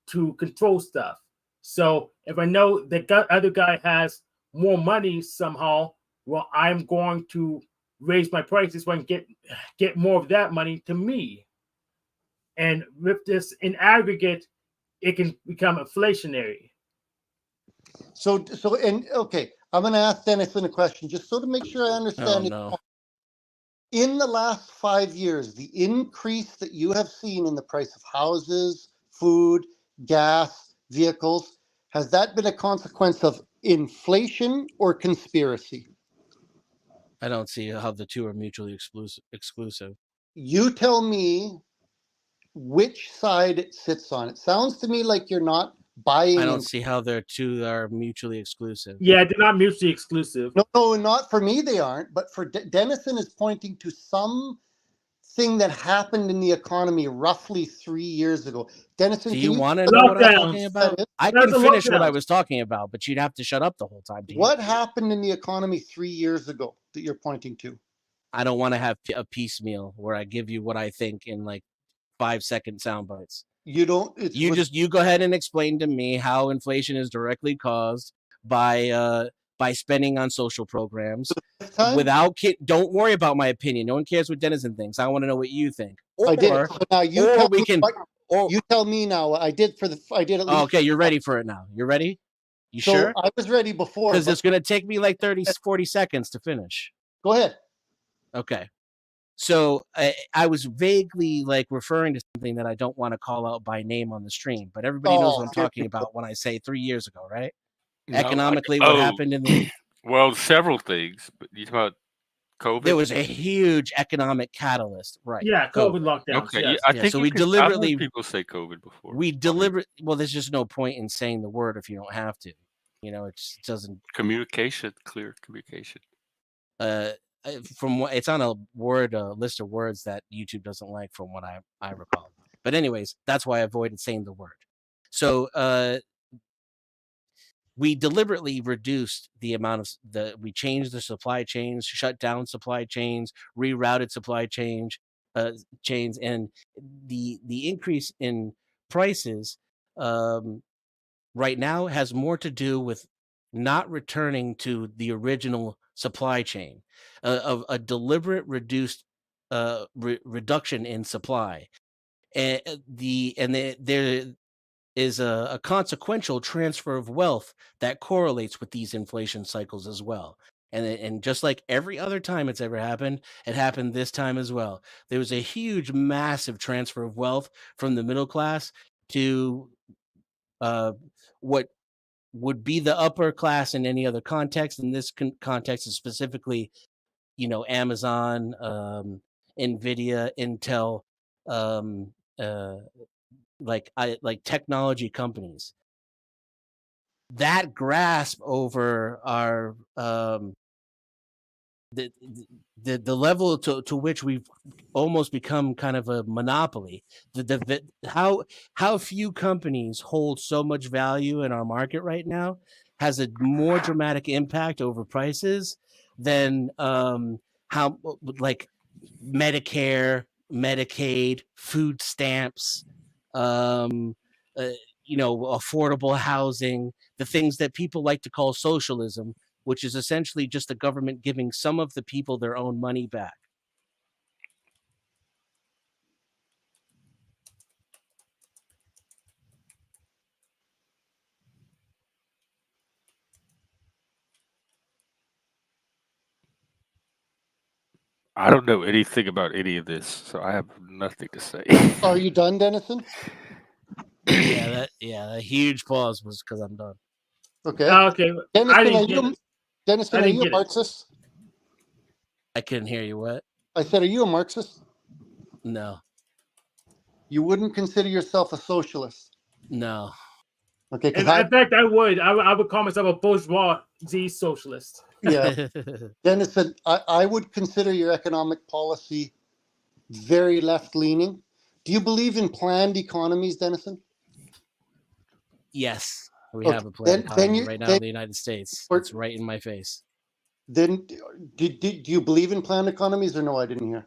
to control stuff. So if I know the other guy has more money somehow, well, I'm going to raise my prices so I can get more of that money to me. And with this in aggregate, it can become inflationary. So okay, I'm going to ask Denizen a question just so to make sure I understand it. No. In the last 5 years, the increase that you have seen in the price of houses, food, gas, vehicles, has that been a consequence of inflation or conspiracy? I don't see how the two are mutually exclusive. You tell me which side it sits on. It sounds to me like you're not buying. I don't see how their two are mutually exclusive. Yeah, they're not mutually exclusive. No, not for me. They aren't. But for Denizen is pointing to something that happened in the economy roughly 3 years ago. Denizen, do you want to know Lockdown. what I'm talking about? I can finish what I was talking about, but you'd have to shut up the whole time. What happened in the economy 3 years ago that you're pointing to? I don't want to have a piecemeal where I give you what I think in like 5-second sound bites. You don't. You go ahead and explain to me how inflation is directly caused by spending on social programs. Don't worry about my opinion. No one cares what Denizen thinks. I want to know what you think. I did. So now you tell me now. I did at least. Okay, you're ready for it now. You're ready? You so sure? I was ready before. Because it's going to take me like 40 seconds to finish. Go ahead. Okay. So I was vaguely like referring to something that I don't want to call out by name on the stream, but everybody knows what I'm talking about when I say 3 years ago, right? No, economically, what happened in the... Well, several things, but you talk about COVID? There was a huge economic catalyst, right? Yeah, COVID lockdowns. Okay, yes. I think so we deliberately... I've heard people say COVID before. Well, there's just no point in saying the word if you don't have to. You know, it just doesn't... Clear communication. It's on a list of words that YouTube doesn't like, from what I recall. But anyways, that's why I avoided saying the word. So we deliberately reduced the amount of we changed the supply chains, shut down supply chains, rerouted supply chains, and the increase in prices right now has more to do with not returning to the original supply chain, of a deliberate reduction in supply, and there is a consequential transfer of wealth that correlates with these inflation cycles as well. And just like every other time it's ever happened, it happened this time as well. There was a huge, massive transfer of wealth from the middle class to what would be the upper class in any other context. In this context is specifically, Amazon, Nvidia, Intel, like technology companies. That grasp over our the level to which we've almost become kind of a monopoly. How few companies hold so much value in our market right now has a more dramatic impact over prices than how like Medicare, Medicaid, food stamps, affordable housing, the things that people like to call socialism, which is essentially just the government giving some of the people their own money back. I don't know anything about any of this, so I have nothing to say. Are you done, Denizen? The huge pause was because I'm done. Okay. Okay. Denizen, are you a Marxist? I couldn't hear you. What? I said, are you a Marxist? No. You wouldn't consider yourself a socialist? No. Okay. In fact, I would call myself a bourgeoisie socialist. Yeah. Denizen, I would consider your economic policy very left-leaning. Do you believe in planned economies, Denizen? Yes. We have a planned economy right now in the United States. It's right in my face. Then do you believe in planned economies or no? I didn't hear.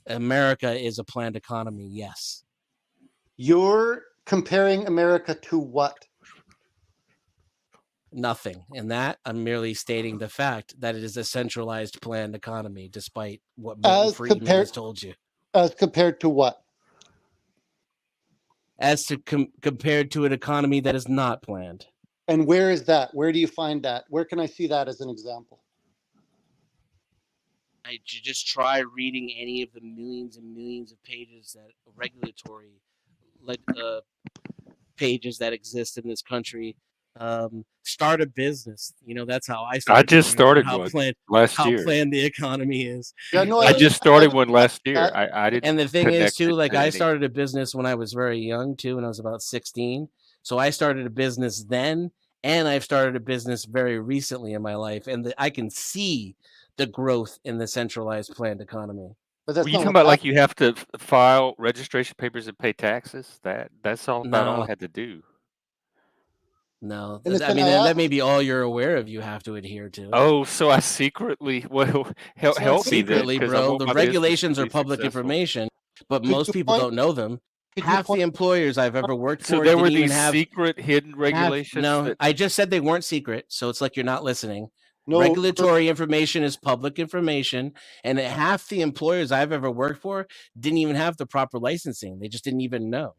America is a planned economy, yes. You're comparing America to what? Nothing. In that, I'm merely stating the fact that it is a centralized planned economy, despite what Milton Friedman has told you. As compared to what? As to compared to an economy that is not planned. And where is that? Where do you find that? Where can I see that as an example? I just try reading any of the millions and millions of pages that regulatory pages that exist in this country. Start a business. That's how I started. I just started one last year. How planned the economy is. Yeah, no, I just started one last year. I didn't. And the thing is, too, I started a business when I was very young, too, when I was about 16. So I started a business then, and I've started a business very recently in my life, and I can see the growth in the centralized planned economy. But that's you talking about like you have to file registration papers and pay taxes? That's all about all I had to do. No, that may be all you're aware of. You have to adhere to. Oh, so I secretly help me then, bro. The regulations are public information, but most people don't know them. Half the employers I've ever worked for. So there were these secret, hidden regulations. No, I just said they weren't secret, so it's like you're not listening. No, regulatory information is public information, and half the employers I've ever worked for didn't even have the proper licensing. They just didn't even know.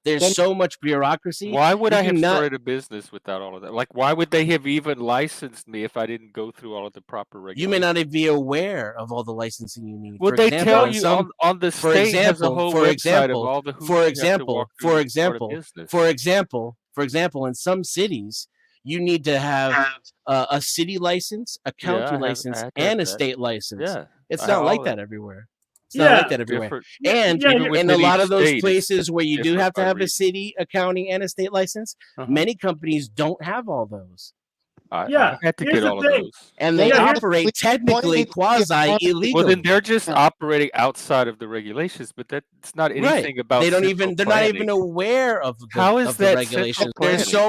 There's so much bureaucracy. Why would I have started a business without all of that? Like, why would they have even licensed me if I didn't go through all of the proper regulations? You may not even be aware of all the licensing you need. Well, they tell you on the state has a whole website of all the For example, in some cities, you need to have a city license, a county license, and a state license. Yeah, it's not like that everywhere. It's not like that everywhere. And in a lot of those places where you do have to have a city, a county, and a state license, many companies don't have all those. I had to get all of those. And they operate technically quasi-illegally. Well, then they're just operating outside of the regulations, but that's not anything about. They're not even aware of the regulations. There's so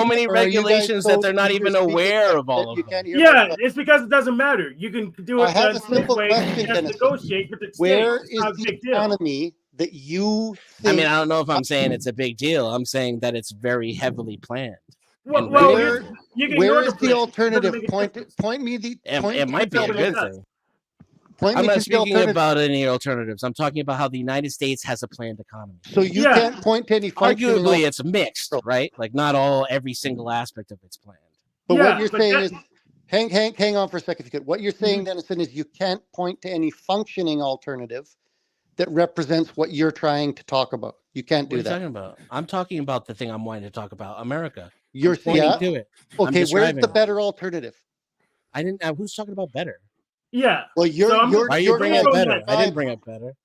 many regulations that they're not even aware of all of them. Yeah, it's because it doesn't matter. You can do it the same way and negotiate with the state. Where is the economy that you think? I don't know if I'm saying it's a big deal. I'm saying that it's very heavily planned. Where is the alternative? Point me the. It might be a good thing. I'm not speaking about any alternatives. I'm talking about how the United States has a planned economy. So you can't point to any. Arguably, it's mixed, right? Like not every single aspect of it's planned. But what you're saying is, hang on for a second, if you could. What you're saying, Denizen, is you can't point to any functioning alternative that represents what you're trying to talk about. You can't do that. What are you talking about? I'm talking about the thing I'm wanting to talk about, America. You're pointing to it. Okay, where's the better alternative? I didn't. Who's talking about better? Yeah. Well, why are you bringing up better? I didn't bring up better.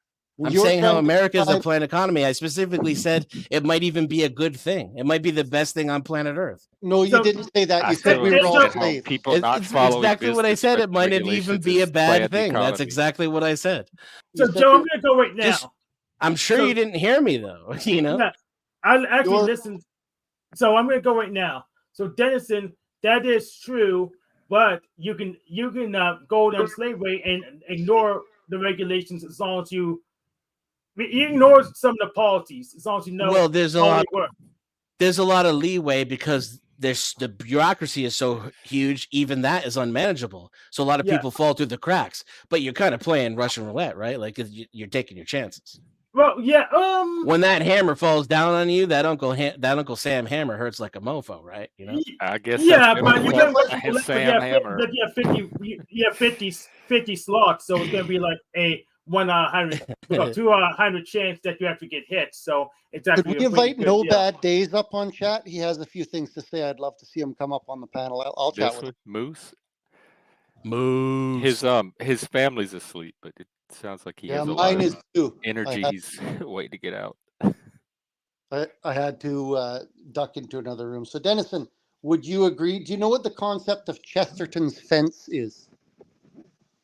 I'm saying how America is a planned economy. I specifically said it might even be a good thing. It might be the best thing on planet Earth. No, you didn't say that. You said we were all slaves. People not following exactly what I said. It might even be a bad thing. That's exactly what I said. So, Joe, I'm going to go right now. I'm sure you didn't hear me, though. I actually listened. So I'm going to go right now. So, Denizen, that is true but you can go down slavery and ignore the regulations as long as you ignore some of the policies as long as you know. Well, there's a lot of leeway because the bureaucracy is so huge. Even that is unmanageable. So a lot of people fall through the cracks. But you're kind of playing Russian roulette, right? Like you're taking your chances. Well, yeah. When that hammer falls down on you, that Uncle Sam hammer hurts like a mofo, right? You know. I guess. Yeah, but you got Sam hammer. You have 50 slots, so it's gonna be like a 200 chance that you actually get hit. So it's actually. Could we invite No Bad Days up on chat? He has a few things to say. I'd love to see him come up on the panel. I'll chat with him. Moose. His family's asleep, but it sounds like he has a lot of energy. He's waiting to get out. I had to duck into another room. So Denizen, would you agree? Do you know what the concept of Chesterton's fence is?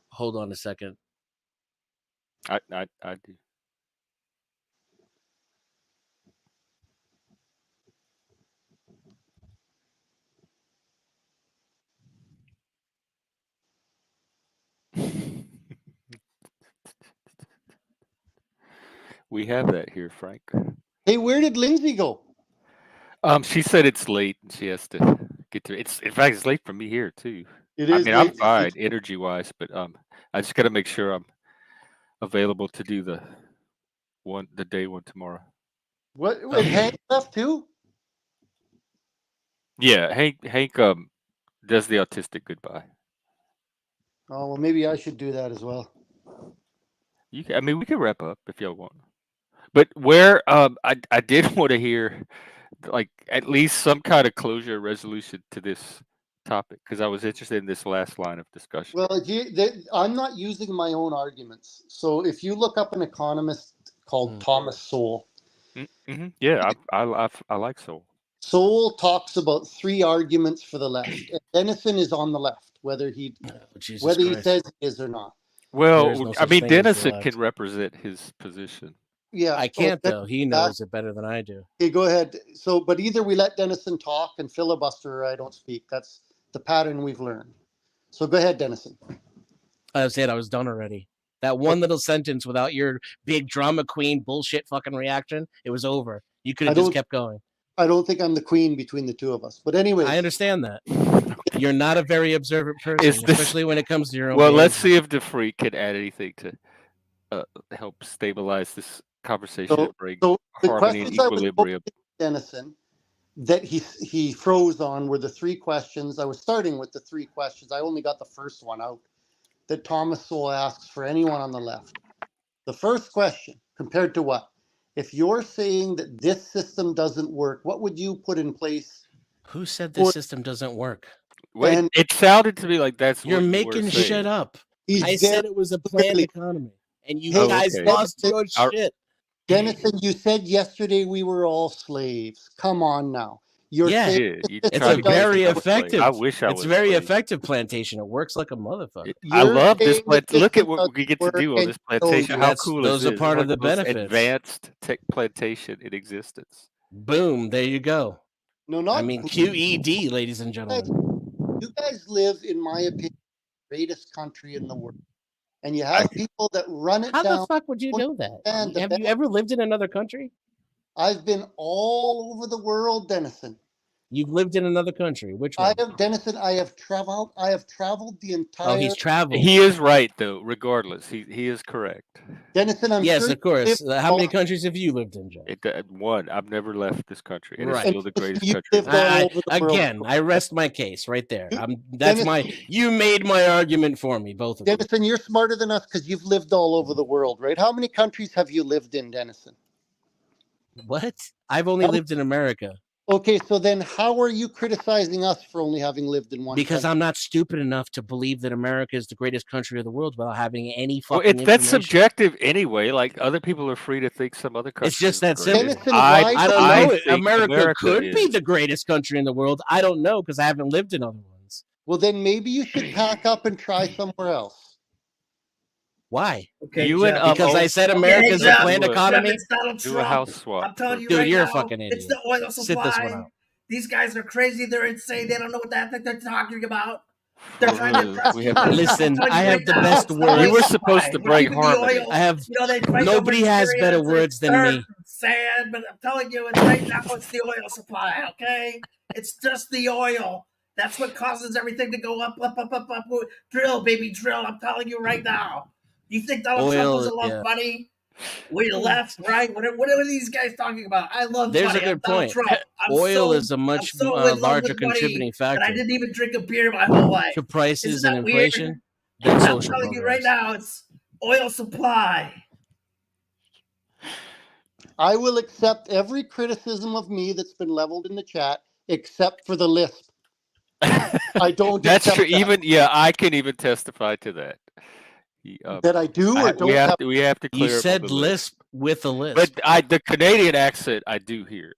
Hold on a second. I do. We have that here, Frank. Hey, where did Lindsay go? She said it's late and she has to get to it. In fact, it's late for me here too. It is. I mean, I'm fine energy wise, but I just got to make sure I'm available to do the day one tomorrow. What? Hank left too? Yeah, Hank does the autistic goodbye. Oh well, maybe I should do that as well. We can wrap up if y'all want. But where I did want to hear like at least some kind of closure resolution to this topic because I was interested in this last line of discussion. Well, I'm not using my own arguments. So if you look up an economist called Thomas Sowell. Mm-hmm. Yeah, I like Sowell. Sowell talks about 3 arguments for the left. And Denizen is on the left, whether he says he is or not. Well, Denizen can represent his position. Yeah, I can't though. He knows it better than I do. Okay, go ahead. So, but either we let Denizen talk and filibuster, or I don't speak. That's the pattern we've learned. So go ahead, Denizen. I was done already. That one little sentence without your big drama queen bullshit fucking reaction, it was over. You could have just kept going. I don't think I'm the queen between the two of us. But anyway, I understand that. You're not a very observant person, especially when it comes to your own. Well, let's see if DaFreak can add anything to help stabilize this conversation and bring harmony and equilibrium. Denizen, that he froze on were the 3 questions. I was starting with the 3 questions. I only got the first one out that Thomas Sowell asks for anyone on the left. The first question, compared to what? If you're saying that this system doesn't work, what would you put in place? Who said this system doesn't work? Well, it sounded to me like that's you're making shit up. I said it was a planned economy, and you guys lost your shit. Denizen, you said yesterday we were all slaves. Come on now. It's a very effective. I wish I was. It's very effective plantation. It works like a motherfucker. I love this. Look at what we get to do on this plantation. How cool is this? Those are part of the benefits. Advanced tech plantation in existence. Boom! There you go. No, not. QED, ladies and gentlemen. You guys live, in my opinion, the greatest country in the world, and you have people that run it down. How the fuck would you know that? Have you ever lived in another country? I've been all over the world, Denizen. You've lived in another country. Which one? Denizen, I have traveled the entire. Oh, he's traveled. He is right, though. Regardless, he is correct. Denizen, I'm yes, sure of course. How many countries have you lived in, Joe? One. I've never left this country. It's still the greatest country. I rest my case right there. You made my argument for me, both of them. Denizen, you're smarter than us because you've lived all over the world, right? How many countries have you lived in, Denizen? What? I've only lived in America. Okay, so then how are you criticizing us for only having lived in one Because country? I'm not stupid enough to believe that America is the greatest country of the world without having any fucking that's subjective anyway. Like, other people are free to think some other country. It's just that simple. I don't know. America could be the greatest country in the world. I don't know because I haven't lived in other ones. Well, then maybe you should pack up and try somewhere else. Why? Okay, because I said America's a planned economy. Do a house swap. I'm telling you, dude, you're now, a fucking idiot. It's the oil supply. Sit this one out. These guys are crazy. They're insane. They don't know what the heck they're talking about. They're trying to impress We you. have Listen, I'm telling I you have right the now, best it's words. oil You were supposed supply. to We're bring keeping the harmony. oil. I have You know, they fight nobody over has better nutrients and words than dirt me. and sand, but I'm telling you, it's right now it's the oil supply. Okay, it's just the oil. That's what causes everything to go up, up, up, up, up. Drill, baby, drill. I'm telling you right now. You think Donald Trump Oil, doesn't love yeah. money? We left, right? What are these guys talking about? I love There's money. a good I'm Donald point. Trump. Oil is a much I'm so in love larger with money contributing that I factor didn't even drink a beer my whole life. to prices Isn't and that weird? inflation than I'm social telling you right programs. now, it's oil supply. I will accept every criticism of me that's been leveled in the chat, except for the lisp. I don't That's accept true. that. Even I can even testify to that. That I do or don't have. We have to You clear up on said the list. lisp with a But lisp. the Canadian accent I do hear.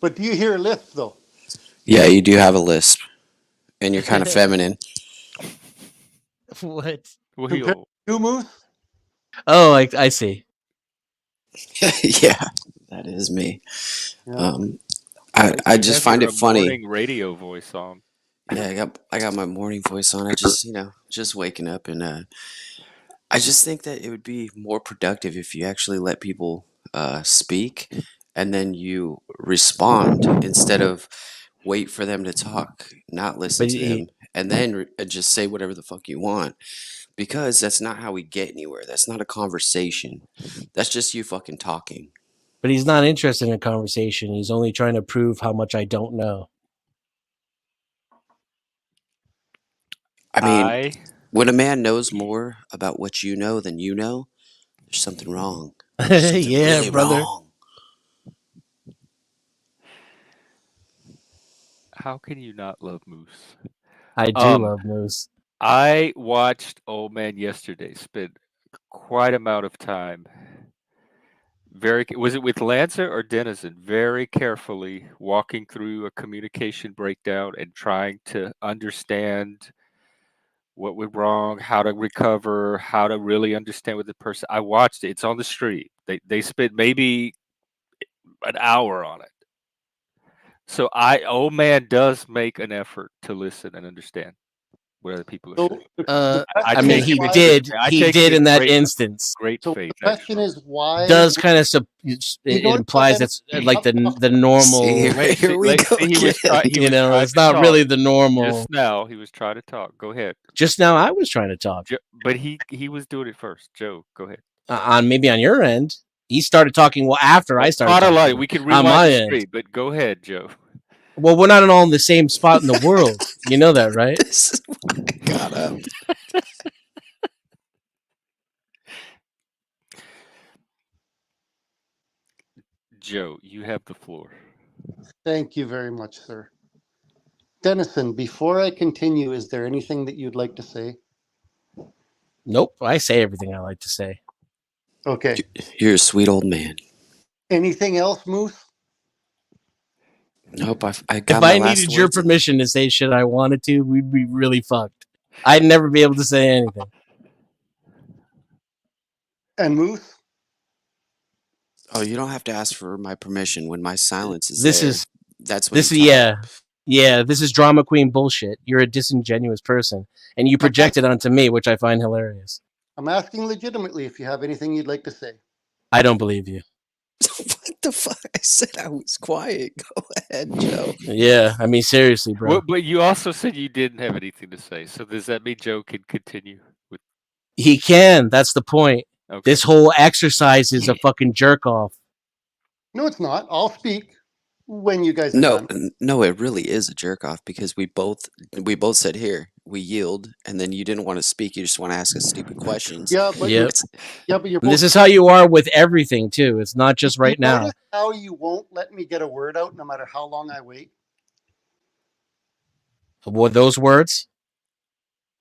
But do you hear a lisp though? Yeah, you do have a lisp, and you're kind of feminine. What? Compared Wheel. to you, Moose? Oh, I see. Yeah, that is me. Yeah. I You just have find your it funny. morning radio voice on. Yeah, I got my morning voice on. I just just waking up, and I just think that it would be more productive if you actually let people speak, and then you respond instead of wait for them to talk, not listen But to them, and then just say whatever the fuck you want. Because that's not how we get anywhere. That's not a conversation. That's just you fucking talking. but he's not interested in a conversation. He's only trying to prove how much I don't know. I mean, when a man knows more about what you know than you know, there's something wrong. There's something Yeah, really brother. wrong. How can you not love Moose? I do love Moose. I watched Old Man yesterday. Spent quite amount of time. Was it with Lancer or Denizen? Very carefully walking through a communication breakdown and trying to understand what went wrong, how to recover, how to really understand what the person. I watched it. It's on the street. They spent maybe an hour on it. So Old Man does make an effort to listen and understand what other people are So saying. I mean, take he him with did. I He take did it in that great, instance. great So faith. the question is why Does kind of you it notice how implies Dennis that's like the See, normal. Wait, here we go he was again. he You was know, trying it's to not talk. really the normal. Just now, he was trying to talk. Go ahead. Just now, I was trying to talk. But he was doing it first. Joe, go ahead. Maybe on your end, he started talking after I started Chronologically, talking. we can On rewind my the end. street, but go ahead, Joe. Well, we're not all in the same spot in the world. You know that, right? This is what I got up. Joe, you have the floor. Thank you very much, sir. Denizen, before I continue, is there anything that you'd like to say? Nope. I say everything I like to say. Okay. You're a sweet old man. Anything else, Moose? Nope, I If got my I last needed your words in. permission to say shit I wanted to, we'd be really fucked. I'd never be able to say anything. And Moose? Oh, you don't have to ask for my permission when my silence is This there. is That's when this you is talk. yeah. This is drama queen bullshit. You're a disingenuous person, and you project it onto me, which I find hilarious. I'm asking legitimately if you have anything you'd like to say. I don't believe you. What the fuck? I said I was quiet. Go ahead, Joe. Yeah, I mean seriously, bro. Well, but you also said you didn't have anything to say. So does that mean Joe can continue with? He can. That's the point. Okay. This whole exercise is a fucking jerk off. No, it's not. I'll speak when you guys are No, done. no, it really is a jerk off because we both said here we yield, and then you didn't want to speak. You just want to ask us stupid questions. Yeah, but Yep. yeah, but you're And both. this is how you are with everything too. It's not just right You now. notice how you won't let me get a word out no matter how long I wait? What those words?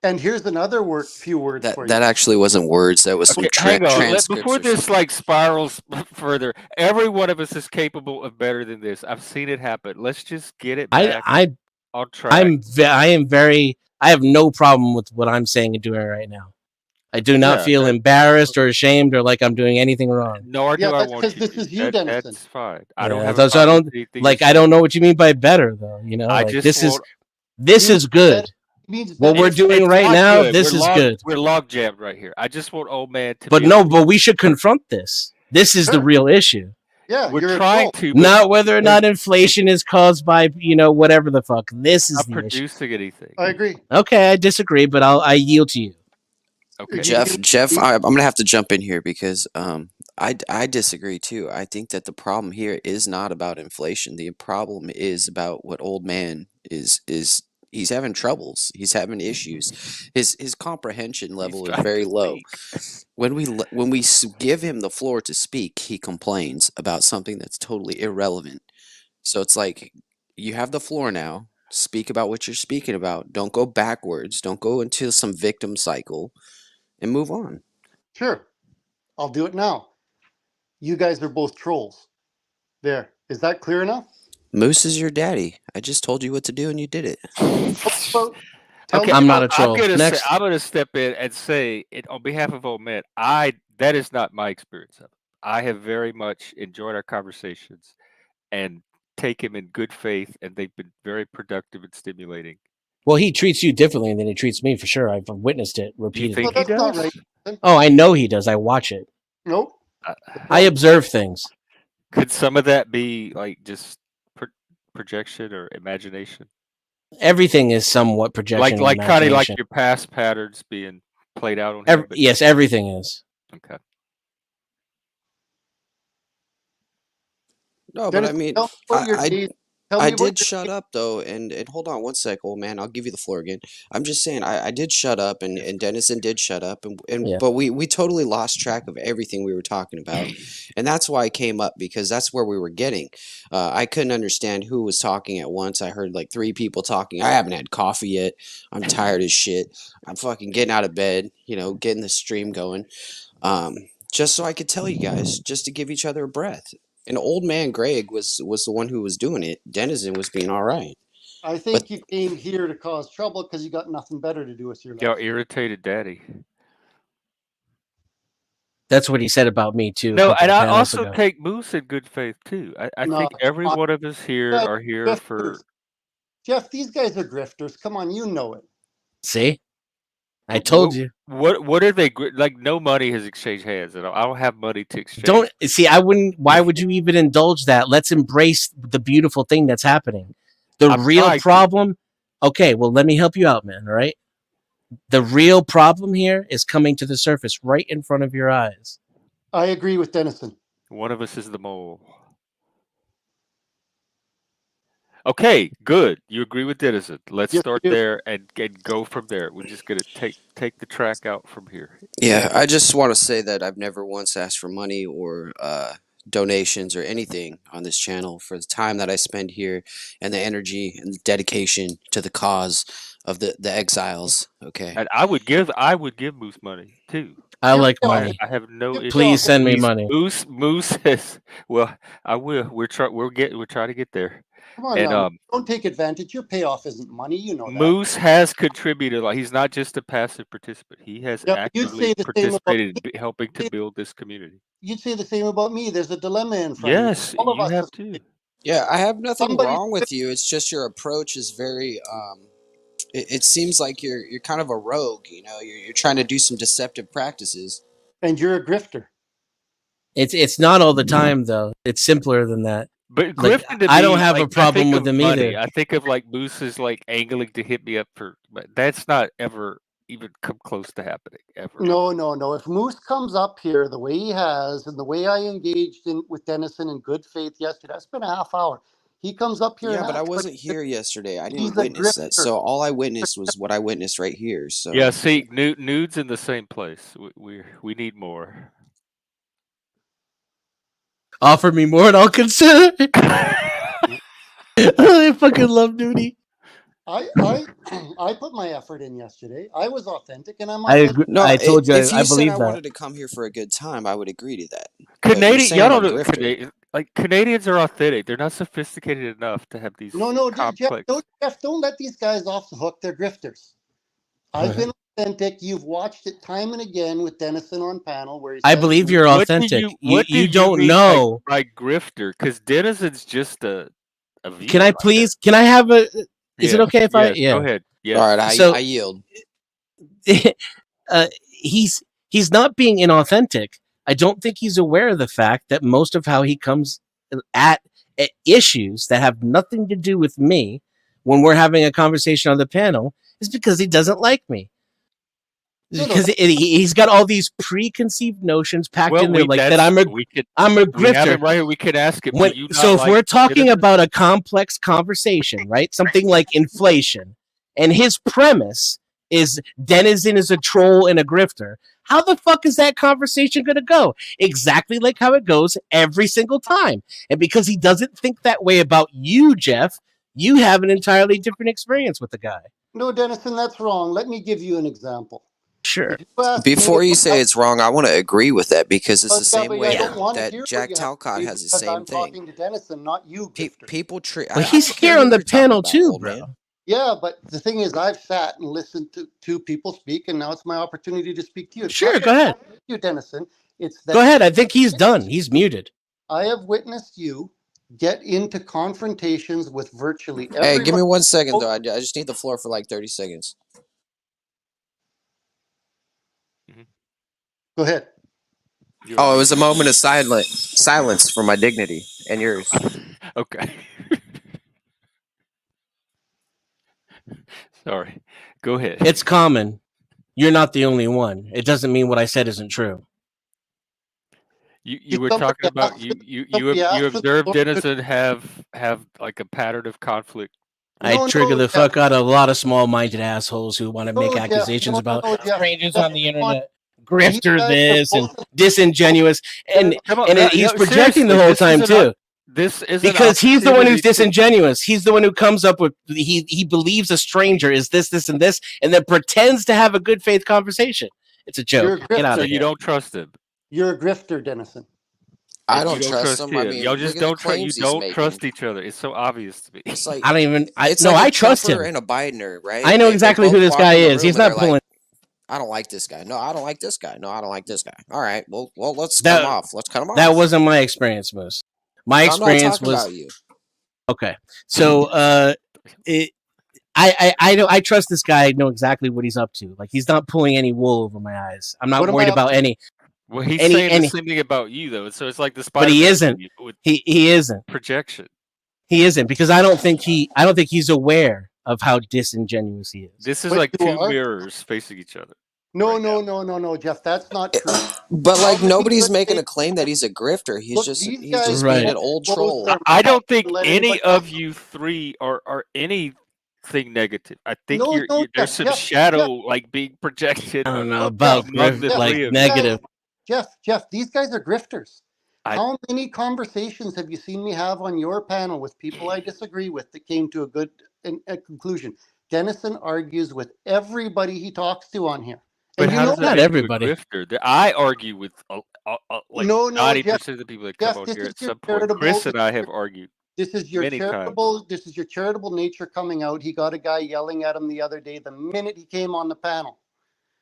And here's another few words for That you. actually wasn't words. That was some Hang on. transcripts. Before this like spirals further, every one of us is capable of better than this. I've seen it happen. Let's just get it back on track. I have no problem with what I'm saying and doing right now. I do not feel embarrassed or ashamed or like I'm doing anything wrong. Nor do I want you this to. is you, Denizen. That's fine. I don't have. I don't know what you mean by better, though. You know, I like just this is good. means What we're better. doing right not now, good. this is good. We're log jammed right here. I just want old man to. But be no, able to- but we should confront this. This is the Sure. real issue. Yeah, we're you're a trying troll. to, but Not whether or not inflation is caused by, whatever the fuck. This is not the issue. producing anything. I agree. Okay, I disagree, but I yield to you. Okay. Jeff, I'm gonna have to jump in here because I disagree too. I think that the problem here is not about inflation. The problem is about what old man is he's having troubles. He's having issues. His comprehension level is very low. When we give him the floor to speak, he complains about something that's totally irrelevant. So it's like you have the floor now. Speak about what you're speaking about. Don't go backwards. Don't go into some victim cycle. And move on. Sure. I'll do it now. You guys are both trolls. There. Is that clear enough? Moose is your daddy. I just told you what to do and you did it. So, tell Okay, me I'm not about- a troll. Next. I'm gonna step in and say, on behalf of old man, that is not my experience of it. I have very much enjoyed our conversations and take him in good faith, and they've been very productive and stimulating. Well, he treats you differently than he treats me for sure. I've witnessed it Do you repeatedly. think Well, he that's not does? right. Oh, I know he does. I watch it. Nope. I observe things. Could some of that be like just projection or imagination? Everything is somewhat projection. Like and kind of like imagination. your past patterns being played out on him. Yes, everything is. Okay. No, but Dennis, I mean, tell me about your days. Tell me I about did your shut up though, and hold on one sec, old man. I'll give you the floor again. I'm just saying, I did shut up, and Denizen did shut up, and Yeah. but we totally lost track of everything we were talking about, and that's why I came up because that's where we were getting. I couldn't understand who was talking at once. I heard like 3 people talking. I haven't had coffee yet. I'm tired as shit. I'm fucking getting out of bed. Getting the stream going, just so I could tell you guys, just to give each other a breath. And old man Greg was the one who was doing it. Denizen was being all right. I think you came here to cause trouble because you got nothing better to do with your life. Y'all irritated daddy. That's what he said about me too. a No, couple and of I panels also ago. take Moose in good faith too. I No, think every I- one of us here guys are are here for. grifters. Jeff, these guys are grifters. Come on, you know it. See, I told you. What are they like? No money has exchanged hands, and I don't have money to exchange. Don't see. I wouldn't. Why would you even indulge that? Let's embrace the beautiful thing that's happening. The I'm real trying to. problem. Okay, well, let me help you out, man. All right. The real problem here is coming to the surface right in front of your eyes. I agree with Denizen. One of us is the mole. Okay, good. You agree with Denizen. Let's Yes, start we do. there and go from there. We're just gonna take the track out from here. Yeah, I just want to say that I've never once asked for money or donations or anything on this channel for the time that I spend here and the energy and the dedication to the cause of the exiles. Okay. And I would give Moose money too. I like Yeah. money. I have no issue. Please send me Please, money. Moose says, well, I will. We're trying to get there. Come on And now. Don't take advantage. Your payoff isn't money. You know that. Moose has contributed a lot. He's not just a passive participant. He has Yeah, but you'd actively say the same about participated me. in helping to build this community. You'd say the same about me. There's a dilemma in front of Yes, you. All of you us have is- to. Yeah, I have nothing Somebody- wrong with you. It's just your approach is very. It seems like you're kind of a rogue. You're trying to do some deceptive practices. And you're a grifter. It's not all the time though. It's simpler than that. But Like, Grifton to I me, don't have a like, I problem think with of them money. either. I think of like Moose is like angling to hit me up for, but that's not ever even come close to happening ever. No. If Moose comes up here the way he has and the way I engaged with Denizen in good faith yesterday, I spent a half hour. He comes up here. Yeah, and but I acts wasn't like here yesterday. I he's didn't a witness that. grifter. So all I witnessed was what I witnessed right here. So Yeah, see, nudes in the same place. We need more. Offer me more and I'll consider it. I fucking love nudie. I put my effort in yesterday. I was authentic, and I'm I authentic. agree. no, I told you. if I you said believe I that. wanted to come here for a good time, I would agree to that. But you're Canadian, saying y'all I'm don't a know. grifter. Canadians are authentic. They're not sophisticated enough to have these No, complex. Jeff, don't let these guys off the hook. They're grifters. I've been authentic. You've watched it time and again with Denizen on panel where he I says- believe you're What do authentic. what do You don't mean know. by grifter? Because Denizen's just a viewer. Can I please? Can I have a? Is it okay if I? Yes, Yeah. go ahead. Yes. All right, So- I yield. He's not being inauthentic. I don't think he's aware of the fact that most of how he comes at issues that have nothing to do with me when we're having a conversation on the panel is because he doesn't like me. Because he's got all these preconceived notions packed in there, like that I'm a We have grifter. it right here. We could ask him. So if we're talking about a complex conversation, right? Something like inflation, and his premise is Denizen is a troll and a grifter. How the fuck is that conversation going to go? Exactly like how it goes every single time. And because he doesn't think that way about you, Jeff, you have an entirely different experience with the guy. No, Denizen, that's wrong. Let me give you an example. Sure. Before you say it's wrong, I want to agree with that because it's the same way I don't want to that hear Jack what you have to Talcott say has the because same I'm thing. talking to Denizen, not you, Grifter. People treat. Well, he's here on the panel too, bro. Man. Yeah, but the thing is, I've sat and listened to people speak, and now it's my opportunity to speak to you. It's Sure, not go ahead. you, Denizen. It's that Go ahead. I think he's done. He's muted. I have witnessed you get into confrontations with virtually everybody. Hey, give me 1 second though. I just need the floor for like 30 seconds. Go ahead. Oh, it was a moment of silence for my dignity and yours. Okay. Sorry. Go ahead. It's common. You're not the only one. It doesn't mean what I said isn't true. You were talking about you observed Denizen have like a pattern of conflict. I trigger the fuck out of a lot of small-minded assholes who want to make accusations about strangers on the internet, grifter this and disingenuous, and he's projecting the whole time too. This is because he's the one who's disingenuous. He's the one who comes up with he believes a stranger is this, and this, and then pretends to have a good faith conversation. It's a joke. Get out of here. You don't trust him. You're a grifter, Denizen. I don't trust him. I mean, y'all just don't trust. You don't trust each other. It's so obvious to me. It's like I don't even. It's no, like I trust him. And a Bidner, right? I know exactly who this guy is. He's not pulling. Like, I don't like this guy. No, I don't like this guy. No, I don't like this guy. All right, well, let's cut him off. Let's cut him off. That wasn't my experience, Moose. My experience was. About you. Okay, so I trust this guy. I know exactly what he's up to. Like he's not pulling any wool over my eyes. I'm not worried about any. Well, he's saying the same thing about you, though. So it's like the Spider-Man. But he isn't. He isn't projection. He isn't because I don't think he's aware of how disingenuous he is. This is like two mirrors facing each other. No, Jeff. That's not true. But like nobody's making a claim that he's a grifter. He's just being an old troll. I don't think any of you three are anything negative. I think there's some shadow like being projected. I don't know about like negative. Jeff, these guys are grifters. How many conversations have you seen me have on your panel with people I disagree with that came to a good conclusion? Denizen argues with everybody he talks to on here. But how does that not everybody? I argue with like 90% of the people that come Jeff, out here at some point. Chris and I have argued. This is your charitable nature coming out. He got a guy yelling at him the other day the minute he came on the panel.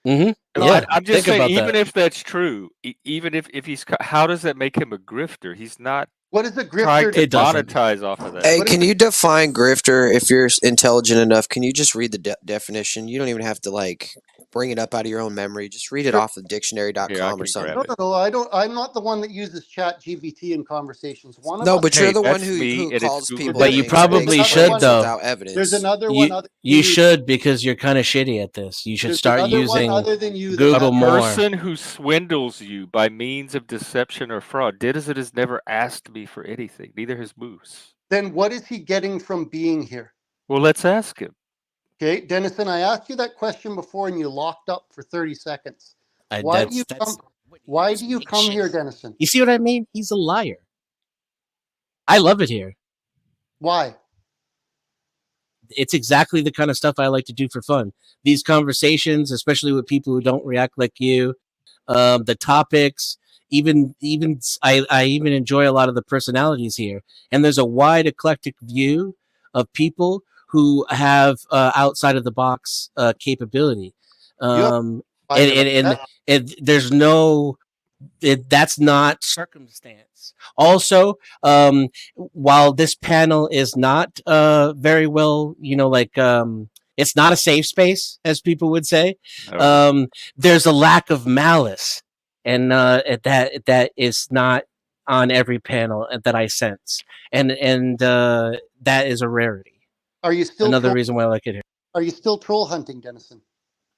Mm-hmm. Yeah, I'm just saying, even if that's true, even if he's, how does that make him a grifter? He's not. What is a grifter? Trying to monetize off of that. Hey, can you define grifter if you're intelligent enough? Can you just read the definition? You don't even have to like bring it up out of your own memory. Just read it off of dictionary.com or something. No, I don't. I'm not the one that uses ChatGPT in conversations. But you're the one who calls people. But you probably should though. Without evidence. There's another one. You should because you're kind of shitty at this. You should start using Google more. A person who swindles you by means of deception or fraud. Denizen has never asked me for anything. Neither has Moose. Then what is he getting from being here? Well, let's ask him. Okay, Denizen, I asked you that question before and you locked up for 30 seconds. Why do you come here, Denizen? You see what I mean? He's a liar. I love it here. Why? It's exactly the kind of stuff I like to do for fun. These conversations, especially with people who don't react like you, the topics, I even enjoy a lot of the personalities here. And there's a wide eclectic view of people who have outside of the box capability. And there's no, that's not circumstance. Also, while this panel is not very well, It's not a safe space, as people would say. Oh. There's a lack of malice, and that is not on every panel that I sense, and that is a rarity. Are you still Another troll, reason why I like it here. are you still troll hunting, Denizen?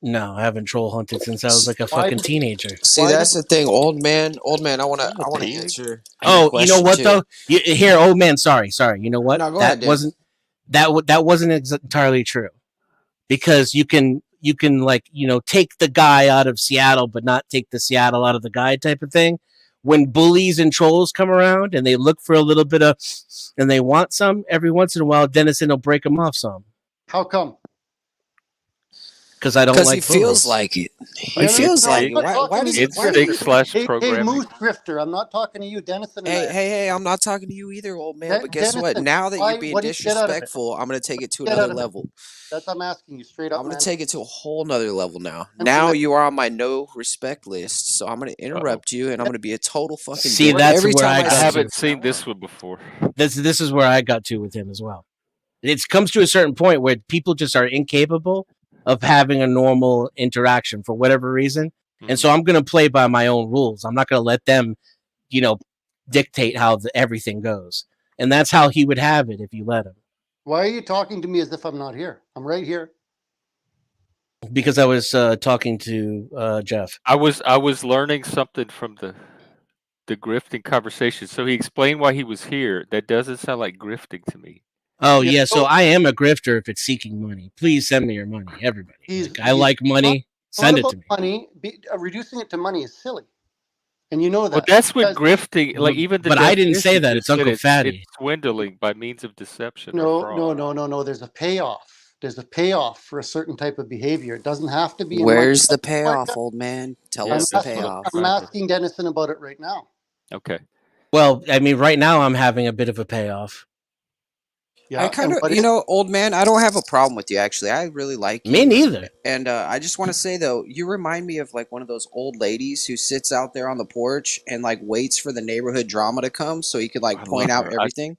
No, I haven't troll hunted since I was like a Why- fucking teenager. See, Why that's does- the thing, old man. I wanna I'm a teenager. answer. your Oh, you know question, what too. though? Here, old man. Sorry. You know what? No, go that ahead, Dan. wasn't that wasn't entirely true, because you can like, you know, take the guy out of Seattle, but not take the Seattle out of the guy type of thing. When bullies and trolls come around and they look for a little bit of, and they want some every once in a while, Denizen will break them off some. How come? Because I don't Because like he feels bullies. like it. He No, feels no, like I'm it. not Why talking does to you, why do Instinct you? slash Hey, programming. Moose Drifter, I'm not talking to you, Denizen. And Hey, I'm not talking to you either, old man. But guess what? Denizen, Now that why- you're being what do you get out of it? disrespectful, I'm gonna take it to Get out another of it. level. That's I'm asking you straight up, I'm gonna man. take it to a whole nother level now. And Now let- you are on my no respect list, so I'm gonna interrupt you, and I'm gonna be a total fucking See, dick that's every where time I I got I see haven't you. seen this one before. This is where I got to with him as well. It comes to a certain point where people just are incapable of having a normal interaction for whatever reason. And so I'm going to play by my own rules. I'm not going to let them, you know, dictate how everything goes. And that's how he would have it if you let him. Why are you talking to me as if I'm not here? I'm right here. Because I was talking to Jeff. I was learning something from the grifting conversation. So he explained why he was here. That doesn't sound like grifting to me. Oh, Yeah, yeah. So so- I am a grifter if it's seeking money. Please send me your money, everybody. He's- I like money. Send it to me. Money. Reducing it to money is silly. And you know that. Well, that's what Because- grifting, like even the But I didn't say definition that. just It's Uncle said Fatty. It's swindling by means of deception or No, fraud. There's a payoff. There's a payoff for a certain type of behavior. It doesn't have to be in Where's money. the payoff, old man? Tell Yeah, us the that's what payoff. I'm asking Denizen about it right now. Okay. Well, I mean, right now I'm having a bit of a payoff. Yeah, I kind and of, what you is- know, old man, I don't have a problem with you, actually. I really like you. Me neither. And I just want to say, though, you remind me of like one of those old ladies who sits out there on the porch and like waits for the neighborhood drama to come so he could like I point love out her. everything.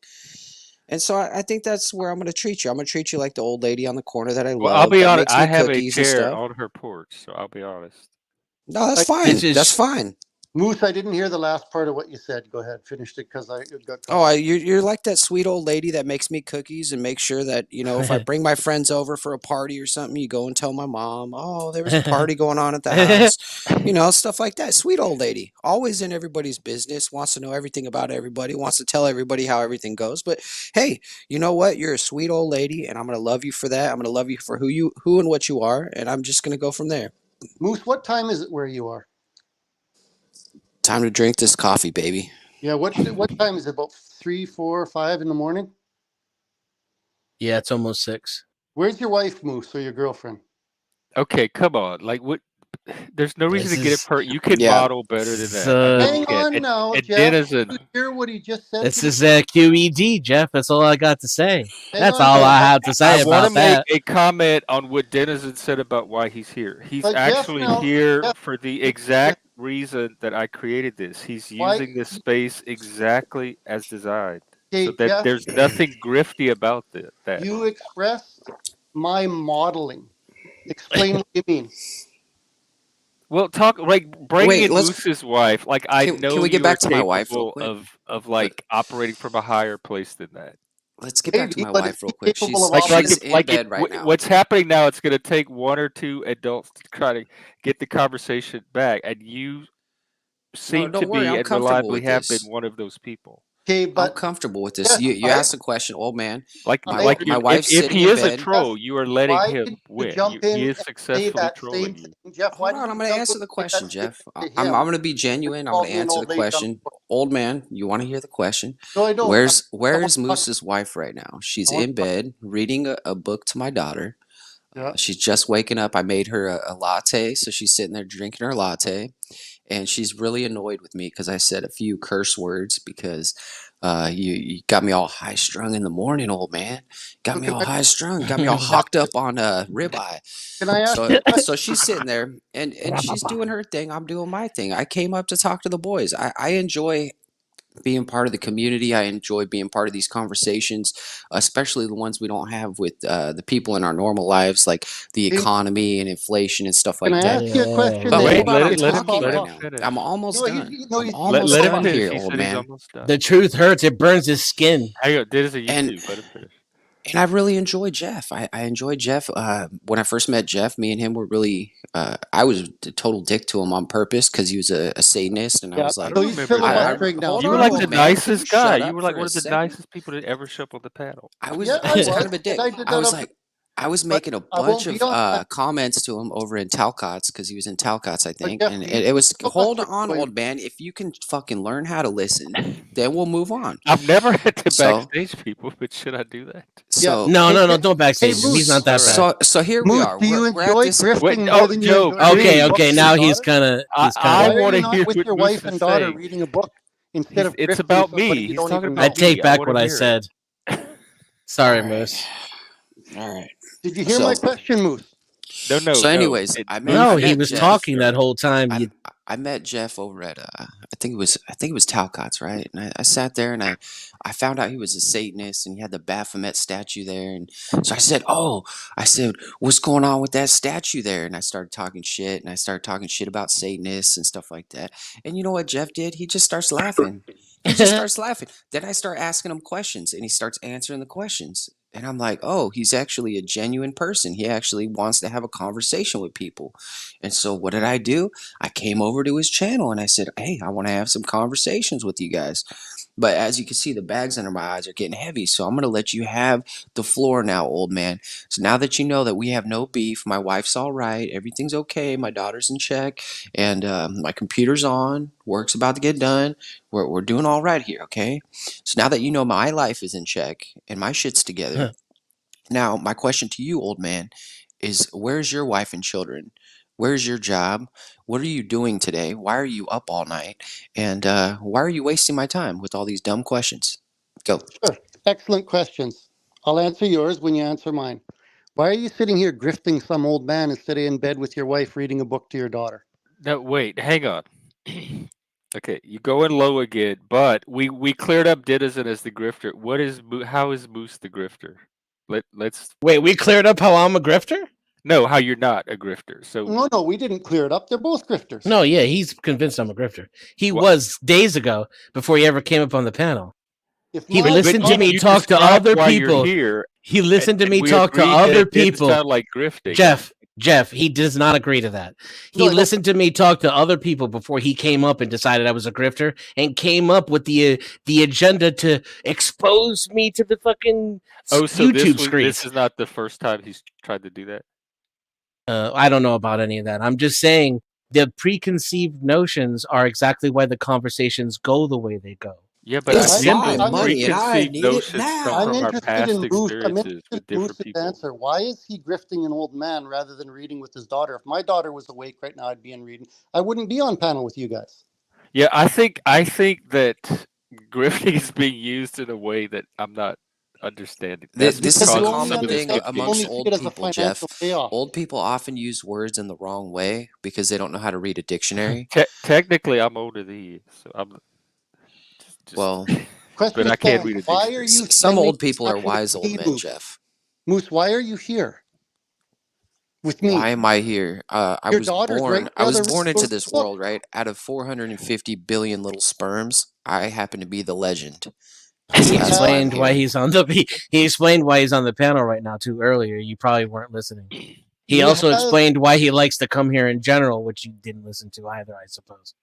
And so I think that's where I'm going to treat you. I'm going to treat you like the old lady on the corner that I Well, love. I'll be that honest. makes me I have a cookies and chair stuff. on her porch, so I'll be honest. No, that's Like, fine. this is- That's fine. Moose, I didn't hear the last part of what you said. Go ahead. Finished it because I got Oh, you're like that sweet old lady that makes me cookies and makes sure that, you know, if I bring my friends over for a party or something, you go and tell my mom, oh, there was a party going on at the house. You know, stuff like that. Sweet old lady. Always in everybody's business, wants to know everything about everybody, wants to tell everybody how everything goes. But hey, you know what? You're a sweet old lady, and I'm going to love you for that. I'm going to love you for who and what you are, and I'm just going to go from there. Moose, what time is it where you are? Time to drink this coffee, baby. Yeah, what time is it? About 3, 4, 5 in the morning? Yeah, it's almost 6. Where's your wife, Moose, or your girlfriend? Okay, come on. Like what? There's no reason This to get it is- per. You can Yeah. model better than that. So- Hang on now, Jeff. Denizen. Did you hear what he just said? This to is QED, Jeff. That's all I got to say. Hang That's on, all Jeff. I have to say I want about to make that. a comment on what Denizen said about why he's here. He's But Jeff, actually now- here Jeff- for the exact reason that I created this. He's Why- using this space exactly as designed. Okay, So that Jeff, there's nothing grifty about that. you expressed my modeling. Explain what you mean. Well, talk like bring Wait, in let's- Moose's wife. Like I Can- know can we get you back are to my wife real capable quick? of like operating from a higher place than that. Let's get back to Maybe, my but wife is real he quick. capable She's, of Like operating- she's in bed right now. What's happening now? It's going to take 1 or 2 adults to try to get the conversation back, and you seem don't to worry, be I'm and comfortable reliably with have this. been one of those people. Okay, I'm but comfortable with this. Yes, You I- asked a question, old man. Like My- like my you're- wife's if sitting he in is a bed. troll, you are letting why him didn't you win. jump in He is and say successfully that trolling same you. thing, Jeff? Why Hold on, didn't I'm you going to jump answer in the and say question, that Jeff. same thing to I'm him? going to be genuine. I'm Call going to me an answer old the lady, question. Old man, you want to hear the question? No, I don't. Where's I want to talk- Moose's wife right now? She's I want in to talk- bed reading a book to my daughter. Yeah. She's just waking up. I made her a latte, so she's sitting there drinking her latte, and she's really annoyed with me because I said a few curse words because you got me all high strung in the morning, old man. Got me all high strung. Got me all hocked up on ribeye. Can I ask So, you a question? so she's sitting there and she's doing her thing. I'm doing my thing. I came up to talk to the boys. I enjoy being part of the community. I enjoy being part of these conversations, especially the ones we don't have with the people in our normal lives, like the Hey, economy and inflation and stuff can like I that. ask you a question? But Then Wait, hold on, let I'm it let him talking let right him now. finish. I'm almost No, done. no, I'm he's almost Let him done finish. here, He old said he's man. almost done. The truth hurts. It burns his skin. Hang on, Denizen, you And too. Let him finish. and I really enjoy Jeff. I enjoy Jeff. When I first met Jeff, me and him were really. I was a total dick to him on purpose because he was a Satanist, and I Yeah. was I like, So don't he's remember that. filibustering now. hold You were on, like No, the old man. Can you nicest guy. shut You up were like for one a of the second? nicest people to ever show up on the panel. yeah, I I was kind was, of a and dick. I did I that was up. like, I was But making a I bunch won't be of on that. comments to him over in Talcott's because he was in Talcott's, I But think, Jeff, and you it was. Hold filibuster on, going. old man. If you can fucking learn how to listen, then we'll move on. I've never had to So, backstage people, but should I do that? Yeah. so, No, Hey, no, no. hey, Don't hey, backstage him. He's Moose. not that All right. bad. so here we Moose, are. do you We're at enjoy this. Wait, grifting more oh, than you Joe, enjoy reading Okay, a please. book okay. to your Now he's daughter? kind of. I, He's kind I of. Why are want you to not hear with what your Moose wife is and daughter saying. reading a book instead of It's grifting about somebody me. you He's don't talking even I know? about take me. I back want what to I hear it. said. All Sorry, right, Moose. all right. Did you hear So, my question, Moose? No. anyways, It, I No, he Moose met was Jeff. talking that whole time. I You, I met Jeff over at I think it was Talcott's, right? And I sat there and I found out he was a Satanist and he had the Baphomet statue there, and so I said, "Oh," I said, "What's going on with that statue there?" And I started talking shit and I started talking shit about Satanists and stuff like that. And you know what Jeff did? He just starts laughing. He just starts laughing. Then I start asking him questions and he starts answering the questions. And I'm like, "Oh, he's actually a genuine person. He actually wants to have a conversation with people." And so what did I do? I came over to his channel and I said, "Hey, I want to have some conversations with you guys." But as you can see, the bags under my eyes are getting heavy. So I'm going to let you have the floor now, old man. So now that you know that we have no beef, my wife's all right, everything's okay, my daughter's in check, and my computer's on, work's about to get done. We're doing all right here, okay? So now that you know my life is in check and my shit's together, now, my question to you, old man, is where's your wife and children? Where's your job? What are you doing today? Why are you up all night? And why are you wasting my time with all these dumb questions? Go. Sure. Excellent questions. I'll answer yours when you answer mine. Why are you sitting here grifting some old man instead of in bed with your wife reading a book to your daughter? No, wait, hang on. Okay, you going low again, but we cleared up Denizen as the grifter. What is how is Moose the grifter? Let's wait, we cleared up how I'm a grifter? know how you're not a grifter. So No, we didn't clear it up. They're both grifters. No, yeah, he's convinced I'm a grifter. He Wha- was days ago before he ever came up on the panel. If He my listened to daughter, me you talk to described other why you're people. here, He listened to and me we talk to agreed that other it didn't people. sound like grifting. Jeff, he does not agree to that. He No, I don't. listened to me talk to other people before he came up and decided I was a grifter and came up with the agenda to expose me to the fucking Oh, so YouTube this streets. is not the first time he's tried to do that. I don't know about any of that. I'm just saying the preconceived notions are exactly why the conversations go the way they go. Yeah, but It's I It's think my simple. the money and I preconceived need it notions come I'm now. from our interested past in Moose. I'm experiences interested with in different Moose's people. answer. Why is he grifting an old man rather than reading with his daughter? If my daughter was awake right now, I'd be in reading. I wouldn't be on panel with you guys. Yeah, I think that grifting is being used in a way that I'm not understanding. That's This is Because a you causing only some common of this thing understand, you amongst only confusion. see old it as a people, Jeff. financial payoff. Old people often use words in the wrong way because they don't know how to read a dictionary. Technically, I'm older than he is, so I'm just Well, but Question I can't stands. read a Why are dictionary. you some spending old people are time with wise old me, men, Moose? Jeff. Moose, why are you here with Why me? am I here? Your daughter's right I there, was the born into book. this world, right? Out of 450 billion little sperms, I happen to be the legend. Do He you That's why I'm have? explained why here. he's on the he explained why he's on the panel right now too earlier. You probably weren't listening. Do He you also have? explained why he likes to come here in general, which you didn't listen to either, I suppose.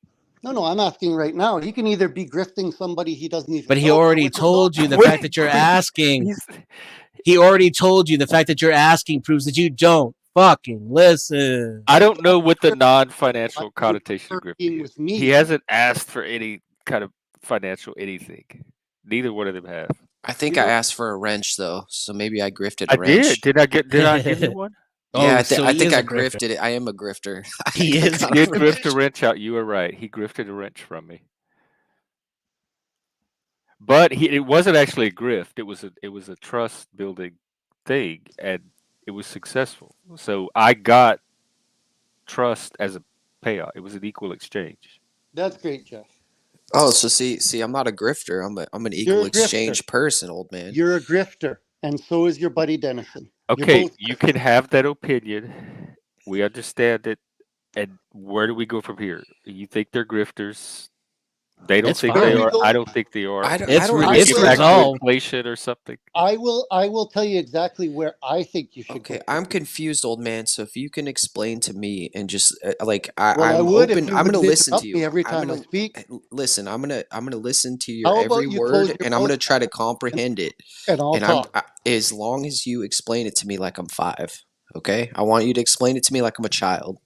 No, I'm asking right now. He can either be grifting somebody he doesn't even But he know, or already with his told daughter. you the Wait, fact that you're wait, asking. he's He already told you the fact that you're asking proves that you don't fucking listen. I don't know That's what the why non-financial you would connotation of prefer being grifting is. with He me. hasn't asked for any kind of financial anything. Neither one of them have. I think You I don't. asked for a wrench though, so maybe I grifted I a did. wrench. Did I give you one? Yeah, Oh, so I he think is I a grifter. grifted it. I am a grifter. He I is. He got a did grift a wrench. wrench out. You were right. He grifted a wrench from me. But it wasn't actually a grift. It was a trust building thing, and it was successful. So I got trust as a payout. It was an equal exchange. That's great, Jeff. Oh, so see, I'm not a grifter. I'm an You're equal a grifter. exchange person, old man. You're a grifter, and so is your buddy Denizen. You're Okay, both you can have that opinion. We understand it. And where do we go from here? You think they're grifters? They don't It's think Where they we fine. are. go, I don't think they are. I don't It's I Do we it's get will- back to resolved. inflation or something? I will tell you exactly where I think you should Okay, go. I'm confused, old man. So if you can explain to me and just like Well, I I'm would if open. you I'm gonna wouldn't listen to interrupt me you. every I'm time I gonna speak. listen. I'm gonna listen to your How every about you close word, your and I'm gonna mouth try to comprehend it. and I'll And talk. as long as you explain it to me like I'm 5. Okay, I want you to explain it to me like I'm a child.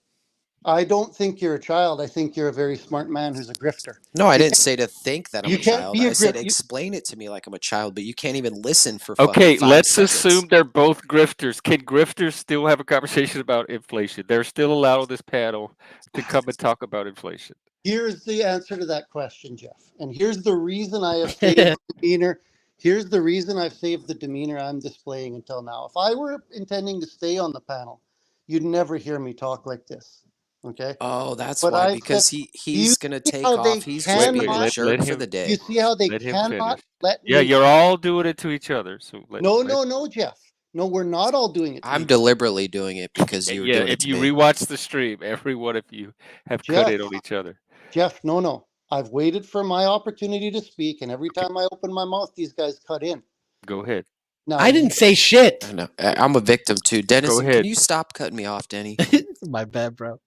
I don't think you're a child. I think you're a very smart man who's a grifter. No, I You didn't can't, say to think that I'm you a can't child. be a I said grifter. explain it to me like I'm a child, but you can't even listen for fucking Okay, 5 let's seconds. assume they're both grifters. Can grifters still have a conversation about inflation? They're still allowed on this panel to come and talk about inflation. Here's the answer to that question, Jeff. And here's the reason I have saved the demeanor. Here's the reason I've saved the demeanor I'm displaying until now. If I were intending to stay on the panel, you'd never hear me talk like this. Okay? Oh, that's But why, I've said, because do you he's gonna see take how they off. He's just Wait, being a cannot, jerk for the you day. see how they let him cannot finish. let Yeah, me, you're all doing it to each other. So no, let no, no, Jeff. No, we're not all doing it to I'm each other. deliberately doing it because you were yeah, doing it if to you me. rewatch the stream, every one of you have cut Jeff, in on each other. Jeff, no, no. I've waited for my opportunity to speak, and every Okay, time I open my mouth, these guys cut in. go ahead. Now, I didn't say I shit. know. I'm a victim too. Go Denizen, can ahead. you stop cutting me off, Denny? My bad, bro.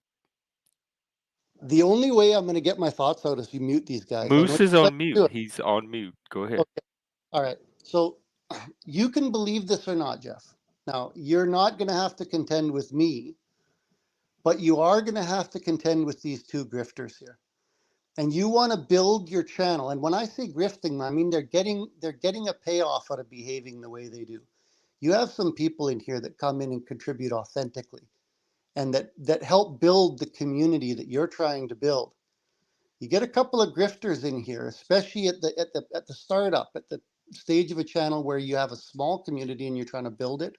the only way I'm going to get my thoughts out is if you mute these guys. And Moose let is me on do mute. it. He's on mute. Go ahead. Okay. All right. So you can believe this or not, Jeff. Now, you're not going to have to contend with me, but you are going to have to contend with these two grifters here. And you want to build your channel. And when I say grifting, I mean they're getting a payoff out of behaving the way they do. You have some people in here that come in and contribute authentically and that help build the community that you're trying to build. You get a couple of grifters in here, especially at the startup, at the stage of a channel where you have a small community and you're trying to build it,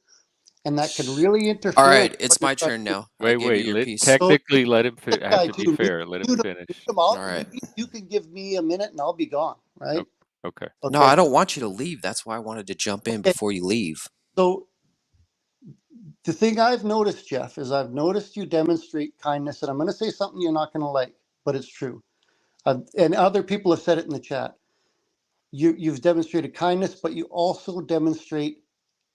and that can really interfere. All right, with it's what you're my trying turn to do. now. I gave you your Let piece. technically let him This have guy to be too. fair. Let him Mute finish. him All out. right. You can give me a minute and I'll be gone, right? Okay. No, Okay. I don't want you to leave. That's why I wanted to jump in Okay. before you leave. So the thing I've noticed, Jeff, is I've noticed you demonstrate kindness, and I'm going to say something you're not going to like, but it's true. And other people have said it in the chat. You've demonstrated kindness, but you also demonstrate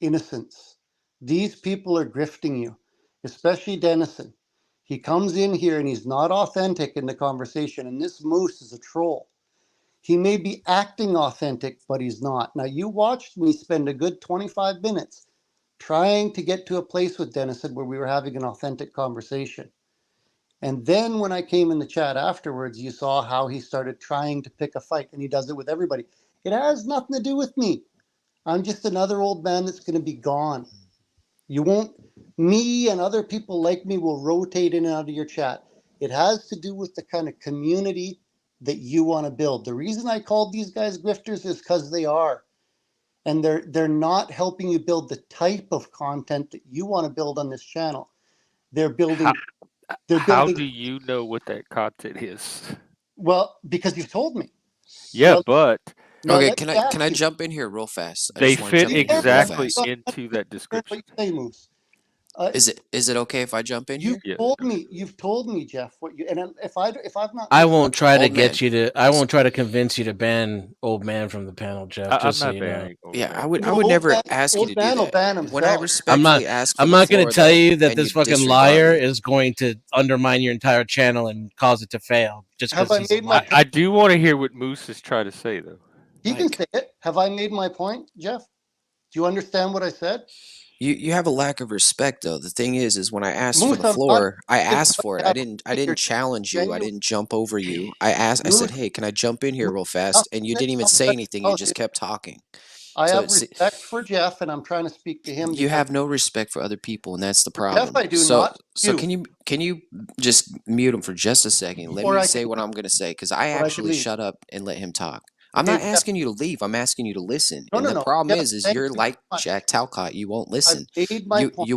innocence. These people are grifting you, especially Denizen. He comes in here and he's not authentic in the conversation, and this moose is a troll. He may be acting authentic, but he's not. Now, you watched me spend a good 25 minutes trying to get to a place with Denizen where we were having an authentic conversation. And then when I came in the chat afterwards, you saw how he started trying to pick a fight, and he does it with everybody. It has nothing to do with me. I'm just another old man that's going to be gone. You won't, me and other people like me will rotate in and out of your chat. It has to do with the kind of community that you want to build. The reason I called these guys grifters is because they are. And they're not helping you build the type of content that you want to build on this channel. They're building, How do you know what that content is? well, because you've told me. Yeah, Now, but now Okay, let me can I ask you. jump in here real fast? I they just want to fit jump in here real exactly fast. into that What description. you say, Moose? Is it okay if I jump in here? Yes. You've told me, Jeff, what you, and if I've not I listened, won't try to Old man. get you to. I won't try to convince you to ban old man from the panel, Jeff. I'm Just so not you know. banning old Yeah, man. I would old never man, ask you old to do man will that. ban When I himself. respectfully ask for I'm the not going floor, to tell though, you that and this you fucking disregard liar me. is going to undermine your entire channel and cause it to fail just Have because I he's a made my liar. point? I do want to hear what Moose is trying to say, though. He can Like, say it. Have I made my point, Jeff? Do you understand what I said? you have a lack of respect, though. The thing is when I asked for Moose, the I'm not floor, I just asked for it. have I didn't your challenge you. I genuine didn't jump over you. I said, Moose. hey, can I jump in here Moose, real fast? And you nothing that didn't even comes say out of anything. your You mouth just is- kept talking. I So have it's, respect for Jeff, and I'm trying to speak to him you because have no respect for other people, and that's the for Jeff problem. I do So not. so You can you just mute him for just a second? Let before me I say can what I'm gonna say, because I before I can actually leave. shut up and let him talk. I'm Okay, not Jeff. asking you to leave. I'm asking you to listen. No, And no, the no. problem Jeff, is thank you're you very like much. Jack Talcott. You won't I've listen. made my point.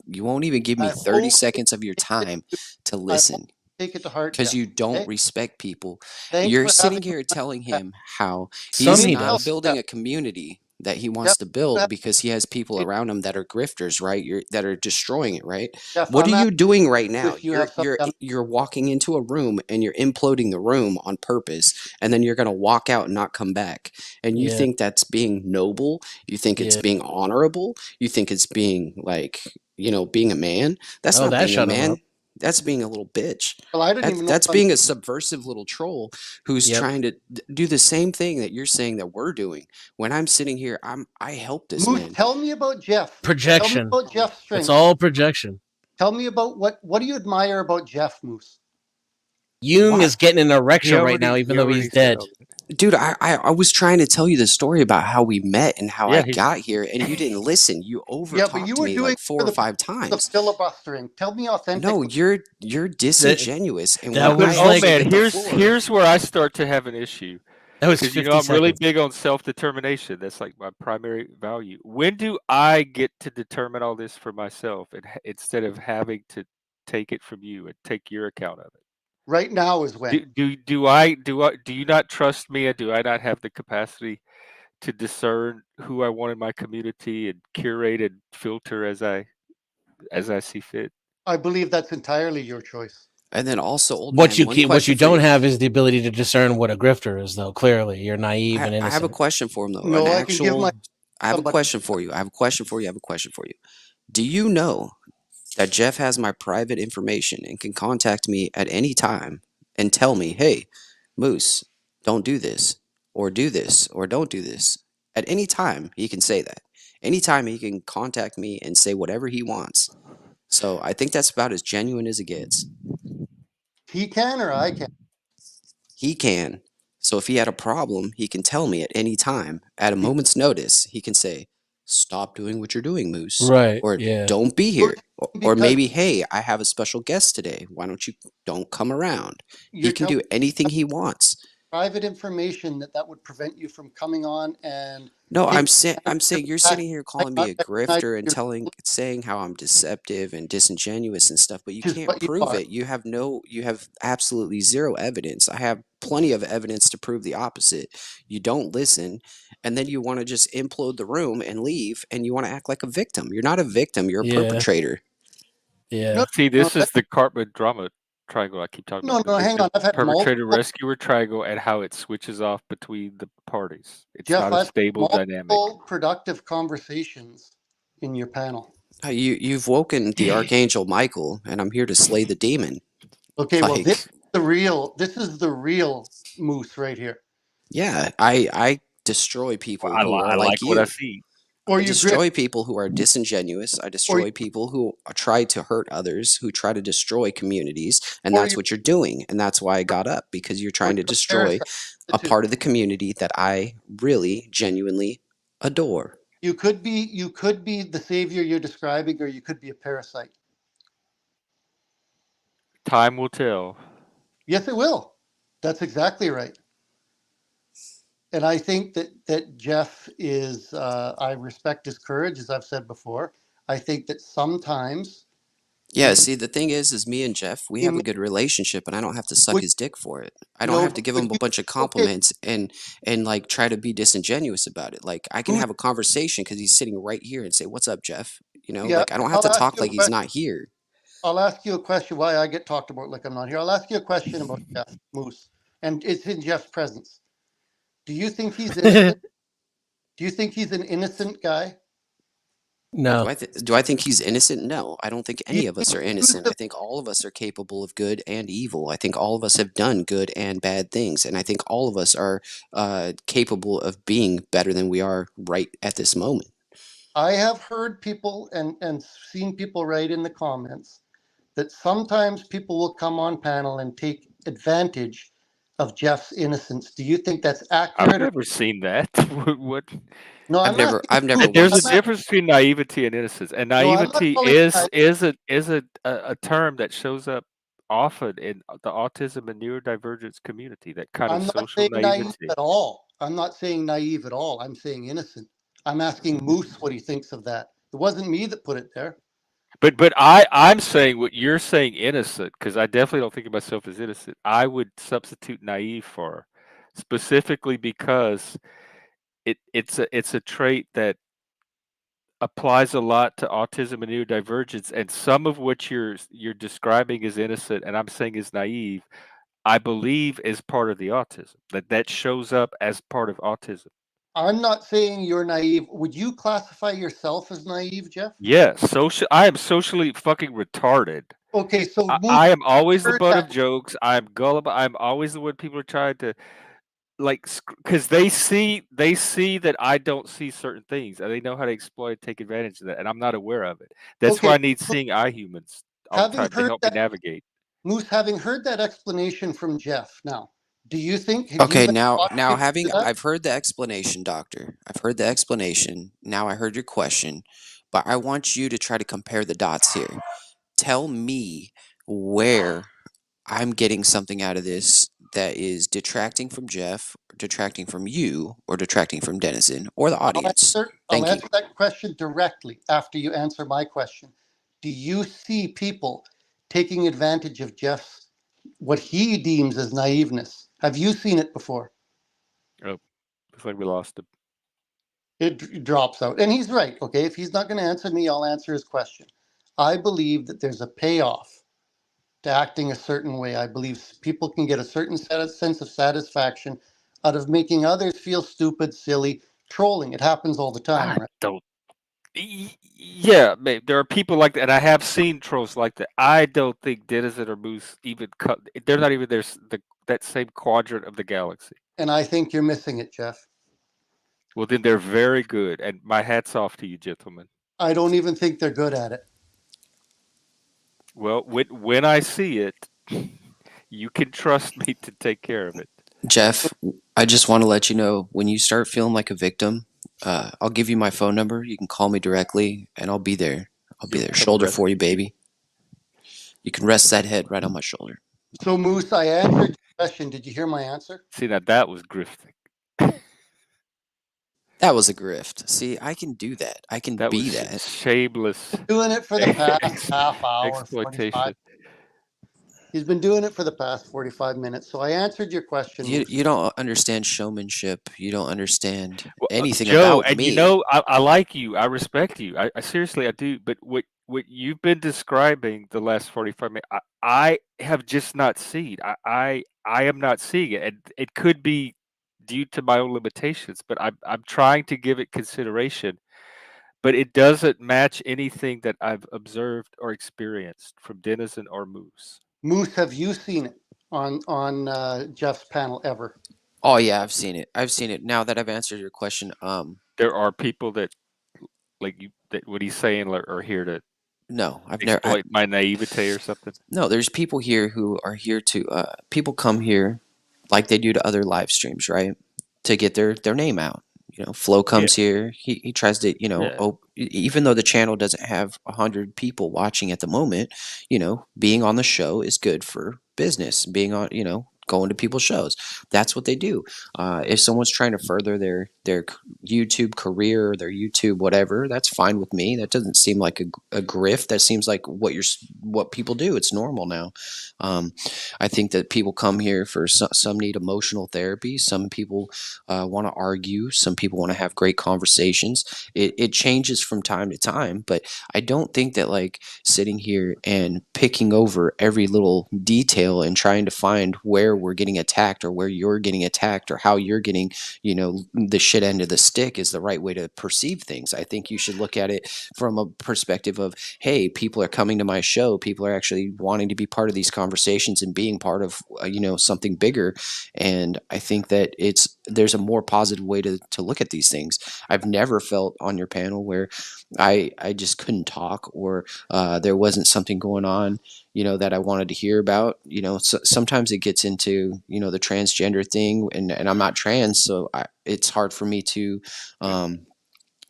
You won't even give me I 30 hope seconds of your time to I listen. take it to heart, because Jeff. you don't Okay? respect people. Thanks You're for sitting having here telling him how Some he's he not does. building a community that he wants Jeff, to you build have- because he has people around him that are grifters, right? That are destroying it, right? Jeff, What I'm are you asking doing right you now? if you have something. You're walking into a room and you're imploding the room on purpose, and then you're gonna walk out and not come back. And you Yeah. think that's being noble? You think it's Yeah. being honorable? You think it's being like, being a man? That's Oh, not that being a shut him man. up. That's being a little bitch. Well, I didn't even know. That's being a subversive little troll who's Yep. trying to do the same thing that you're saying that we're doing. When I'm sitting here, I help this Moose, man. tell me about Jeff. Projection. Tell me about Jeff's strengths. It's all projection. Tell me about what do you admire about Jeff, Moose? Jung Why- is getting an erection He right now, already- even he though already he's said dead. all that. Dude, I was trying to tell you the story about how we met and how Yeah, I he's- got here, and you didn't listen. You Yeah, but you overtalked were me doing like 4 or 5 the times. filibustering. Tell me authentically. No, you're disingenuous, and that when was I But, like- actually man, hit the floor, here's where I start to have an issue. That was Because 50 I'm really seconds. big on self-determination. That's like my primary value. When do I get to determine all this for myself, and instead of having to take it from you and take your account of it? Right now is when. Do you not trust me, and do I not have the capacity to discern who I want in my community and curate and filter as I see fit? I believe that's entirely your choice. and then also, old What man, you one keep, what question you for don't have is the ability to discern what a grifter is, though. Clearly, you're naive and I have a innocent. question for him though. No, An I can give my I have a somebody- question for you. I have a question for you. I have a question for you. Do you know that Jeff has my private information and can contact me at any time and tell me, "Hey, Moose, don't do this, or do this, or don't do this." At any time, he can say that. Anytime he can contact me and say whatever he wants. So I think that's about as genuine as it gets. He can or I can. He can. So if he had a problem, he can tell me at any time. At a moment's notice, he can say, "Stop doing what you're doing, Moose." Right, Or yeah. "Don't be here." Or Because- maybe, "Hey, I have a special guest today. Why don't come around?" He You're can do anything he wants. private information that would prevent you from coming on and No, Hey, I'm saying you're sitting here calling me a grifter and you're- saying how I'm deceptive and disingenuous and stuff, but you Which is can't what you prove are. it. You have absolutely zero evidence. I have plenty of evidence to prove the opposite. You don't listen, and then you want to just implode the room and leave, and you want to act like a victim. You're not a victim. You're a Yeah. perpetrator. Yeah. No, See, this no, is the Cartman drama triangle I keep talking No, about. the no, hang victim, on. I've had perpetrator multiple- rescuer triangle, and how it switches off between the parties. It's Jeff, not a I've had stable dynamic. multiple productive conversations in your panel. You've woken the archangel Michael, and I'm here to slay the demon. Okay, well, Like- this is the real Moose right here. Yeah, I destroy people who are like what you. I see. Or I you destroy people who are disingenuous. I destroy people who try to hurt others, who try to destroy communities, and Or that's you- what you're doing. And that's why I got up, because you're trying to you're a destroy parasite. a part of the community that I really, genuinely adore. You could be the savior you're describing, or you could be a parasite. Time will tell. Yes, it will. That's exactly right. And I think that Jeff is. I respect his courage, as I've said before. I think that sometimes. Yeah, see, the thing is me and Jeff, we have a good relationship, and I don't have to suck Would- his dick for it. I don't No, have to give but him a you- bunch of compliments and like try to be disingenuous about it. Like I can have a conversation because he's sitting right here and say, "What's up, Jeff?" Yeah, like I don't have I'll to ask talk you a like he's not here. I'll ask you a question. Why I get talked about like I'm not here? I'll ask you a question about Jeff Moose, and it's in Jeff's presence. Do you think he's innocent? Do you think he's an innocent guy? No. Do I think he's innocent? No, I don't think any You of us are think- innocent. I think all of us are capable of good and evil. I think all of us have done good and bad things, and I think all of us are capable of being better than we are right at this moment. I have heard people and seen people write in the comments that sometimes people will come on panel and take advantage of Jeff's innocence. Do you think that's I've accurate? never seen that. what? No, I've never There's once. a difference between naivety and innocence, and No, I'm not naivety calling it is a term that shows up often in the autism and neurodivergence community. That kind I'm of not social saying naive naivety. at all. I'm not saying naive at all. I'm saying innocent. I'm asking Moose what he thinks of that. It wasn't me that put it there. But I'm saying what you're saying, innocent, because I definitely don't think of myself as innocent. I would substitute naive for, specifically because it's a trait that applies a lot to autism and neurodivergence, and some of what you're describing as innocent and I'm saying is naive, I believe is part of the autism. That shows up as part of autism. I'm not saying you're naive. Would you classify yourself as naive, Jeff? Yes, I am socially fucking retarded. Okay, so I am always the heard butt of that. jokes. I'm gullible. I'm always the one people are trying to like, because they see that I don't see certain things, and they know how to exploit, take advantage of that, and I'm not aware of it. That's why Okay, I need seeing eye humans all the having time to heard help me that, navigate. Moose, having heard that explanation from Jeff, now, do you think have you Okay, been now taught now to having do that? I've heard the explanation, doctor. I've heard the explanation. Now I heard your question, but I want you to try to compare the dots here. Tell me where I'm getting something out of this that is detracting from Jeff, detracting from you, or detracting from Denizen or the audience. I'll Thank you. answer that question directly after you answer my question. Do you see people taking advantage of Jeff's what he deems as naiveness? Have you seen it before? Oh, looks like we lost him. It drops out. And he's right. Okay. If he's not going to answer me, I'll answer his question. I believe that there's a payoff to acting a certain way. I believe people can get a certain sense of satisfaction out of making others feel stupid, silly, trolling. It happens all the time, I right? don't. Yeah, there are people like that, and I have seen trolls like that. I don't think Denizen or Moose even cut. They're not even that same quadrant of the galaxy. And I think you're missing it, Jeff. Well, then they're very good, and my hat's off to you, gentlemen. I don't even think they're good at it. Well, when I see it, you can trust me to take care of it. Jeff, I just want to let you know when you start feeling like a victim, I'll give you my phone number. You can call me directly, and I'll be there. I'll be You'll there, come shoulder for rescue you, me. baby. You can rest that head right on my shoulder. So, Moose, I answered your question. Did you hear my answer? See, now that was grifting. That was a grift. See, I can do that. I can That be was that. shameless Doing it for the past half hour, 45. exploitation. He's been doing it for the past 45 minutes. So I answered your question, You Moose. you don't understand showmanship. You don't understand Well, anything Joe, about and you me. know, I like you. I respect you. I seriously, I do. But what you've been describing the last 45 minutes, I have just not seen. I am not seeing it, and it could be due to my own limitations. But I'm trying to give it consideration. But it doesn't match anything that I've observed or experienced from Denizen or Moose. Moose, have you seen it on Jeff's panel ever? Oh yeah, I've seen it. I've seen it. Now that I've answered your question, There are people that like you that what he's saying are here to no, I've never. exploit my naivete or something. No, there's people here who are here to. People come here, like they do to other live streams, right? To get their name out. You know, Flo Yeah, comes here. He tries to, yeah. even though the channel doesn't have 100 people watching at the moment, being on the show is good for business. Being on, going to people's shows, that's what they do. If someone's trying to further their YouTube career or their YouTube whatever, that's fine with me. That doesn't seem like a grift. That seems like what people do. It's normal now. I think that people come here for some need emotional therapy. Some people want to argue. Some people want to have great conversations. It changes from time to time, but I don't think that like sitting here and picking over every little detail and trying to find where we're getting attacked or where you're getting attacked or how you're getting, the shit end of the stick is the right way to perceive things. I think you should look at it from a perspective of, hey, people are coming to my show. People are actually wanting to be part of these conversations and being part of, something bigger. And I think that there's a more positive way to look at these things. I've never felt on your panel where I just couldn't talk or there wasn't something going on, that I wanted to hear about. Sometimes it gets into, the transgender thing and I'm not trans. So it's hard for me to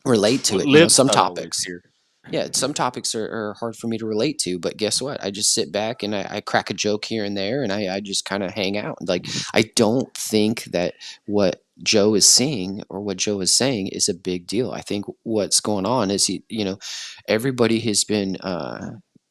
relate to Well, it. Liv's Some not always topics. here. Yeah, some topics are hard for me to relate to, but guess what? I just sit back and I crack a joke here and there and I just kind of hang out. Like, I don't think that what Joe is seeing or what Joe is saying is a big deal. I think what's going on is everybody has been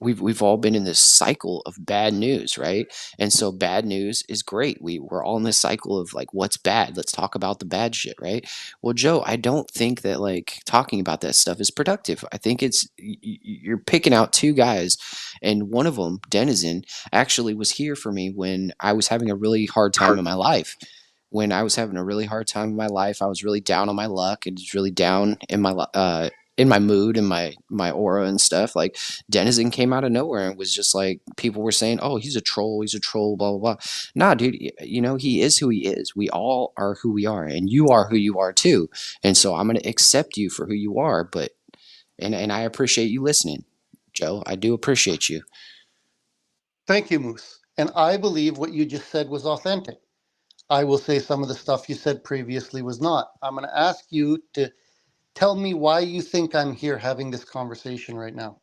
we've all been in this cycle of bad news, right? And so bad news is great. We're all in this cycle of like what's bad. Let's talk about the bad shit, right? Well, Joe, I don't think that like talking about that stuff is productive. I think you're picking out two guys, and one of them, Denizen, actually was here for me when I was having a really hard time in my life. When I was having a really hard time in my life, I was really down on my luck and just really down in my mood and my aura and stuff. Like Denizen came out of nowhere and was just like people were saying, "Oh, he's a troll, blah blah blah." Nah, dude, he is who he is. We all are who we are, and you are who you are too. And so I'm gonna accept you for who you are, but and I appreciate you listening, Joe. I do appreciate you. Thank you, Moose. And I believe what you just said was authentic. I will say some of the stuff you said previously was not. I'm going to ask you to tell me why you think I'm here having this conversation right now.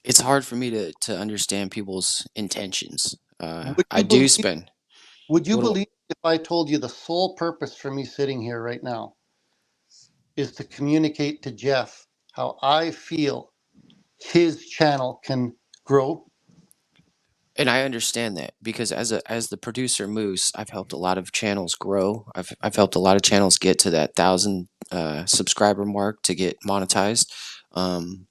It's hard for me to understand people's intentions. Would I you do believe, spend. would you What do- believe if I told you the sole purpose for me sitting here right now is to communicate to Jeff how I feel his channel can grow? And I understand that because as the producer Moose, I've helped a lot of channels grow. I've helped a lot of channels get to that 1,000 subscriber mark to get monetized. But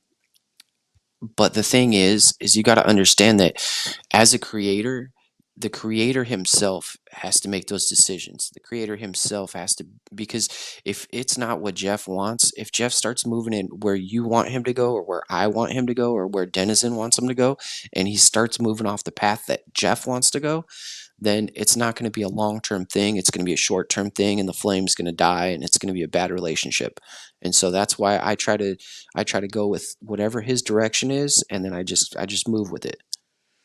the thing is you got to understand that as a creator, the creator himself has to make those decisions. The creator himself has to, because if it's not what Jeff wants, if Jeff starts moving in where you want him to go or where I want him to go or where Denizen wants him to go, and he starts moving off the path that Jeff wants to go, then it's not going to be a long-term thing. It's going to be a short-term thing, and the flame's going to die, and it's going to be a bad relationship. And so that's why I try to go with whatever his direction is, and then I just move with it.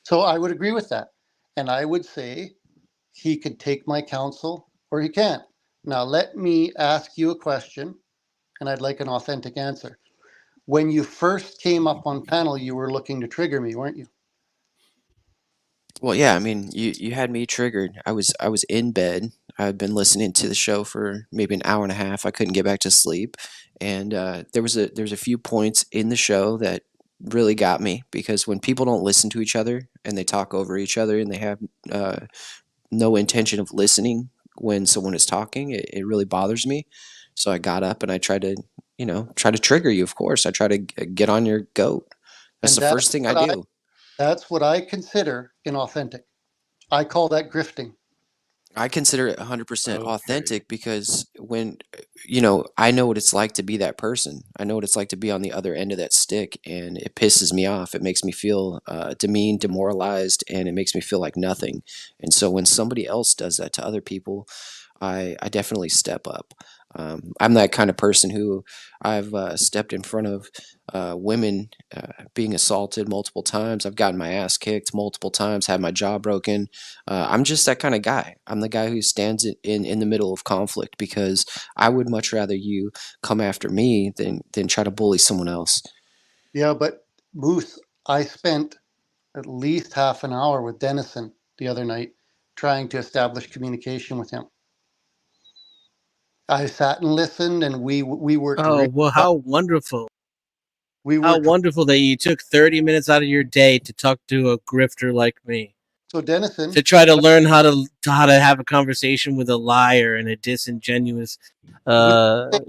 So I would agree with that. And I would say he could take my counsel or he can't. Now, let me ask you a question, and I'd like an authentic answer. When you first came up on panel, you were looking to trigger me, weren't you? Well, yeah, I mean, you had me triggered. I was in bed. I'd been listening to the show for maybe an hour and a half. I couldn't get back to sleep, and there's a few points in the show that really got me because when people don't listen to each other and they talk over each other and they have no intention of listening when someone is talking, it really bothers me. So I got up and I tried to trigger you. Of course, I try to get on your goat. That's And the first thing I do. that's what I consider inauthentic. I call that grifting. I consider it 100% Okay. authentic because when, I know what it's like to be that person. I know what it's like to be on the other end of that stick, and it pisses me off. It makes me feel demeaned, demoralized, and it makes me feel like nothing. And so when somebody else does that to other people, I definitely step up. I'm that kind of person who I've stepped in front of women being assaulted multiple times. I've gotten my ass kicked multiple times, had my jaw broken. I'm just that kind of guy. I'm the guy who stands in the middle of conflict because I would much rather you come after me than try to bully someone else. Yeah, but Moose, I spent at least half an hour with Denizen the other night trying to establish communication with him. I sat and listened, and we worked. Oh, well, how wonderful. We How worked. wonderful that you took 30 minutes out of your day to talk to a grifter like me. So Denizen, To try to learn how to have a conversation with a liar and a disingenuous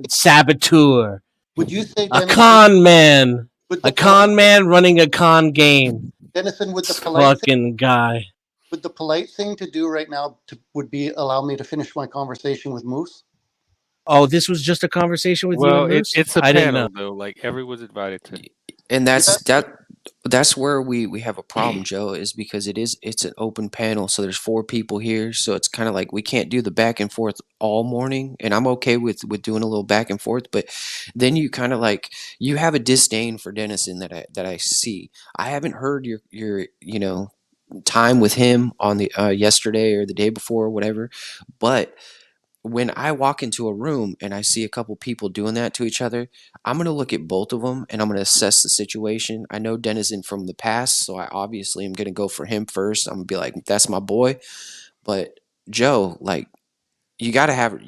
saboteur. would you say A Denizen, con man. with A the con man running a con game. Denizen, with the This polite thing, fucking guy. would the polite thing to do right now would be allow me to finish my conversation with Moose? Oh, this was just a conversation with you Well, and Moose? it's a I didn't know. panel though. Like everyone's invited to. And that's where we have a problem, Joe, is because it's an open panel, so there's 4 people here, so it's kind of like we can't do the back and forth all morning, and I'm okay with doing a little back and forth, but then you kind of like you have a disdain for Denizen that I see. I haven't heard your time with him on the yesterday or the day before or whatever, but when I walk into a room and I see a couple people doing that to each other, I'm going to look at both of them and I'm going to assess the situation. I know Denizen from the past, so I obviously am going to go for him first. I'm going to be like, that's my boy. But Joe, like, you got to have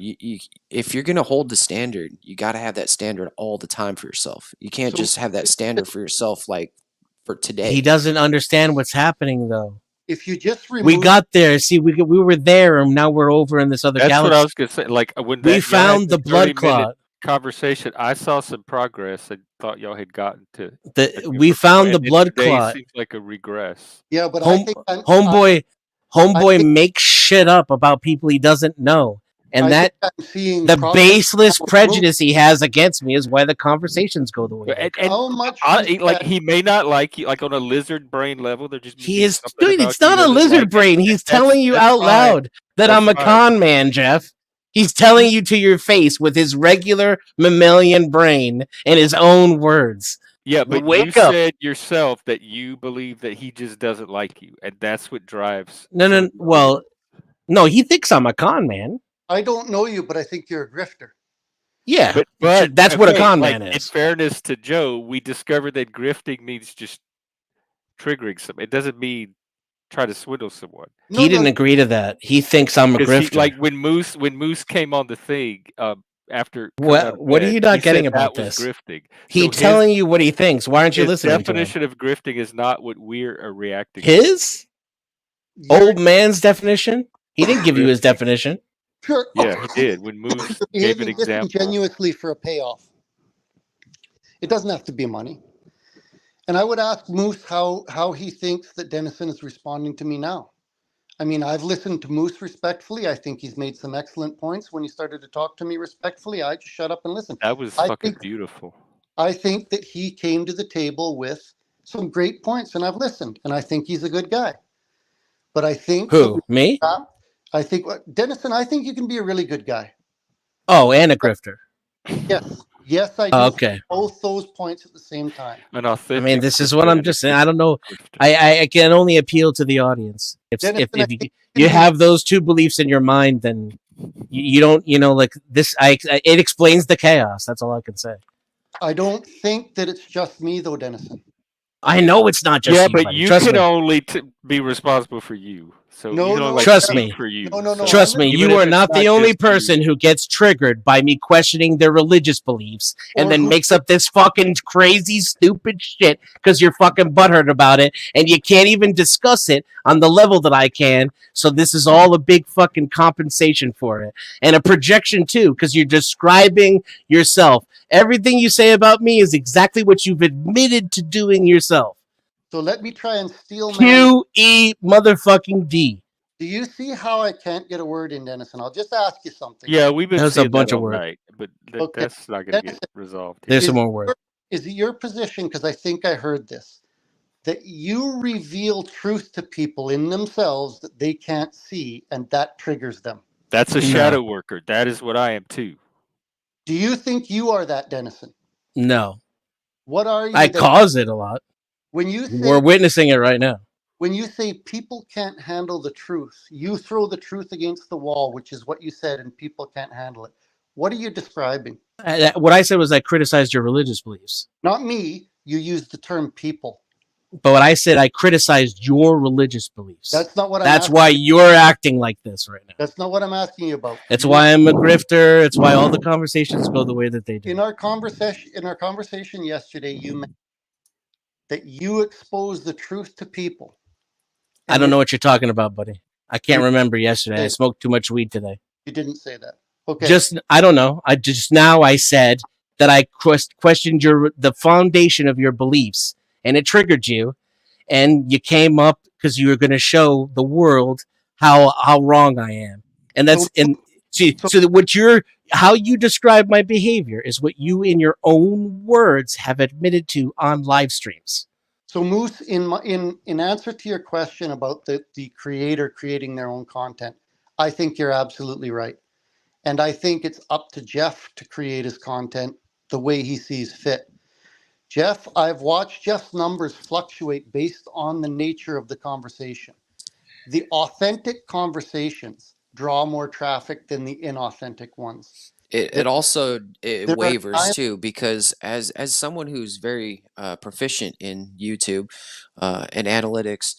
if you're going to hold the standard, you got to have that standard all the time for yourself. You can't So- just have that standard for yourself like for today. He doesn't understand what's happening though. If you just remove, We got there. See, we were there, and now we're over in this other That's what I galaxy. was gonna say. Like when We y'all had found the blood 30-minute clot. conversation, I saw some progress. I thought y'all had gotten to. We found the and then blood today clot. seems like a regress. yeah, but I think Homeboy I think- makes shit up about people he doesn't know, and I that think I'm seeing the progress baseless now. prejudice he has against me is why the conversations go the way they go. And How much like respect- he may not like you, like on a lizard brain level. They're just He is, something dude. about It's not you a that is lizard like- brain. He's telling you that's out fine. loud that That's I'm a fine. con man, Jeff. He's telling you to your face with his regular mammalian brain and his own words. Yeah, but Wake you up. said yourself that you believe that he just doesn't like you, and that's what drives. No. Well, no, he thinks I'm a con man. I don't know you, but I think you're a grifter. Yeah, but that's what a okay, con like, man in is. fairness to Joe, we discovered that grifting means just triggering some. It doesn't mean try to swindle someone. He didn't agree to that. He thinks I'm a 'Cause grifter. like when Moose came on the thing after coming What- out of what are bed, you not he getting said about that was this? grifting. He's So his- telling you what he thinks. Why aren't you his listening to him? definition of grifting is not what we're reacting to. His old man's definition? He didn't give you his definition. Sure. Yeah, he did. When Moose You're gave an behaving example. disingenuously for a payoff. It doesn't have to be money. And I would ask Moose how he thinks that Denizen is responding to me now. I mean, I've listened to Moose respectfully. I think he's made some excellent points. When he started to talk to me respectfully, I just shut up and listened. That was I fucking think- beautiful. I think that he came to the table with some great points, and I've listened, and I think he's a good guy. But I think Who? Me? I think Denizen, I think you can be a really good guy. Oh, and a grifter. Yes, I do. Okay. Both those points at the same time. An I authentic. mean, this is what I'm just saying. I don't know. grifter. I can only appeal to the audience. If Denizen, I you, think you have those two beliefs in your mind, then you don't, like this. It explains the chaos. That's all I can say. I don't think that it's just me, though, Denizen. I know it's not just Yeah, you, but buddy. you Trust can me. only be responsible for you. So No, you know, no, like, Trust speak me. For you. No, no, So Trust me, even you if are it's not the only just you. person who gets triggered by me questioning their religious beliefs and Or then who- makes up this fucking crazy, stupid shit because you're fucking butthurt about it and you can't even discuss it on the level that I can. So this is all a big fucking compensation for it. And a projection too, because you're describing yourself. Everything you say about me is exactly what you've admitted to doing yourself. So let me try and steal man. QE motherfucking D. Do you see how I can't get a word in, Denizen? I'll just ask you something. Yeah, we've been That was a seeing bunch that of all work. night, but Okay. that's not going to That's- get resolved. There's Is some more work. Is it your position, because I think I heard this, that you reveal truth to people in themselves that they can't see, and that triggers them? That's a No. shadow worker. That is what I am too. Do you think you are that, Denizen? No. What are you? I that- cause it a lot. When you say We're witnessing it right now. when you say people can't handle the truth, you throw the truth against the wall, which is what you said, and people can't handle it. What are you describing? What I said was I criticized your religious beliefs. Not me. You used the term people. But what I said, I criticized your religious beliefs. That's not what I'm That's asking. why you're acting like this right now. That's not what I'm asking you about. It's why I'm a grifter. It's why all the conversations go the way that they In do. our conversation yesterday, you meant that you expose the truth to people. I don't know what you're talking about, buddy. I can't remember yesterday. I Hey. smoked too much weed today. You didn't say that. Okay. I don't know. I said that I questioned the foundation of your beliefs, and it triggered you, and you came up because you were going to show the world how wrong I am, and that's how you describe my behavior is what you in your own words have admitted to on live streams. So Moose, in answer to your question about the creator creating their own content, I think you're absolutely right. And I think it's up to Jeff to create his content the way he sees fit. Jeff, I've watched Jeff's numbers fluctuate based on the nature of the conversation. The authentic conversations draw more traffic than the inauthentic ones. It also there are wavers times- too, because as someone who's very proficient in YouTube and analytics,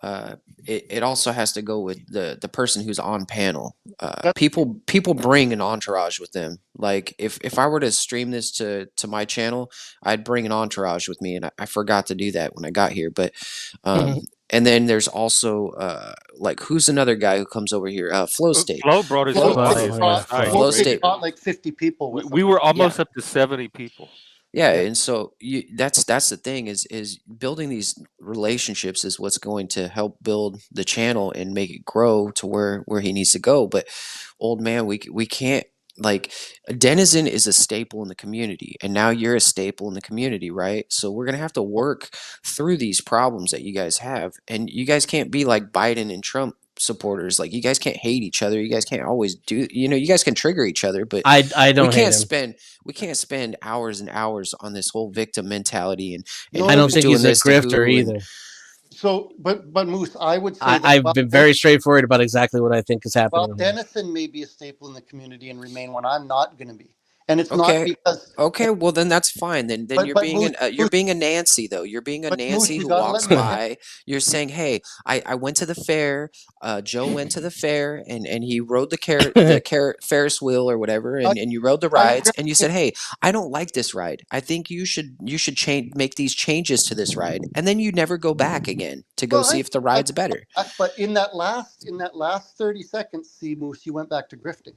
it also has to go with the person who's on panel. People bring an entourage with them. Like if I were to stream this to my channel, I'd bring an entourage with me, and I forgot to do that when I got here. But and then there's also like, who's another guy who comes over here? Flow State. Flo brought his Flow whole State audience brought- last night. Flow State State. brought like 50 people with We them. were almost up to 70 people. Yeah, and so that's the thing is building these relationships is what's going to help build the channel and make it grow to where he needs to go. But old man, we can't, like, Denizen is a staple in the community, and now you're a staple in the community, right? So we're gonna have to work through these problems that you guys have, and you guys can't be like Biden and Trump supporters. Like, you guys can't hate each other. You guys can't always do, you guys can trigger each other, but I don't we hate can't him. spend hours and hours on this whole victim mentality and No, I don't who's think doing he's a this to grifter who, either. So, but Moose, I would say I've been very straightforward about exactly what I think is happening. Well, Denizen may be a staple in the community and remain one. I'm not going to be, and it's Okay. not because. Okay, well then that's fine. Then But- you're but being Moose- you're being a Nancy though. You're being a But Moose, Nancy you who gotta walks let me- by. You're saying, "Hey, I went to the fair. Joe went to the fair, and he rode the Ferris wheel or whatever, and you rode the rides, and you said, "Hey, I don't like this ride. I think you should make these changes to this ride," and then you never go back again to go Well, see if the ride's better. But in that last 30 seconds, see, Moose, you went back to grifting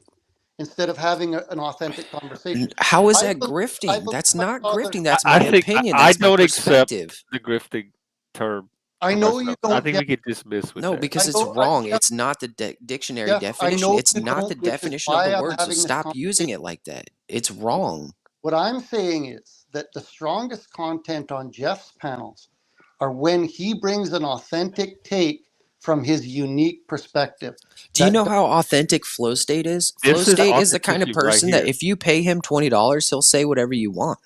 instead of having an authentic conversation. How is I that bel- I grifting? believe That's my not father- grifting. That's I my think opinion. I That's my don't accept perspective. the grifting term. I for know you myself. don't. I think Jeff. we could dismiss with No, that. because I it's know- wrong. Jeff- It's not the dictionary Jeff, I definition. know It's you not don't, the which is definition of why the I'm word. So having this stop using it like that. It's wrong. What I'm saying is that the strongest content on Jeff's panels are when he brings an authentic take from his unique perspective. Do you That- know how authentic Flow State is? This Flow is State is the kind of authenticity right person that here. if you pay him $20, he'll say whatever you want.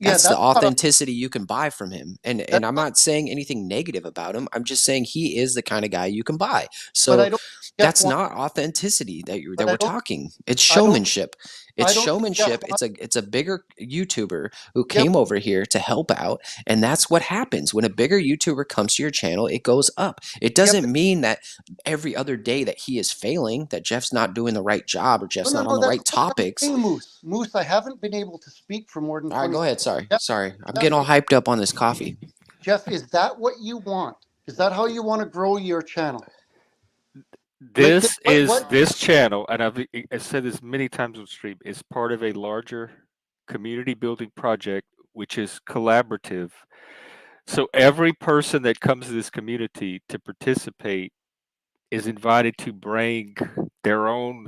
Yeah, That's the that's not a- authenticity you can buy from him. And I'm not saying anything negative about him. I'm just saying he is the kind of guy you can buy. But So I don't. that's Jeff not authenticity that But I we're don't- talking. It's I don't- showmanship. It's I don't think Jeff showmanship. It's a bigger YouTuber who came over here to help out, and that's what happens when a bigger YouTuber comes to your channel. It goes up. It doesn't mean that every other day that he is failing, that Jeff's not doing the right job or Jeff's not on the that's right what I'm topics. saying, Moose. Moose, I haven't been able to speak for more than All right, 20 go ahead. Sorry, Jeff- sorry. I'm Jeff- getting all hyped up on this coffee. Jeff, is that what you want? Is that how you want to grow your channel? This what- this channel, and I've said this many times on stream, is part of a larger community building project, which is collaborative. So every person that comes to this community to participate is invited to bring their own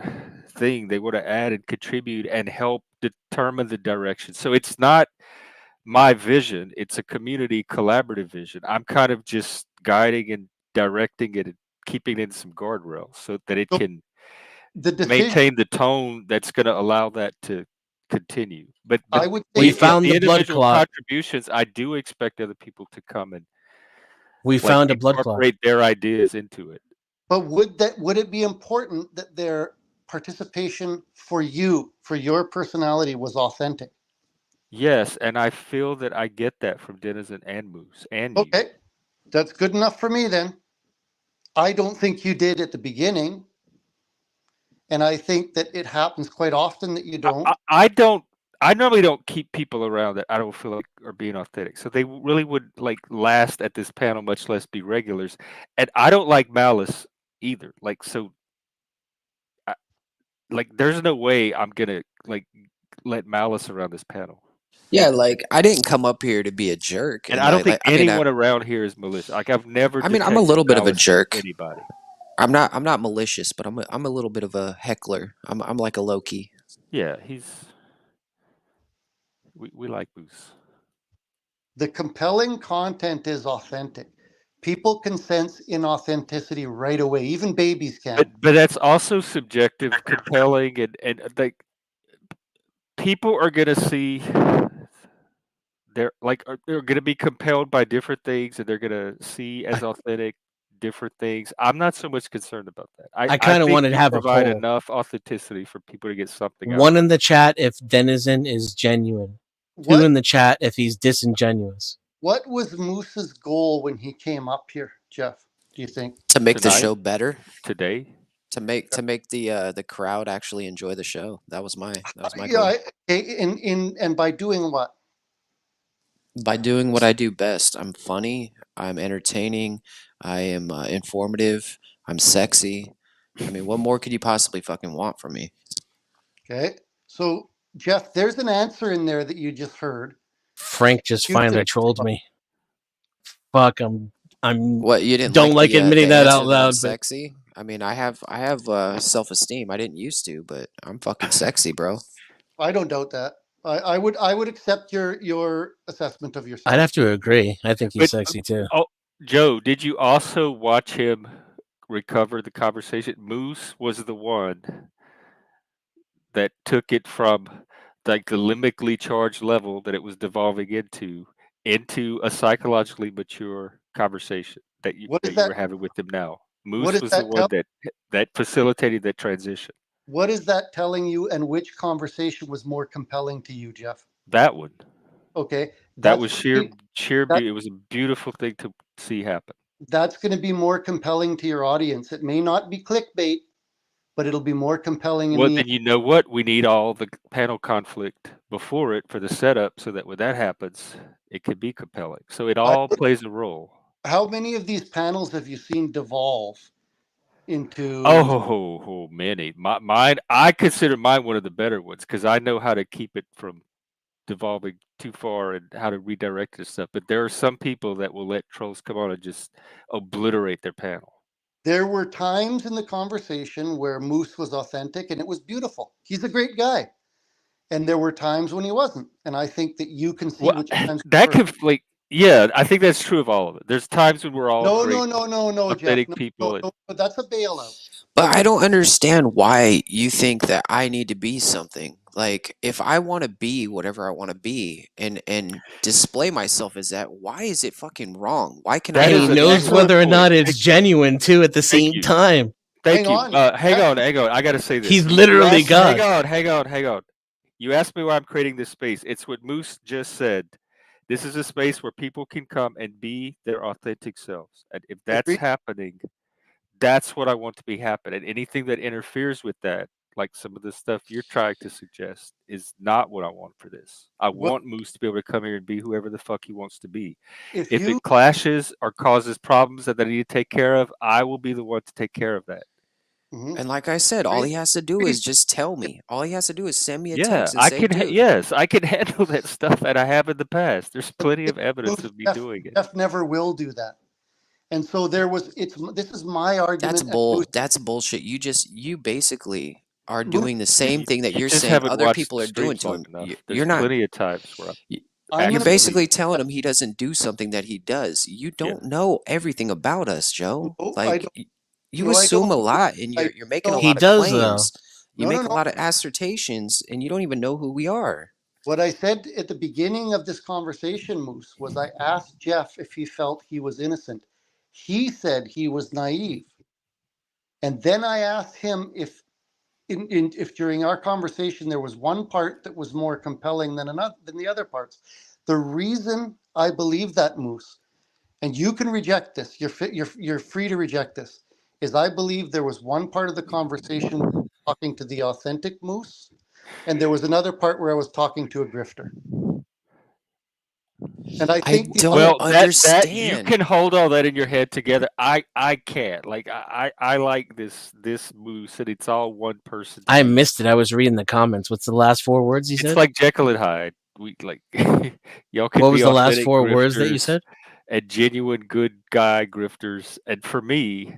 thing they want to add and contribute and help determine the direction. So it's not my vision, it's a community collaborative vision. I'm kind of just guiding and directing it and keeping it in some guardrails so that it So can The decision, maintain the tone that's going to allow that to continue. But I would say, We found the blood individual clot. contributions, I do expect other people to come and We found a blood clot. incorporate their ideas into it. but would it be important that their participation for you, for your personality, was authentic? Yes, and I feel that I get that from Denizen and Moose and you. Okay, that's good enough for me then. I don't think you did at the beginning, and I think that it happens quite often that you don't. I don't. I normally don't keep people around that I don't feel like are being authentic. So they really would like last at this panel, much less be regulars. And I don't like malice either. Like so, there's no way I'm gonna like let malice around this panel. Yeah, like I didn't come up here to be a jerk. And I don't think I mean, anyone around here is malicious. Like I've never. I mean, I'm a detected little bit of a malice in jerk. Anybody? I'm not malicious, but I'm a little bit of a heckler. I'm like a Loki. Yeah, we like Moose. The compelling content is authentic. People can sense inauthenticity right away. Even babies can. But that's also subjective, compelling, and like people are gonna see they're gonna be compelled by different things, and they're gonna see as authentic different things. I'm not so much concerned about that. I kinda think wanted to we have a provide poll. enough authenticity for people to get something out. One in the chat if Denizen is genuine. Two What, in the chat if he's disingenuous. what was Moose's goal when he came up here, Jeff? Do do you think? To make the Tonight? show better, Today? to make the crowd actually enjoy the show. That was my goal. Yeah, and by doing what? By doing what I do best. I'm funny, I'm entertaining, I am informative, I'm sexy. I mean, what more could you possibly fucking want from me? Okay. So, Jeff, there's an answer in there that you just heard. Frank just You finally can- trolled me. Fuck, I'm What, you didn't don't like the admitting that answer out that I'm loud, but sexy? I mean, I have self-esteem. I didn't used to, but I'm fucking sexy, bro. I don't doubt that. I would accept your assessment of yourself. I'd have to agree. I think he's But sexy too. oh, Joe, did you also watch him recover the conversation? Moose was the one that took it from like the limbically charged level that it was devolving into a psychologically mature conversation that you What is that you were that? having with him now. What Moose is was the that one tell? that facilitated that transition. What is that telling you? And which conversation was more compelling to you, Jeff? That one. Okay, That that's was gonna be- sheer that, beauty. It was a beautiful thing to see happen. that's going to be more compelling to your audience. It may not be clickbait, but it'll be more compelling in Well, the then end. you know what? We need all the panel conflict before it for the setup so that when that happens, it can be compelling. So it I all would- plays a role. How many of these panels have you seen devolve into? Oh, many. Mine, I consider mine one of the better ones because I know how to keep it from devolving too far and how to redirect this stuff. But there are some people that will let trolls come on and just obliterate their panel. There were times in the conversation where Moose was authentic and it was beautiful. He's a great guy. And there were times when he wasn't. And I think that you can see Well, which times that were. conflict, yeah, I think that's true of all of it. There's times when we're all No, great, Jeff. authentic No, people. no, that's a bailout. But I don't understand why you think that I need to be something. Like, if I want to be whatever I want to be and display myself as that, why is it fucking wrong? Why can I And That he is not an be knows that? whether or excellent not point. it's genuine too at the Thank same you. time. Thank Hang you. on. Hang on. I got to say this. He's You literally asked- God. Hang on. You asked me why I'm creating this space. It's what Moose just said. This is a space where people can come and be their authentic selves. And if that's Agreed. happening, that's what I want to be happening. And anything that interferes with that, like some of the stuff you're trying to suggest, is not what I want for this. I What want Moose to be able to come here and be whoever the fuck he wants to be. if If you it clashes or causes problems that I need to take care of, I will be the one to take care of that. Mhm. And like I said, all he Agreed. has to do is just tell me. All he has to do is send me a Yeah, text and I say, can. dude. Yes, I can handle that stuff, and I have in the past. There's plenty of evidence of me Jeff, doing it. Jeff never will do that. And so this is my argument. That's bullshit. You basically are Moose- doing the same thing that You you're just saying haven't other watched people the are doing streams to long him. enough. There's You're not. plenty of times where I'm You're gonna actually, basically telling him he doesn't do something that he does. You yeah. don't know everything about us, Joe. no, I Like, don't you no, I assume don't a lot, and I you're making a don't He lot of does, claims. You no make no a no. lot of assertions, and you don't even know who we are. What I said at the beginning of this conversation, Moose, was I asked Jeff if he felt he was innocent. He said he was naive. And then I asked him if if during our conversation there was one part that was more compelling than the other parts. The reason I believe that, Moose, and you can reject this, you're free to reject this, is I believe there was one part of the conversation where I was talking to the authentic Moose, and there was another part where I was talking to a grifter. And I I think the don't Well, that you understand. can hold all that in your head together. I can't. Like I like this Moose, and it's all one person. To I me. missed it. I was reading the comments. What's the last 4 words he It's said? like Jekyll and Hyde. We like y'all can What be was the last authentic 4 words that you grifters said? and genuine good guy grifters. And for me,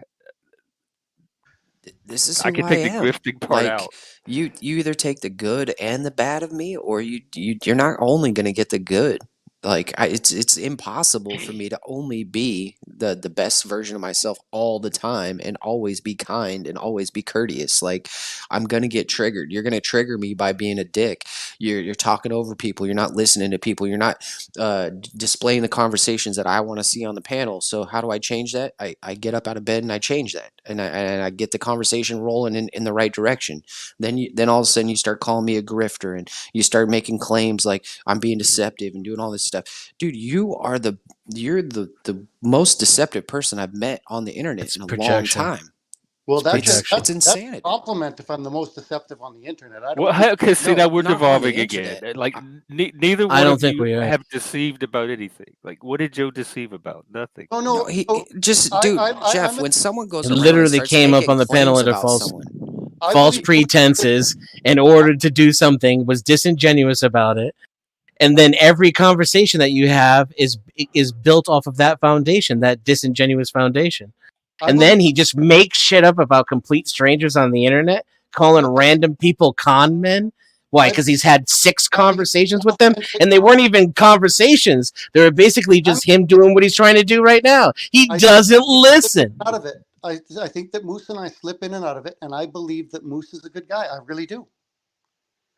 This is I who can I take the am. grifting part Like, out. you either take the good and the bad of me, or you're not only gonna get the good. Like, it's impossible for me to only be the best version of myself all the time and always be kind and always be courteous. Like, I'm gonna get triggered. You're gonna trigger me by being a dick. you're talking over people. You're not listening to people. You're not displaying the conversations that I want to see on the panel. So how do I change that? I get up out of bed and I change that, and I get the conversation rolling in the right direction. Then all of a sudden you start calling me a grifter, and you start making claims like I'm being deceptive and doing all this stuff. Dude, you're the most deceptive person I've met on the internet It's in a projection. long time. Well, projection. It's insanity. That's a compliment if I'm the most deceptive on the internet. I don't. Well, because see, No, now we're not on the devolving again. internet. Like neither I one don't of think you we are. have deceived about anything. Like, what did Joe deceive about? Nothing. No, No, no. So dude, I, Jeff. I'm When someone goes It around and literally starts came up making on the panel claims under about false someone, I false believe- pretenses in order to do something, was disingenuous about it, and then every conversation that you have is built off of that foundation, that disingenuous foundation. I And believe- then he just makes shit up about complete strangers on the internet, calling random people con men. Why? Because he's had 6 conversations with them, and they weren't even conversations. They were basically just him doing what he's trying to do right now. He doesn't listen. out of it. I think that Moose and I slip in and out of it, and I believe that Moose is a good guy. I really do.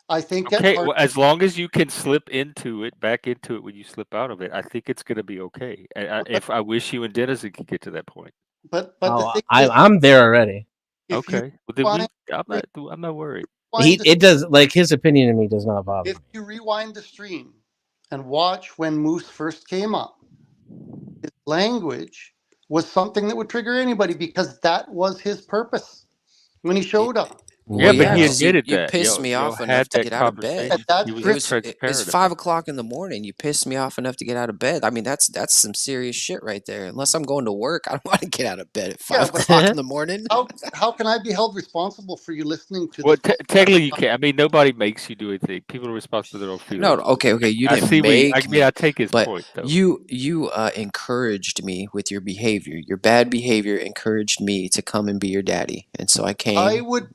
I think at Okay, heart- well, as long as you can slip back into it when you slip out of it, I think it's going to be okay. If I wish you and Denizen could get to that point. but the Oh, thing is, I'm there already. if you Okay, well, then find- I'm not worried. It does, like, his opinion of me does not bother If me. you rewind the stream and watch when Moose first came up, his language was something that would trigger anybody because that was his purpose when he showed up. Yeah, but he 'cause admitted you that. pissed Yo, me yo off had enough to that get out of bed. conversation. That's He was great. It's transparent. 5 o'clock in the morning. You pissed me off enough to get out of bed. I mean, that's some serious shit right there. Unless I'm going to work, I don't want to get out of bed at 5 o'clock in the morning. How can I be held responsible for you listening to Well, this? technically you can't. I mean, nobody makes you do anything. People are responsible for their own feelings. No, okay, you I didn't see make me. I take his but point, though. you encouraged me with your behavior. Your bad behavior encouraged me to come and be your daddy, and so I came. I would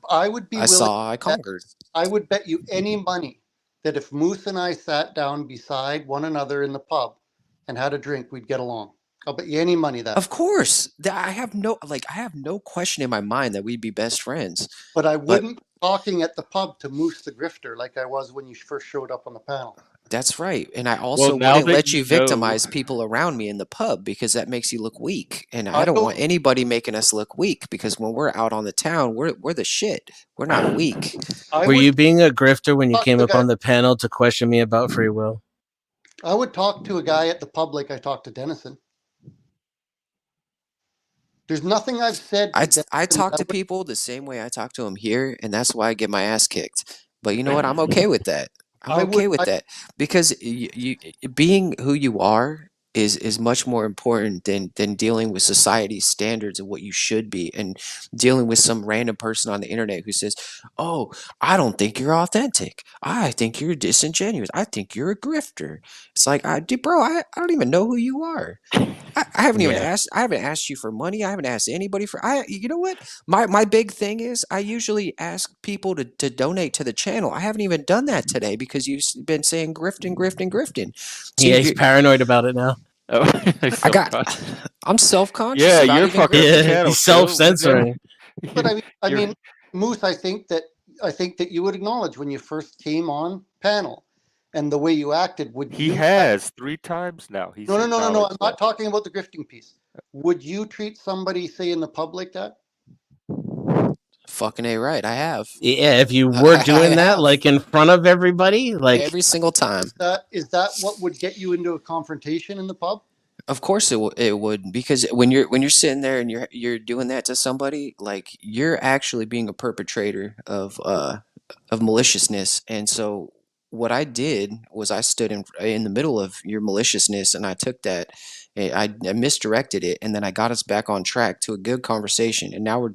be willing. I conquered. I would bet you any money that if Moose and I sat down beside one another in the pub and had a drink, we'd get along. I'll bet you any money that. Of course, I have no question in my mind that we'd be best friends. But I wouldn't be talking at the pub to Moose the grifter like I was when you first showed up on the panel. That's right. And I also now wouldn't that let you you victimize people around me in the pub because that makes you look weak. And I don't want anybody making us look weak because when we're out on the town, we're the shit. We're not weak. Were you being a grifter when you came up on the panel to question me about free will? I would talk to a guy at the pub like I talked to Denizen. There's nothing I've said. I talk to people the same way I talk to them here, and that's why I get my ass kicked. But you know what? I'm okay with that. I'm okay with that because you being who you are is much more important than dealing with society's standards of what you should be and dealing with some random person on the internet who says, "Oh, I don't think you're authentic. I think you're disingenuous. I think you're a grifter." It's like, bro, I don't even know who you are. I haven't even asked. I haven't asked you for money. I haven't asked anybody for. You know what? My big thing is I usually ask people to donate to the channel. I haven't even done that today because you've been saying grifting. Yeah, he's paranoid about it now. Oh, I'm self-conscious. Yeah, about you're even fucking grifting. channel, he's self-censoring. But I mean, Moose, I think that you would acknowledge when you first came on panel and the way you acted. He has 3 times now. He's No. I'm not talking about the grifting piece. Would you treat somebody, say, in the pub like that? Fucking A right, I have. Yeah, if you were doing that, like in front of everybody, like every single time. Is that what would get you into a confrontation in the pub? Of course it would, because when you're sitting there and you're doing that to somebody, like you're actually being a perpetrator of maliciousness. And so what I did was I stood in the middle of your maliciousness and I took that, I misdirected it, and then I got us back on track to a good conversation. And now we're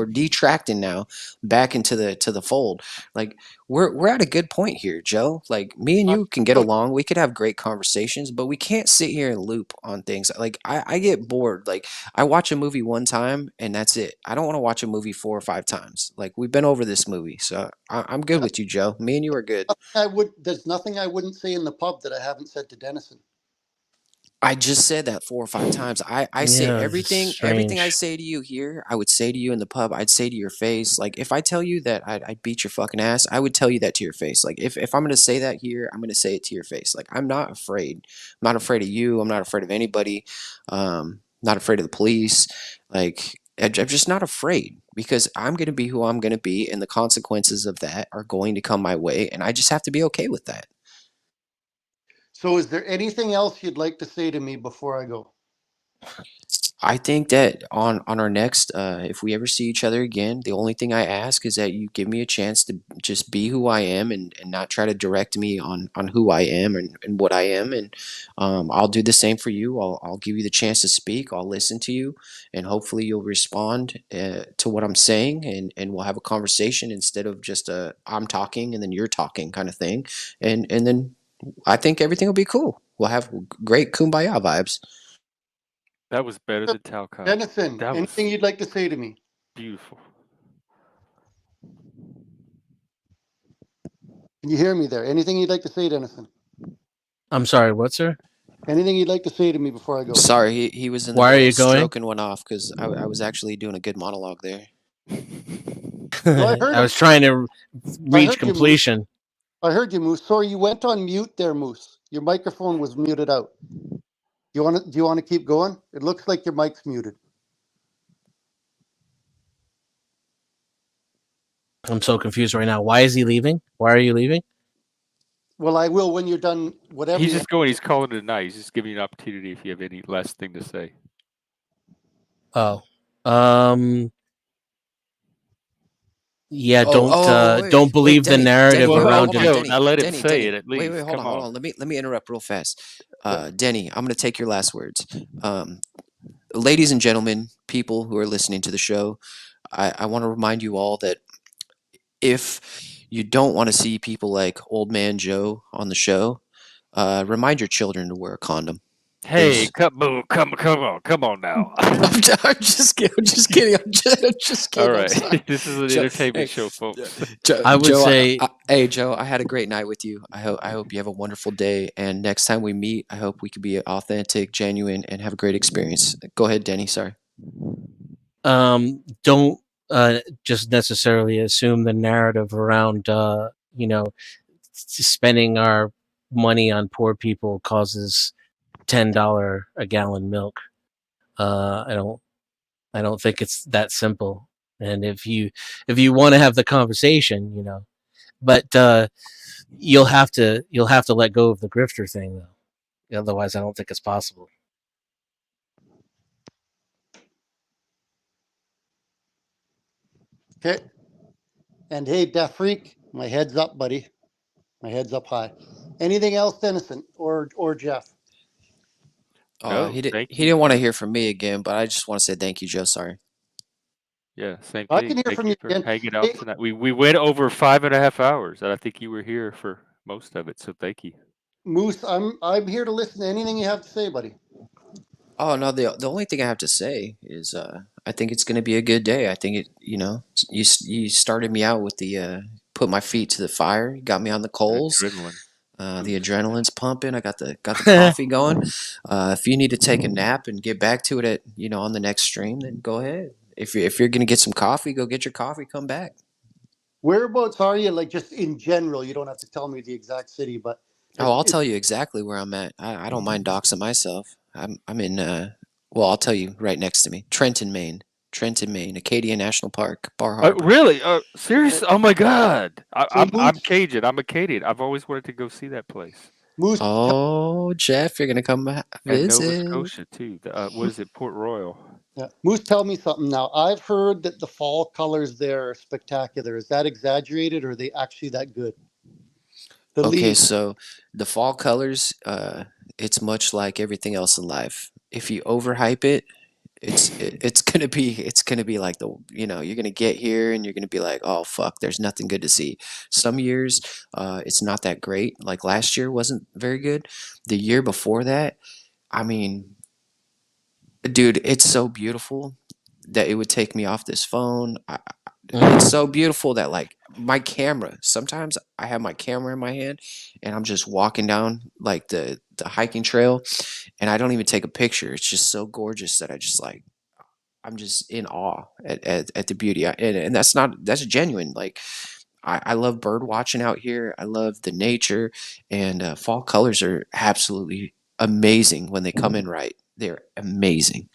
detracting now back into the fold. Like we're at a good point here, Joe. Like me and you can get along. We could have great conversations, but we can't sit here and loop on things. Like I get bored. Like I watch a movie one time and that's it. I don't want to watch a movie 4 or 5 times. Like we've been over this movie, so I'm good with you, Joe. Me and you are good. There's nothing I wouldn't say in the pub that I haven't said to Denizen. I just said that 4 or 5 times. I say Yeah, it's everything I strange. say to you here, I would say to you in the pub. I'd say to your face. Like if I tell you that I'd beat your fucking ass, I would tell you that to your face. Like if I'm gonna say that here, I'm gonna say it to your face. Like I'm not afraid. I'm not afraid of you. I'm not afraid of anybody. Not afraid of the police. Like I'm just not afraid because I'm gonna be who I'm gonna be, and the consequences of that are going to come my way, and I just have to be okay with that. So is there anything else you'd like to say to me before I go? I think that on our next, if we ever see each other again, the only thing I ask is that you give me a chance to just be who I am and not try to direct me on who I am and what I am. And I'll do the same for you. I'll give you the chance to speak. I'll listen to you, and hopefully you'll respond to what I'm saying, and we'll have a conversation instead of just a I'm talking and then you're talking kind of thing. And then I think everything will be cool. We'll have great kumbaya vibes. That was better than Talcott. Denizen, That was anything you'd like to say to me? beautiful. Can you hear me there? Anything you'd like to say, Denizen? I'm sorry, what, sir? Anything you'd like to say to me before I go? Sorry, he was in the Why are middle you of going? stroking one off because I was actually doing a good monologue there. No, I heard I him. was trying to I reach heard you, Moose. completion. I heard you, Moose. Sorry, you went on mute there, Moose. Your microphone was muted out. Do you want to keep going? It looks like your mic's muted. I'm so confused right now. Why is he leaving? Why are you leaving? Well, I will when you're done. Whatever. He's you just going. He's calling it a night. He's just giving you an opportunity if you have any last thing to say. Oh, yeah. Wait, Don't believe the Denny, narrative Well, around hold on, him. OldJoe, Denny, now let him Denny, say Denny. it at least. Wait, hold Come on. on. Let me interrupt real fast. Denny, I'm gonna take your last words. Ladies and gentlemen, people who are listening to the show, I want to remind you all that if you don't want to see people like Old Man Joe on the show, remind your children to wear a condom. Hey, come on now. I'm just kidding. I'm just kidding. I'm just kidding. All I'm right, sorry. this is an Joe, entertainment hey, show, folks. I would Joe, say, hey Joe, I had a great night with you. I hope you have a wonderful day. And next time we meet, I hope we could be authentic, genuine, and have a great experience. Go ahead, Denny. Sorry. don't just necessarily assume the narrative around, spending our money on poor people causes $10 a gallon milk. I don't think it's that simple. And if you want to have the conversation, but you'll have to let go of the grifter thing though. Otherwise, I don't think it's possible. Okay. And hey, DaFreak, my head's up, buddy. My head's up high. Anything else, Denizen or Jeff? No, He thank you. didn't want to hear from me again, but I just want to say thank you, Joe. Sorry. Yeah, same I thing. can hear Thank from you you for again. hanging out Hey, tonight. We went over 5.5 hours, and I think you were here for most of it. So thank you. Moose, I'm here to listen to anything you have to say, buddy. Oh no, the only thing I have to say is I think it's going to be a good day. I think you started me out with the put my feet to the fire, you got me on the coals. Adrenaline. The adrenaline's pumping. I got the coffee going. If you need to take a nap and get back to it at on the next stream, then go ahead. If you're gonna get some coffee, go get your coffee. Come back. Whereabouts are you? Like just in general, you don't have to tell me the exact city, but Oh, I'll it's tell you exactly where I'm at. I don't mind doxing myself. I'm in well, I'll tell you right next to me, Trenton, Maine. Trenton, Maine, Acadia National Park, Bar Harbor. Really? Seriously? Oh my God! so I'm Moose. Cajun. I'm a Acadian. I've always wanted to go see that place. Moose, Oh, Jeff, you're gonna come And Nova visit. Scotia too. What is it? Port Royal. yeah. Moose, tell me something now. I've heard that the fall colors there are spectacular. Is that exaggerated, or are they actually that good? The Okay, leaves. so the fall colors, it's much like everything else in life. If you overhype it, it's gonna be like you're gonna get here and you're gonna be like, oh fuck, there's nothing good to see. Some years, it's not that great. Like last year wasn't very good. The year before that, I mean, dude, it's so beautiful that it would take me off this phone. It's so beautiful that like my camera, sometimes I have my camera in my hand and I'm just walking down like the hiking trail, and I don't even take a picture. It's just so gorgeous that I'm just in awe at the beauty. And that's genuine. Like I love bird watching out here. I love the nature, and fall colors are absolutely amazing when they come in right. They're amazing.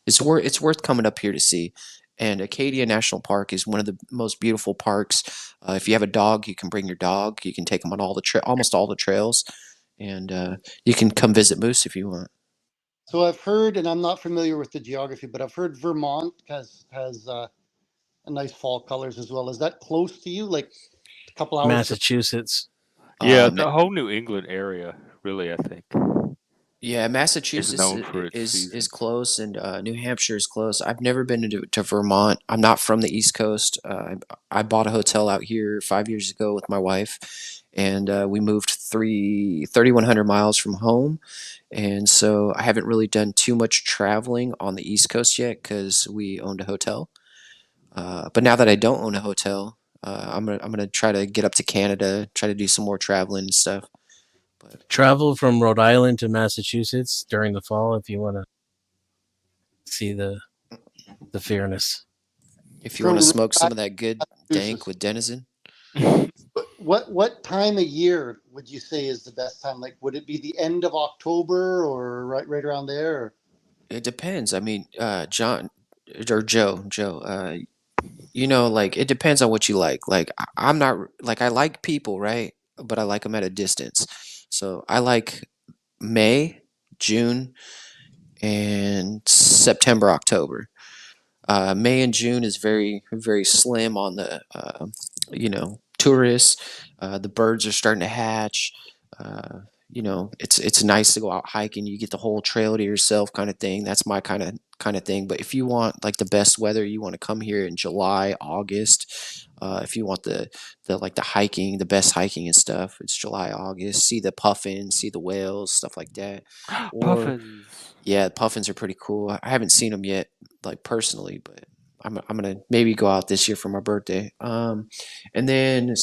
It's worth coming up here to see. And Acadia National Park is one of the most beautiful parks. If you have a dog, you can bring your dog. You can take them on almost all the trails, and you can come visit moose if you want. So I've heard, and I'm not familiar with the geography, but I've heard Vermont has a nice fall colors as well. Is that close to you? Like a couple hours? Massachusetts. Yeah, the whole New England area, really, I think. Yeah, Massachusetts known for its is seasons. close, and New Hampshire is close. I've never been to Vermont. I'm not from the East Coast. I bought a hotel out here 5 years ago with my wife, and we moved 3,100 miles from home, and so I haven't really done too much traveling on the East Coast yet because we owned a hotel. But now that I don't own a hotel, I'm gonna try to get up to Canada, try to do some more traveling and stuff. Travel from Rhode Island to Massachusetts during the fall if you want to see the fairness. If you want to smoke some of that good dank with Denizen. What time of year would you say is the best time? Like, would it be the end of October or right around there? Or? It depends. I mean, John or Joe, like it depends on what you like. Like I'm not like I like people, right? But I like them at a distance. So I like May, June, and September, October. May and June is very, very slim on the, tourists. The birds are starting to hatch. It's nice to go out hiking. You get the whole trail to yourself, kind of thing. That's my kind of thing. But if you want like the best weather, you want to come here in July, August. If you want the hiking, the best hiking and stuff, it's July, August. See the puffins, see the whales, stuff like that. Puffins. Yeah, puffins are pretty cool. I haven't seen them yet, like personally, but I'm gonna maybe go out this year for my birthday. And then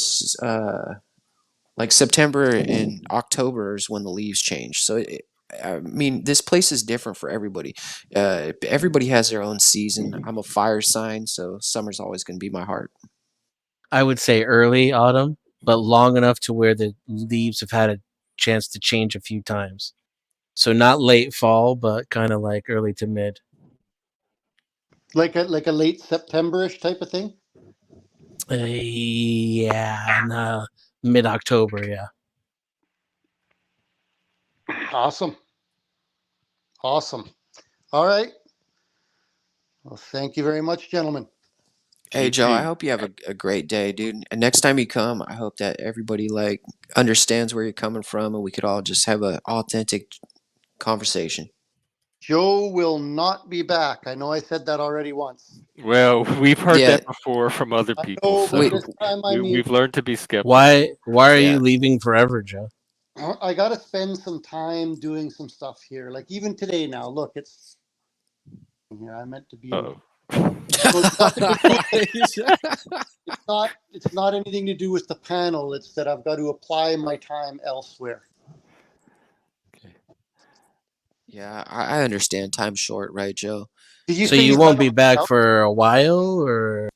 like September and October is when the leaves change. So I mean, this place is different for everybody. Everybody has their own season. I'm a fire sign, so summer's always gonna be my heart. I would say early autumn, but long enough to where the leaves have had a chance to change a few times. So not late fall, but kind of like early to mid. Like a late September-ish type of thing? Yeah, mid-October, yeah. Awesome. All right. Well, thank you very much, gentlemen. Hey Joe, I hope you have a great day, dude. And next time you come, I hope that everybody like understands where you're coming from, and we could all just have an authentic conversation. Joe will not be back. I know I said that already once. Well, we've heard that before from other people. But this time we've learned to be skeptical. Why are you leaving forever, Joe? I got to spend some time doing some stuff here. Like even today now, look, it's here. I meant to be. It's not anything to do with the panel. It's that I've got to apply my time elsewhere. Yeah, I understand. Time's short, right, Joe? So you won't be back for a while or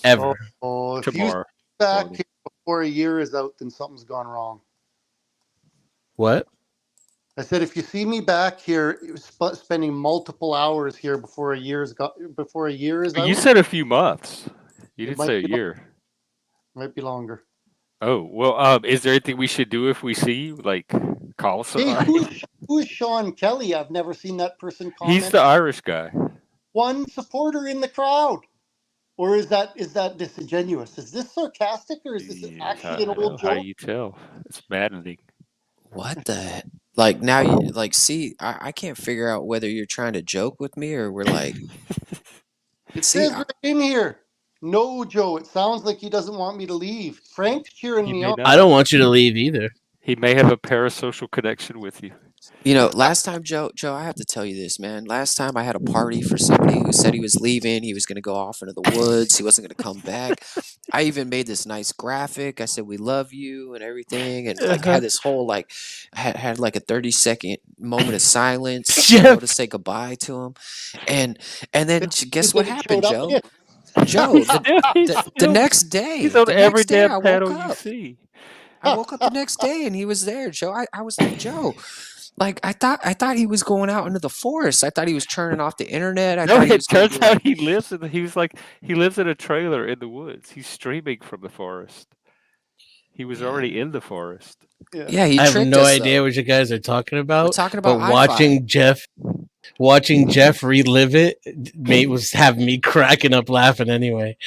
ever? Oh, if you're back here before a year is out, then something's gone wrong. What? I said, if you see me back here spending multiple hours here before a year is out. You said a few months. You didn't say a year. Might be longer. Oh, well, is there anything we should do if we see you? Like, call somebody? Hey, who is Sean Kelly? I've never seen that person comment. He's the Irish guy. One supporter in the crowd. Or is that disingenuous? Is this sarcastic or is this actually an old joke? How do you tell? It's maddening. What the like now you like see I can't figure out whether you're trying to joke with me or we're like it says right in here. No, Joe, it sounds like he doesn't want me to leave. Frank's cheering me on. I don't want you to leave either. He may have a parasocial connection with you. You know, last time, Joe, I have to tell you this, man. Last time I had a party for somebody who said he was leaving. He was going to go off into the woods. He wasn't going to come back. I even made this nice graphic. I said, "We love you" and everything. And like had this whole like, had like a 30-second moment of silence, you know, to say goodbye to him. And then guess what happened, Joe? Joe, the next day, He's on the every next day damn I woke panel you up. see. I woke up the next day and he was there, Joe. I was like, Joe, like I thought he was going out into the forest. I thought he was turning off the internet. I No, thought he it was going to turns be like, out he lives in. He lives in a trailer in the woods. He's streaming from the forest. He was yeah, already in the forest. yeah. He I have tricked no us idea though. what you guys are talking We're about, talking but about I-Fi. watching Jeff relive it was having me cracking up laughing anyway.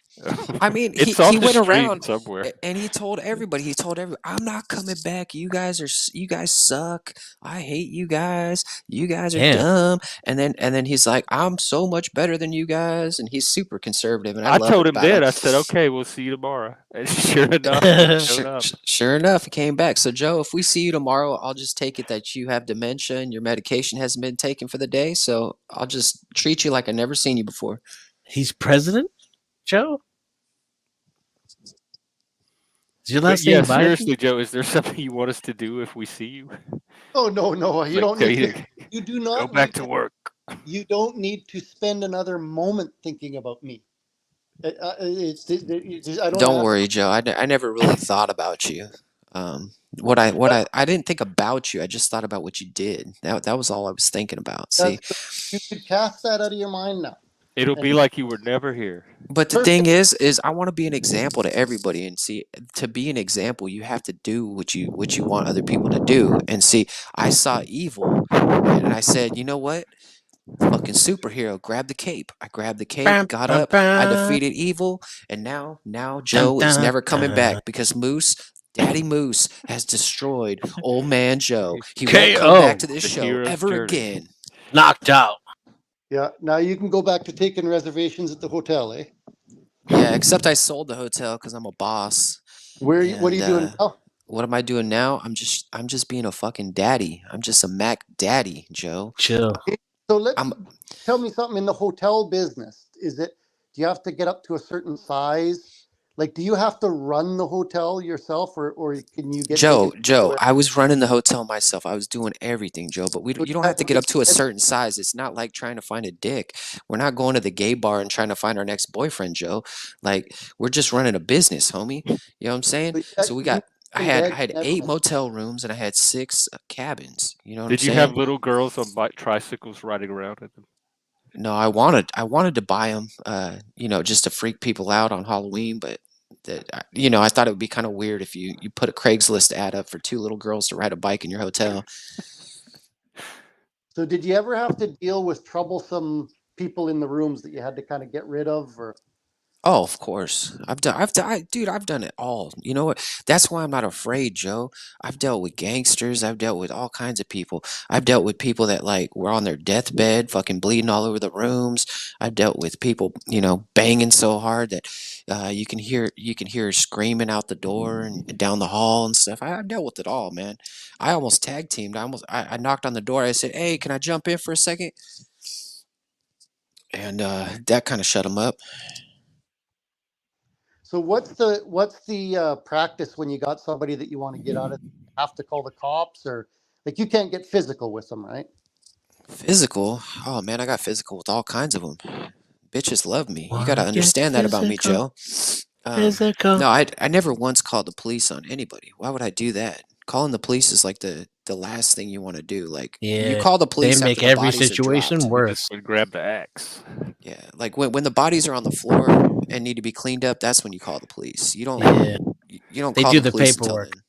I mean, It's he on the went stream around somewhere. and he told everybody. He told everybody, "I'm not coming back. You guys suck. I hate you guys. You guys are Damn. dumb." And then he's like, "I'm so much better than you guys," and he's super conservative, and I I love told it him about him. then. I said, "Okay, we'll see you tomorrow." And sure enough, he showed up. Sure enough, he came back. So, Joe, if we see you tomorrow, I'll just take it that you have dementia and your medication hasn't been taken for the day. So I'll just treat you like I've never seen you before. He's president, Joe? Is your But last yeah, name Biden? seriously, Joe, is there something you want us to do if we see you? Oh no, you Like, don't tell need you to. to You do go not back need to to. work. You don't need to spend another moment thinking about me. I don't Don't ask. worry, Joe. I never really thought about you. I didn't think about you. I just thought about what you did. That was all I was thinking about. See, That's you could cast that out of your mind now. It'll And be like you were never here. but the perfect. thing is I want to be an example to everybody. And see, to be an example, you have to do what you want other people to do. And see, I saw evil, and I said, you know what? Fucking superhero, grab the cape. I grabbed the cape, got up, I defeated evil, and now Joe is never coming back because Daddy Moose has destroyed old man Joe. He won't come back KO. to this The show hero's ever journey. again. Knocked out. Yeah. Now you can go back to taking reservations at the hotel, eh? Yeah, except I sold the hotel because I'm a boss. What are you doing now? What am I doing now? I'm just being a fucking daddy. I'm just a Mac daddy, Joe. Chill. So I'm tell me something in the hotel business. Do you have to get up to a certain size? Like, do you have to run the hotel yourself, or can you get Joe, taken Joe, anywhere? I was running the hotel myself. I was doing everything, Joe. But you don't have to get up to a certain size. It's not like trying to find a dick. We're not going to the gay bar and trying to find our next boyfriend, Joe. Like we're just running a business, homie. You know what I'm saying? So I had 8 motel rooms and I had 6 cabins. You know what I'm Did you saying? have little girls on tricycles riding around in them? No, I wanted to buy them, just to freak people out on Halloween, but I thought it would be kind of weird if you put a Craigslist ad up for 2 little girls to ride a bike in your hotel. So did you ever have to deal with troublesome people in the rooms that you had to kind of get rid of, or? Oh, of course. Dude, I've done it all. You know what? That's why I'm not afraid, Joe. I've dealt with gangsters. I've dealt with all kinds of people. I've dealt with people that like were on their deathbed, fucking bleeding all over the rooms. I've dealt with people, banging so hard that you can hear screaming out the door and down the hall and stuff. I've dealt with it all, man. I almost tag teamed. I knocked on the door. I said, "Hey, can I jump in for a second?" And that kind of shut them up. So what's the practice when you got somebody that you want to get out of? Have to call the cops, or like you can't get physical with them, right? Physical? Oh man, I got physical with all kinds of them. Bitches love me. You gotta understand that about me, Joe. Physical. No, I never once called the police on anybody. Why would I do that? Calling the police is like the last thing you want to do. Like you Yeah, call the they police make after the every bodies are situation dropped. worse. Just would grab the axe. Yeah, like when the bodies are on the floor and need to be cleaned up, that's when you call the police. You don't Yeah, you don't they call do the the police until paperwork. then.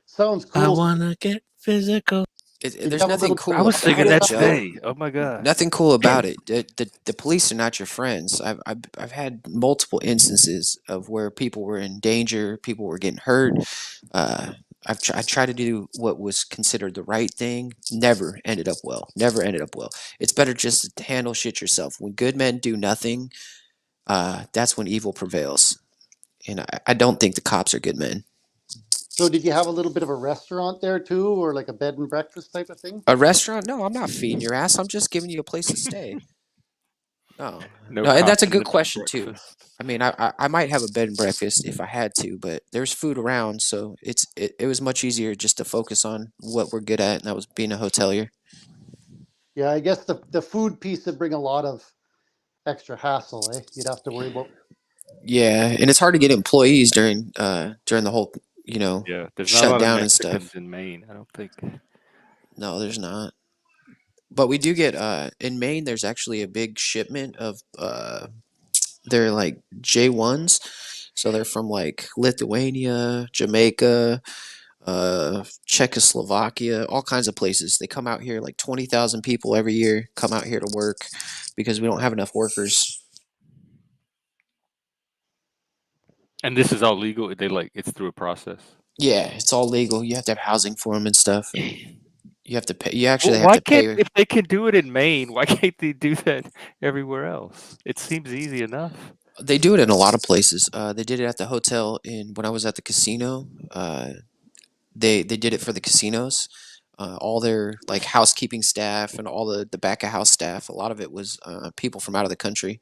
Sounds I cool. wanna get physical. There's have a nothing little- cool I was about thinking it, that Joe. today. Oh my god. Nothing cool about it. The police are not your friends. I've had multiple instances of where people were in danger, people were getting hurt. I tried to do what was considered the right thing. Never ended up well. Never ended up well. It's better just to handle shit yourself. When good men do nothing, that's when evil prevails. And I don't think the cops are good men. So did you have a little bit of a restaurant there too, or like a bed and breakfast type of thing? A restaurant? No, I'm not feeding your ass. I'm just giving you a place to stay. No, No no, and that's a good continental question too. breakfast. I mean, I might have a bed and breakfast if I had to, but there's food around, so it was much easier just to focus on what we're good at, and that was being a hotelier. Yeah, I guess the food piece would bring a lot of extra hassle, eh? You'd have to worry about. Yeah, and it's hard to get employees during the whole Yeah, there's not a lot of shutdown and Mexicans stuff. in Maine, I don't think. No, there's not. But we do get in Maine. There's actually a big shipment of they're like J1s, so they're from like Lithuania, Jamaica, Czechoslovakia, all kinds of places. They come out here, like 20,000 people every year come out here to work because we don't have enough workers. And this is all legal. It's through a process. Yeah, it's all legal. You have to have housing for them and stuff, and you have to pay. You actually Well, have why to can't pay. if they can do it in Maine? Why can't they do that everywhere else? It seems easy enough. They do it in a lot of places. They did it at the hotel when I was at the casino. They did it for the casinos. All their like housekeeping staff and all the back of house staff. A lot of it was people from out of the country.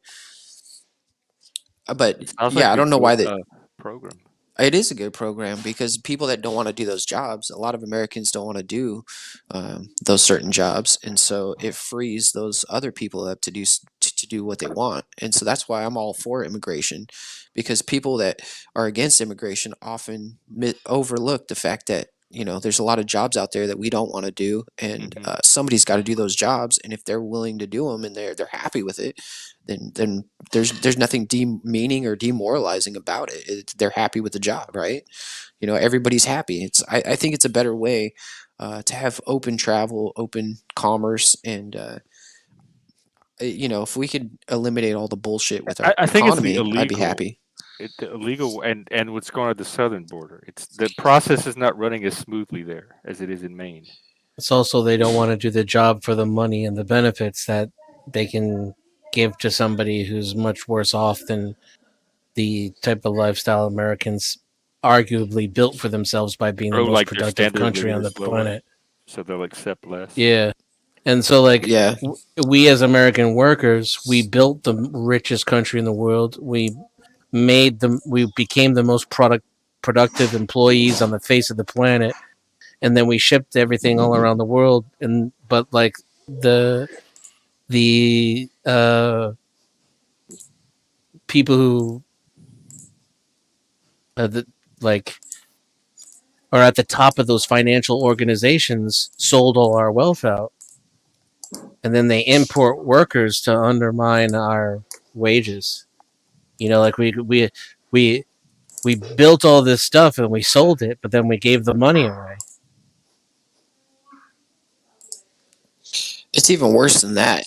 But It sounds yeah, like I a don't know good why that. program. It is a good program because people that don't want to do those jobs, a lot of Americans don't want to do those certain jobs, and so it frees those other people up to to do what they want. And so that's why I'm all for immigration, because people that are against immigration often overlook the fact that there's a lot of jobs out there that we don't want to do, and Hmm. somebody's got to do those jobs, and if they're willing to do them and they're happy with it, then there's nothing demeaning or demoralizing about it. They're happy with the job, right? Everybody's happy. I think it's a better way to have open travel, open commerce, and if we could eliminate all the bullshit with our I think it's the economy, I'd be illegal, happy. the illegal, and what's going on at the southern border. It's the process is not running as smoothly there as it is in Maine. It's also they don't want to do the job for the money and the benefits that they can give to somebody who's much worse off than the type of lifestyle Americans arguably built for themselves by being the Or most like their productive standard of country living on the is lower, planet. so they'll accept less. Yeah. And so, like, Yeah. we as American workers, we built the richest country in the world. We became the most productive employees on the face of the planet, and then we shipped everything all around the world. But like the people who like are at the top of those financial organizations sold all our wealth out, and then they import workers to undermine our wages. Like we built all this stuff and we sold it, but then we gave the money away. It's even worse than that.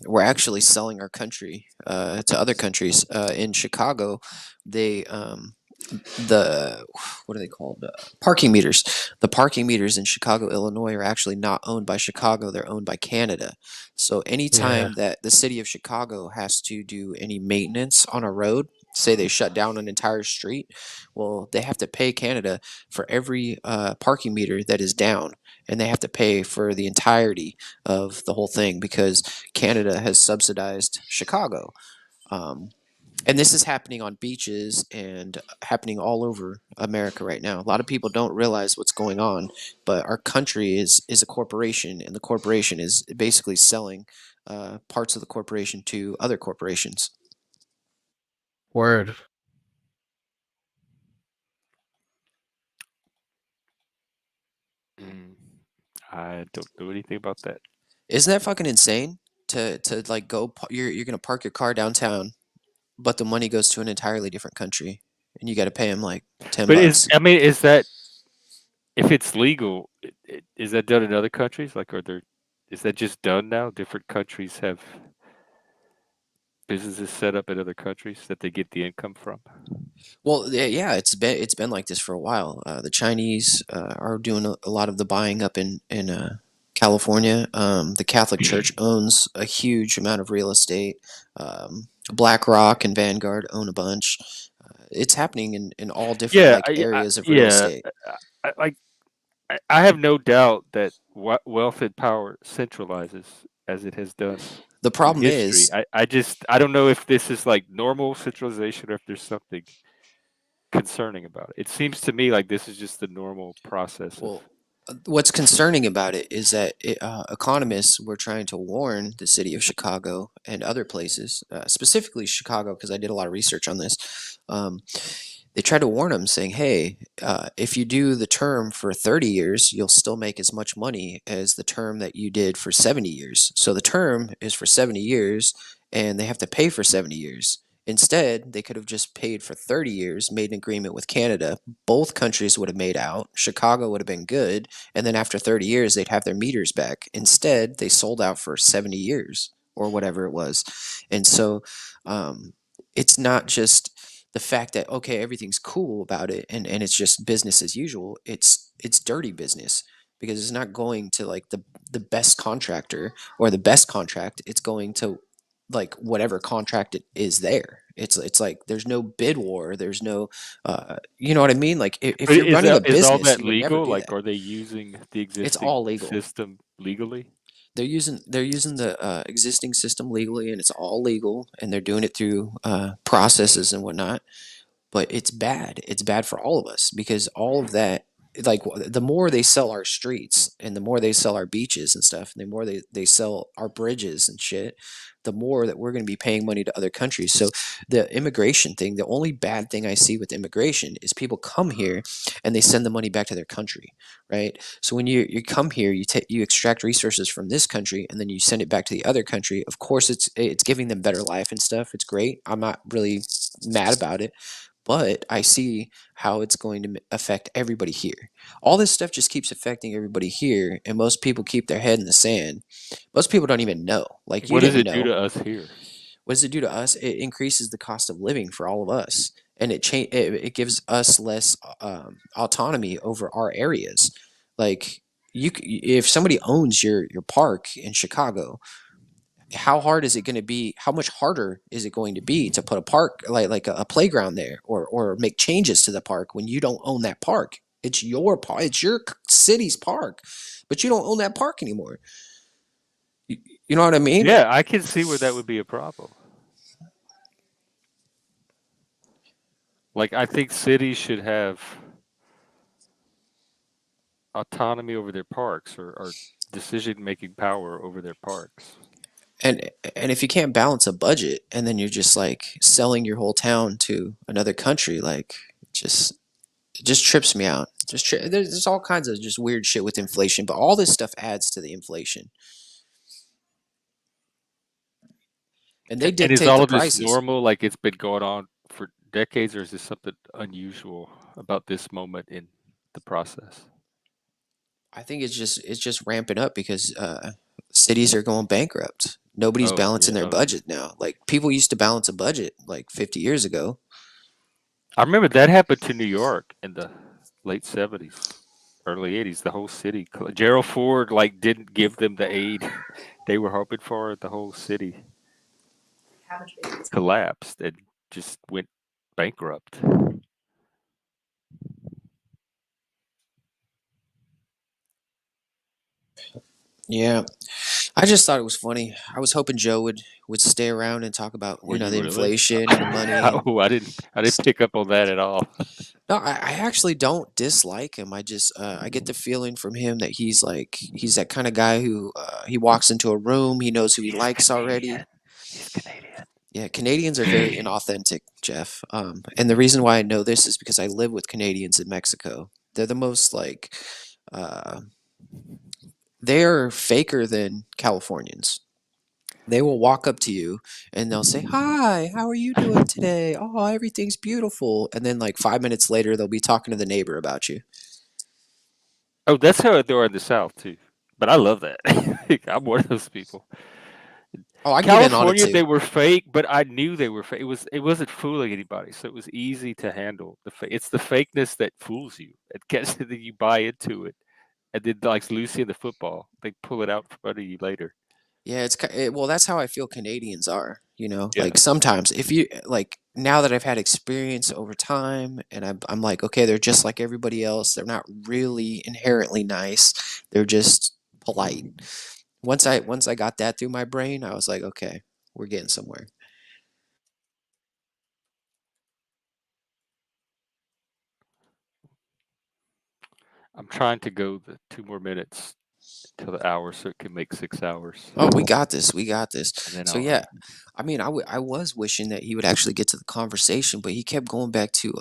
We're actually selling our country to other countries. In Chicago, they the what are they called? Parking meters. The parking meters in Chicago, Illinois, are actually not owned by Chicago; they're owned by Canada. So anytime that the city of Chicago has to do any maintenance on a road, say they shut down an entire street, well, they have to pay Canada for every parking meter that is down, and they have to pay for the entirety of the whole thing because Canada has subsidized Chicago. Um, and this is happening on beaches and happening all over America right now. A lot of people don't realize what's going on, but our country is a corporation, and the corporation is basically selling parts of the corporation to other corporations. Word. I don't know anything about that. Isn't that fucking insane? To like you're gonna park your car downtown, but the money goes to an entirely different country, and you got to pay them like $10. But is that if it's legal? Is that done in other countries? Like, is that just done now? Different countries have businesses set up in other countries that they get the income from. Well, yeah, it's been like this for a while. The Chinese are doing a lot of the buying up in California. The Catholic Church owns a huge amount of real estate. BlackRock and Vanguard own a bunch. it's happening in all different like areas of real estate. I have no doubt that wealth and power centralizes as it has done The through problem history. is, I don't know if this is like normal centralization or if there's something concerning about it. It seems to me like this is just the normal process of. well, what's concerning about it is that economists were trying to warn the city of Chicago and other places, specifically Chicago, because I did a lot of research on this. They tried to warn them, saying, "Hey, if you do the term for 30 years, you'll still make as much money as the term that you did for 70 years. So the term is for 70 years, and they have to pay for 70 years." Instead, they could have just paid for 30 years, made an agreement with Canada. Both countries would have made out. Chicago would have been good. And then after 30 years, they'd have their meters back. Instead, they sold out for 70 years or whatever it was. And so it's not just the fact that, okay, everything's cool about it and it's just business as usual. It's dirty business because it's not going to like the best contractor or the best contract. It's going to like whatever contract it is there. It's like there's no bid war. There's no, you know what I mean? Like if But you're running a is all business, that you would never legal? do Like, that. are they using the It's existing all legal. system legally? They're using the existing system legally, and it's all legal, and they're doing it through processes and whatnot. But it's bad. It's bad for all of us because all of that, like the more they sell our streets and the more they sell our beaches and stuff, and the more they sell our bridges and shit, the more that we're going to be paying money to other countries. So the immigration thing, the only bad thing I see with immigration is people come here and they send the money back to their country, right? So when you come here, you extract resources from this country and then you send it back to the other country. Of course, it's giving them better life and stuff. It's great. I'm not really mad about it, but I see how it's going to affect everybody here. All this stuff just keeps affecting everybody here, and most people keep their head in the sand. Most people don't even know. Like, you What does didn't it do know. to us here? What does it do to us? It increases the cost of living for all of us, and it gives us less autonomy over our areas. Like, if somebody owns your park in Chicago, how hard is it going to be? How much harder is it going to be to put a park like a playground there, or make changes to the park when you don't own that park? It's your park. It's your city's park, but you don't own that park anymore. You know what I mean? Yeah, I can see where that would be a problem. Like, I think cities should have autonomy over their parks or decision-making power over their parks. And if you can't balance a budget and then you're just like selling your whole town to another country, like it just trips me out. There's all kinds of just weird shit with inflation, but all this stuff adds to the inflation. And they And is dictate all the of this prices. normal, like it's been going on for decades, or is this something unusual about this moment in the process? I think it's just ramping up because cities are going bankrupt. Nobody's Oh, balancing yeah. their Oh, budget now. Like people used to balance a budget like 50 years ago. I remember that happened to New York in the late 70s, early 80s. The whole city, Gerald Ford, like didn't give them the aid they were hoping for. The whole city collapsed and just went bankrupt. Yeah. I just thought it was funny. I was hoping Joe would stay around and talk about, Were you the really? inflation and the money and Oh, I didn't pick up on that at all. no, I actually don't dislike him. I just I get the feeling from him that he's that kind of guy who he walks into a room, he knows who he likes already. He's Canadian. Yeah, Canadians are very inauthentic, Jeff. And the reason why I know this is because I live with Canadians in Mexico. They're the most like uh, they're faker than Californians. They will walk up to you and they'll say, "Hi, how are you doing today? Oh, everything's beautiful." And then like 5 minutes later, they'll be talking to the neighbor about you. Oh, that's how they are in the South too. But I love that. I'm one of those people. Oh, I get in on it California, too. they were fake, but I knew they were fake. It wasn't fooling anybody, so it was easy to handle. It's the fakeness that fools you. It gets that you buy into it, and then like Lucy and the football, they pull it out from under you later. Yeah, well, that's how I feel Canadians are, you know? Yeah. Like sometimes if you like now that I've had experience over time and I'm like, okay, they're just like everybody else. They're not really inherently nice. They're just polite. Once I got that through my brain, I was like, okay, we're getting somewhere. I'm trying to go the 2 more minutes till the hour so it can make 6 hours. Oh, we got this. We got this. And then So I'll yeah, I mean, I was wishing that he would actually get to the conversation, but he kept going back to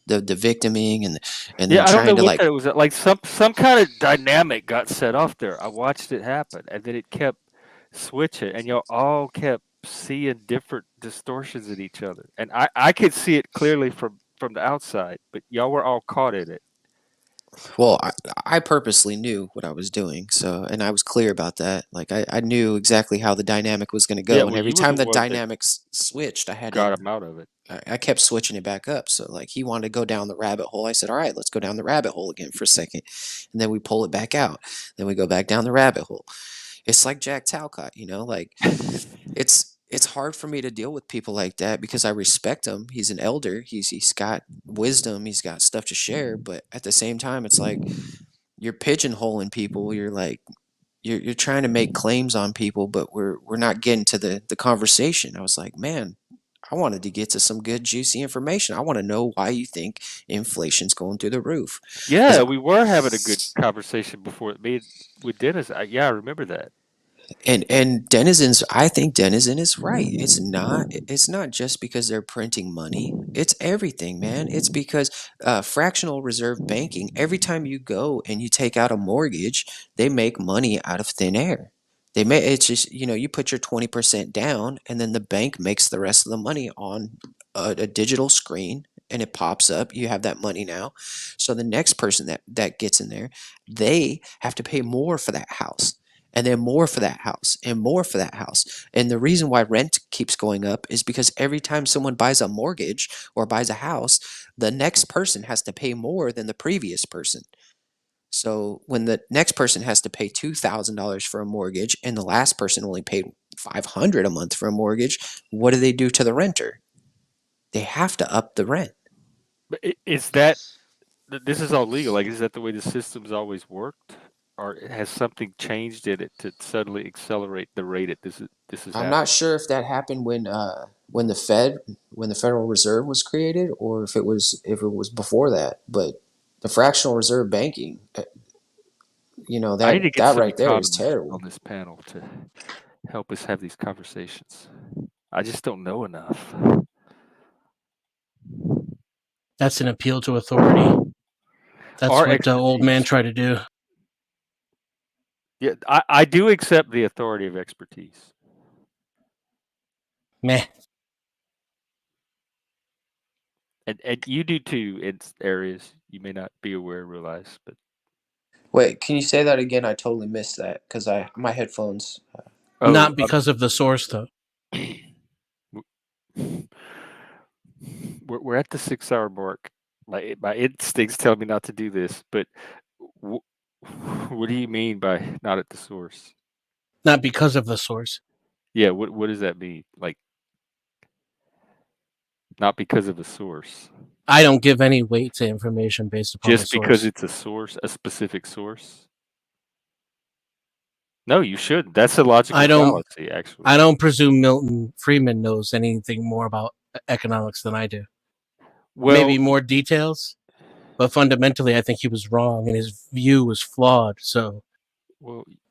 the victiming and then Yeah, I don't know trying to what like that was. Like some kind of dynamic got set off there. I watched it happen, and then it kept switching, and y'all all kept seeing different distortions in each other. And I could see it clearly from the outside, but y'all were all caught in it. well, I purposely knew what I was doing, so and I was clear about that. Like I knew exactly how the dynamic was going to Yeah, go, and well, every you were the time the one that dynamics switched, I had to got him out of it. I kept switching it back up. So like he wanted to go down the rabbit hole. I said, all right, let's go down the rabbit hole again for a second. And then we pull it back out. Then we go back down the rabbit hole. It's like Jack Talcott, you know, like it's hard for me to deal with people like that because I respect him. He's an elder. He's got wisdom. He's got stuff to share. But at the same time, it's like you're pigeonholing people. You're like you're trying to make claims on people, but we're not getting to the conversation. I was like, man, I wanted to get to some good juicy information. I want to know why you think inflation's going through the roof. Yeah, we were having a good conversation before me with Dennis. Yeah, I remember that. And Denizen's I think Denizen is right. It's not just because they're printing money. It's everything, man. It's because fractional reserve banking, every time you go and you take out a mortgage, they make money out of thin air. It's just, you know, you put your 20% down and then the bank makes the rest of the money on a digital screen and it pops up. You have that money now. So the next person that gets in there, they have to pay more for that house and then more for that house and more for that house. And the reason why rent keeps going up is because every time someone buys a mortgage or buys a house, the next person has to pay more than the previous person. So when the next person has to pay $2,000 for a mortgage and the last person only paid $500 a month for a mortgage, what do they do to the renter? They have to up the rent. But is that this is all legal? Like, is that the way the system's always worked, or has something changed in it to suddenly accelerate the rate at this is I'm happening? not sure if that happened when the Federal Reserve was created, or if it was before that. But the fractional reserve banking, you know, I need to get that some right there is economists terrible. on this panel to help us have these conversations. I just don't know enough. That's an appeal to authority. That's Our what the old man expertise. tried to do. Yeah, I do accept the authority of expertise. Meh. And you do too in areas you may not be aware or realize, but Wait, can you say that again? I totally missed that because my headphones. Not because of the source, though. We're at the 6 hour mark. My instincts tell me not to do this, but what do you mean by not at the source? Not because of the source. Yeah, what does that mean? Like, not because of the source. I don't give any weight to information based upon Just the source. because it's a source, a specific source. No, you shouldn't. That's a logical fallacy, actually. I don't presume Milton Friedman knows anything more about economics than I do. Well, maybe more details, but fundamentally, I think he was wrong and his view was flawed. So,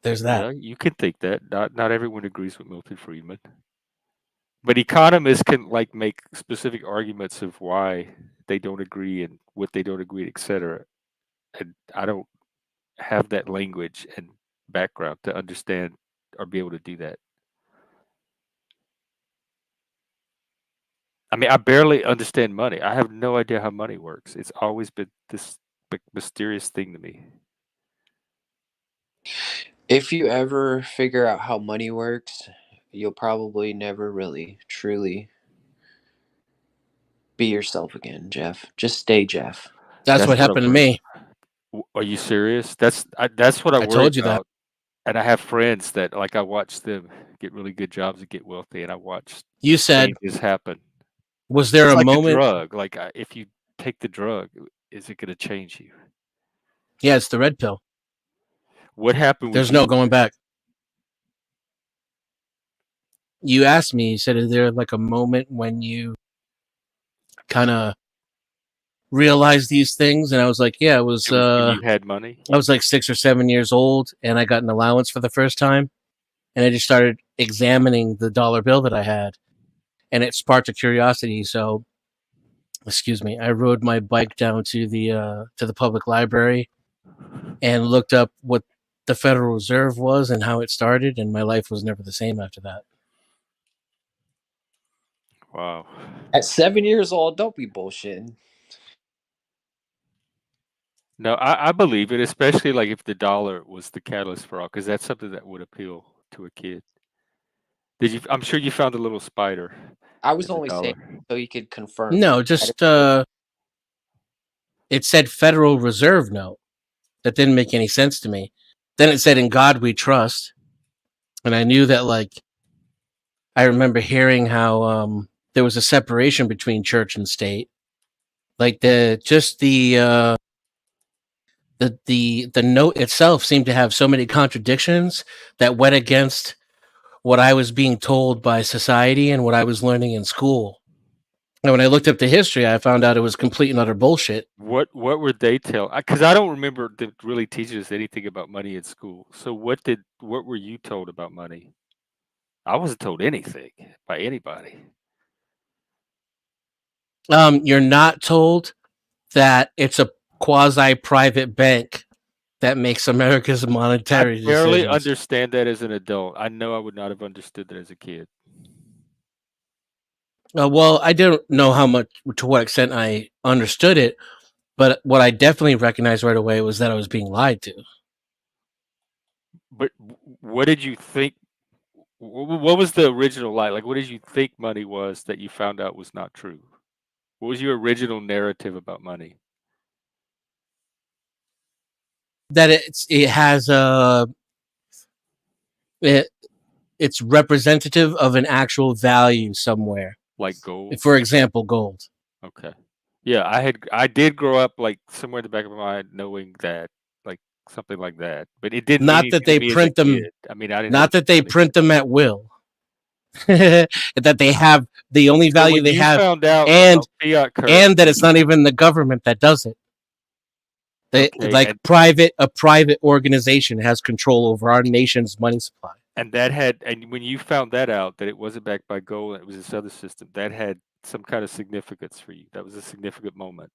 there's that. Yeah, you can think that. Not everyone agrees with Milton Friedman, but economists can like make specific arguments of why they don't agree and what they don't agree, etc. And I don't have that language and background to understand or be able to do that. I mean, I barely understand money. I have no idea how money works. It's always been this mysterious thing to me. If you ever figure out how money works, you'll probably never really, truly be yourself again, Jeff. Just stay Jeff. That's what happened to me. Are you serious? That's what I worry told you that. about. And I have friends that like I watch them get really good jobs and get wealthy, and I watched You said, changes happen. was there It's a like a moment? drug. Like if you take the drug, is it going to change you? Yeah, it's the red pill. What happened with There's you? no going back. You asked me, you said, is there like a moment when you kind of realized these things? And I was like, yeah, It was when you had money. I was like 6 or 7 years old, and I got an allowance for the first time, and I just started examining the dollar bill that I had, and it sparked a curiosity. So, excuse me, I rode my bike down to the public library and looked up what the Federal Reserve was and how it started, and my life was never the same after that. Wow. At 7 years old, don't be bullshitting. No, I believe it, especially like if the dollar was the catalyst for all, because that's something that would appeal to a kid. Did you? I'm sure you found a little spider. I was in the only saying dollar. so you could confirm. No, just it said Federal Reserve note. That didn't make any sense to me. Then it said, "In God We Trust," and I knew that. Like, I remember hearing how there was a separation between church and state. Like the note itself seemed to have so many contradictions that went against what I was being told by society and what I was learning in school. And when I looked up the history, I found out it was complete and utter bullshit. What were they tell? Because I don't remember them really teaching us anything about money in school. So what were you told about money? I wasn't told anything by anybody. You're not told that it's a quasi-private bank that makes America's monetary I barely decisions. understand that as an adult. I know I would not have understood that as a kid. Well, I don't know to what extent I understood it, but what I definitely recognized right away was that I was being lied to. But what did you think? What was the original lie? Like, what did you think money was that you found out was not true? What was your original narrative about money? That it's representative of an actual value somewhere. Like gold? For example, gold. Okay. Yeah, I did grow up like somewhere in the back of my mind knowing that, like something like that. But it didn't Not mean that anything they to me as a print them. kid. I mean, I didn't Not that they understand it. print them at will. That they have the only So value when they you have, found out and about fiat and currency, that it's not even the government that does it. okay, Like and a private organization has control over our nation's money supply. and when you found that out, that it wasn't backed by gold and it was this other system, that had some kind of significance for you. That was a significant moment.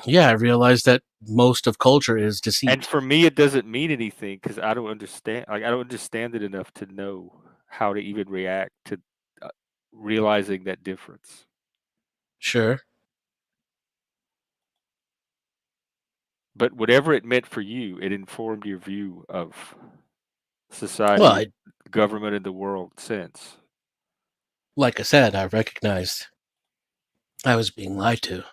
Yeah, I realized that most of culture is deceit. And for me, it doesn't mean anything because I don't understand. Like I don't understand it enough to know how to even react to realizing that difference. Sure. But whatever it meant for you, it informed your view of society, Well, government, and the world since. like I said, I recognized I was being lied to.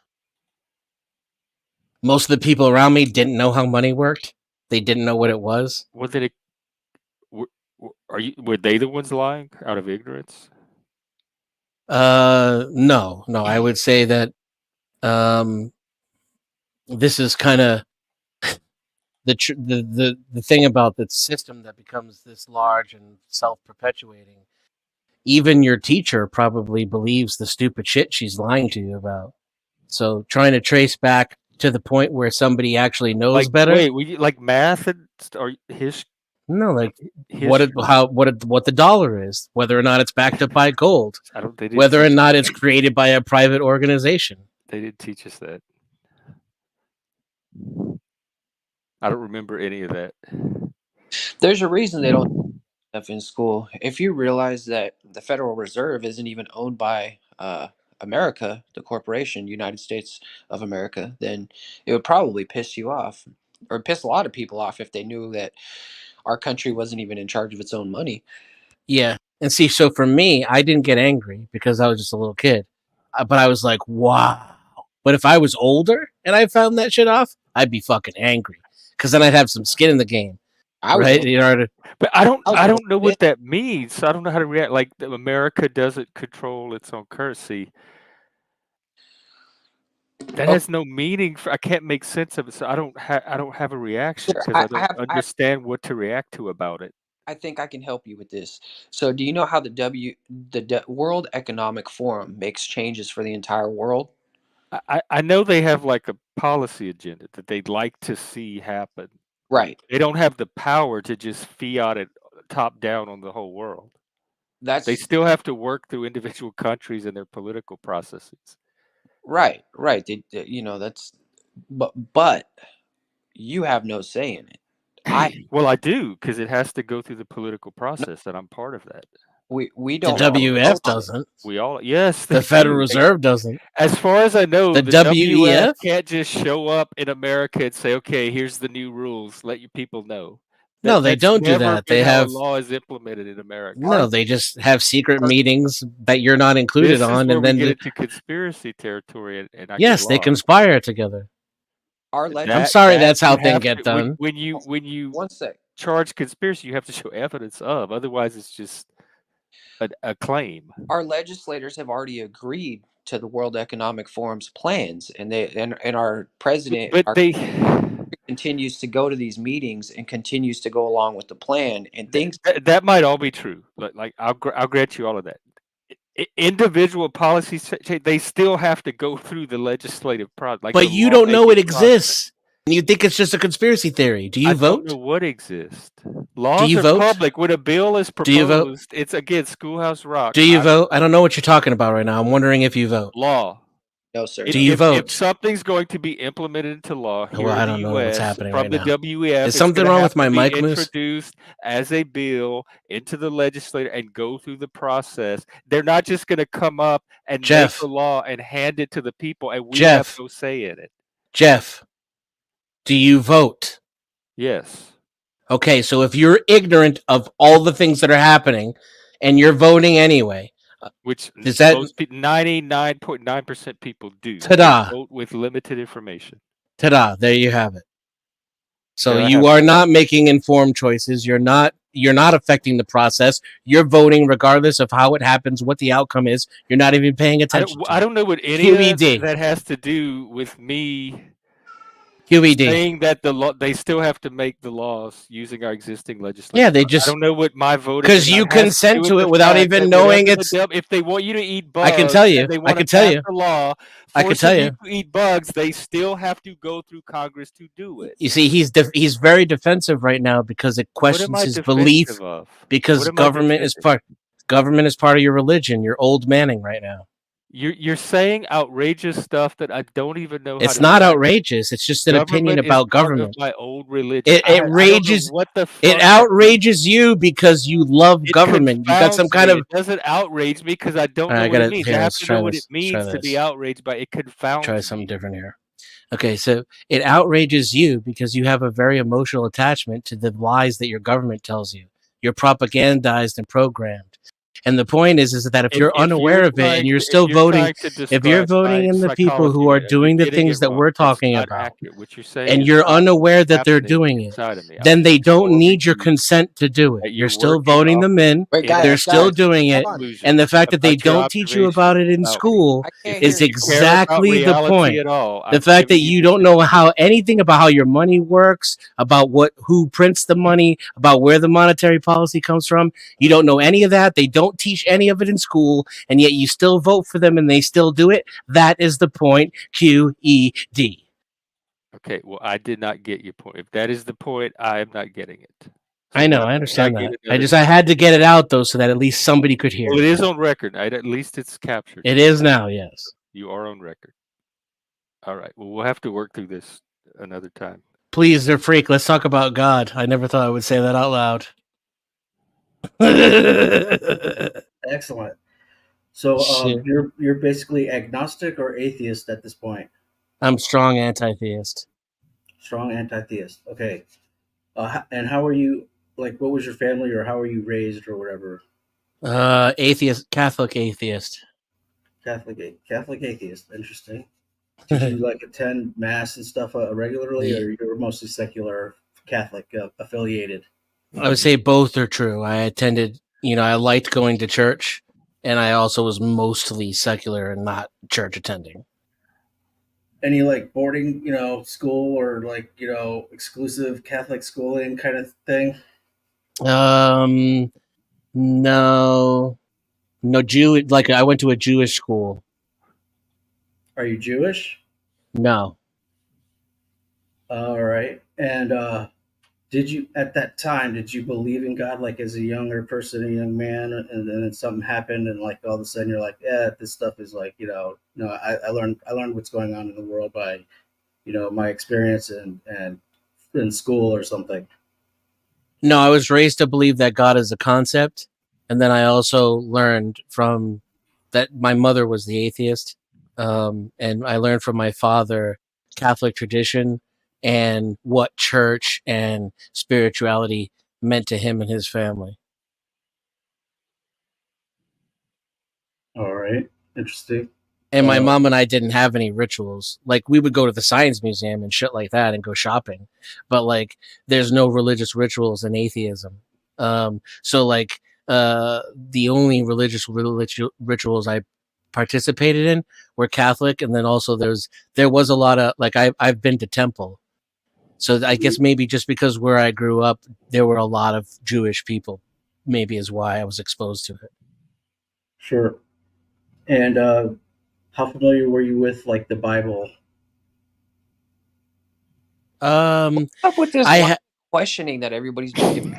Most of the people around me didn't know how money worked. They didn't know what it was. Well, then were they the ones lying out of ignorance? No. I would say that this is kind of the thing about the system that becomes this large and self-perpetuating. Even your teacher probably believes the stupid shit she's lying to you about. So trying to trace back to the point where somebody actually knows Like better. wait, like math and or history? No, like what the dollar is, whether or not it's backed up by gold, whether or not it's created by a private organization. They didn't teach us that. I don't remember any of that. There's a reason they don't stuff in school. If you realize that the Federal Reserve isn't even owned by America, the corporation, United States of America, then it would probably piss you off, or piss a lot of people off if they knew that our country wasn't even in charge of its own money. Yeah. And see, so for me, I didn't get angry because I was just a little kid. But I was like, wow. But if I was older and I found that shit off, I'd be fucking angry. Because then I'd have some skin in the game. I was right? in, In order, But I don't I was I in don't know it. what that means. So I don't know how to react. Like America doesn't control its own currency. That Oh, has no meaning. I can't make sense of it. So I don't have a reaction here, because I I don't have understand what to react to about it. I think I can help you with this. So, do you know how the World Economic Forum makes changes for the entire world? I know they have like a policy agenda that they'd like to see happen. Right. They don't have the power to just fiat it top down on the whole world. They That's still have to work through individual countries and their political processes. right. Right. You know, that's but you have no say in it. Well, I do because it has to go through the political process, and I'm part of that. We the don't all WF vote on it. doesn't. We all, yes, The they Federal do. Reserve doesn't. As far as I know, The the WF WEF? can't just show up in America and say, "Okay, here's the new rules. Let your people know." No, they That's don't do never that. been They how a have law is implemented in America. no. They just have secret Our, meetings that you're not included This is on, where and we then get into conspiracy territory, and I get yes, they lost. conspire together. our I'm legis- sorry, That that's how you things have get to done. when you one sec. charge conspiracy, you have to show evidence of. Otherwise, it's just a claim. Our legislators have already agreed to the World Economic Forum's plans, and our president But they continues to go to these meetings and continues to go along with the plan and things. that might all be true. Like I'll grant you all of that. Individual policies they still have to go through the legislative process, like the But you don't know lawmaking it process. exists, and you think it's just a conspiracy theory. Do I you don't know vote? what exists. Do Laws you are vote? public. When a bill is Do you vote? proposed, it's again Schoolhouse Rock. Do you vote? I don't know what you're talking about right now. I'm wondering if you vote. Law. No, sir. Do you If vote? something's going to be implemented into law Well, here in I the don't know what's U.S. happening from right the now. WEF, Is it's something going to wrong have with my to be mic, Moose? introduced as a bill into the legislature and go through the process. They're not just going to come up and make Jeff, a law and hand it to the people, and we have no say in it. Jeff, do you vote? Yes. Okay, so if you're ignorant of all the things that are happening and you're voting anyway, Which is that most people, 99.9% people do. They ta-da? vote with limited information. Ta-da! There you have it. So There I you have are it. not making informed choices. You're not affecting the process. You're voting regardless of how it happens, what the outcome is. You're not even paying attention to I it. don't know what any of QED. that has to do with me QED. saying that the law they still have to make the laws using our existing legislation. Yeah, they I just don't know what my voting because in you that has to do consent with to the it without fact even that knowing whatever it's. if they want you to eat I can tell bugs you. and they I want to can tell pass you. the law I can forcing tell you you. to eat bugs, they still have to go through Congress to do it. You see, he's very defensive right now because it What am questions I his belief. defensive of? Because What am I government is defending? part of your religion. You're old manning right now. You're saying outrageous stuff that I don't even know how It's to not react. outrageous. It's just an opinion Government is about part of government. my old religion. It I don't know rages. what the It fuck that means. outrages you because you love It government. You got some confounds kind me. of. It doesn't outrage me because I don't know I what it gotta means. I here. have Let's to try know what it this. Let's try means to be this. outraged by it. Try Confounds something me. different here. Okay, so it outrages you because you have a very emotional attachment to the lies that your government tells you. You're propagandized and programmed. And the point is that if you're unaware of it and you're If still you're voting, trying to if you're describe voting my in the people psychology who are right now, you're doing the getting things it that wrong. we're That's talking not about, accurate. What you're saying and is you're not unaware that they're happening doing it, inside of me. I'm then they don't informing need your you consent to do it. that You're you're still working voting off them in. Wait, They're still guys, doing hold it. on. And the fact that they about your don't teach you about it in observations about me. school I can't If is hear you care about exactly the reality point. at all, The I'm fact that giving you you the don't know truth. anything about how your money works, about who prints the money, about where the monetary policy comes from. You don't know any of that. They don't teach any of it in school, and yet you still vote for them and they still do it. That is the point. QED. Okay, well, I did not get your point. If that is the point, I am not getting it. I So know, why I don't understand get that. another I had to get it out though, so that at least somebody could hear Well, it it. is on record. At least it's captured. It is now, yes. You are on record. All right. Well, we'll have to work through this another time. Please, DaFreak, let's talk about God. I never thought I would say that out loud. Excellent. So Shit. you're basically agnostic or atheist at this point. I'm strong anti-theist. Strong anti-theist. Okay. And how are you? Like, what was your family, or how were you raised, or whatever? Atheist, Catholic atheist. Catholic atheist. Interesting. Did you like attend mass and stuff regularly, or you were mostly secular Catholic affiliated? I would say both are true. I attended, I liked going to church, and I also was mostly secular and not church attending. Any like boarding, school or like, exclusive Catholic schooling kind of thing? No, Jew. Like I went to a Jewish school. Are you Jewish? No, All right. And did you at that time did you believe in God like as a younger person, a young man, and then something happened and like all of a sudden you're like, yeah, this stuff is like, no, I learned what's going on in the world by, my experience and in school or something. no. I was raised to believe that God is a concept, and then I also learned from that my mother was the atheist, and I learned from my father Catholic tradition and what church and spirituality meant to him and his family. All right. Interesting. And my mom and I didn't have any rituals. Like we would go to the science museum and shit like that and go shopping, but like there's no religious rituals in atheism. So like the only religious rituals I participated in were Catholic, and then also there was a lot of like I've been to temple. So I guess maybe just because where I grew up, there were a lot of Jewish people, maybe is why I was exposed to it. Sure. And how familiar were you with like the Bible? What's up with this questioning that everybody's doing?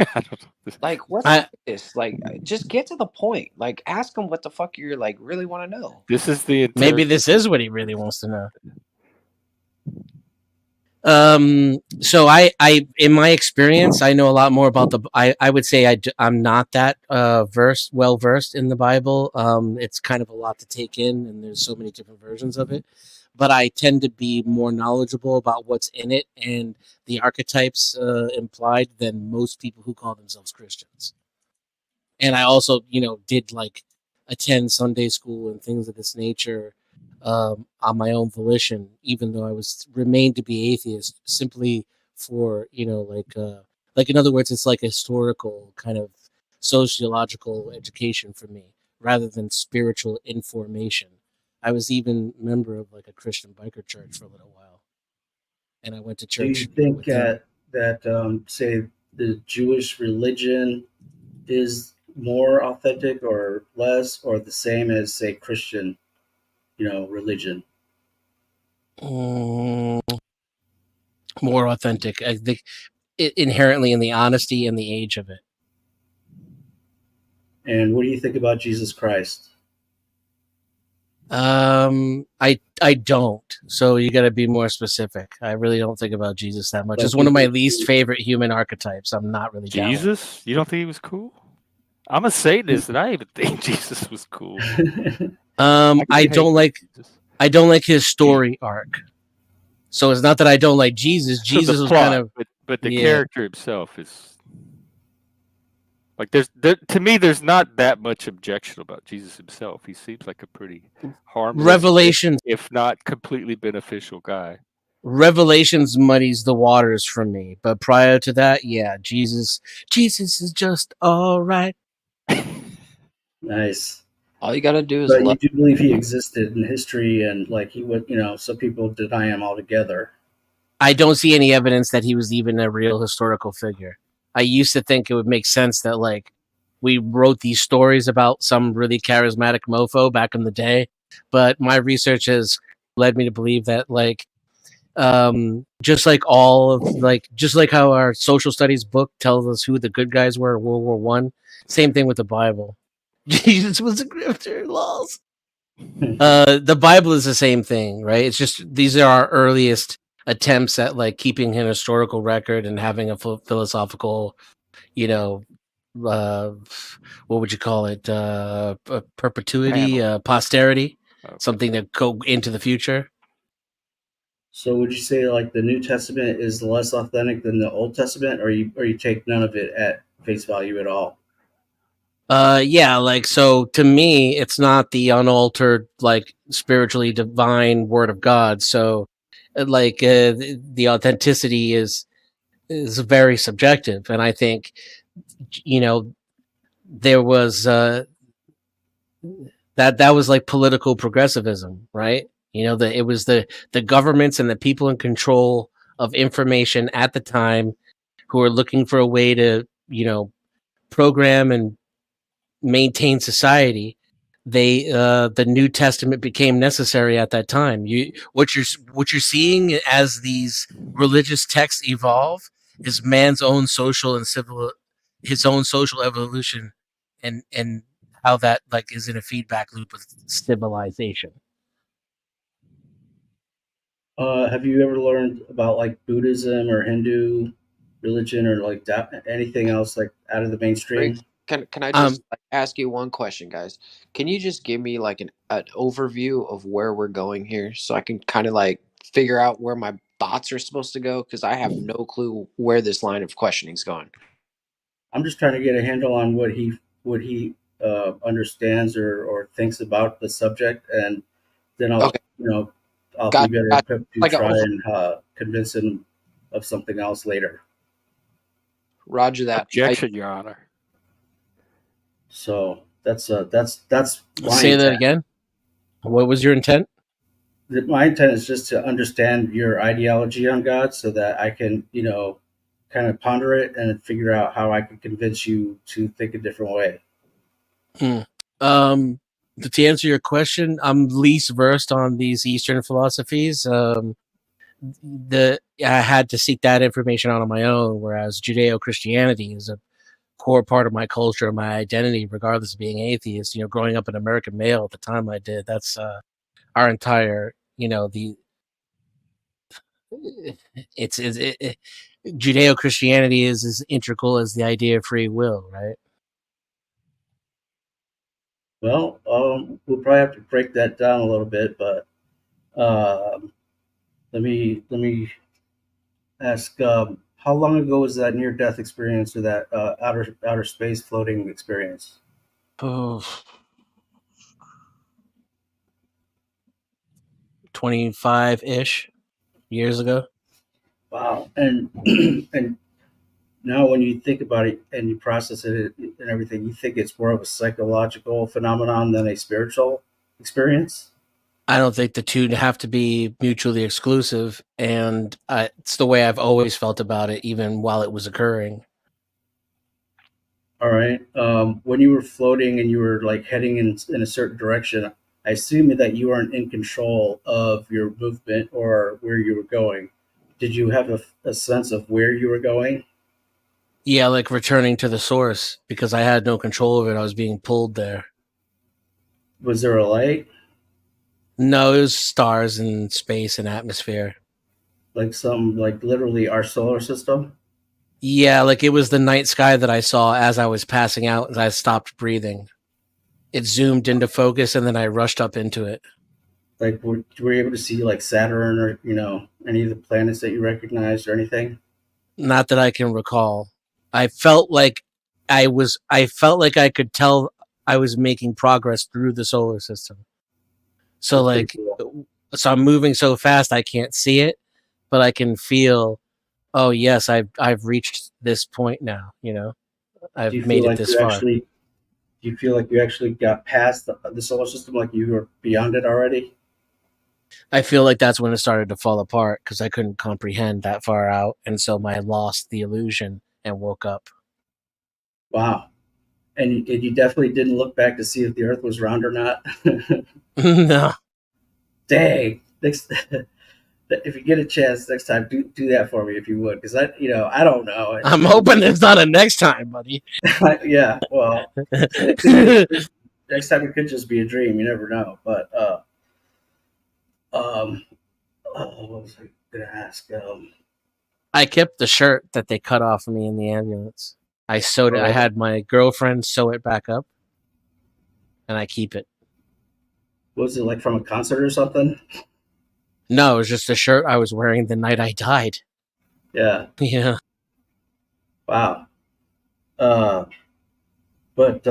Like, what's up with this? Like, just get to the point. Like, ask them what the fuck you're like really want to know. This is the maybe this is what he really wants to know. So I in my experience, I know a lot more about I would say I'm not that well versed in the Bible. It's kind of a lot to take in, and there's so many different versions of it. But I tend to be more knowledgeable about what's in it and the archetypes implied than most people who call themselves Christians. And I also, did like attend Sunday school and things of this nature on my own volition, even though I remained to be atheist, simply for like in other words, it's like a historical kind of sociological education for me rather than spiritual information. I was even a member of like a Christian biker church for a little while, and I went to church. Do you think that say the Jewish religion is more authentic or less or the same as say Christian, religion? More authentic. I think inherently in the honesty and the age of it. And what do you think about Jesus Christ? I don't. So you got to be more specific. I really don't think about Jesus that much. It's one of my least favorite human archetypes. I'm not really Jesus. You don't think he was cool? I'm a Satanist, and I even think Jesus was cool. I don't like his story arc. So it's not that I don't like Jesus. Jesus was kind of, but the character himself is like to me. There's not that much objection about Jesus himself. He seems like a pretty harmless, Revelations, if not completely beneficial guy. Revelations muddies the waters for me, but prior to that, yeah, Jesus is just all right. Nice. All you gotta do is. But you do believe he existed in history, and like he would, some people deny him altogether. I don't see any evidence that he was even a real historical figure. I used to think it would make sense that like we wrote these stories about some really charismatic mofo back in the day, but my research has led me to believe that like just like how our social studies book tells us who the good guys were in World War I, same thing with the Bible. Jesus was a grifter, lols. The Bible is the same thing, right? It's just these are our earliest attempts at like keeping an historical record and having a philosophical, what would you call it? Perpetuity, posterity, something to go into the future. So would you say like the New Testament is less authentic than the Old Testament, or you take none of it at face value at all? Yeah, like so to me it's not the unaltered like spiritually divine word of God. So like the authenticity is very subjective, and I think you know, there was that was like political progressivism, right? You know, it was the governments and the people in control of information at the time who were looking for a way to, you know, program and maintain society. They the New Testament became necessary at that time. What you're seeing as these religious texts evolve is man's own social and civil, his own social evolution, and how that like is in a feedback loop with civilization. Have you ever learned about like Buddhism or Hindu religion or like anything else like out of the mainstream? Can I just like, ask you one question, guys? Can you just give me like an overview of where we're going here, so I can kind of like figure out where my thoughts are supposed to go? Because I have no clue where this line of questioning is going. I'm just trying to get a handle on what he understands or thinks about the subject, and then I'll Okay, I'll got be better got equipped to like a try over. and convince him of something else later. Roger that. Objection, Your Honor. So that's my Say that intent. again. What was your intent? My intent is just to understand your ideology on God, so that I can kind of ponder it and figure out how I can convince you to think a different way. To answer your question, I'm least versed on these Eastern philosophies. I had to seek that information out on my own, whereas Judeo-Christianity is a core part of my culture and my identity, regardless of being atheist. You know, growing up an American male at the time I did, that's our entire, Judeo-Christianity is as integral as the idea of free will, right? Well, we'll probably have to break that down a little bit, but let me ask, how long ago was that near-death experience or that outer space floating experience? 25-ish years ago. Wow. And and now when you think about it and you process it and everything, you think it's more of a psychological phenomenon than a spiritual experience? I don't think the two have to be mutually exclusive, and it's the way I've always felt about it, even while it was occurring. All right. When you were floating and you were like heading in a certain direction, I assume that you weren't in control of your movement or where you were going. Did you have a sense of where you were going? Yeah, like returning to the source, because I had no control of it. I was being pulled there. Was there a light? No, it was stars and space and atmosphere. Like some, like literally our solar system? Yeah, like it was the night sky that I saw as I was passing out, and I stopped breathing. It zoomed into focus, and then I rushed up into it. Like, were you able to see like Saturn or any of the planets that you recognized or anything? Not that I can recall. I felt like I felt like I could tell I was making progress through the solar system. So That's like, so I'm moving so fast I can't see it, but I can feel, oh yes, I've reached this point now. You know, I've made it this far. Do you feel like you actually got past the solar system, like you were beyond it already? I feel like that's when it started to fall apart because I couldn't comprehend that far out, and so I lost the illusion and woke up. Wow. And you definitely didn't look back to see if the Earth was round or not. No. Dang. If you get a chance next time, do that for me if you would, because I don't know. I'm hoping there's not a next time, buddy. Yeah. Well, next time it could just be a dream. You never know. But what was I gonna ask? I kept the shirt that they cut off of me in the ambulance. I sewed it. I had my girlfriend sew it back up, and I keep it. Was it like from a concert or something? No, it was just a shirt I was wearing the night I died. Yeah. Yeah. Wow. But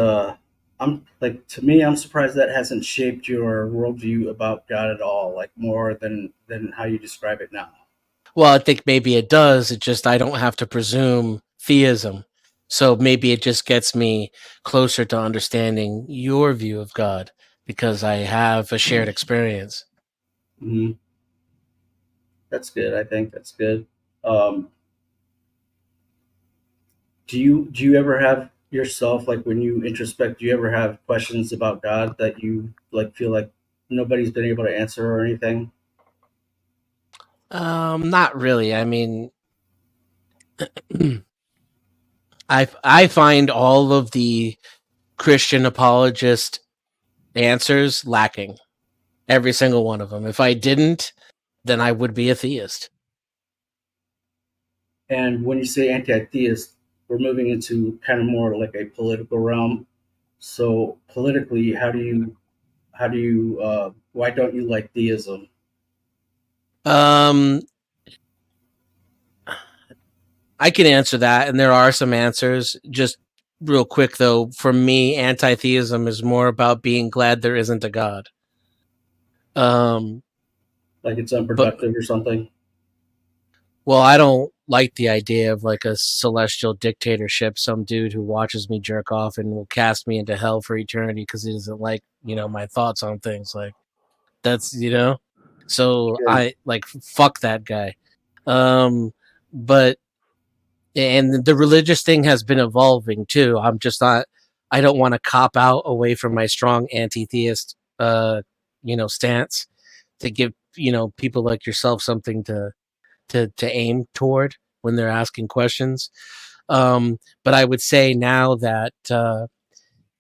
I'm like, to me, I'm surprised that hasn't shaped your worldview about God at all, like more than how you describe it now. Well, I think maybe it does. It just I don't have to presume theism. So maybe it just gets me closer to understanding your view of God because I have a shared experience. Mm-hmm. That's good. I think that's good. Um, do you ever have yourself, like when you introspect, do you ever have questions about God that you like feel like nobody's been able to answer or anything? Not really. I mean, I find all of the Christian apologist answers lacking. Every single one of them. If I didn't, then I would be a theist. And when you say anti-theist, we're moving into kind of more like a political realm. So politically, why don't you like theism? Um, I can answer that, and there are some answers. Just real quick, though, for me, anti-theism is more about being glad there isn't a God. Like it's unproductive or something. Well, I don't like the idea of like a celestial dictatorship, some dude who watches me jerk off and will cast me into hell for eternity because he doesn't like, my thoughts on things. Like that's, so Sure. I like fuck that guy. But and the religious thing has been evolving too. I'm just not. I don't want to cop out away from my strong anti-theist, stance to give people like yourself something to aim toward when they're asking questions. But I would say now that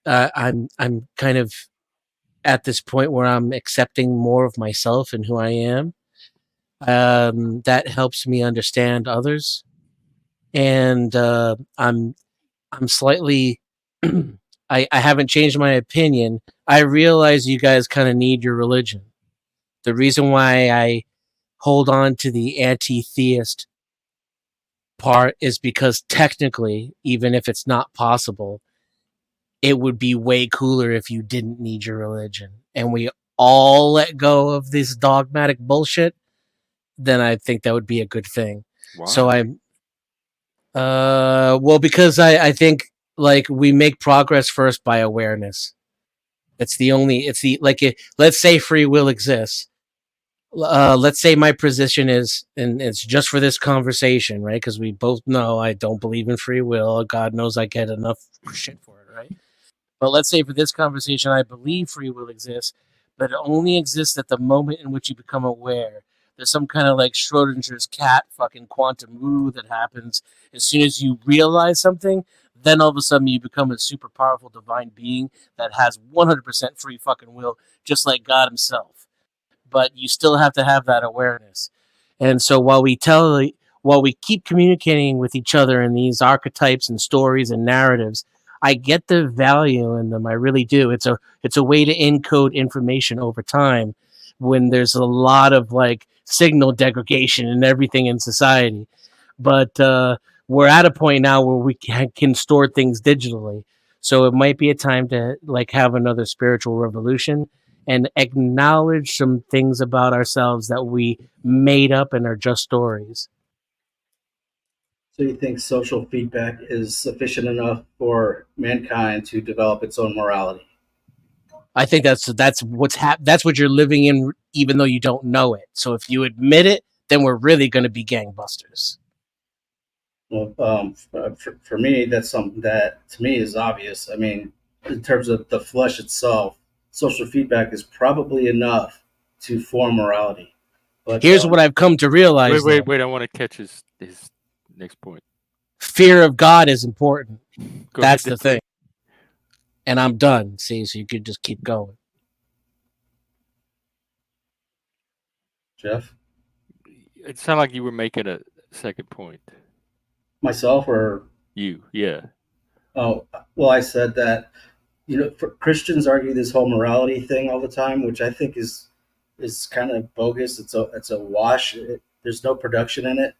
I'm kind of at this point where I'm accepting more of myself and who I am. That helps me understand others, and I'm slightly. I haven't changed my opinion. I realize you guys kind of need your religion. The reason why I hold on to the anti-theist part is because technically, even if it's not possible, it would be way cooler if you didn't need your religion and we all let go of this dogmatic bullshit. Then I think that would be a good thing. Why? So I'm well, because I think like we make progress first by awareness. It's the like let's say free will exists. Let's say my position is, and it's just for this conversation, right? Because we both know I don't believe in free will. God knows I get enough shit for it, right? But let's say for this conversation, I believe free will exists, but it only exists at the moment in which you become aware. There's some kind of like Schrodinger's cat fucking quantum woo that happens as soon as you realize something. Then all of a sudden you become a super powerful divine being that has 100% free fucking will, just like God himself. But you still have to have that awareness. And so while we keep communicating with each other in these archetypes and stories and narratives, I get the value in them. I really do. It's a way to encode information over time when there's a lot of like signal degradation and everything in society. But we're at a point now where we can store things digitally. So it might be a time to like have another spiritual revolution and acknowledge some things about ourselves that we made up and are just stories. So you think social feedback is sufficient enough for mankind to develop its own morality? I think that's that's what you're living in, even though you don't know it. So if you admit it, then we're really going to be gangbusters. Well, for me, that's something that to me is obvious. I mean, in terms of the flesh itself, social feedback is probably enough to form morality. But here's what I've come to realize. Wait! I want to catch his next point. Fear of God is important. That's the DaFreak. thing. And I'm done. See, so you could just keep going. Jeff? It sounded like you were making a second point. Myself or you? Yeah. Oh, well, I said that, Christians argue this whole morality thing all the time, which I think is kind of bogus. It's a wash. There's no production in it.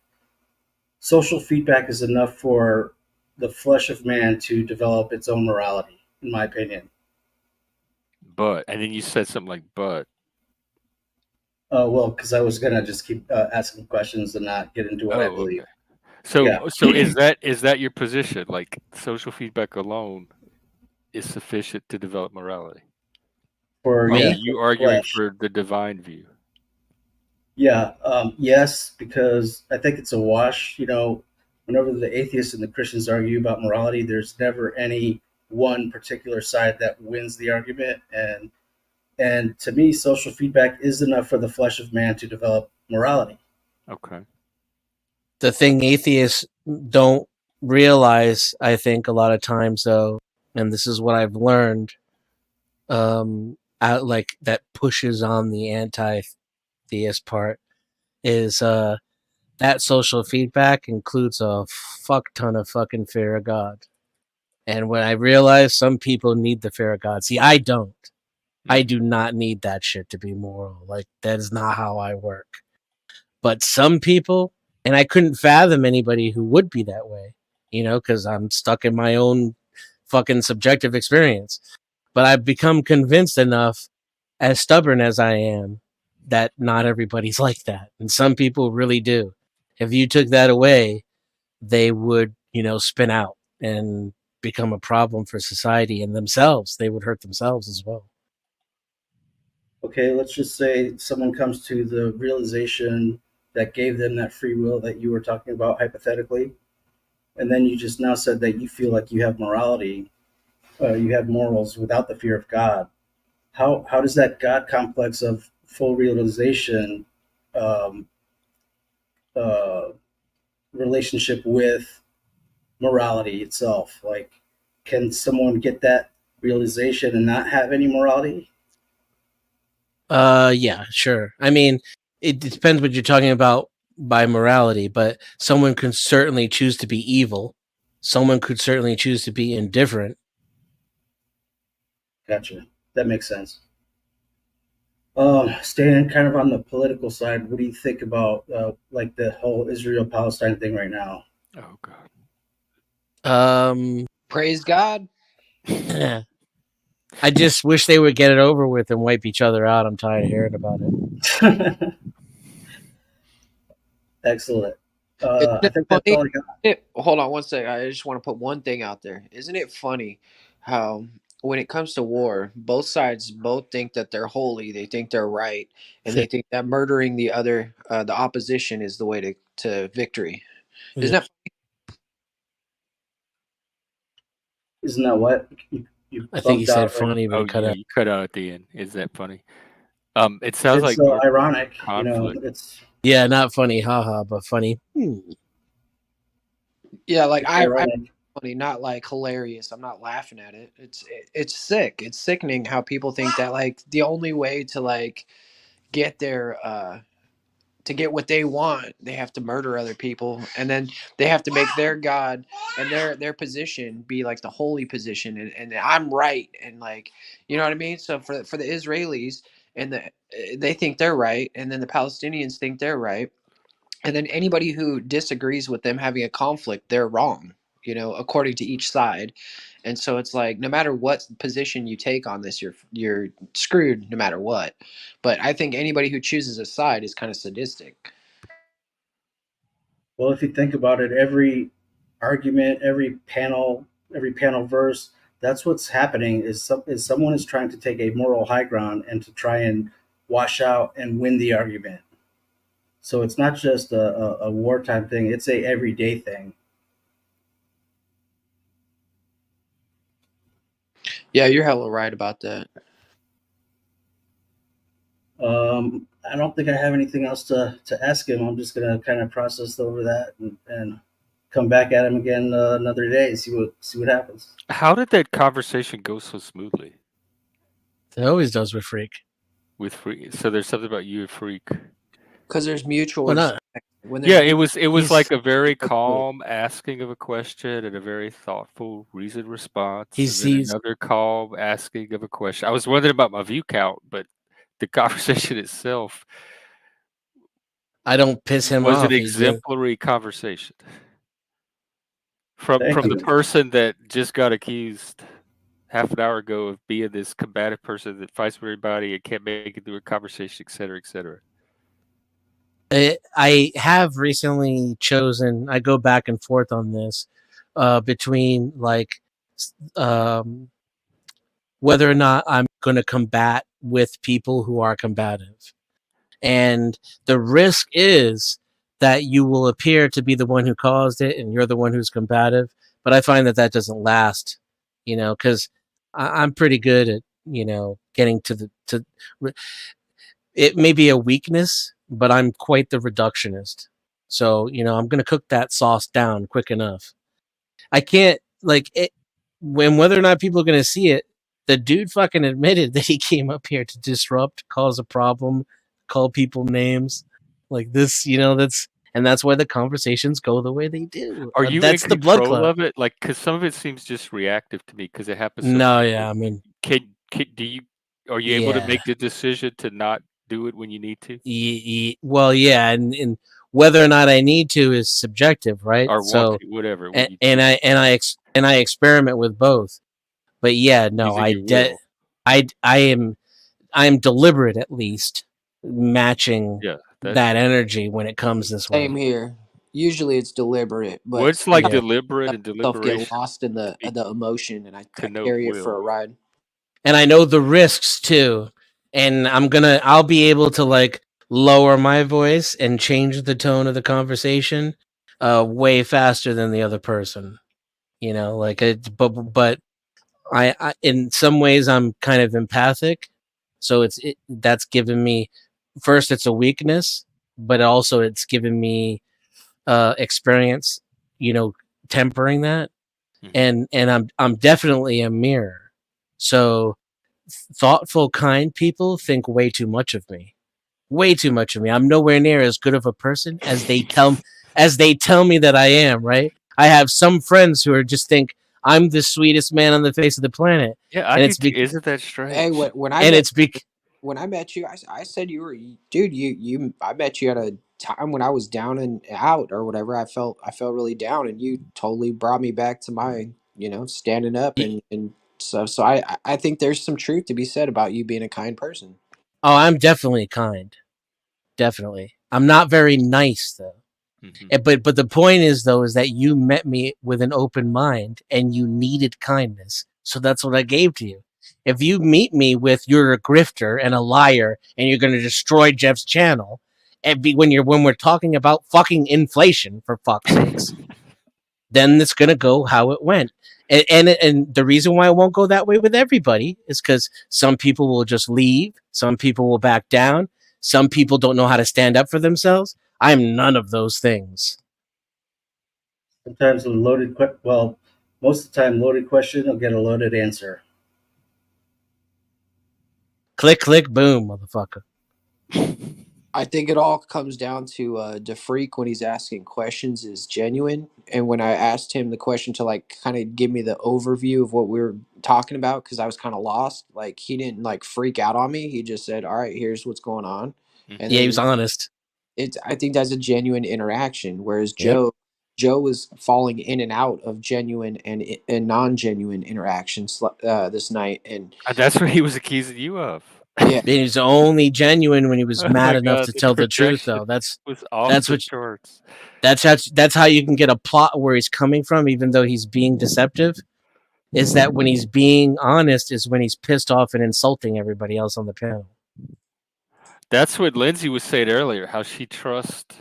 Social feedback is enough for the flesh of man to develop its own morality, in my opinion. But, and then you said something like, but. Well, because I was going to just keep asking questions and not get into what I believe. Okay. So Yeah. so is that your position? Like social feedback alone is sufficient to develop morality? For Or are yeah, Me? for you the arguing flesh. for the divine view? Yeah, yes, because I think it's a wash. Whenever the atheists and the Christians argue about morality, there's never any one particular side that wins the argument. And to me, social feedback is enough for the flesh of man to develop morality. Okay. The thing atheists don't realize, I think, a lot of times, though, and this is what I've learned, out like that pushes on the anti-theist part is that social feedback includes a fuck ton of fucking fear of God. And when I realize some people need the fear of God, see, I don't. I do not need that shit to be moral. Like, that is not how I work. But some people, and I couldn't fathom anybody who would be that way, because I'm stuck in my own fucking subjective experience. But I've become convinced enough, as stubborn as I am, that not everybody's like that. And some people really do. If you took that away, they would, spin out and become a problem for society and themselves. They would hurt themselves as well. Okay, let's just say someone comes to the realization that gave them that free will that you were talking about hypothetically, and then you just now said that you feel like you have morality, you have morals without the fear of God. How does that God complex of full realization um, uh, relationship with morality itself? Like, can someone get that realization and not have any morality? Yeah, sure. I mean, it depends what you're talking about by morality, but someone could certainly choose to be evil. Someone could certainly choose to be indifferent. Gotcha. That makes sense. Staying kind of on the political side, what do you think about like the whole Israel Palestine thing right now? Oh God. Praise God. I just wish they would get it over with and wipe each other out. I'm tired of hearing about it. Excellent. Isn't I it think that's funny? all I got. Hold on one second. I just want to put one thing out there. Isn't it funny how when it comes to war, both sides both think that they're holy, they think they're right, and they think that murdering the opposition is the way to victory. Yeah. Isn't that Isn't that what you I think he bumped said out right? funny, but Oh he cut yeah, out. you cut out at the end. Is that funny? It sounds It's like more ironic, conflict. It's Yeah, not funny, haha, but funny. Yeah, like it's I ironic. funny, not like hilarious. I'm not laughing at it. It's sick. It's sickening how people think that like the only way to like get their to get what they want, they have to murder other people, and then they have to make their god and their position be like the holy position, and I'm right, and like you know what I mean. So for the Israelis and they think they're right, and then the Palestinians think they're right, and then anybody who disagrees with them having a conflict, they're wrong. According to each side, and so it's like no matter what position you take on this, you're screwed no matter what. But I think anybody who chooses a side is kind of sadistic. Well, if you think about it, every argument, every panel verse, that's what's happening is someone is trying to take a moral high ground and to try and wash out and win the argument. So it's not just a wartime thing; it's a everyday thing. Yeah, you're hella right about that. I don't think I have anything else to ask him. I'm just gonna kind of process over that and come back at him again another day and see what happens. How did that conversation go so smoothly It always does with Freak. with Freak? So there's something about you and Freak. Because there's mutual Well, not. respect. When there's Yeah, it was like He's a very calm asking of a question and a very thoughtful, reasoned response, and then he's. another calm asking of a question. I was wondering about my view count, but the conversation itself I don't piss him was an off. exemplary conversation from Thank the you. person that just got accused half an hour ago of being this combative person that fights for everybody and can't make it through a conversation, et cetera, et cetera. I have recently chosen. I go back and forth on this between like um, whether or not I'm going to combat with people who are combative, and the risk is that you will appear to be the one who caused it, and you're the one who's combative. But I find that doesn't last, because I'm pretty good at getting to the. It may be a weakness, but I'm quite the reductionist. So, I'm going to cook that sauce down quick enough. I can't, like, it, when whether or not people are going to see it, the dude fucking admitted that he came up here to disrupt, cause a problem, call people names. Like this, that's why the conversations go the way they do. Are you in That's the blood control club. of it? Like, because some of it seems just reactive to me because it happens so No, quickly. yeah, I mean, are you able to yeah. make the decision to not do it when you need to? Well, yeah, and whether or not I need to is subjective, right? Or want So, to, whatever, when and, you and choose. I experiment with both. But yeah, no, Using your will. I am deliberate, at least, matching Yeah, that energy when it comes this way. Same here. Usually it's deliberate, but What's like Yeah. deliberate let and myself get deliberation lost in the emotion, and I connote carry it for a will. ride. And I know the risks too. And I'll be able to like lower my voice and change the tone of the conversation way faster than the other person. Like but I in some ways I'm kind of empathic. So that's given me, first it's a weakness, but also it's given me experience, tempering that. Mhm. And I'm definitely a mirror. So thoughtful, kind people think way too much of me. Way too much of me. I'm nowhere near as good of a person as they tell me that I am, right? I have some friends who are just think I'm the sweetest man on the face of the planet. Yeah, I And do it's too. be- Isn't that Hey, strange? when I and met it's bec- when I met you, I said you were, dude. I met you at a time when I was down and out or whatever. I felt really down, and you totally brought me back to my, standing up, and so I think there's some truth to be said about you being a kind person. oh, I'm definitely kind. Definitely. I'm not very nice though. Mhm. But the point is though is that you met me with an open mind and you needed kindness. So that's what I gave to you. If you meet me with you're a grifter and a liar and you're going to destroy Jeff's channel, when we're talking about fucking inflation for fuck's sakes, then it's going to go how it went. And the reason why it won't go that way with everybody is because some people will just leave, some people will back down, some people don't know how to stand up for themselves. I'm none of those things. Sometimes a most of the time, loaded question will get a loaded answer. Click, click, boom, motherfucker. I think it all comes down to DaFreak when he's asking questions is genuine. And when I asked him the question to like kind of give me the overview of what we were talking about, because I was kind of lost, like he didn't like freak out on me. He just said, "All right, here's what's going on," and Yeah, he then was honest. I think that's a genuine interaction. Whereas Yep. Joe was falling in and out of genuine and non genuine interactions this night, and That's what he was accusing you of. yeah, And he's only genuine when he was Oh mad my enough god, to the tell the truth, projection though. That's was off that's the what charts. that's how you can get a plot where he's coming from, even though he's being deceptive. Is that when he's being honest? Is when he's pissed off and insulting everybody else on the panel. That's what Lindsay was saying earlier, how she trusts,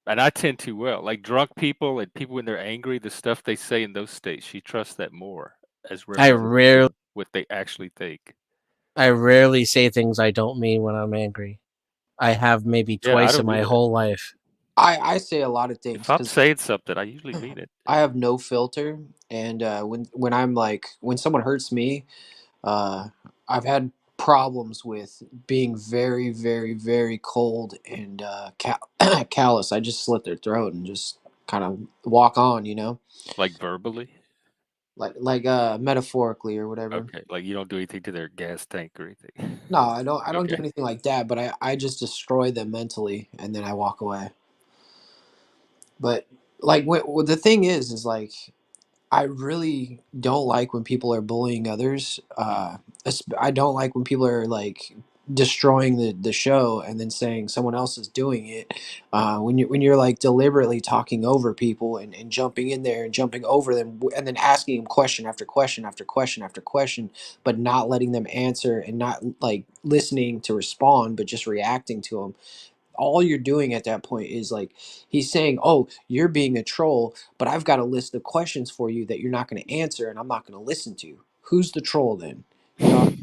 and I tend to well, like drunk people and people when they're angry, the stuff they say in those states, she trusts that more as I representative rarely of what they actually think. say things I don't mean when I'm angry. I have maybe Yeah, I twice in don't my either. whole life. I say a lot of things If I'm because saying something, I usually mean it. I have no filter, and when I'm like when someone hurts me, uh, I've had problems with being very, very, very cold and callous. I just slit their throat and just kind of walk on, Like verbally? like metaphorically or whatever. Okay, like you don't do anything to their gas tank or anything. No, I don't do Okay. anything like that, but I just destroy them mentally and then I walk away. But like what the thing is like I really don't like when people are bullying others. I don't like when people are like destroying the show and then saying someone else is doing it. When you're like deliberately talking over people and jumping in there and jumping over them and then asking them question after question after question after question, but not letting them answer and not like listening to respond, but just reacting to them. All you're doing at that point is like he's saying, "Oh, you're being a troll, but I've got a list of questions for you that you're not going to answer, and I'm not going to listen to. Who's the troll then?" You know,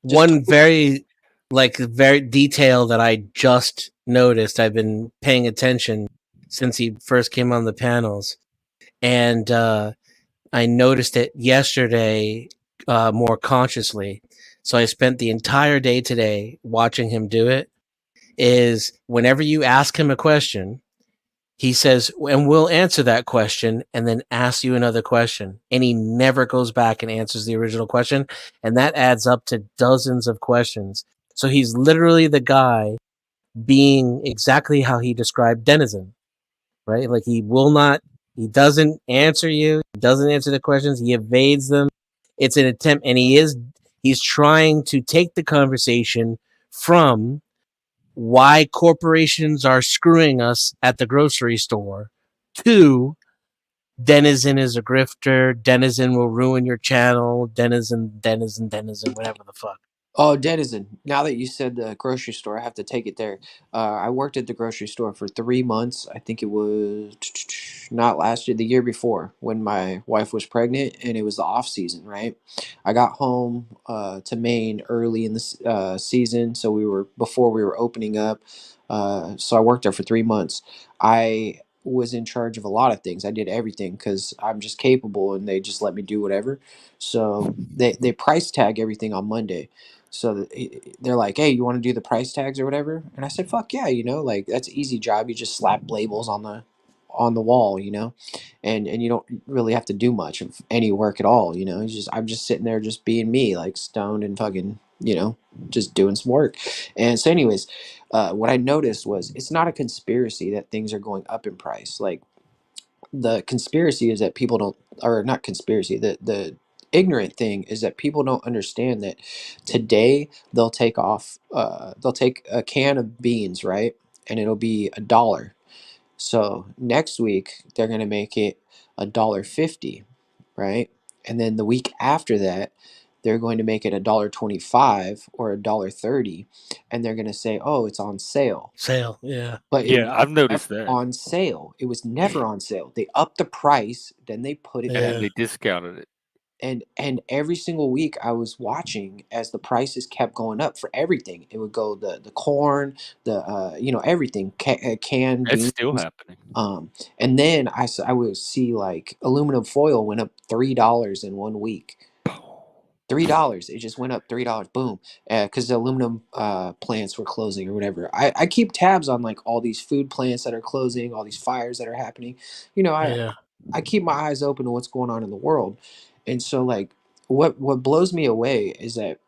just One very very detail that I just noticed. I've been paying attention since he first came on the panels, and I noticed it yesterday more consciously. So I spent the entire day today watching him do it. Is whenever you ask him a question, he says, and we'll answer that question, and then ask you another question. And he never goes back and answers the original question. And that adds up to dozens of questions. So he's literally the guy being exactly how he described Denizen, right? Like he doesn't answer you, he doesn't answer the questions, he evades them. It's an attempt, and he's trying to take the conversation from why corporations are screwing us at the grocery store to Denizen is a grifter, Denizen will ruin your channel, Denizen, whatever the fuck. Oh, Denizen. Now that you said the grocery store, I have to take it there. I worked at the grocery store for 3 months. I think it was not last year, the year before, when my wife was pregnant, and it was the off season, right? I got home to Maine early in the season, so before we were opening up. So I worked there for 3 months. I was in charge of a lot of things. I did everything because I'm just capable, and they just let me do whatever. So they price tag everything on Monday. So they're like, "Hey, you want to do the price tags or whatever?" And I said, "Fuck yeah, like that's an easy job. You just slap labels on the wall, and you don't really have to do much of any work at all, I'm just sitting there just being me, like stoned and fucking, just doing some work." And so, anyways, what I noticed was it's not a conspiracy that things are going up in price. Like the conspiracy is that people don't, or not conspiracy, the ignorant thing is that people don't understand that today they'll take a can of beans, right, and it'll be $1. So next week they're going to make it $1.50, right, and then the week after that they're going to make it $1.25 or $1.30, and they're going to say, "Oh, it's on sale." Sale, yeah. But it Yeah, was I've never noticed that. on sale. It was never on sale. They upped the price, then they put it And back. then they discounted it. And every single week I was watching as the prices kept going up for everything. It would go the corn, the everything, canned That's beans. still happening. And then I would see like aluminum foil went up $3 in 1 week. $3. It just went up $3. Boom. Because the aluminum plants were closing or whatever. I keep tabs on like all these food plants that are closing, all these fires that are happening. Yeah. I keep my eyes open to what's going on in the world. And so like what blows me away is that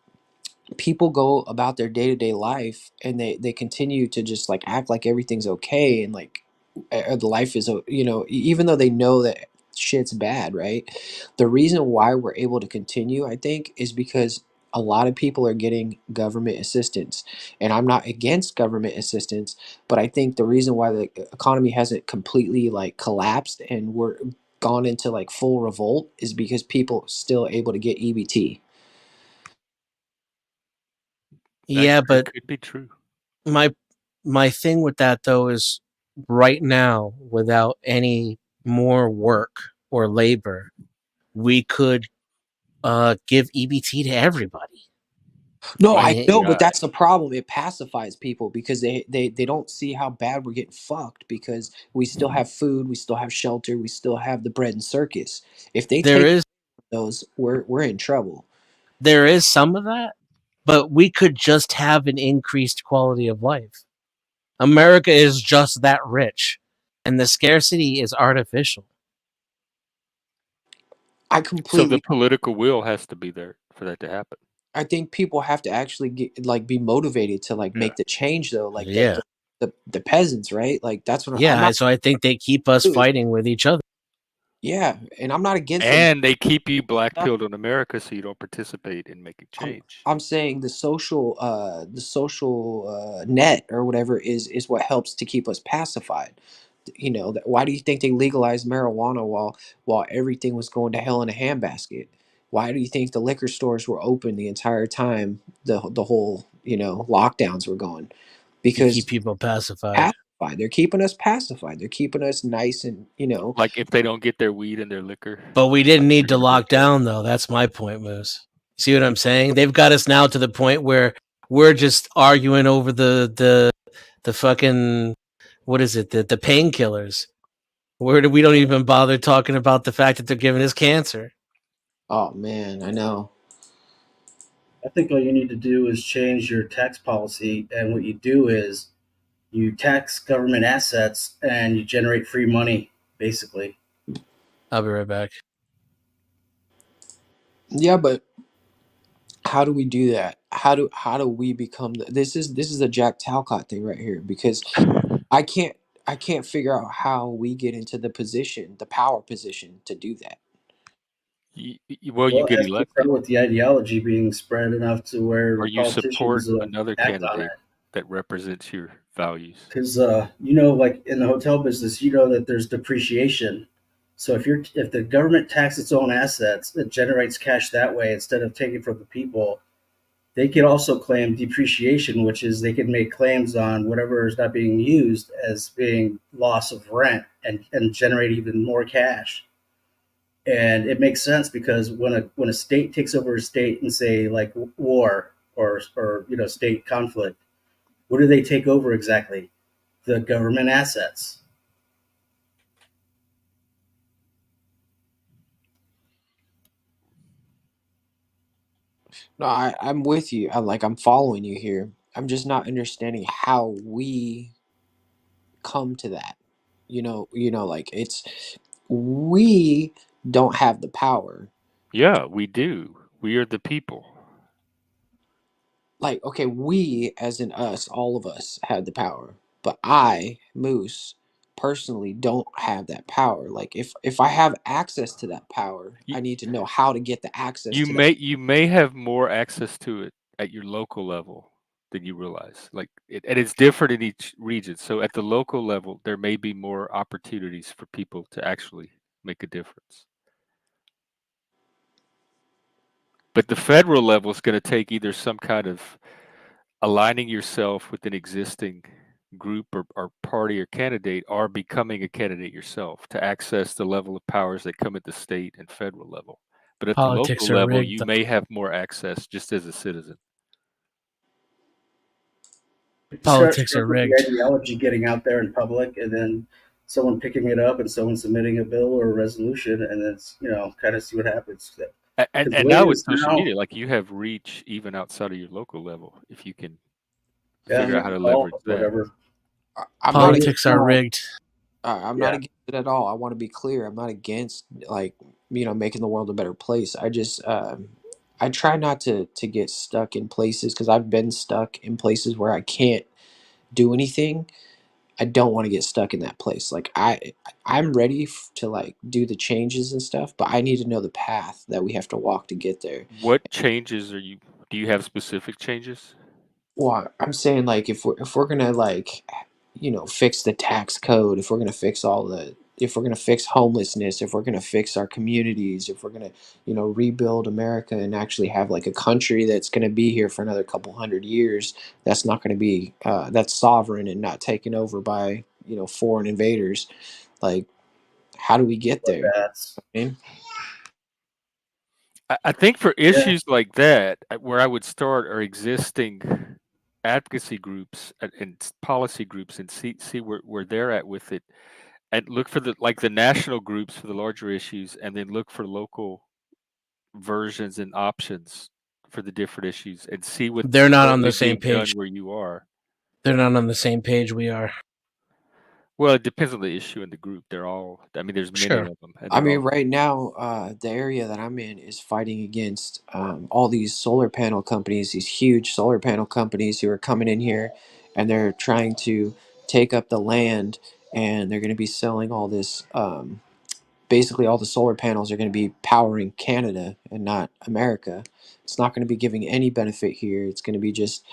people go about their day-to-day life and they continue to just like act like everything's okay, and like the life is even though they know that shit's bad, right? The reason why we're able to continue, I think, is because a lot of people are getting government assistance. And I'm not against government assistance, but I think the reason why the economy hasn't completely like collapsed and we're gone into like full revolt is because people still able to get EBT. Yeah, That but could be true. my thing with that though is right now, without any more work or labor, we could give EBT to everybody. No, I And know, but Right. that's the problem. It pacifies people because they don't see how bad we're getting fucked because we still have food, we still have shelter, we still have the bread and circus. If they there take is those, we're in trouble. some of that, but we could just have an increased quality of life. America is just that rich, and the scarcity is artificial. I So the completely. political will has to be there for that to happen. I think people have to actually be motivated to like Yeah. make the change though, like Yeah. the peasants, right? Like that's what I'm Yeah, not. so I think they keep us Dude, fighting with each other. Yeah, and I'm not against them. And they keep you black pilled in America so you don't participate in making change. I'm saying the social net or whatever is what helps to keep us pacified. You know, why do you think they legalized marijuana while everything was going to hell in a handbasket? Why do you think the liquor stores were open the entire time the whole, lockdowns were going? To Because keep people pacified. pacified. They're keeping us pacified. They're keeping us nice and, Like if they don't get their weed and their liquor. But we didn't need to lock down, though. That's my point, Moose. See what I'm saying? They've got us now to the point where we're just arguing over the fucking, what is it? The painkillers. We don't even bother talking about the fact that they're giving us cancer. Oh man, I know. I think all you need to do is change your tax policy, and what you do is you tax government assets and you generate free money, basically. I'll be right back. Yeah, but how do we do that? How do we become this is a Jack Talcott thing right here, because I can't figure out how we get into the power position to do that. You Well, it get has to elected, start with the ideology being spread enough to where or you support politicians another act on candidate it. that represents your values. Because like in the hotel business, that there's depreciation. So if the government taxes its own assets, it generates cash that way instead of taking from the people. They could also claim depreciation, which is they can make claims on whatever is not being used as being loss of rent and generate even more cash. And it makes sense because when a state takes over a state and say like war or state conflict, what do they take over exactly? The government assets. No, I'm with you. I'm following you here. I'm just not understanding how we come to that. Like we don't have the power. Yeah, we do. We are the people. Like, okay, we as in us, all of us have the power. But I, Moose, personally don't have that power. Like if I have access to that power, I need to know how to get the access to that. You may have more access to it at your local level than you realize. And it's different in each region. So at the local level, there may be more opportunities for people to actually make a difference. But the federal level is going to take either some kind of aligning yourself with an existing group or party or candidate, or becoming a candidate yourself to access the level of powers that come at the state and federal level. But at the Politics local are level, rigged, you though. may have more access just as a citizen. Politics are Start with the rigged. ideology getting out there in public, and then someone picking it up and someone submitting a bill or a resolution, and then kind of see what happens. And The way now it with is social now, media, like you have reach even outside of your local level if you can yeah, figure you out how can to call leverage or that. whatever. I'm not Politics are rigged. I'm not against it at all. I want to be clear. I'm not against making the world a better place. I just I try not to get stuck in places, because I've been stuck in places where I can't do anything. I don't want to get stuck in that place. Like I'm ready to do the changes and stuff, but I need to know the path that we have to walk to get there. What changes do you have specific changes? Well, I'm saying like if we're gonna fix the tax code, if we're gonna fix if we're gonna fix homelessness, if we're gonna fix our communities, if we're gonna rebuild America and actually have like a country that's gonna be here for another couple hundred years, that's not gonna be that's sovereign and not taken over by foreign invaders. Like, how do we get there? I mean, I think for Yeah. issues like that, where I would start are existing advocacy groups and policy groups, and see where they're at with it, and look for the national groups for the larger issues, and then look for local versions and options for the different issues, and see what's They're not on currently the same being done page. where you are. They're not on the same page we are. Well, it depends on the issue in the group. They're all. I mean, there's many Sure. of them, and I they're mean, all. right now, the area that I'm in is fighting against all these solar panel companies, these huge solar panel companies who are coming in here, and they're trying to take up the land, and they're going to be selling all this basically all the solar panels are going to be powering Canada and not America. It's not going to be giving any benefit here. It's going to be just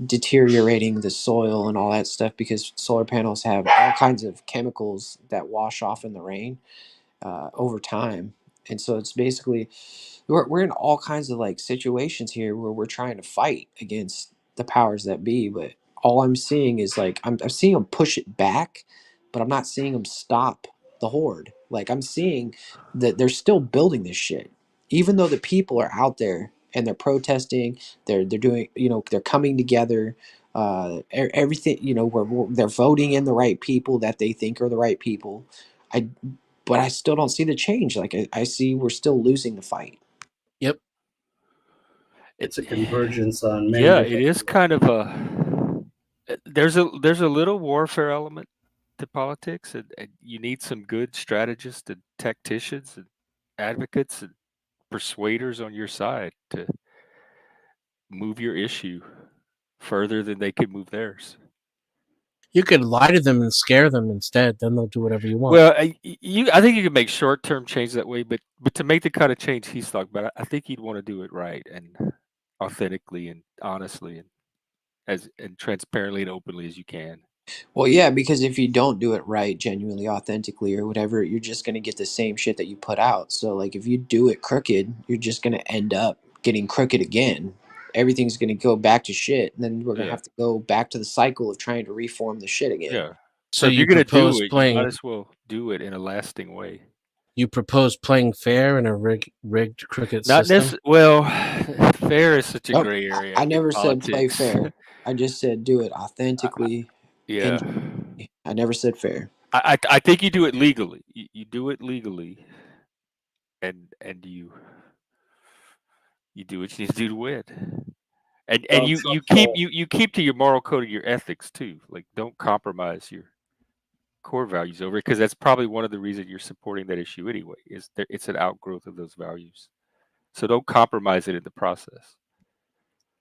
deteriorating the soil and all that stuff, because solar panels have all kinds of chemicals that wash off in the rain over time. And so it's basically, we're in all kinds of like situations here where we're trying to fight against the powers that be, but all I'm seeing is like I'm seeing them push it back, but I'm not seeing them stop the horde. Like I'm seeing that they're still building this shit, even though the people are out there and they're protesting. They're doing, you know, they're coming together. Everything, you know, they're voting in the right people that they think are the right people. I But I still don't see the change. Like I see we're still losing the fight. Yep. It's a convergence on many Yeah, it different. is kind of there's a little warfare element to politics, and you need some good strategists and tacticians and advocates and persuaders on your side to move your issue further than they could move theirs. You could lie to them and scare them instead. Then they'll do whatever you want. Well, I think you can make short-term change that way, but to make the kind of change he's talking about, I think you'd want to do it right and authentically and honestly and transparently and openly as you can. Well, yeah, because if you don't do it right, genuinely, authentically, or whatever, you're just going to get the same shit that you put out. So, like, if you do it crooked, you're just going to end up getting crooked again. Everything's going to go back to shit. And then we're going to Yeah. have to go back to the cycle of trying to reform the shit again. Yeah. So if you you're going to do propose it, you playing. might as well do it in a lasting way. You propose playing fair in a rigged cricket Not system. necessarily. Well, fair is such a Nope, gray area. I in never said play politics. fair. I just said do it authentically. Yeah. I never said fair. I think you do it legally. You do it legally, and you do what you need to do to win. And Donald you Trump's keep goal. you keep to your moral code and your ethics too. Like don't compromise your core values over it, because that's probably one of the reasons you're supporting that issue anyway. Is there, it's an outgrowth of those values. So don't compromise it in the process.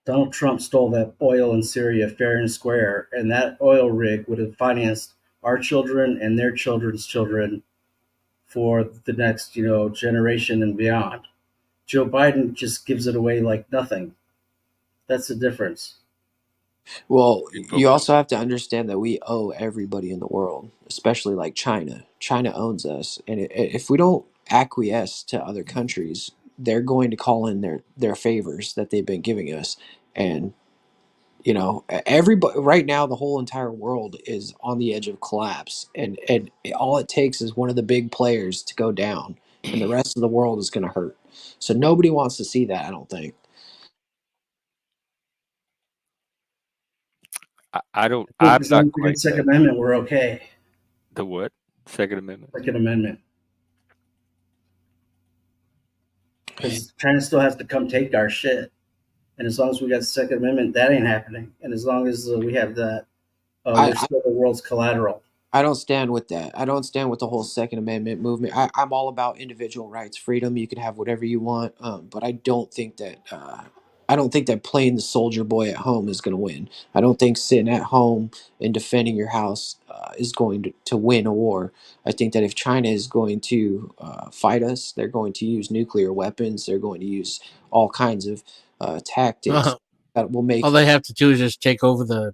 Donald Trump stole that oil in Syria fair and square, and that oil rig would have financed our children and their children's children for the next, generation and beyond. Joe Biden just gives it away like nothing. That's the difference. Well, you also have to understand that we owe everybody in the world, especially like China. China owns us, and if we don't acquiesce to other countries, they're going to call in their favors that they've been giving us. And everybody right now, the whole entire world is on the edge of collapse, and all it takes is one of the big players to go down, and the rest of the world is going to hurt. So nobody wants to see that, I don't think. I don't. I think I'm as long not as we get quite Second that. Amendment, we're okay. The what? Second Amendment. Second Amendment. Because China still has to come take our shit. And as long as we got the Second Amendment, that ain't happening. And as long as we have that, we're still the world's collateral. I don't stand with that. I don't stand with the whole Second Amendment movement. I'm all about individual rights, freedom. You can have whatever you want, but I don't think that playing the soldier boy at home is going to win. I don't think sitting at home and defending your house is going to win a war. I think that if China is going to fight us, they're going to use nuclear weapons. They're going to use all kinds of tactics that will make. All they have to do is just take over the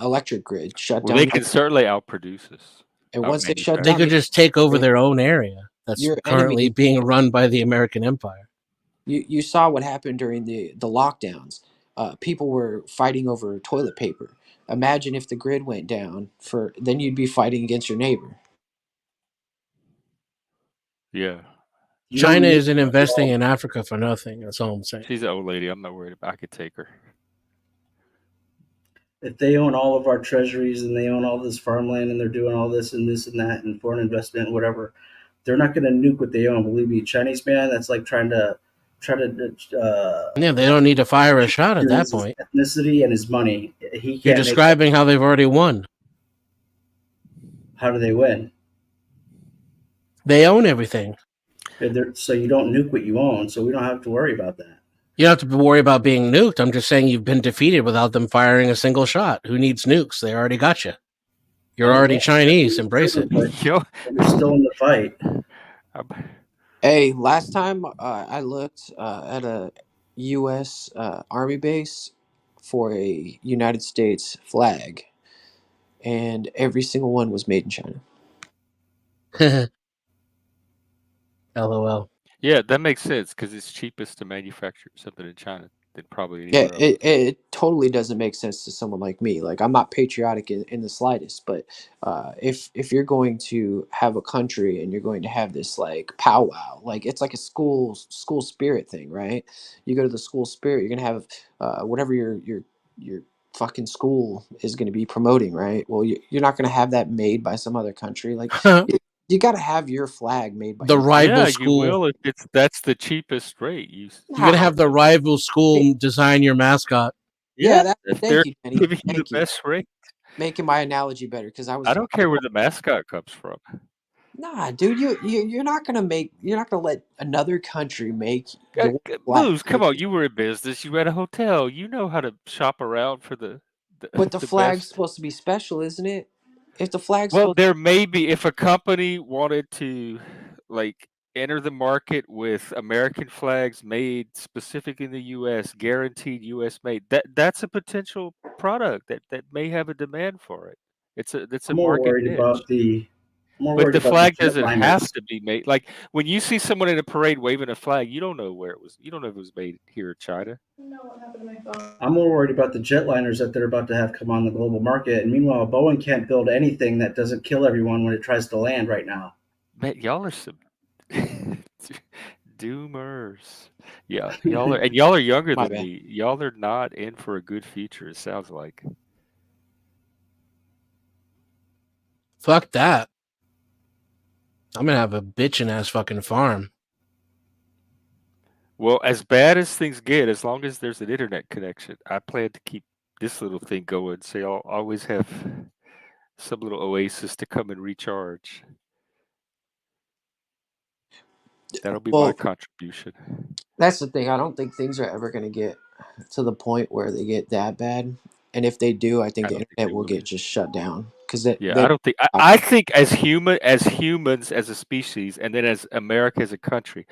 electric grid, shut down. They can certainly outproduce us. And once they shut they down, could just take over their own area that's currently being run by the American empire. You saw what happened during the lockdowns. People were fighting over toilet paper. Imagine if the grid went down, then you'd be fighting against your neighbor. Yeah. China isn't investing in Africa for nothing. That's all I'm saying. She's an old lady. I'm not worried about. I could take her. If they own all of our treasuries and they own all this farmland and they're doing all this and that and foreign investment and whatever, they're not going to nuke what they own. Believe me, Chinese man, that's like trying to. Yeah, they don't need to fire a shot at that point. Ethnicity and his money. You're describing how they've already won. How do they win? They own everything. So you don't nuke what you own, so we don't have to worry about that. You don't have to worry about being nuked. I'm just saying you've been defeated without them firing a single shot. Who needs nukes? They already got you. You're already Chinese. Embrace it. Yo, You're still in the fight. Hey, last time I looked at a U.S. Army base for a United States flag, and every single one was made in China. LOL. Yeah, that makes sense because it's cheapest to manufacture something in China than probably Yeah, anywhere else. it totally doesn't make sense to someone like me. Like, I'm not patriotic in the slightest, but if you're going to have a country and you're going to have this like powwow, like it's like a school spirit thing, right? You go to the school spirit, you're gonna have whatever your fucking school is going to be promoting, right? Well, you're not going to have that made by some other country. Like, you got to have your flag made by The your rival Yeah, you school. will if that's the cheapest rate. You're gonna have the rival school design your mascot. Yeah, if thank they're you, Danny. giving you the Thank you. best rate. Making my analogy better because I don't care where the mascot comes from. Nah, dude, you're not gonna let another country make your flag. Moose, come on, you were in business. You were at a hotel. You know how to shop around for the But the the flag's best. supposed to be special, isn't it? If the flag's Well, supposed there may be if a company wanted to like enter the market with American flags made specific in the US, guaranteed US made, that's a potential product that may have a demand for it. It's a I'm more market worried niche. about the But the flag doesn't have jetliners. to be made. Like when you see someone in a parade waving a flag, you don't know where it was. You don't know if it was made here in China. I'm more worried about the jetliners that they're about to have come on the global market. And meanwhile, Boeing can't build anything that doesn't kill everyone when it tries to land right now. Man, y'all are some doomers. Yeah, y'all are younger My than bad. me. Y'all are not in for a good future. It sounds like. Fuck that. I'm gonna have a bitchin' ass fucking farm. Well, as bad as things get, as long as there's an internet connection, I plan to keep this little thing going. So y'all always have some little oasis to come and recharge. That'll be my Well, contribution. that's the thing. I don't think things are ever gonna get to the point where they get that bad. And if they do, I think I the don't think internet they will will. get just shut down because Yeah, I don't think. I think as humans as a species, and then as America as a country,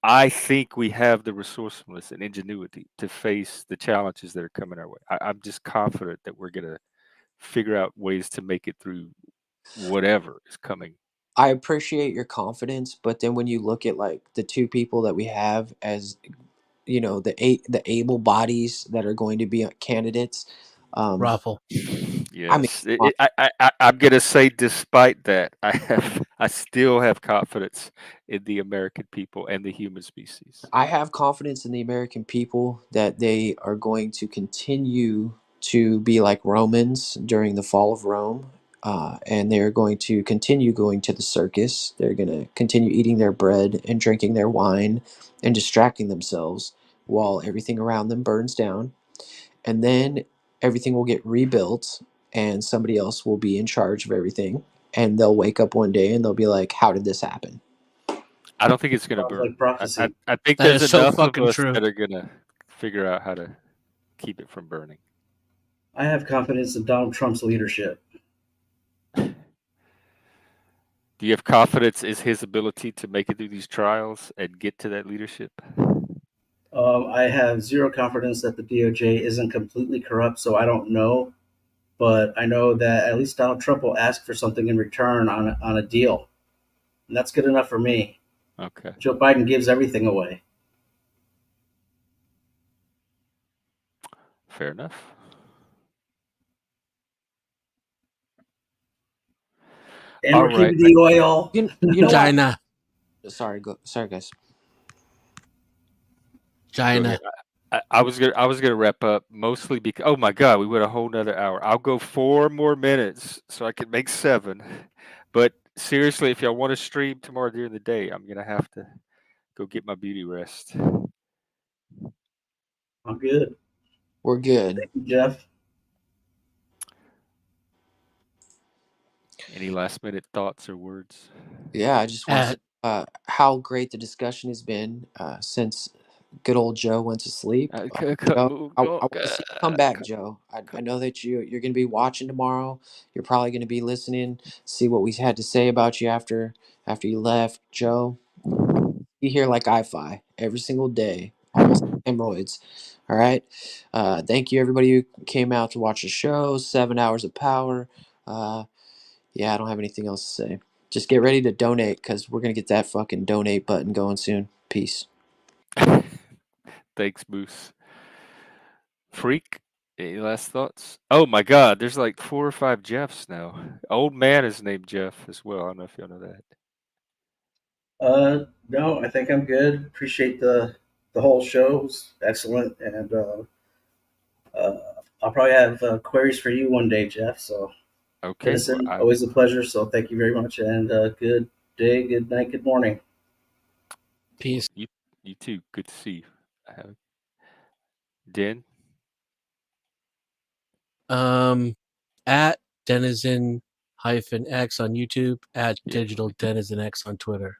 I think we have the resourcefulness and ingenuity to face the challenges that are coming our way. I'm just confident that we're gonna figure out ways to make it through whatever is coming. I appreciate your confidence, but then when you look at like the two people that we have as the able bodies that are going to be candidates, Raffle. I mean, Yes, I'm gonna say, despite that, I still have confidence in the American people and the human species. I have confidence in the American people that they are going to continue to be like Romans during the fall of Rome. And they're going to continue going to the circus. They're going to continue eating their bread and drinking their wine and distracting themselves while everything around them burns down. And then everything will get rebuilt and somebody else will be in charge of everything. And they'll wake up one day and they'll be like, how did this happen? I don't think it's gonna Sounds burn. like prophecy. I think That there's is so enough of fucking us true. that are gonna figure out how to keep it from burning. I have confidence in Donald Trump's leadership. Do you have confidence in his ability to make it through these trials and get to that leadership? I have zero confidence that the DOJ isn't completely corrupt, so I don't know. But I know that at least Donald Trump will ask for something in return on a deal. And that's good enough for me. Okay. Joe Biden gives everything away. Fair enough. And All we're right. keeping the oil. You know what? China. Sorry, guys. China. I was gonna wrap up mostly because, oh my god, we went a whole nother hour. I'll go 4 more minutes so I can make 7. But seriously, if y'all want to stream tomorrow during the day, I'm gonna have to go get my beauty rest. I'm good. We're good. Thank you, Jeff. Any last minute thoughts or words? Yeah, I just want to say how great the discussion has been since good old Joe went to sleep. Joe, I want to see you come back, Joe. I know that you're going to be watching tomorrow. You're probably going to be listening, see what we had to say about you after you left, Joe. You hear like I-Fi every single day, almost hemorrhoids. All right. Thank you, everybody who came out to watch the show. 7 hours of power. Yeah, I don't have anything else to say. Just get ready to donate because we're going to get that fucking donate button going soon. Peace. Thanks, Moose. Freak, any last thoughts? Oh my God, there's like 4 or 5 Jeffs now. Old man is named Jeff as well. I don't know if y'all know that. No, I think I'm good. Appreciate the whole show. It was excellent, and I'll probably have queries for you one day, Jeff. So, Okay, Denizen, well, always a pleasure. So, thank you very much, and good day, good night, good morning. Peace. You too. Good to see you. Den. At Denizen -X on YouTube, at Yeah. Digital Denizen X on Twitter.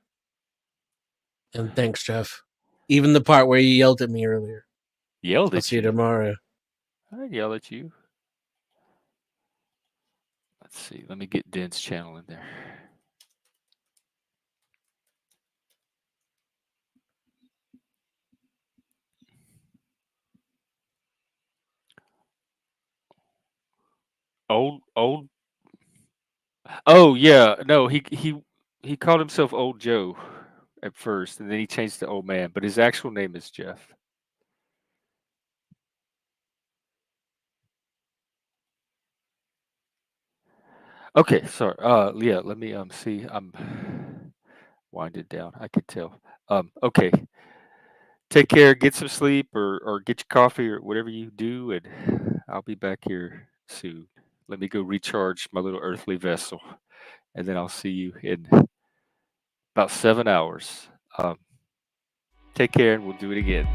And thanks, Jeff. Even the part where you yelled at me earlier. Yelled I'll at see you you. tomorrow. I yell at you. Let's see. Let me get Den's channel in there. Old. Oh yeah, no, he called himself Old Joe at first, and then he changed to Old Man, but his actual name is Jeff. Okay, sorry. Yeah, let me see. I'm winded down. I could tell. Okay. Take care. Get some sleep, or get your coffee, or whatever you do, and I'll be back here soon. Let me go recharge my little earthly vessel, and then I'll see you in about 7 hours. Take care, and we'll do it again.